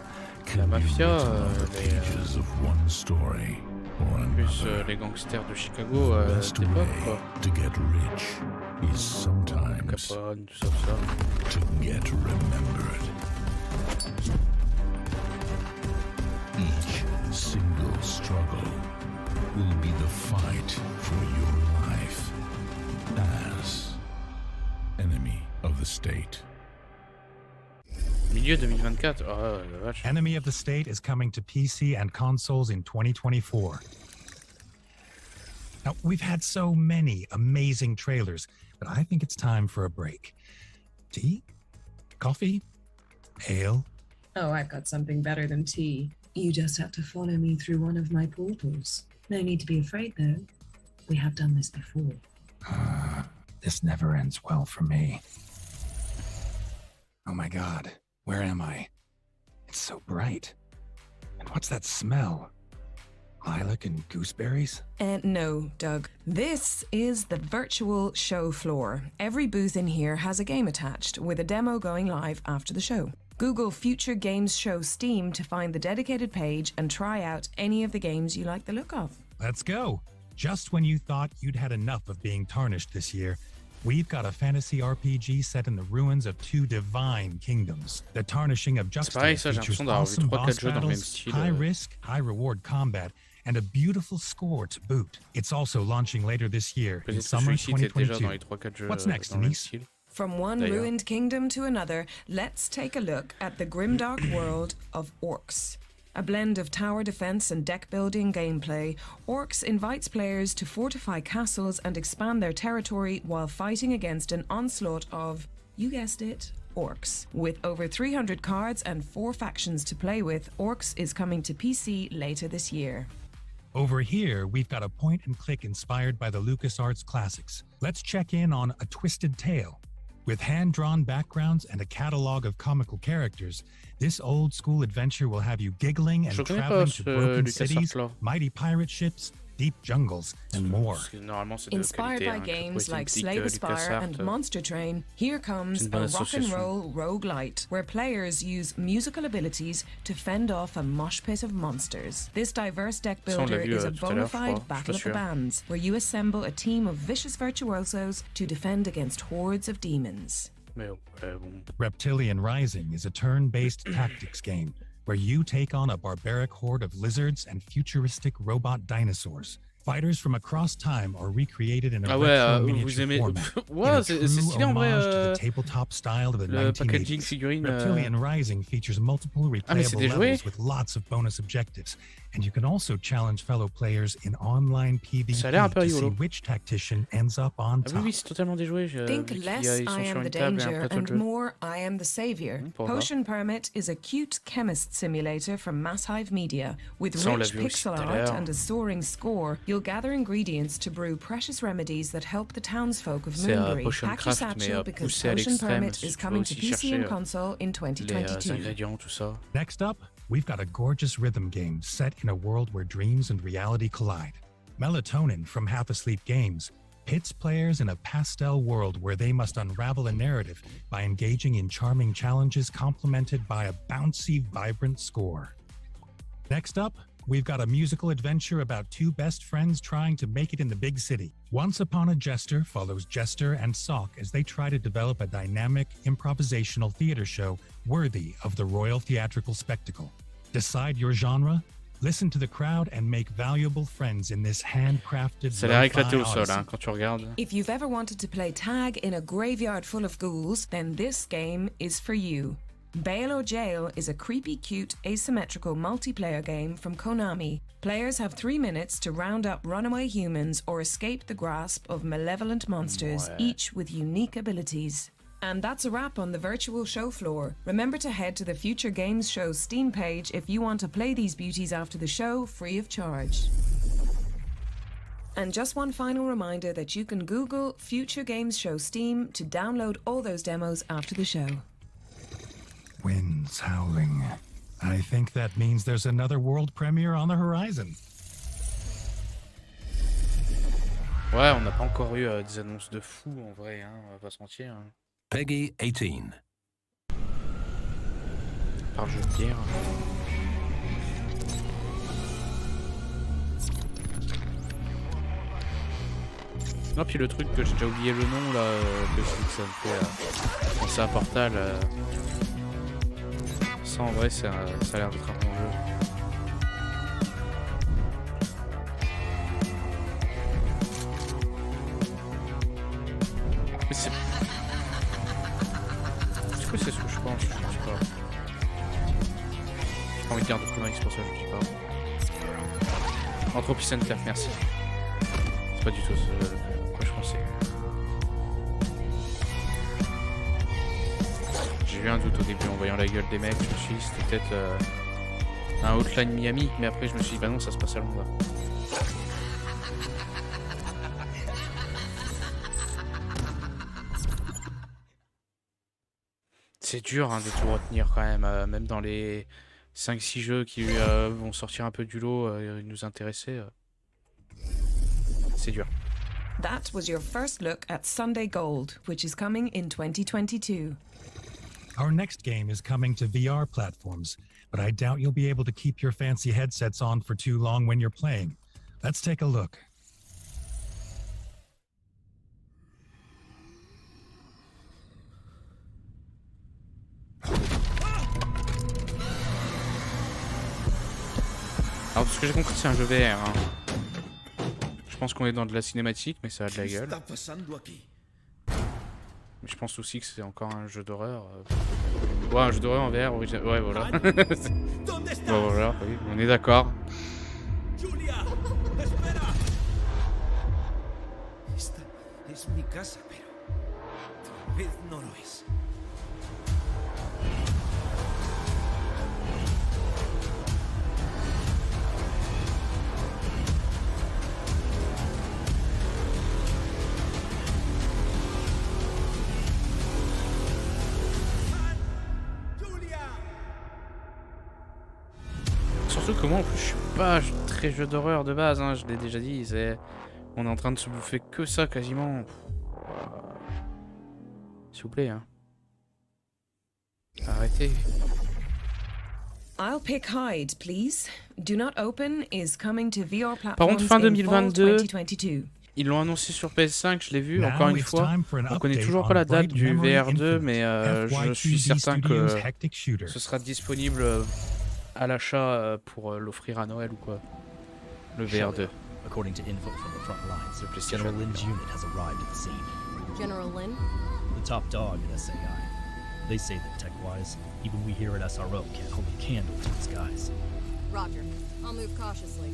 can be written on the pages of one story or another. Les gangsters de Chicago à cette époque, quoi. To get rich is sometimes Capone, tout ça. to get remembered. Each single struggle will be the fight for your life as enemy of the state. Milieu 2024. Oh, la vache. Enemy of the State is coming to PC and consoles in 2024. Now, we've had so many amazing trailers, but I think it's time for a break. Tea? Coffee? Ale? Oh, I've got something better than tea. You just have to follow me through one of my portals. No need to be afraid, though. We have done this before. This never ends well for me. Oh my god, where am I? It's so bright. And what's that smell? Lilac and gooseberries? No, Doug. This is the virtual show floor. Every booth in here has a game attached, with a demo going live after the show. Google Future Games Show Steam to find the dedicated page and try out any of the games you like the look of. Let's go. Just when you thought you'd had enough of being tarnished this year, we've got a fantasy RPG set in the ruins of two divine kingdoms. The Tarnishing of Justice features awesome boss battles, high risk, high reward combat, and a beautiful score to boot. It's also launching later this year in summer 2022. What's next, Denise? From one ruined kingdom to another, let's take a look at the grimdark world of Orcs. A blend of tower defense and deck building gameplay, Orcs invites players to fortify castles and expand their territory while fighting against an onslaught of, you guessed it, Orcs. With over 300 cards and 4 factions to play with, Orcs is coming to PC later this year. Over here, we've got a point-and-click inspired by the LucasArts classics. Let's check in on A Twisted Tale. With hand-drawn backgrounds and a catalog of comical characters, this old-school adventure will have you giggling and traveling to broken cities, mighty pirate ships, deep jungles, and more. Inspired by games like Slay the Spire and Monster Train, here comes a rock and roll roguelite, where players use musical abilities to fend off a mosh pit of monsters. This diverse deck builder is a bona fide battle of the bands, where you assemble a team of vicious virtuosos to defend against hordes of demons. Reptilian Rising is a turn-based tactics game, where you take on a barbaric horde of lizards and futuristic robot dinosaurs. Fighters from across time are recreated in a Ah ouais, retro vous miniature aimez... format. Ouais, c'est stylé en vrai, tabletop style of the le packaging 1980s. figurine. Reptilian Rising features multiple Ah mais c'est replayable des jouets? levels with lots of bonus objectives, and you can also challenge fellow players in online PvP Ça a l'air un peu to see rigolo. which tactician ends up on Ah top. oui, c'est totalement des jouets. Think Vu less qu'ils I sont sur am the une table et un danger plateau de and jeu. more I am the savior. Pourquoi? Potion Permit is a cute chemist simulator from Mass Hive Media. With Ça, on l'a rich vu aussi pixel tout à art l'heure. and a soaring score, you'll gather ingredients to brew precious remedies that help the townsfolk of C'est Moonbury. Potion Pack your Craft, mais satchel because poussé à Potion l'extrême. Permit Tu is peux coming to aussi PC chercher and console in les 2022. ingrédients, tout ça. Next up, we've got a gorgeous rhythm game set in a world where dreams and reality collide. Melatonin from Half Asleep Games pits players in a pastel world where they must unravel a narrative by engaging in charming challenges complemented by a bouncy, vibrant score. Next up, we've got a musical adventure about two best friends trying to make it in the big city. Once Upon a Jester follows Jester and Sock as they try to develop a dynamic, improvisational theater show worthy of the Royal Theatrical Spectacle. Decide your genre, listen to the crowd, and make valuable friends in this handcrafted Ça a l'air éclaté au lo-fi sol hein, quand tu regardes. If you've ever wanted to play tag in a graveyard full of ghouls, then this game is for you. Bail or Jail is a creepy, cute, asymmetrical multiplayer game from Konami. Players have 3 minutes to round up runaway humans or escape the grasp of malevolent monsters, each with unique abilities. And that's a wrap on the virtual show floor. Remember to head to the Future Games Show Steam page if you want to play these beauties after the show free of charge. And just one final reminder that you can Google Future Games Show Steam to download all those demos after the show. Winds howling. I think that means there's another world premiere on the horizon. Ouais, on n'a pas encore eu des annonces de fou en vrai, hein, on va pas se mentir. Hein. Peggy 18. Par jeu de pierre. Non, puis le truc que j'ai déjà oublié le nom là, que ça me fait penser à Portal. Ça en vrai, ça a l'air d'être un bon jeu. Mais c'est. Est-ce que c'est ce que je pense? Je sais pas. J'ai pas envie de dire de conneries, c'est pour ça que je dis pas. Entropy Center, merci. C'est pas du tout ce quoi je pensais. J'ai eu un doute au début en voyant la gueule des mecs, je me suis dit c'était peut-être un Hotline Miami, mais après je me suis dit bah non, ça se passe à Londres. C'est dur hein, de tout retenir quand même dans les 5-6 jeux qui vont sortir un peu du lot et nous intéresser. C'est dur. That was your first look at Sunday Gold, which is coming in 2022. Our next game is coming to VR platforms, but I doubt you'll be able to keep your fancy headsets on for too long when you're playing. Let's take a look. Alors, ce que j'ai compris, c'est un jeu VR. Hein. Je pense qu'on est dans de la cinématique, mais ça a de la gueule. Mais je pense aussi que c'est encore un jeu d'horreur. Ouais, un jeu d'horreur en VR original. Ouais, voilà. Bon, voilà, oui, on est d'accord. Julia, espera. Esta es mi casa, pero tal vez no lo es. Surtout que moi en plus je suis pas très jeu d'horreur de base, hein, je l'ai déjà dit, on est en train de se bouffer que ça quasiment. S'il vous plaît, hein. Arrêtez. I'll pick Hide, please. Do Not Open is coming to VR platforms Par contre, fin 2022, 2022. Ils l'ont annoncé sur PS5, je l'ai vu, encore une fois. On connaît toujours pas la date du VR2, mais je suis certain que ce sera disponible à l'achat pour l'offrir à Noël ou quoi. Le VR2. According to info from the front lines, General Lin's unit has arrived at the scene. General Lin? The top dog at SAI. They say that tech-wise, even we here at SRO can't hold a candle to these guys. Roger. I'll move cautiously.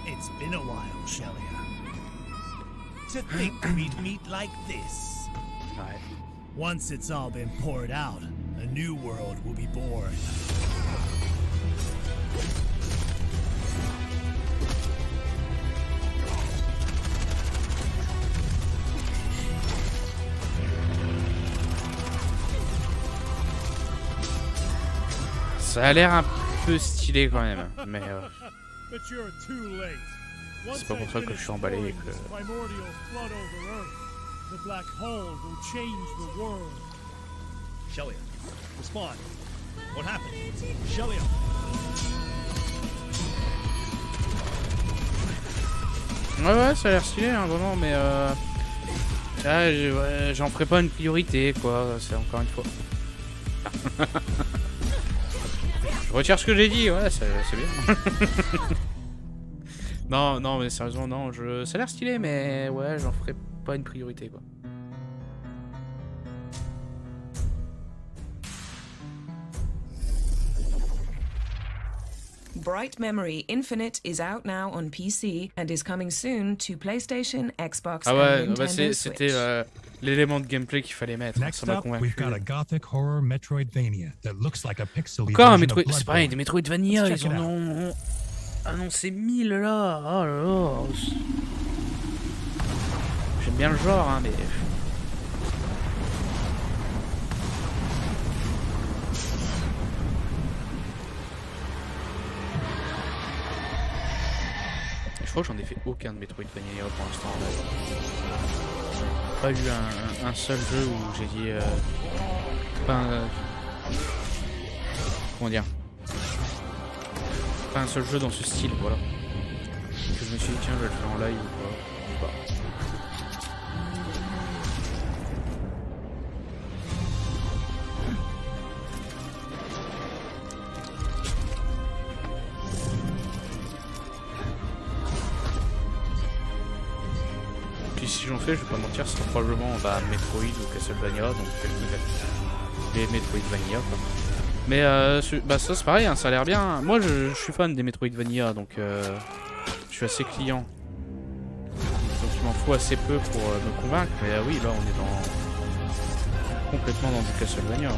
It's been a while, Shelia. To think we'd meet like this. Ouais. Once it's all been poured out, a new world will be born. Ça a l'air un peu stylé quand même, mais c'est pas pour ça que je suis emballé et que... The black hole will change the world. Shelia, respond. What happened? Shelia. Ouais, ça a l'air stylé, hein, vraiment, mais là, j'en ferai pas une priorité, quoi, c'est encore une fois. Je retire ce que j'ai dit, ouais, c'est bien. Non, mais sérieusement, non, ça a l'air stylé, mais ouais, j'en ferai pas une priorité, quoi. Bright Memory Infinite is out now on PC and is coming soon to PlayStation, Xbox, ah ouais, and Nintendo c'était l'élément de gameplay qu'il fallait mettre. Next ça m'a up, convaincu. we've got a gothic horror Metroidvania that looks like a pixely Encore un version of Metroid, c'est pareil, des Metroidvania, Let's ils check en ont annoncé 1000 là. Oh là là. J'aime bien le genre, hein, mais... Je crois que j'en ai fait aucun de Metroidvania pour l'instant. Pas eu un seul jeu où j'ai dit... comment dire, pas un seul jeu dans ce style, voilà. Que je me suis dit, tiens, je vais le faire en live ou pas. Puis si j'en fais, je vais pas mentir, ce sera probablement Metroid ou Castlevania, donc les Metroidvania, quoi. Mais ça c'est pareil, hein, ça a l'air bien. Moi je suis fan des Metroidvania, donc je suis assez client. Donc il m'en faut assez peu pour me convaincre. Mais oui, là on est complètement dans du Castlevania. Hein.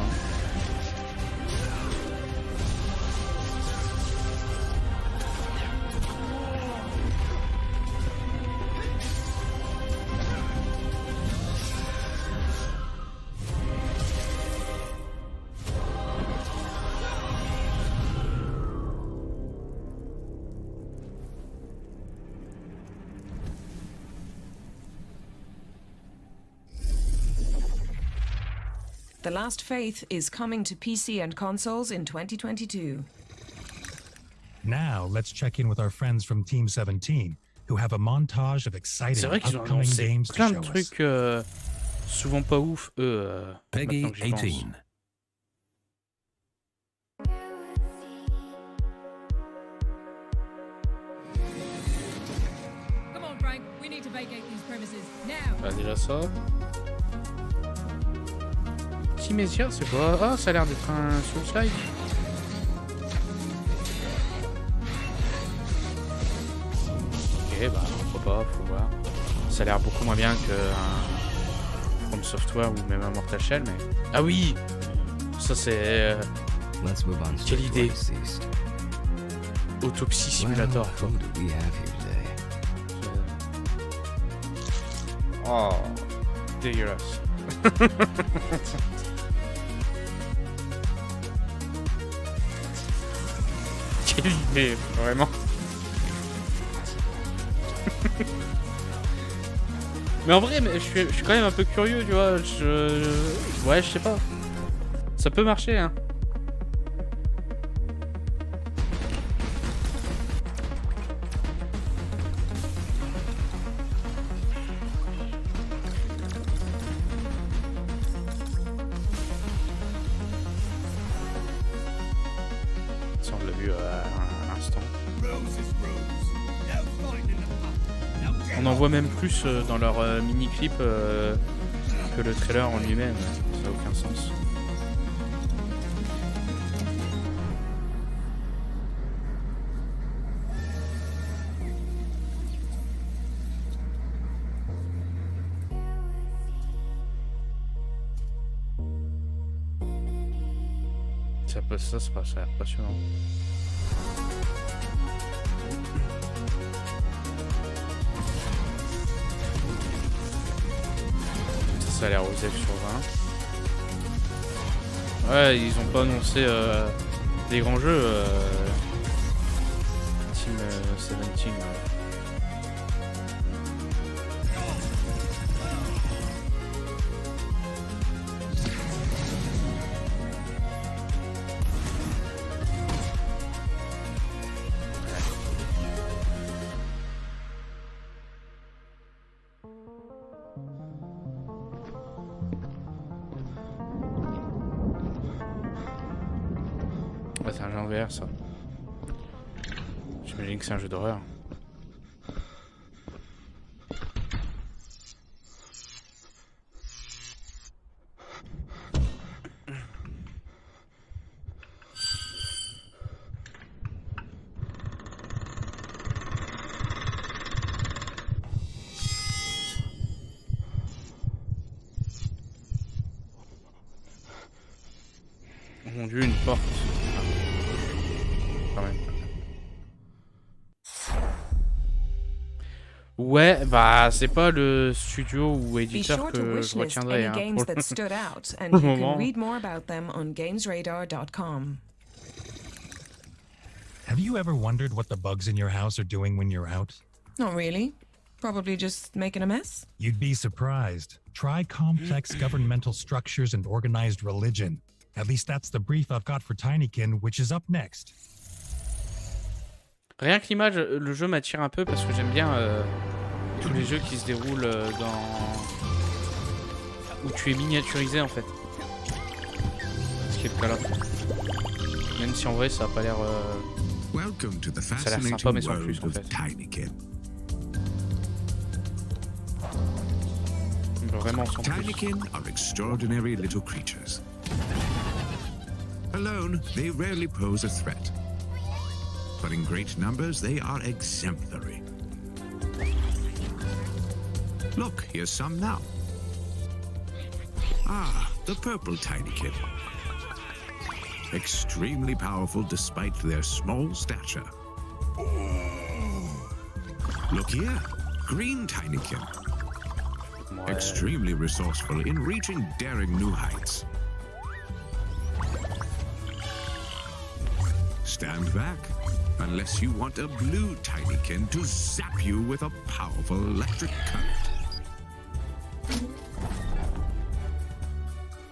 The Last Faith is coming to PC and consoles in 2022. Now, let's check in with our friends from Team 17, who have a montage of exciting upcoming games to plein show de us. trucs souvent pas ouf, Peggy 18. Come on, Frank. We need to vacate these premises now. Bah déjà ça. Timésia, c'est quoi? Ah, ça a l'air d'être un Souls-like. Ok, bah pourquoi pas, faut voir. Ça a l'air beaucoup moins bien qu'un From Software ou même un Mortal Shell, mais... Ah oui! Ça c'est... Quelle idée! Autopsie Simulator, quoi. Oh, dégueulasse. Quelle idée, vraiment. Mais en vrai, je suis quand même un peu curieux, tu vois. Ouais, je sais pas. Ça peut marcher, hein. vu à l'instant. On en voit même plus dans leur mini-clip que le trailer en lui-même. Ça n'a aucun sens. Ça a l'air passionnant. Ça a l'air aux F sur 20. Ouais, ils ont pas annoncé des grands jeux. Team 17. C'est un jeu en VR, ça. J'imagine que c'est un jeu d'horreur. Oh mon Dieu, une porte. Quand même. Ouais, bah c'est pas le studio ou éditeur que je retiendrai pour le moment. Have you ever wondered what the bugs in your house are doing when you're out? Not really. Probably just making a mess. You'd be surprised. Try complex governmental structures and organized religion. At least that's the brief I've got for Tinykin, which is up next. Rien que l'image, le jeu m'attire un peu parce que j'aime bien tous les jeux qui se déroulent où tu es miniaturisé en fait. Ce qui est le cas là. Même si en vrai ça a pas l'air. Ça a l'air sympa mais sans plus en fait. Vraiment sans plus. Tinykin are extraordinary little creatures. Alone, they rarely pose a threat. But in great numbers, they are exemplary. Look, here's some now. Ah, the purple Tinykin. Extremely powerful despite their small stature. Look here, green Tinykin. Extremely resourceful in reaching daring new heights. Stand back, unless you want a blue Tinykin to zap you with a powerful electric current.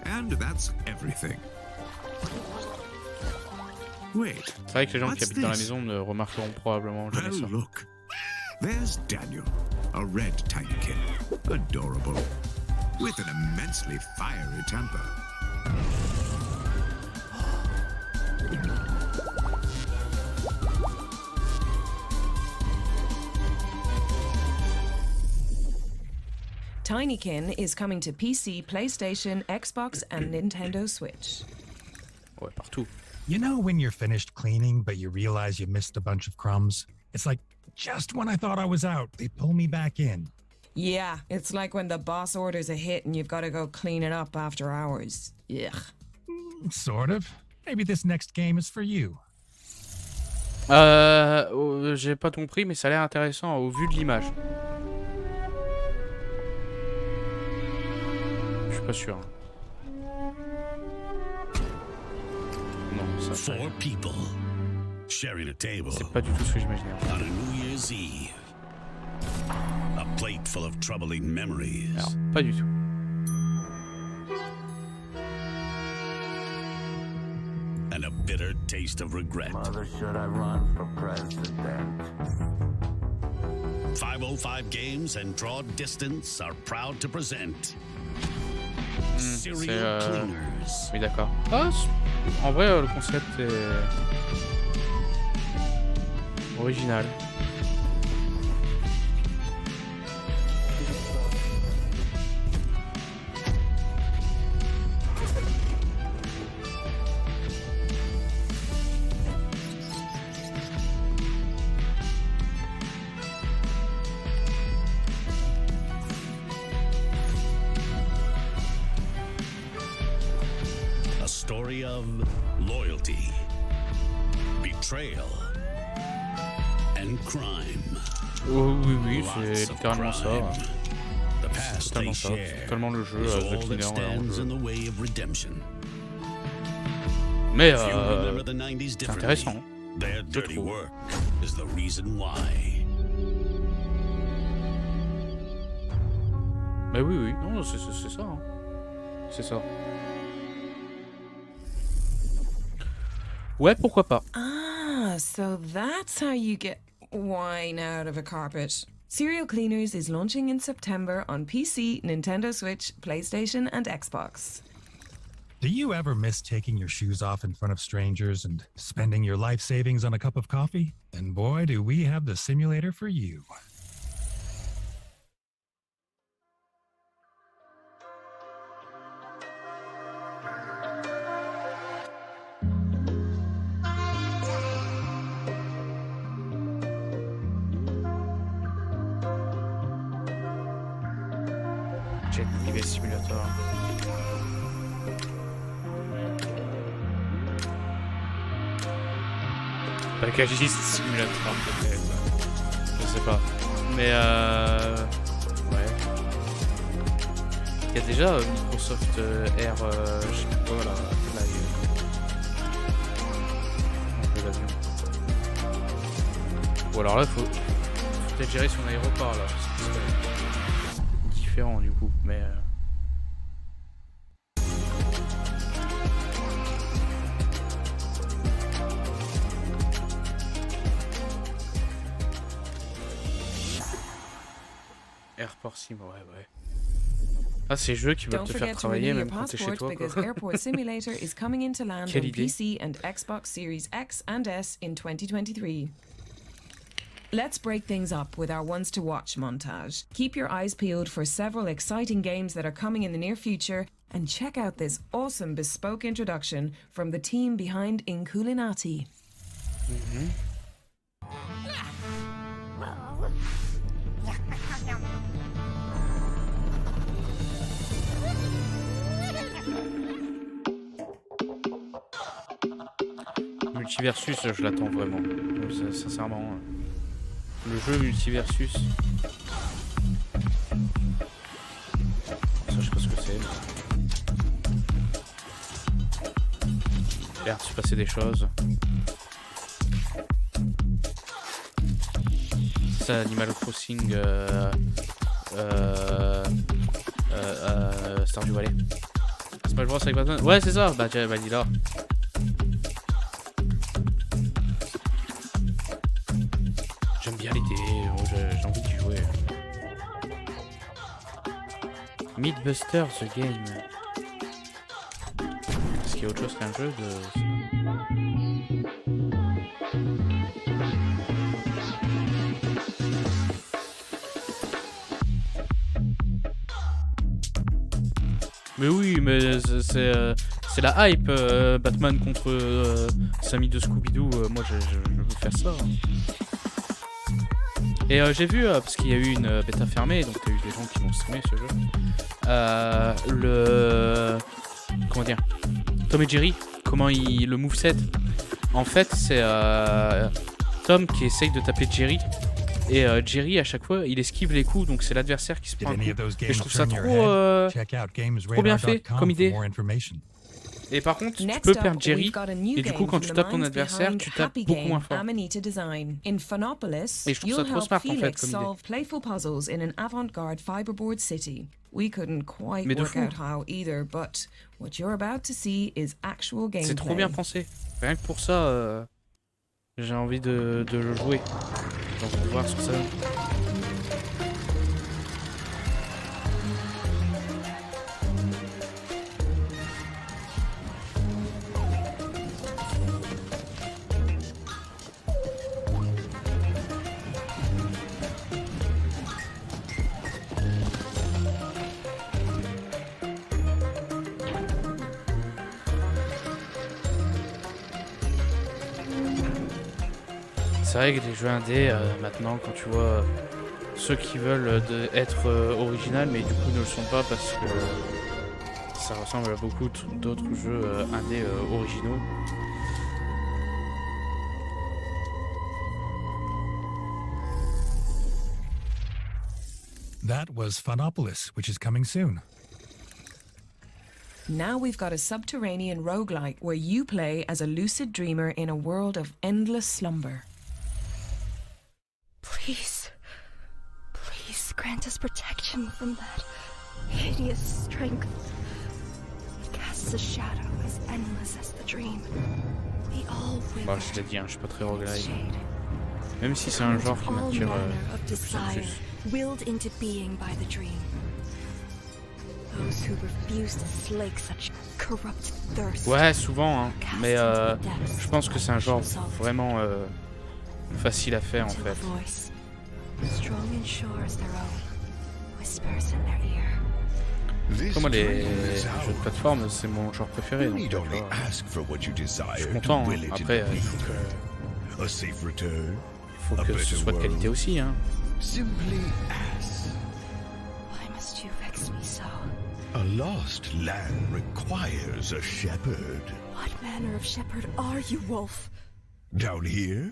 And that's everything. Wait. C'est vrai que les gens qui habitent dans la maison ne remarqueront probablement jamais ça. Look, there's Daniel, a red Tinykin, adorable, with an immensely fiery temper. Tinykin is coming to PC, PlayStation, Xbox, and Nintendo Switch. Ouais, partout. You know when you're finished cleaning, but you realize you missed a bunch of crumbs? It's like, just when I thought I was out, they pull me back in. Yeah, it's like when the boss orders a hit and you've got to go clean it up after hours. Ugh. Sort of. Maybe this next game is for you. J'ai pas compris, mais ça a l'air intéressant au vu de l'image. Je suis pas sûr. Non, ça. Four people sharing a table. C'est pas du tout ce que j'imaginais. On a New Year's Eve. A plate full of troubling memories. Alors, pas du tout. And a bitter taste of regret. Mother, should I run for president? 505 Games and Draw Distance are proud to present Serial Cleaners. Oui, d'accord. Ah, en vrai, le concept est Original. A story of loyalty, betrayal, and crime. Oh, oui, Lots c'est of littéralement ça. crime. The C'est past they totalement ça. share C'est totalement le jeu, is The all that Cleaner en stands jeu. in the way of redemption. Mais If you remember the 90s c'est intéressant. differently, their dirty work is the reason why. Mais oui, non, c'est ça. Hein. C'est ça. Ouais, pourquoi pas. Ah, so that's how you get wine out of a carpet. Serial Cleaners is launching in September on PC, Nintendo Switch, PlayStation, and Xbox. Do you ever miss taking your shoes off in front of strangers and spending your life savings on a cup of coffee? And boy, do we have the simulator for you. Jet Privé Simulator. Packagist Simulator peut-être. Je sais pas. Mais ouais. Il y a déjà Microsoft Air, je sais pas quoi là, Live. Un peu d'avion. Ou alors là, faut peut-être gérer son aéroport là. C'est différent du coup, mais. Airport Sim, ouais. Ah, ces jeux qui veulent te faire travailler même quand t'es chez toi. Because Airport Simulator is coming into land Quelle on idée. PC and Xbox Series X and S in 2023. Let's break things up with our ones to watch montage. Keep your eyes peeled for several exciting games that are coming in the near future, and check out this awesome bespoke introduction from the team behind Inculinati. Multiversus, je l'attends vraiment. Sincèrement. Le jeu Multiversus. Ça, je sais pas ce que c'est. Il a l'air de se passer des choses. Ça, Animal Crossing. Stardew Valley. Smash Bros avec Batman. Ouais, c'est ça. Bah, dis là. J'aime bien l'idée, j'ai envie d'y jouer. Mythbusters, the game. Est-ce qu'il y a autre chose qu'un jeu de... Mais oui, mais c'est la hype, Batman contre Sammy de Scooby-Doo. Moi, je veux faire ça. Et j'ai vu, parce qu'il y a eu une bêta fermée, donc il y a eu des gens qui m'ont streamé ce jeu. Comment dire, Tom et Jerry, comment le moveset. En fait, c'est Tom qui essaye de taper Jerry. Et Jerry, à chaque fois, il esquive les coups, donc c'est l'adversaire qui se prend un coup. Et je trouve ça trop bien fait comme idée. Et par contre, tu peux perdre Jerry, et du coup, quand tu tapes ton adversaire, tu tapes beaucoup moins fort. Et je trouve ça trop smart, en fait, comme idée. We couldn't quite work out how either, but what you're about to see is actual gameplay. C'est trop bien pensé. Rien que pour ça, j'ai envie de le jouer. Donc, on va voir ce que ça donne. C'est vrai que les jeux indés, maintenant, quand tu vois ceux qui veulent être original, mais du coup ne le sont pas parce que ça ressemble à beaucoup d'autres jeux indés originaux. That was Funopolis, which is coming soon. Now we've got a subterranean roguelike where you play as a lucid dreamer in a world of endless slumber. Please grant us protection from that hideous strength. It casts a shadow as endless as the dream. We all will. Bah, je l'ai dit, hein, je suis pas très roguelike. Même si c'est un genre qui m'attire de plus en plus. Willed into being by the dream. Those who refuse to slake such corrupt thirst. Ouais, souvent, hein. Mais je pense que c'est un genre vraiment facile à faire en fait. Strong and sure as their own. Whispers in their ear. Après, moi, les jeux de plateforme, c'est mon genre préféré. Donc, je suis content. Hein. Après, il faut que ce soit de qualité aussi. Hein. Why must you vex me so? A lost lamb requires a shepherd. What manner of shepherd are you, Wolf? Down here?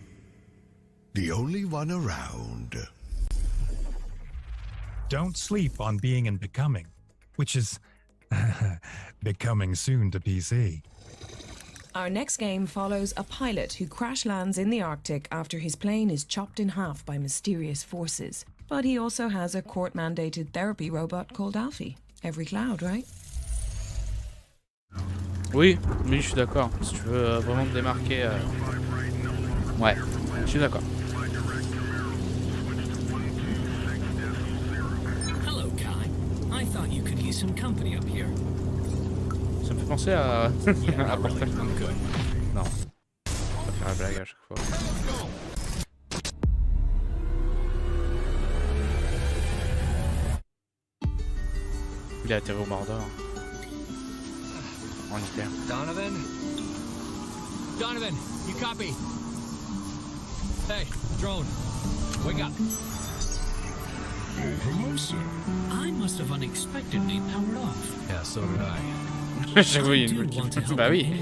The only one around. Don't sleep on being and becoming, which is becoming soon to PC. Our next game follows a pilot who crash lands in the Arctic after his plane is chopped in half by mysterious forces. But he also has a court-mandated therapy robot called Alfie. Every cloud, right? Oui, je suis d'accord. Si tu veux vraiment te démarquer... Ouais, je suis d'accord. Hello, Kai. I thought you could use some company up here. Ça me fait penser à... à Portal. Non. On va faire la blague à chaque fois. Il a atterri au Mordor. En hiver. Donovan? Donovan, you copy? Hey, drone, wake up. Hello, sir. I must have unexpectedly powered off. Yeah, so did I. Chaque fois, il y a une multiple. Bah oui.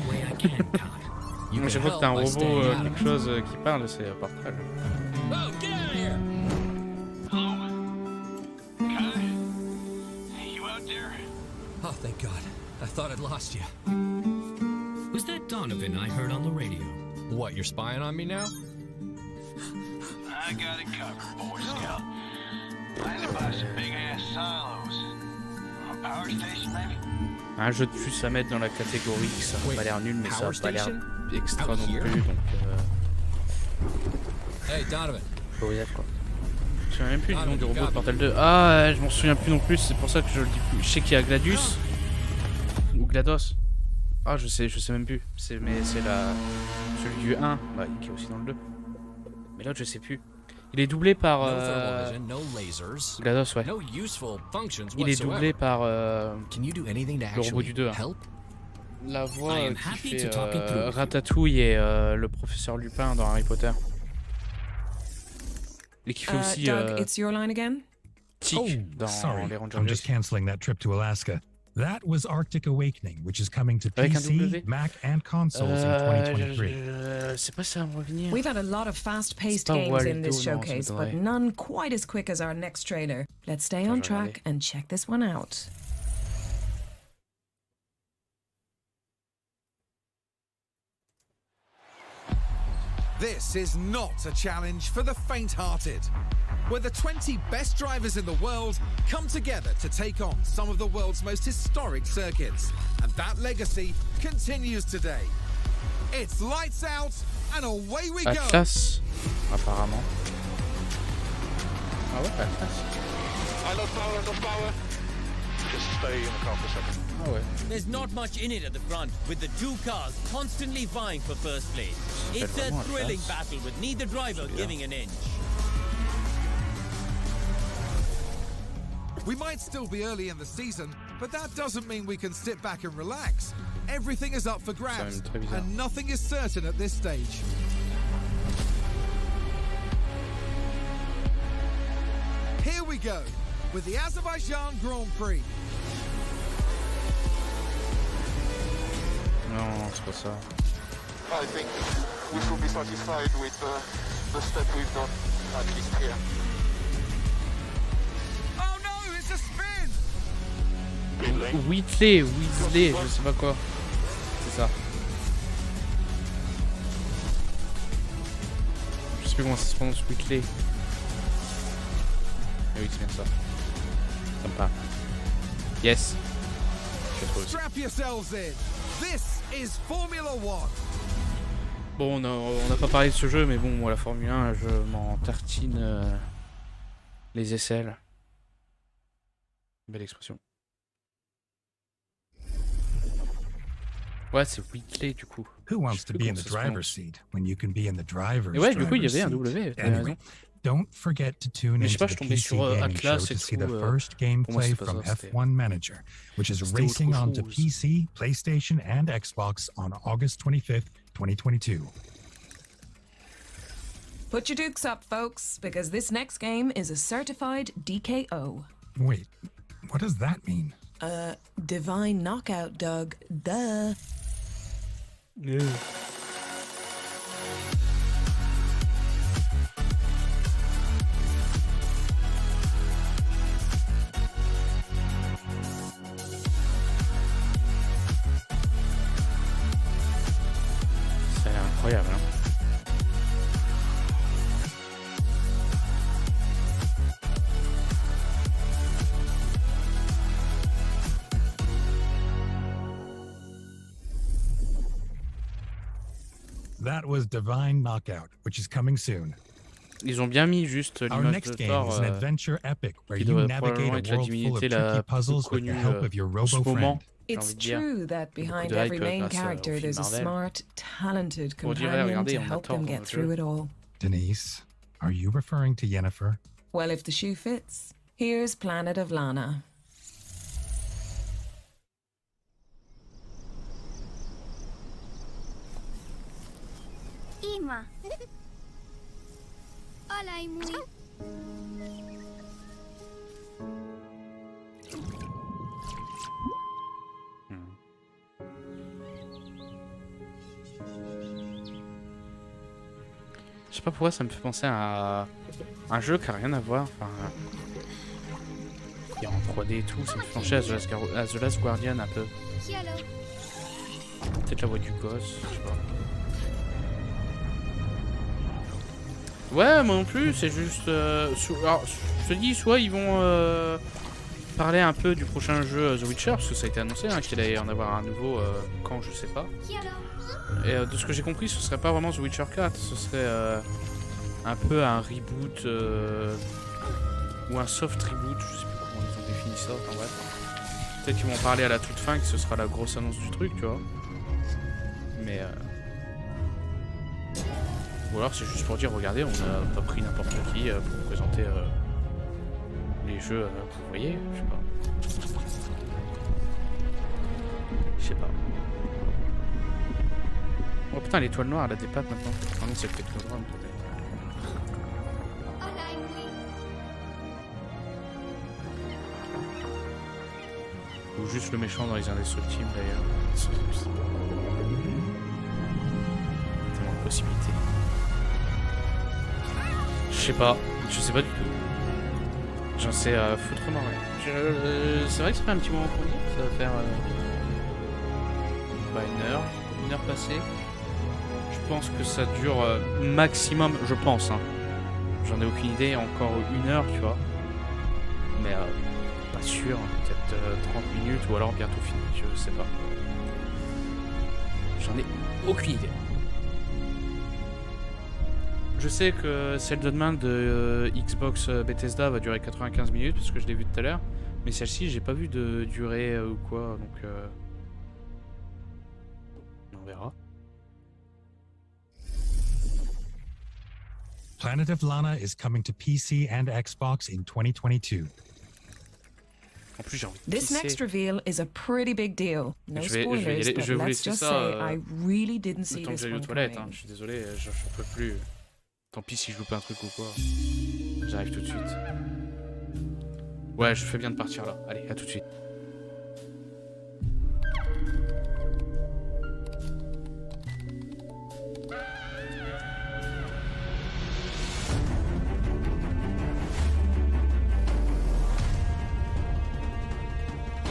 Chaque fois que t'as un robot, quelque chose qui parle, c'est Portal. Oh, get out of here! Oh, thank God. I thought I'd lost you. Was that Donovan I heard on the radio? What, you're spying on me now? I got it covered, Boy Scout. Plan to buy some big-ass silos. A power station, maybe? Un jeu de plus à mettre dans la catégorie qui ça a pas l'air nul, mais ça a pas l'air extra non plus, donc Hey, Donovan. faut y être quoi. Je me souviens même plus du nom du robot de Portal 2. Ah, je m'en souviens plus non plus, c'est pour ça que je le dis plus. Je sais qu'il y a Gladius ou GLaDOS. Ah, je sais même plus. Mais c'est celui du 1, bah, qui est aussi dans le 2. Mais l'autre, je sais plus. Il est doublé par GLaDOS, ouais. Il est doublé par le robot du 2. Hein. La voix qui fait Ratatouille et le professeur Lupin dans Harry Potter. Et qui fait aussi Doug, it's your line again? Tic dans les Rangers. I'm just canceling that trip to Alaska. That was Arctic Awakening, which is coming to PC, Mac, and consoles in 2023. C'est pas ça, on va revenir. We've had a lot of fast-paced games in this showcase, but none quite as quick as our next trailer. Let's stay on track and check this one out. This is not a challenge for the faint-hearted, where the 20 best drivers in the world come together to take on some of the world's most historic circuits, and that legacy continues today. It's lights out and away we go. Atlas, apparemment. Ah ouais, Atlas. I love power. Just stay in the car for a second. Ah ouais. There's not much in it at the front, with the two cars constantly vying for first place. It's a thrilling battle with neither driver giving an inch. We might still be early in the season, but that doesn't mean we can sit back and relax. Everything is up for grabs, and nothing is certain at this stage. here we go with the Azerbaijan Grand Prix. Non, c'est pas ça. I think we should be satisfied with the step we've done, at least here. Oh no, it's a spin! Whitley, je sais pas quoi. C'est ça. Je sais plus comment ça se prononce, Whitley. Ah oui, c'est bien ça. Comme pas. Yes. Strap yourselves in. This is Formula One. Bon, on n'a pas parlé de ce jeu, mais bon, moi, la Formule 1, je m'en tartine les aisselles. Belle expression. Ouais, c'est Whitley du coup. Who wants to be in the driver's seat when you can be in the driver's Et ouais, du coup, il y driver's avait un seat? W, t'as Anyway, raison. don't forget to tune Mais je sais into pas, the je tombais PC sur Gaming Show Atlas to et see tout, the first pour moi, gameplay c'est pas from ça, c'était- F1 Manager, which is c'était racing autre onto chose. PC, PlayStation, and Xbox on August 25th, 2022. Put your dukes up, folks, because this next game is a certified DKO. Wait, what does that mean? Divine knockout, Doug. Duh. Ça a l'air incroyable, hein. That was Divine Knockout, which is coming soon. Ils ont bien mis juste Our l'image next de game Thor is an adventure epic where qui you devrait navigate probablement a être la world full of divinité la tricky plus puzzles with the connue help of your en ce robo moment. friend. J'ai It's envie de dire. true that Il y a behind beaucoup de every hype main grâce character au film there's a Marvel. smart, talented On dirait, companion regardez, to on a help Thor them dans get le through jeu. it all. Denise, are you referring to Yennefer? Well, if the shoe fits, here's Planet of Lana. Ima. Hola, Imui. Je sais pas pourquoi ça me fait penser à un jeu qui a rien à voir. Enfin, qui est en 3D et tout. Ça me fait penser à The Last Guardian un peu. Peut-être la voix du gosse, je sais pas. Ouais, moi non plus, c'est juste... alors, je te dis, soit ils vont parler un peu du prochain jeu The Witcher, parce que ça a été annoncé, hein, qu'il allait en avoir un nouveau quand, je sais pas. Et de ce que j'ai compris, ce serait pas vraiment The Witcher 4, ce serait un peu un reboot ou un soft reboot, je sais plus comment ils ont défini ça, enfin bref. Peut-être qu'ils vont en parler à la toute fin, que ce sera la grosse annonce du truc, tu vois. Mais... Ou alors c'est juste pour dire, regardez, on n'a pas pris n'importe qui pour présenter les jeux que vous voyez, je sais pas. Je sais pas. Oh putain, l'étoile noire, elle a des pattes maintenant. Ah non, c'est le technodrome peut-être. Ou juste le méchant dans les Indestructibles d'ailleurs. Je sais pas. Tellement de possibilités. Je sais pas du tout. J'en sais foutrement rien. C'est vrai que ça fait un petit moment qu'on y est. Ça va faire une heure passée. Je pense que ça dure maximum, je pense. Hein. J'en ai aucune idée, encore 1 heure, tu vois. Mais pas sûr, peut-être 30 minutes ou alors bientôt fini, je sais pas. J'en ai aucune idée. Je sais que celle de demain de Xbox Bethesda va durer 95 minutes parce que je l'ai vu tout à l'heure. Mais celle-ci, j'ai pas vu de durée ou quoi, donc on verra. Planet of Lana is coming to PC and Xbox in 2022. En plus, j'ai envie de This pisser. next reveal is a pretty big deal. No Je vais y spoilers, aller, but je vais vous let's laisser just ça. say I really didn't see Le temps que this j'aille aux one toilettes, coming. hein. Je suis désolé, j'en peux plus. Tant pis si je loupe un truc ou quoi. J'arrive tout de suite. Ouais, je fais bien de partir là. Allez, à tout de suite.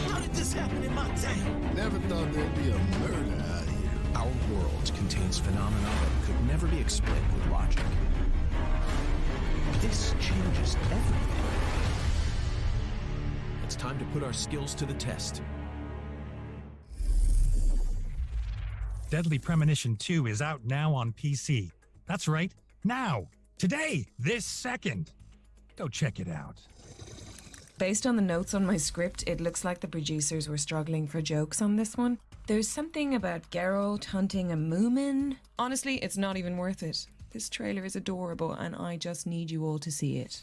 How did this happen in my town? Never thought there'd be a murder out here. Our world contains phenomena that could never be explained with logic. This changes everything. It's time to put our skills to the test. Deadly Premonition 2 is out now on PC. That's right, now, today, this second. Go check it out. Based on the notes on my script, it looks like the producers were struggling for jokes on this one. There's something about Geralt hunting a moomin. Honestly, it's not even worth it. This trailer is adorable and I just need you all to see it.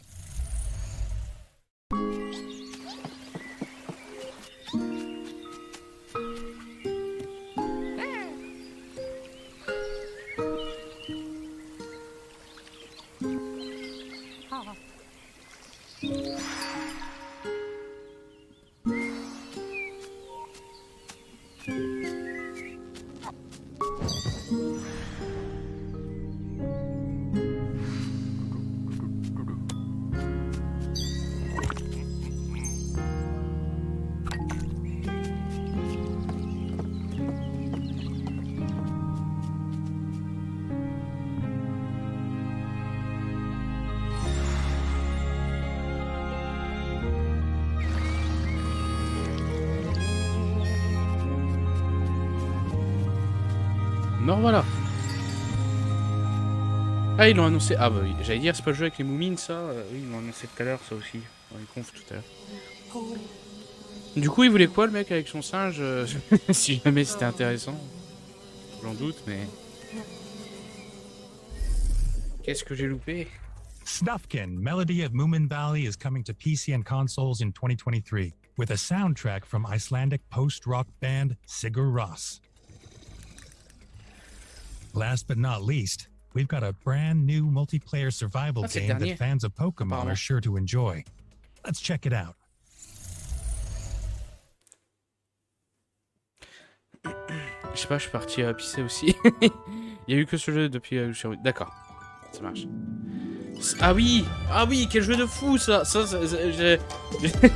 Non, voilà. Ah, ils l'ont annoncé. Ah, bah oui, j'allais dire, c'est pas le jeu avec les moumines, ça. Oui, ils l'ont annoncé tout à l'heure, ça aussi. Dans les confs tout à l'heure. Du coup, il voulait quoi, le mec, avec son singe si jamais c'était intéressant. J'en doute, mais. Qu'est-ce que j'ai loupé? Snufkin, Melody of Moomin Valley is coming to PC and consoles in 2023 with a soundtrack from Icelandic post-rock band Sigur Rós. Last but not least, we've got a brand new multiplayer survival game that fans of Pokemon are sure to enjoy. Let's check it out. Je sais pas, je suis parti pisser aussi. Il y a eu que ce jeu depuis D'accord, ça marche. Ah oui, quel jeu de fou ça,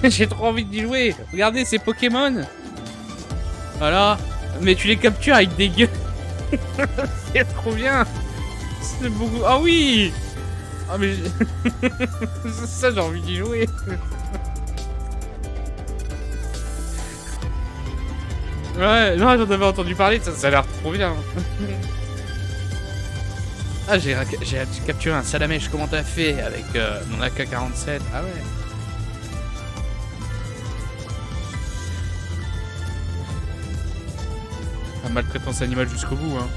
j'ai trop envie d'y jouer. Regardez, c'est Pokémon. Voilà, mais tu les captures avec des gueux. C'est trop bien. C'est beaucoup. Ah oui. Ah mais ça, j'ai envie d'y jouer. Ouais, non, j'en avais entendu parler, ça a l'air trop bien. Ah, j'ai capturé un salamèche, comment t'as fait avec mon AK-47. Ah ouais. La maltraitance animale jusqu'au bout, hein.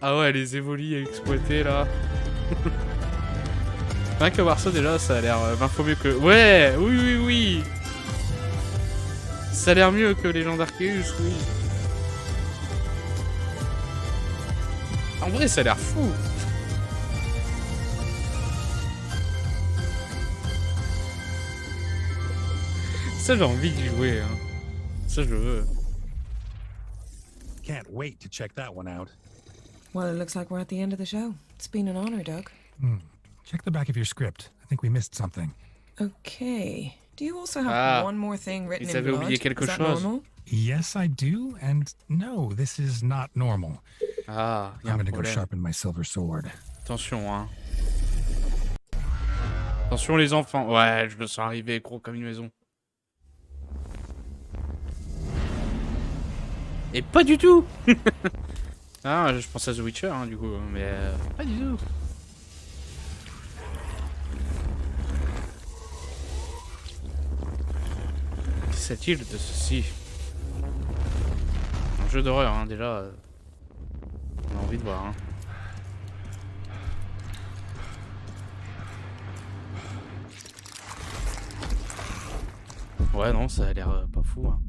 Ah ouais, les évolis à exploiter, là. Rien qu'à voir ça, déjà, ça a l'air 20 fois mieux que... Ouais, oui. Ça a l'air mieux que les gens d'Arceus, oui. En vrai, ça a l'air fou. Ça, j'ai envie d'y jouer, hein. Ça, je veux. Can't wait to check that one out. Well, it looks like we're at the end of the show. It's been an honor, Doug. Check the back of your script. I think we missed something. Okay. Do you also have one more thing written in blood? Is that normal? Yes, I do, and no, this is not normal. Ah, y a I'm un gonna go problème. sharpen my silver sword. Attention, hein. Attention les enfants. Ouais, je le sens arriver gros comme une maison. Et pas du tout. Ah, je pense à The Witcher, hein, du coup, mais pas du tout. Qu'est-il de ceci? Un jeu d'horreur, hein, déjà. On a envie de voir, hein. Ouais, non, ça a l'air pas fou, hein.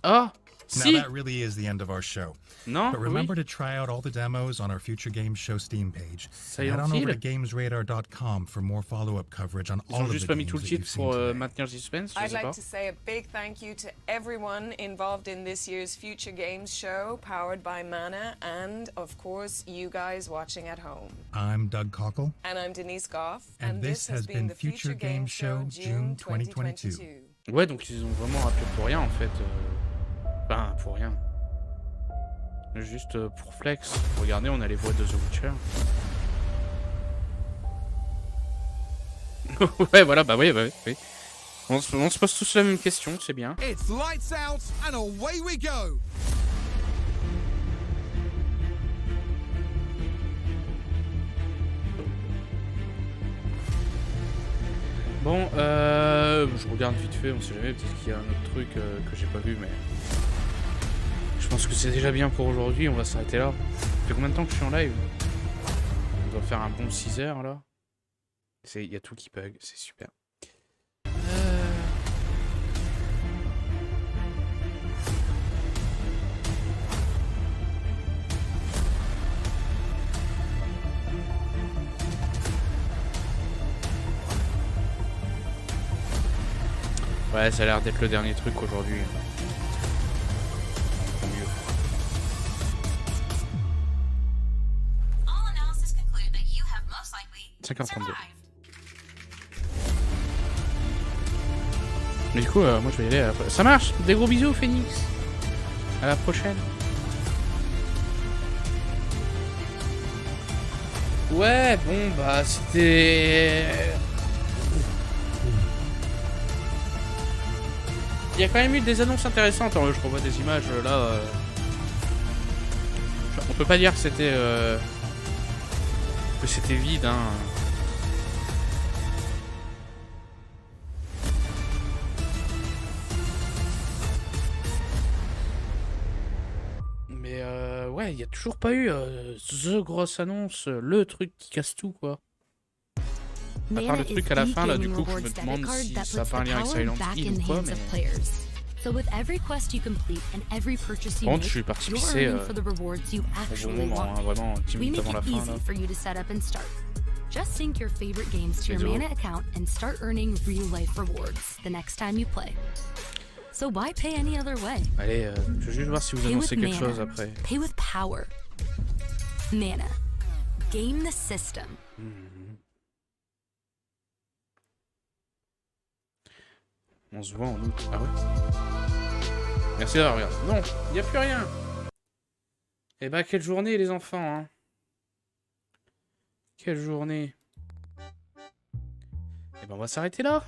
Ah, Now that really is the end of our show. Non, But remember to try out all the demos on our Future Games Show Steam page. And head on over to gamesradar.com for more follow-up coverage on all of the games that you've seen today. maintenir le suspense, je I'd sais like pas. to say a big thank you to everyone involved in this year's Future Games Show, powered by Mana, and, of course, you guys watching at home. I'm Doug Cockle. And I'm Denise Goff. And this has been the Future Games Show June 2022. Ouais, donc ils ont vraiment rappelé pour rien en fait. Enfin, pour rien. Juste pour flex. Regardez, on a les voix de The Witcher. Ouais, voilà, bah oui, bah oui. On se pose tous la même question, c'est bien. It's lights out and away we go. Bon, je regarde vite fait, on sait jamais, peut-être qu'il y a un autre truc que j'ai pas vu, mais... Je pense que c'est déjà bien pour aujourd'hui, on va s'arrêter là. Ça fait combien de temps que je suis en live? On doit faire un bon 6 heures, là. Il y a tout qui bug, c'est super. Ouais, ça a l'air d'être le dernier truc aujourd'hui. Tant mieux. All analysis conclude that you have most likely 5h32. Mais du coup, moi je vais y aller après. Ça marche! Des gros bisous, Phoenix! À la prochaine! Ouais, bon, bah c'était... Il y a quand même eu des annonces intéressantes. Alors, je revois des images là. On peut pas dire que c'était vide, hein. Mais ouais, il y a toujours pas eu the grosse annonce, le truc qui casse tout, quoi. À part le truc à la fin, là, du coup, je me demande si ça a pas un lien avec Silent Hill ou quoi, mais... Bon, je suis parti pisser au bon moment, hein, vraiment, 10 minutes avant la fin, là. Just sync your favorite games to your Mana account and start earning real-life rewards the next time you play. So why pay any other way? Allez, je veux juste voir si vous annoncez quelque chose après. Pay with power. Mana. Game the system. On se voit en août. Ah ouais? Merci d'avoir regardé. Non, il n'y a plus rien. Eh bah, quelle journée, les enfants, hein. Quelle journée. Eh ben, on va s'arrêter là.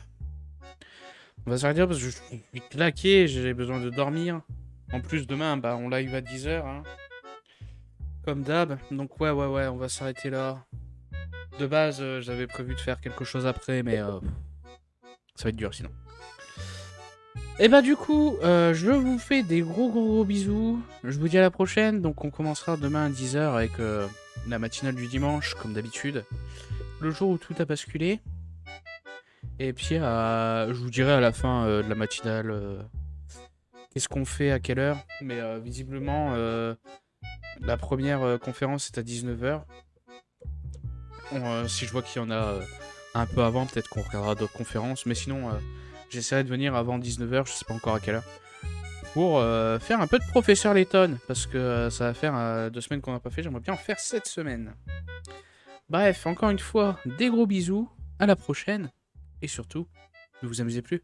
On va s'arrêter là parce que je suis claqué, j'ai besoin de dormir. En plus, demain, bah, on live à 10h, hein. Comme d'hab. Donc, ouais, on va s'arrêter là. De base, j'avais prévu de faire quelque chose après, mais ça va être dur sinon. Et bah du coup, je vous fais des gros bisous. Je vous dis à la prochaine. Donc on commencera demain à 10h avec la matinale du dimanche, comme d'habitude. Le jour où tout a basculé. Et puis je vous dirai à la fin de la matinale qu'est-ce qu'on fait, à quelle heure. Mais visiblement, la première conférence est à 19h. Si je vois qu'il y en a un peu avant, peut-être qu'on regardera d'autres conférences. Mais sinon... j'essaierai de venir avant 19h, je sais pas encore à quelle heure, pour faire un peu de Professeur Layton, parce que ça va faire 2 semaines qu'on n'a pas fait, j'aimerais bien en faire cette semaine. Bref, encore une fois, des gros bisous, à la prochaine, et surtout, ne vous amusez plus.